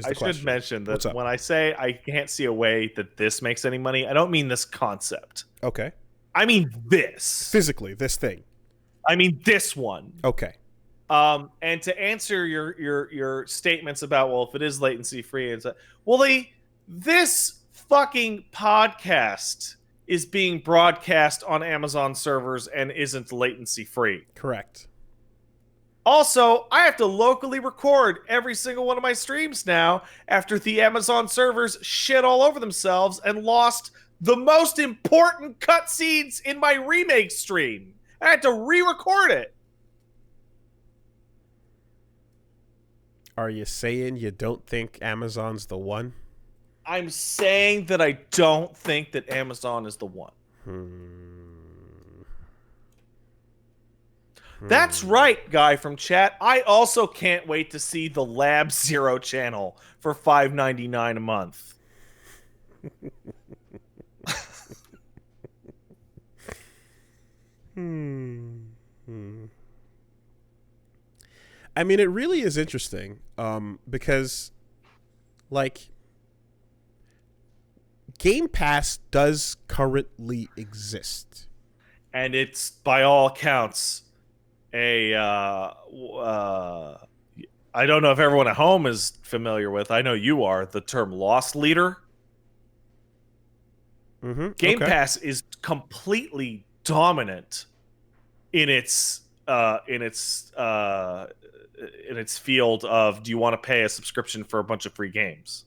I should mention that when I say I can't see a way that this makes any money, I don't mean this concept. Okay. I mean this. Physically, this thing. I mean this one. Okay. And to answer your statements about, well, if it is latency free, this fucking podcast is being broadcast on Amazon servers and isn't latency free. Correct. Also, I have to locally record every single one of my streams now after the Amazon servers shit all over themselves and lost the most important cutscenes in my remake stream. I had to re-record it. Are you saying you don't think Amazon's the one? I'm saying that I don't think that Amazon is the one. That's right, guy from chat. I also can't wait to see the Lab Zero channel for $5.99 a month. I mean, it really is interesting because, like, Game Pass does currently exist. And it's, by all accounts, I don't know if everyone at home is familiar with, I know you are, the term loss leader. Game Pass is completely dominant in its field of, do you want to pay a subscription for a bunch of free games?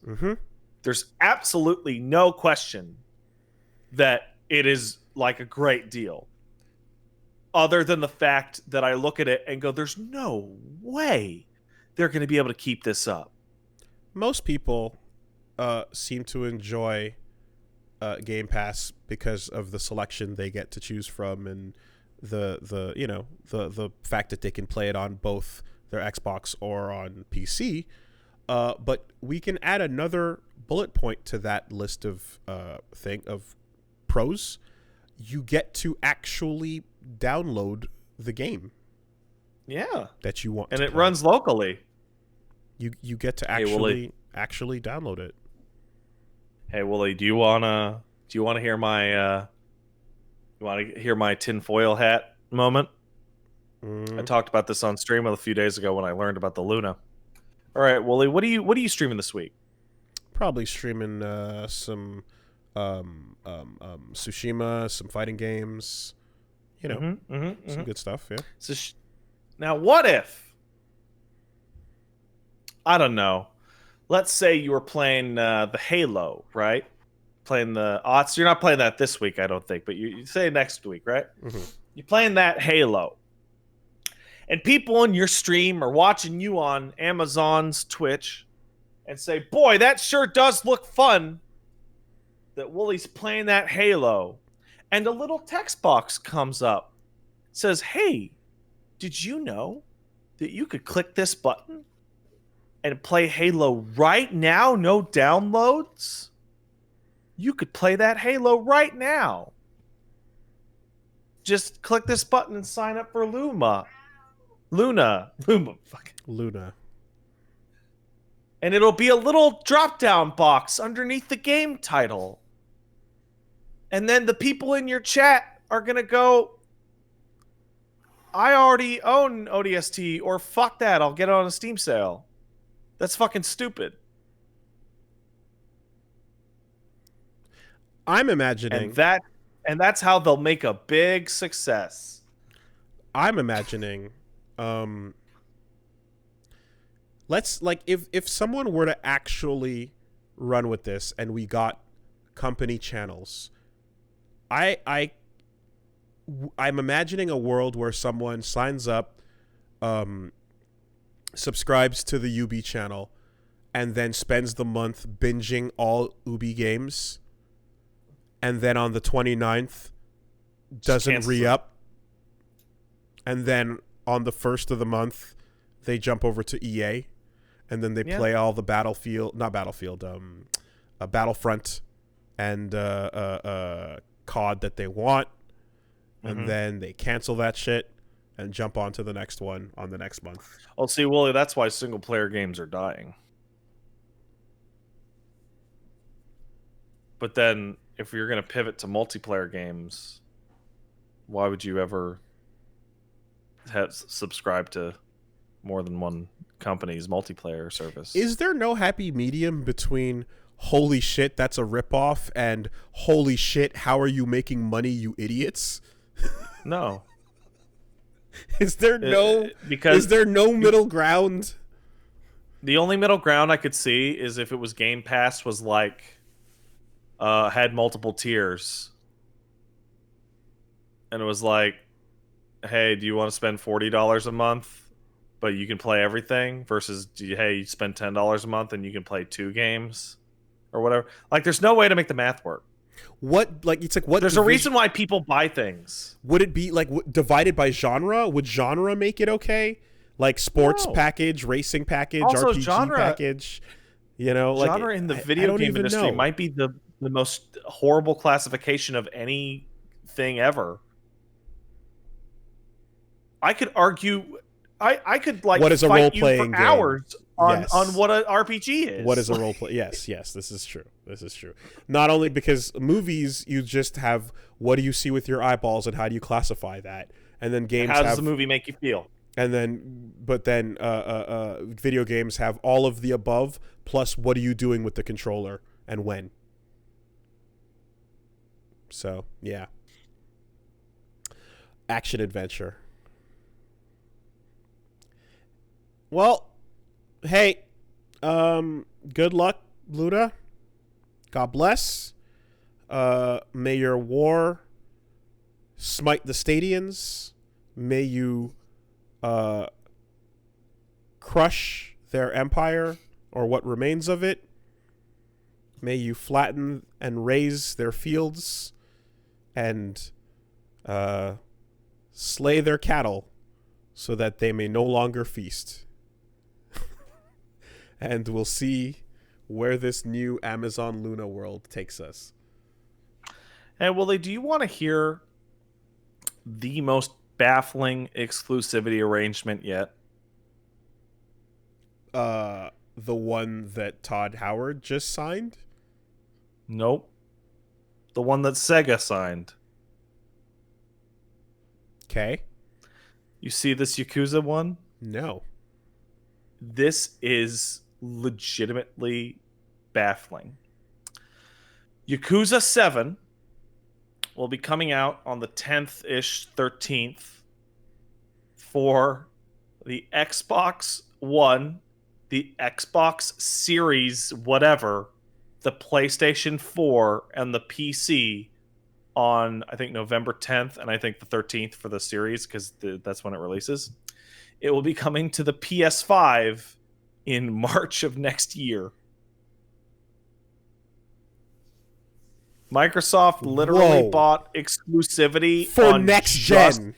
There's absolutely no question that it is like a great deal, other than the fact that I look at it and go, there's no way they're going to be able to keep this up. Most people seem to enjoy Game Pass because of the selection they get to choose from, and the fact that they can play it on both their Xbox or on PC. But we can add another bullet point to that list of pros. You get to actually download the game. Yeah. That you want, and to it play. Runs locally. You get to actually download it. Hey Wooly, do you wanna hear my tinfoil hat moment? I talked about this on stream a few days ago when I learned about the Luna. All right, Wooly, what are you streaming this week? Probably streaming some Tsushima, some fighting games, some good stuff. Yeah. So now, what if, I don't know, let's say you were playing the Halo, right? Playing the ODST. You're not playing that this week, I don't think, but you say next week, right? You're playing that Halo. And people in your stream are watching you on Amazon's Twitch and say, boy, that sure does look fun that Wooly's playing that Halo. And a little text box comes up. It says, hey, did you know that you could click this button and play Halo right now? No downloads? You could play that Halo right now. Just click this button and sign up for Luna. And it'll be a little drop-down box underneath the game title. And then the people in your chat are going to go, I already own ODST, or fuck that, I'll get it on a Steam sale. That's fucking stupid. I'm imagining... And that's how they'll make a big success. I'm imagining... let's, like, if someone were to actually run with this and we got company channels, I'm imagining a world where someone signs up, subscribes to the Ubi channel, and then spends the month binging all Ubi games, and then on the 29th doesn't re-up, and then on the 1st of the month they jump over to EA, and then they play all the Battlefront and COD that they want, and then they cancel that shit and jump on to the next one on the next month. Oh, see, Wooly, that's why single-player games are dying. But then, if you're going to pivot to multiplayer games, why would you ever subscribe to more than one company's multiplayer service? Is there no happy medium between holy shit, that's a ripoff, and holy shit, how are you making money, you idiots? No. Is there no middle ground? The only middle ground I could see is if it was Game Pass was like had multiple tiers. And it was like, hey, do you want to spend $40 a month? but you can play everything versus, hey, you spend $10 a month and you can play 2 games or whatever. Like, there's no way to make the math work. What, like, it's like, what? There's a reason why people buy things. Would it be like divided by genre? Would genre make it okay? Like sports package, racing package, also, RPG package. You know, like genre in the video game industry might be the most horrible classification of anything ever. I could argue, I could like what is a fight role you playing for game? hours on Yes. on what an RPG is. What is a role play? Yes, this is true. This is true. Not only because movies, you just have what do you see with your eyeballs and how do you classify that, and then games. How does the movie make you feel? And then, but then, video games have all of the above plus what are you doing with the controller and when. So yeah, action adventure. Well, hey, good luck, Luda. God bless. May your war smite the Stadians. May you crush their empire or what remains of it. May you flatten and raze their fields and slay their cattle so that they may no longer feast. And we'll see where this new Amazon Luna world takes us. Hey, Willie, do you want to hear the most baffling exclusivity arrangement yet? The one that Todd Howard just signed? Nope. The one that Sega signed. Okay. You see this Yakuza one? No. This is legitimately baffling. Yakuza 7 will be coming out on the 10th-ish, 13th for the Xbox One, the Xbox Series whatever, the PlayStation 4, and the PC on, I think, November 10th, and I think the 13th for the series, because that's when it releases. It will be coming to the PS5 in March of next year. Microsoft literally bought exclusivity for next gen.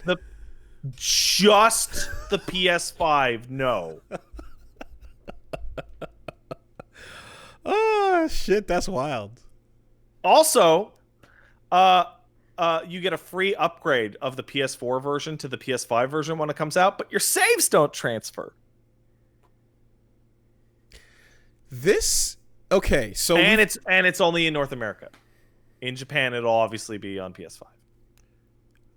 Just the PS5. No. Oh shit, that's wild. Also, you get a free upgrade of the PS4 version to the PS5 version when it comes out, but your saves don't transfer. Okay, so it's only in North America. In Japan, it'll obviously be on PS5.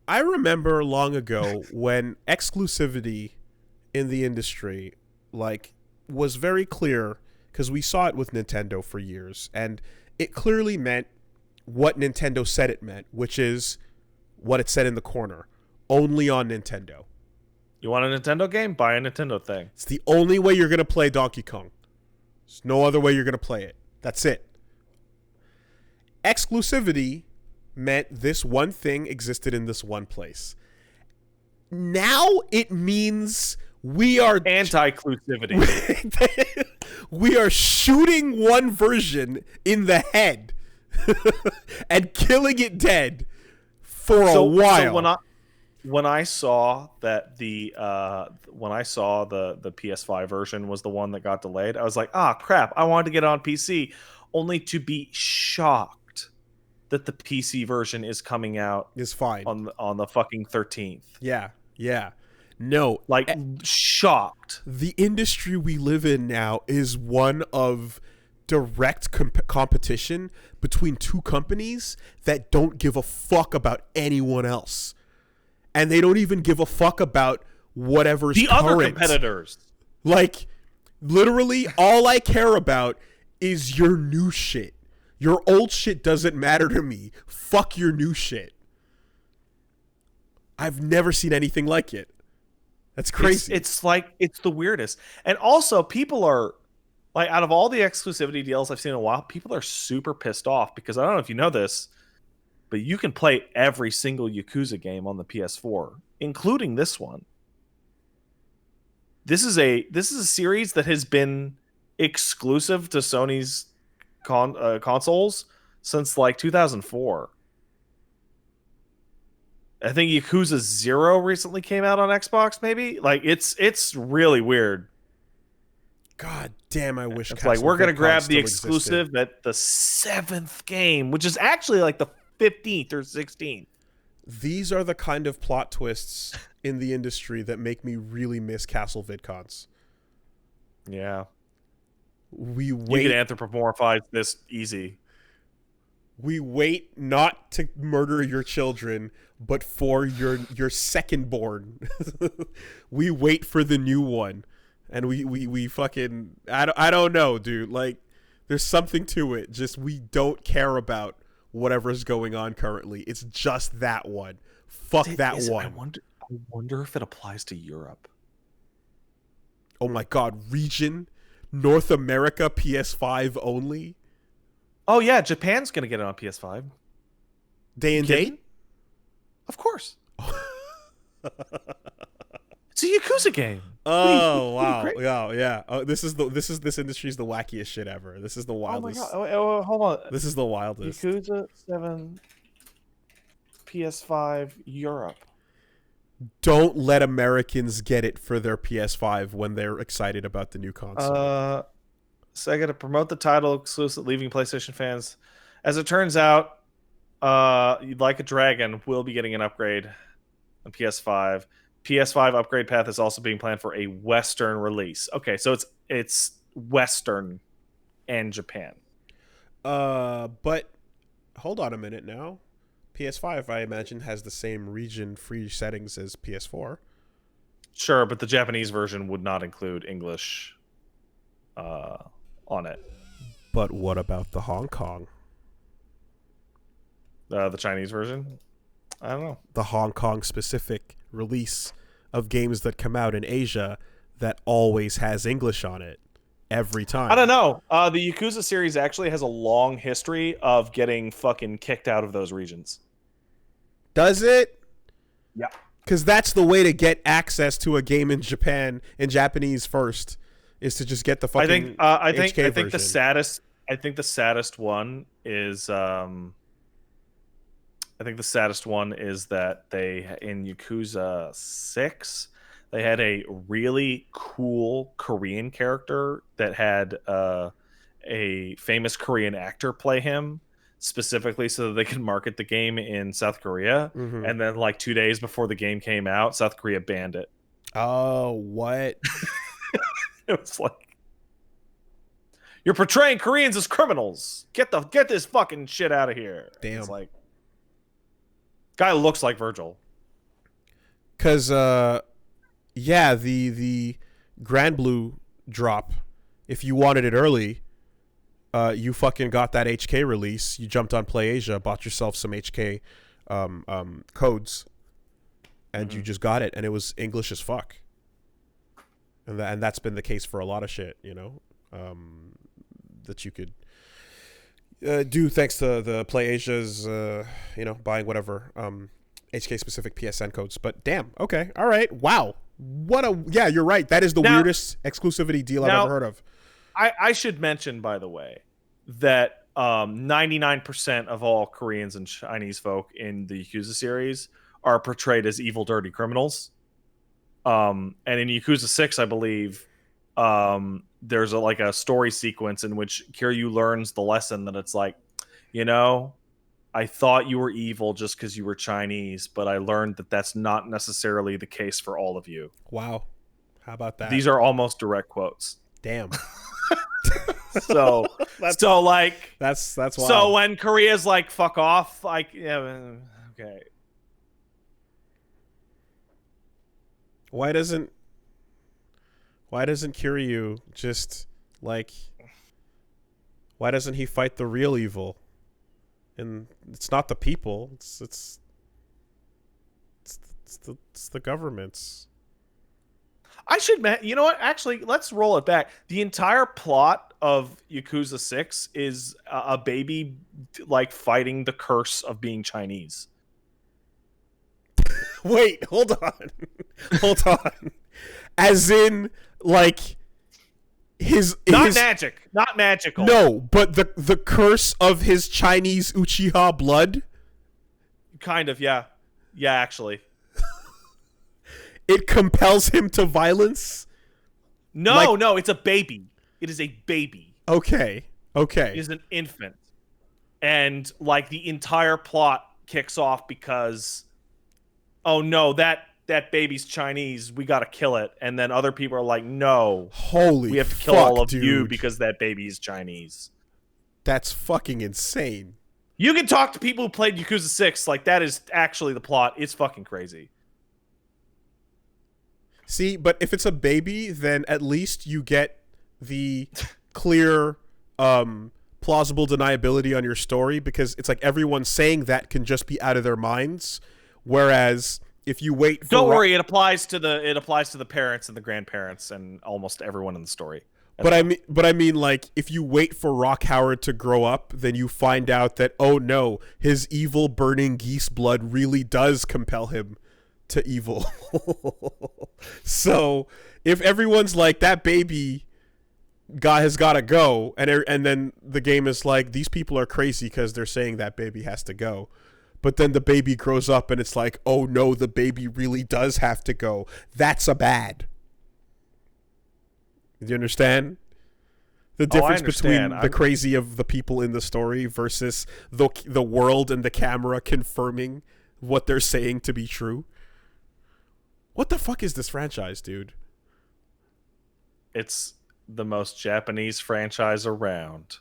I remember long ago when exclusivity in the industry was very clear, because we saw it with Nintendo for years, and it clearly meant what Nintendo said it meant, which is what it said in the corner. Only on Nintendo. You want a Nintendo game? Buy a Nintendo thing. It's the only way you're going to play Donkey Kong. There's no other way you're going to play it. That's it. Exclusivity meant this one thing existed in this one place. Now it means we are anti-exclusivity. We are shooting one version in the head and killing it dead for a while. So when I saw that the PS5 version was the one that got delayed, I was like, crap, I wanted to get it on PC, only to be shocked that the PC version is coming out is fine on the fucking 13th. Yeah. No, shocked. The industry we live in now is one of direct competition between two companies that don't give a fuck about anyone else. And they don't even give a fuck about whatever's the current. Other competitors. Like, literally, all I care about is your new shit. Your old shit doesn't matter to me. Fuck your new shit. I've never seen anything like it. That's crazy. It's the weirdest. And also, people are, like, out of all the exclusivity deals I've seen in a while, people are super pissed off because I don't know if you know this, but you can play every single Yakuza game on the PS4, including this one. this is a series that has been exclusive to Sony's consoles since like 2004. I think Yakuza 0 recently came out on Xbox, maybe? Like, it's really weird. God damn, I wish it's like, we're going to grab the exclusive existed. at the 7th game, which is actually like the 15th or 16th. These are the kind of plot twists in the industry that make me really miss Castle VidCons. Yeah. We wait. You can anthropomorphize this easy. We wait not to murder your children, but for your second born. We wait for the new one. And we fucking I don't know, dude. Like, there's something to it. Just we don't care about whatever's going on currently. It's just that one. Fuck that one. I wonder if it applies to Europe. Oh my god, region North America PS5 only? Oh yeah, Japan's gonna get it on PS5. Day and date? Of course. It's a Yakuza game. Oh wow, yeah. Oh, this industry's the wackiest shit ever. This is the wildest. Oh my god! Oh, hold on. This is the wildest. Yakuza 7, PS5 Europe. Don't let Americans get it for their PS5 when they're excited about the new console. Sega to promote the title exclusive, leaving PlayStation fans. As it turns out, Like a Dragon will be getting an upgrade on PS5. PS5 upgrade path is also being planned for a Western release. Okay, so it's Western and Japan. But hold on a minute now. PS5, I imagine, has the same region-free settings as PS4. Sure, but the Japanese version would not include English on it. But what about the Hong Kong? The Chinese version? I don't know. The Hong Kong specific release of games that come out in Asia that always has English on it every time. I don't know. The Yakuza series actually has a long history of getting fucking kicked out of those regions. Does it? Yeah. Because that's the way to get access to a game in Japan in Japanese first, is to just get the fucking I think version. the saddest one is I think the saddest one is that they, in Yakuza 6, they had a really cool Korean character that had a famous Korean actor play him, specifically so that they could market the game in South Korea. Mm-hmm. And then like 2 days before the game came out, South Korea banned it. Oh, what? It was like, you're portraying Koreans as criminals. Get this fucking shit out of here. Damn. It's like, guy looks like Virgil. Because, yeah, the Grand Blue drop, if you wanted it early, you fucking got that HK release. You jumped on PlayAsia, bought yourself some HK codes, and you just got it, and it was English as fuck. And that's been the case for a lot of shit, you know, that you could do thanks to the PlayAsia's, you know, buying whatever HK specific PSN codes. But damn, okay, all right, wow, yeah, you're right. That is the weirdest exclusivity deal I've ever heard of. I should mention, by the way, that 99% of all Koreans and Chinese folk in the Yakuza series are portrayed as evil, dirty criminals. And in Yakuza 6, I believe, there's a story sequence in which Kiryu learns the lesson that it's like, you know, I thought you were evil just because you were Chinese, but I learned that that's not necessarily the case for all of you. Wow. How about that? These are almost direct quotes. Damn. So that's wild. So when Korea's like, fuck off, like, yeah, okay. Why doesn't Kiryu just, like, why doesn't he fight the real evil? And it's not the people. It's the governments. You know what? Actually, let's roll it back. The entire plot of Yakuza 6 is a baby, like, fighting the curse of being Chinese. Wait, hold on. as in like not magic, not magical. No, but the curse of his Chinese Uchiha blood. Kind of, yeah, actually. It compels him to violence. No, it's a baby. It is a baby. Okay. It is an infant, and like the entire plot kicks off because, oh no, that baby's Chinese. We gotta kill it, and then other people are like, no, we have to kill all of you because that baby is Chinese. That's fucking insane. You can talk to people who played Yakuza 6. Like, that is actually the plot. It's fucking crazy. See, but if it's a baby, then at least you get the clear, plausible deniability on your story, because it's like everyone saying that can just be out of their minds. Whereas if you wait for... Don't worry, it applies to the parents and the grandparents and almost everyone in the story. But I mean, like, if you wait for Rock Howard to grow up, then you find out that, oh no, his evil burning geese blood really does compel him to evil. So, if everyone's like, that baby guy has got to go, and then the game is like, these people are crazy because they're saying that baby has to go. But then the baby grows up and it's like, oh no, the baby really does have to go. That's a bad. Do you understand? The difference between the crazy of the people in the story versus the world and the camera confirming what they're saying to be true. What the fuck is this franchise, dude? It's the most Japanese franchise around,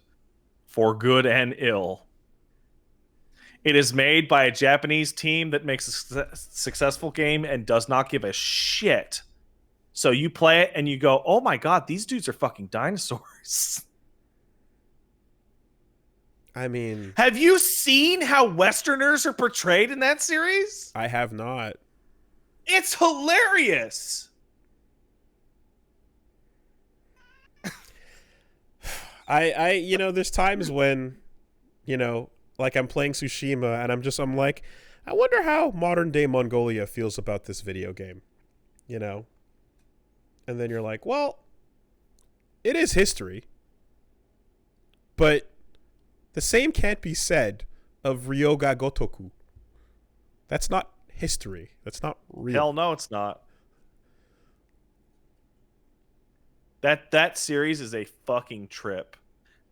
for good and ill. It is made by a Japanese team that makes a successful game and does not give a shit. So you play it and you go, oh my god, these dudes are fucking dinosaurs. I mean... Have you seen how Westerners are portrayed in that series? I have not. It's hilarious. You know, there's times when, you know, like I'm playing Tsushima and I'm like, I wonder how modern day Mongolia feels about this video game, you know? And then you're like, well, it is history. But the same can't be said of Ryoga Gotoku. That's not history. That's not real. Hell no, it's not. That series is a fucking trip.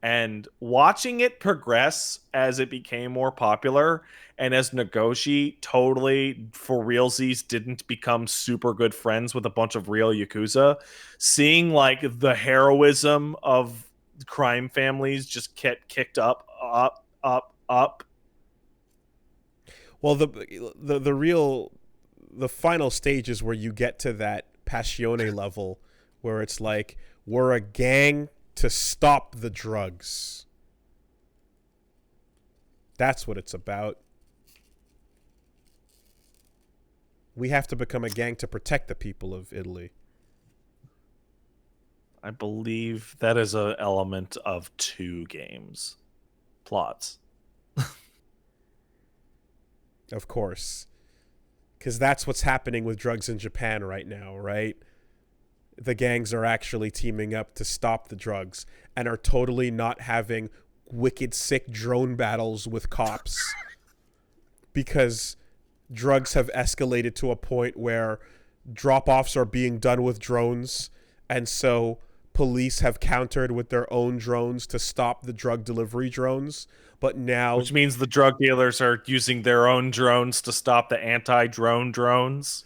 And watching it progress as it became more popular, and as Nagoshi totally, for realsies, didn't become super good friends with a bunch of real Yakuza, seeing like the heroism of crime families just get kicked up. Well, the final stage is where you get to that Passione level where it's like, we're a gang to stop the drugs. That's what it's about. We have to become a gang to protect the people of Italy. I believe that is an element of 2 games. Plots. Of course. Because that's what's happening with drugs in Japan right now, right? The gangs are actually teaming up to stop the drugs and are totally not having wicked sick drone battles with cops because drugs have escalated to a point where drop-offs are being done with drones, and so police have countered with their own drones to stop the drug delivery drones. But now, which means the drug dealers are using their own drones to stop the anti-drone drones.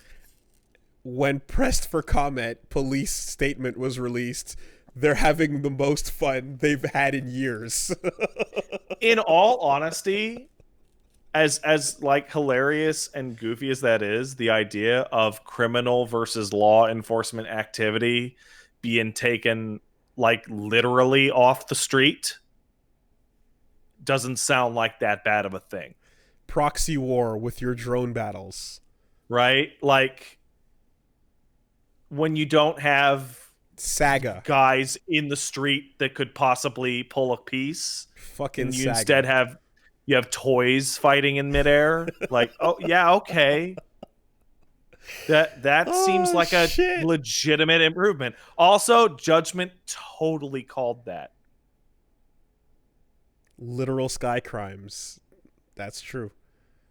When pressed for comment, police statement was released. They're having the most fun they've had in years. In all honesty, as like hilarious and goofy as that is, the idea of criminal versus law enforcement activity being taken like literally off the street doesn't sound like that bad of a thing. Proxy war with your drone battles. Right? Like, when you don't have Saga guys in the street that could possibly pull a piece, fucking and you Saga. instead have toys fighting in midair. Like, oh yeah, okay. That seems like a legitimate improvement. Also, Judgment totally called that. Literal sky crimes. That's true.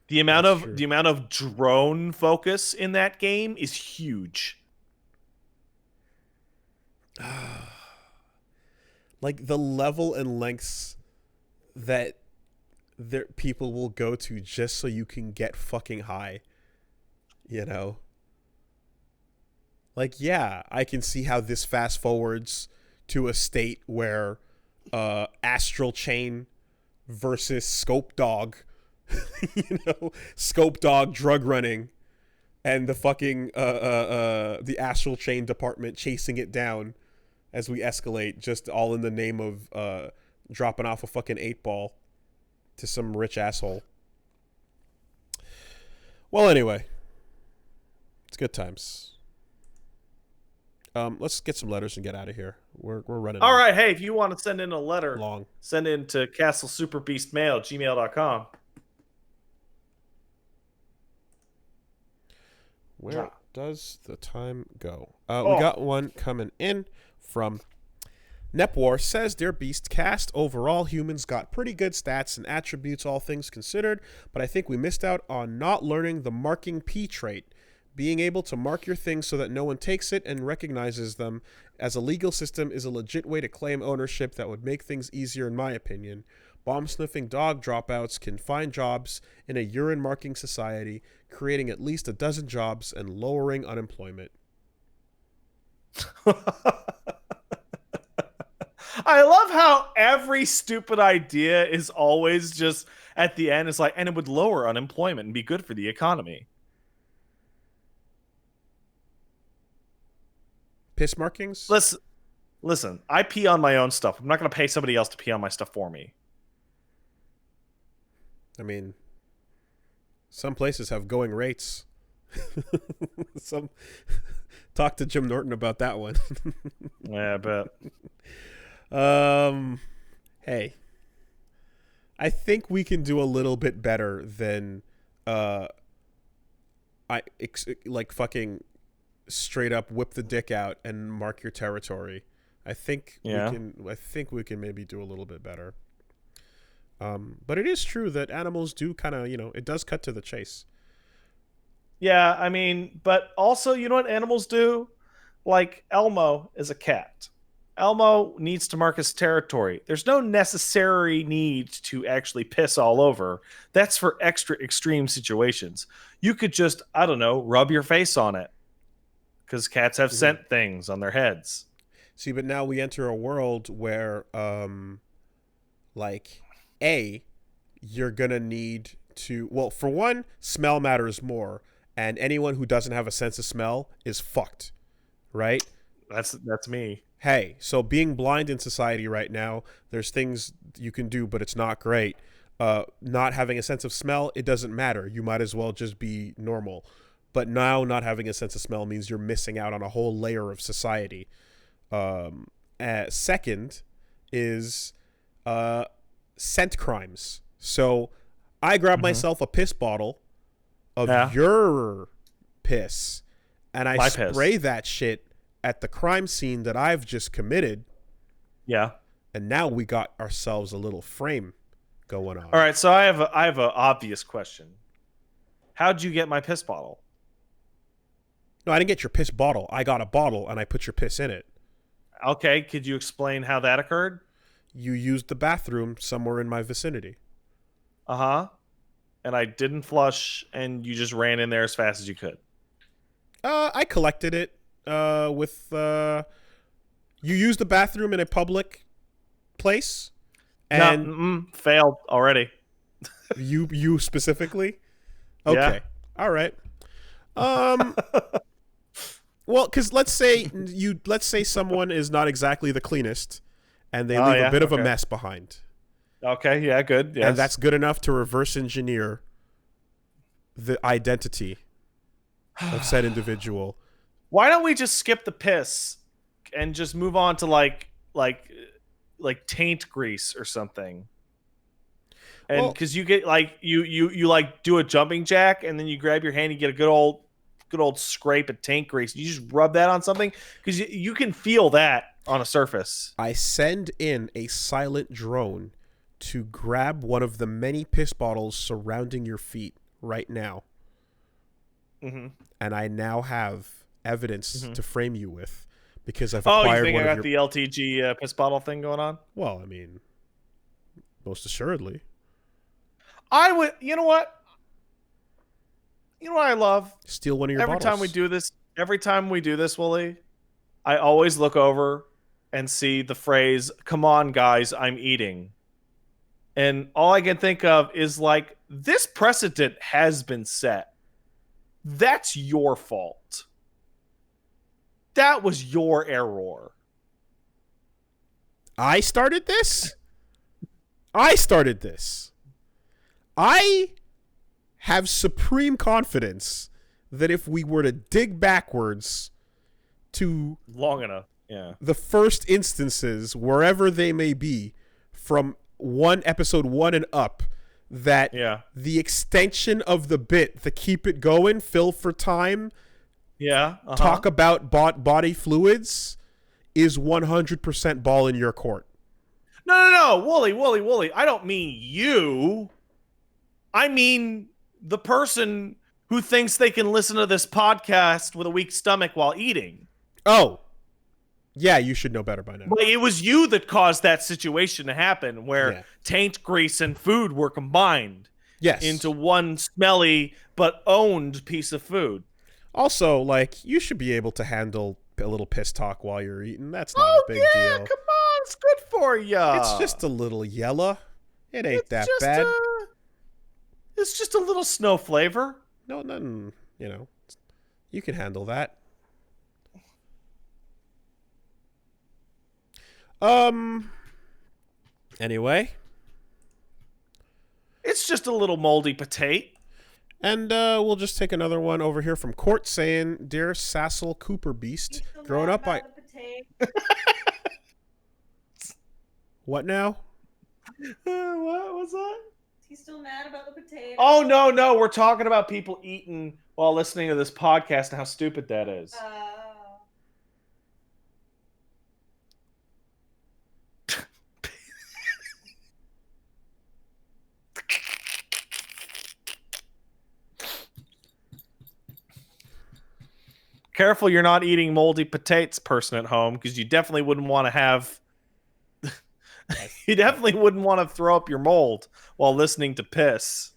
The amount of drone focus in that game is huge. Like the level and lengths that people will go to just so you can get fucking high. You know? Like, yeah, I can see how this fast forwards to a state where Astral Chain versus Scope Dog, you know, Scope Dog drug running, and the fucking the Astral Chain department chasing it down as we escalate, just all in the name of dropping off a fucking 8-ball to some rich asshole. Well, anyway, it's good times. Let's get some letters and get out of here. We're running. All right. Hey, if you want to send in a letter, long, send in to castlesuperbeastmail@gmail.com. Where does the time go? We got one coming in from Nepwar. Says, Dear Beastcast, overall humans got pretty good stats and attributes, all things considered, but I think we missed out on not learning the marking P trait. Being able to mark your things so that no one takes it and recognizes them as a legal system is a legit way to claim ownership that would make things easier in my opinion. Bomb-sniffing dog dropouts can find jobs in a urine-marking society, creating at least a dozen jobs and lowering unemployment. I love how every stupid idea is always just at the end. It's like, and it would lower unemployment and be good for the economy. Piss markings? Listen, I pee on my own stuff. I'm not going to pay somebody else to pee on my stuff for me. I mean, some places have going rates. Talk to Jim Norton about that one. Yeah, I bet. Hey, I think we can do a little bit better than fucking straight up whip the dick out and mark your territory. I think we can maybe do a little bit better. But it is true that animals do kind of, it does cut to the chase. Yeah, I mean, but also, you know what animals do? Like Elmo is a cat. Elmo needs to mark his territory. There's no necessary need to actually piss all over. That's for extra extreme situations. You could just, I don't know, rub your face on it. Because cats have scent things on their heads. See, but now we enter a world where, you're going to need to... Well, for one, smell matters more. And anyone who doesn't have a sense of smell is fucked. Right? That's me. Hey, so being blind in society right now, there's things you can do, but it's not great. Not having a sense of smell, it doesn't matter. You might as well just be normal. But now not having a sense of smell means you're missing out on a whole layer of society. Second is scent crimes. So I grab myself a piss bottle of your piss, and I spray that shit at the crime scene that I've just committed. Yeah. And now we got ourselves a little frame going on. All right, so I have an obvious question. How'd you get my piss bottle? No, I didn't get your piss bottle. I got a bottle, and I put your piss in it. Okay, could you explain how that occurred? You used the bathroom somewhere in my vicinity. Uh-huh. And I didn't flush, and you just ran in there as fast as you could. I collected it with... You used the bathroom in a public place? And failed already. You specifically? Okay. Yeah. All right. Well, because let's say someone is not exactly the cleanest, and they leave a bit of a mess behind. Okay, yeah, good. Yes. And that's good enough to reverse engineer the identity of said individual. Why don't we just skip the piss and just move on to like taint grease or something? And because you get you do a jumping jack, and then you grab your hand, you get a good old good old scrape of taint grease. You just rub that on something because you can feel that on a surface. I send in a silent drone to grab one of the many piss bottles surrounding your feet right now. Mm-hmm. And I now have evidence to frame you with because I've acquired you think one I of got your... the LTG piss bottle thing going on? Well, I mean, most assuredly. I would... You know what? You know what I love? Steal one of your Every bottles. Every time we do this, Wooly, I always look over and see the phrase, "Come on, guys, I'm eating." And all I can think of is like, this precedent has been set. That's your fault. That was your error. I started this? I started this. I have supreme confidence that if we were to dig backwards to Long enough. Yeah. the first instances, wherever they may be, from episode 1 and up, that the extension of the bit, the keep it going, fill for time, talk about body fluids, is 100% ball in your court. No. Wooly. I don't mean you. I mean the person who thinks they can listen to this podcast with a weak stomach while eating. Oh. Yeah, you should know better by now. But it was you that caused that situation to happen where taint grease and food were combined into one smelly but owned piece of food. Also, like, you should be able to handle a little piss talk while you're eating. That's not a big deal. Come on. It's good for you. It's just a little yellow. It ain't that bad. It's just a little snow flavor. No, nothing, you can handle that. Anyway. It's just a little moldy potato. And we'll just take another one over here from Court saying, "Dear Sassel Cooper Beast, growing up I..." What now? What was that? He's still mad about the potato. Oh, no. We're talking about people eating while listening to this podcast and how stupid that is. Careful you're not eating moldy potatoes, person at home, because you definitely wouldn't want to have... you definitely wouldn't want to throw up your mold while listening to piss.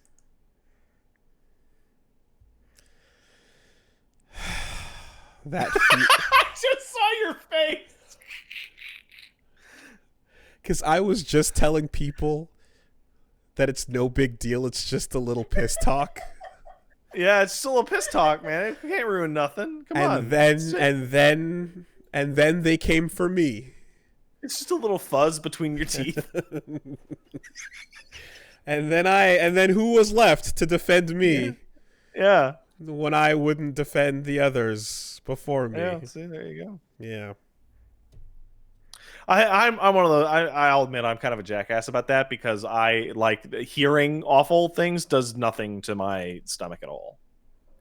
I just saw your face. Because I was just telling people that it's no big deal. It's just a little piss talk. Yeah, it's still a piss talk, man. You can't ruin nothing. Come on. And then they came for me. It's just a little fuzz between your teeth. and then who was left to defend me? Yeah. When I wouldn't defend the others before me. Yeah, see, there you go. Yeah. I'm one of those. I'll admit I'm kind of a jackass about that because I like hearing awful things does nothing to my stomach at all.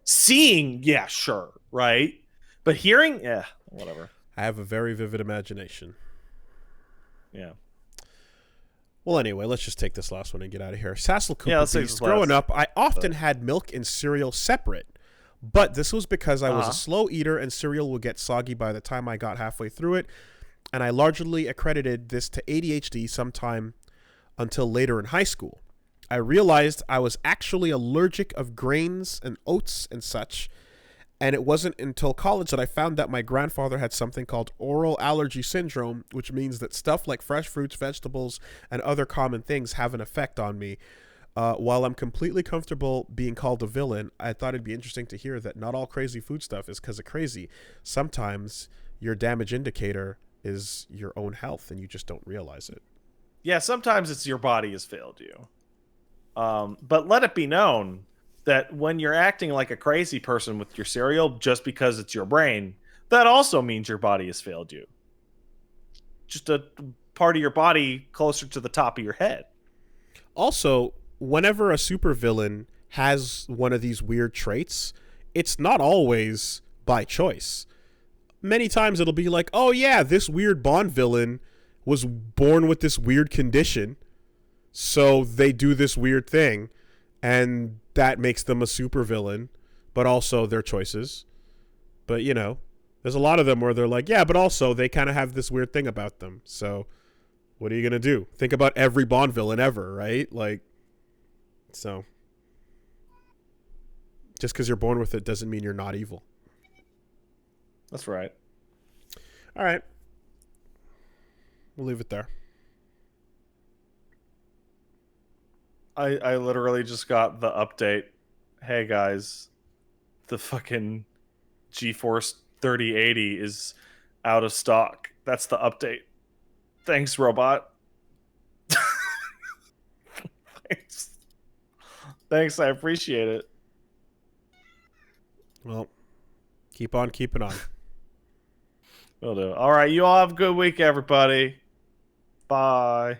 Seeing, yeah, sure, right, but hearing, whatever. I have a very vivid imagination. Yeah. Well, anyway, let's just take this last one and get out of here. Sassel Cooper Beast. Growing up, I often had milk and cereal separate, but this was because I was a slow eater and cereal would get soggy by the time I got halfway through it. And I largely accredited this to ADHD sometime until later in high school. I realized I was actually allergic of grains and oats and such, and it wasn't until college that I found that my grandfather had something called oral allergy syndrome, which means that stuff like fresh fruits, vegetables, and other common things have an effect on me. While I'm completely comfortable being called a villain, I thought it'd be interesting to hear that not all crazy food stuff is because of crazy. Sometimes your damage indicator is your own health and you just don't realize it. Yeah, sometimes it's your body has failed you. But let it be known that when you're acting like a crazy person with your cereal just because it's your brain, that also means your body has failed you. Just a part of your body closer to the top of your head. Also, whenever a supervillain has one of these weird traits, it's not always by choice. Many times it'll be like, oh yeah, this weird Bond villain was born with this weird condition, so they do this weird thing, and that makes them a supervillain, but also their choices. But, you know, there's a lot of them where they're like, yeah, but also they kind of have this weird thing about them. So what are you going to do? Think about every Bond villain ever, right? Like, so just because you're born with it doesn't mean you're not evil. That's right. All right. We'll leave it there. I literally just got the update. Hey guys, the fucking GeForce 3080 is out of stock. That's the update. Thanks, robot. Thanks. Thanks, I appreciate it. Well, keep on keeping on. Will do. All right, you all have a good week, everybody. Bye.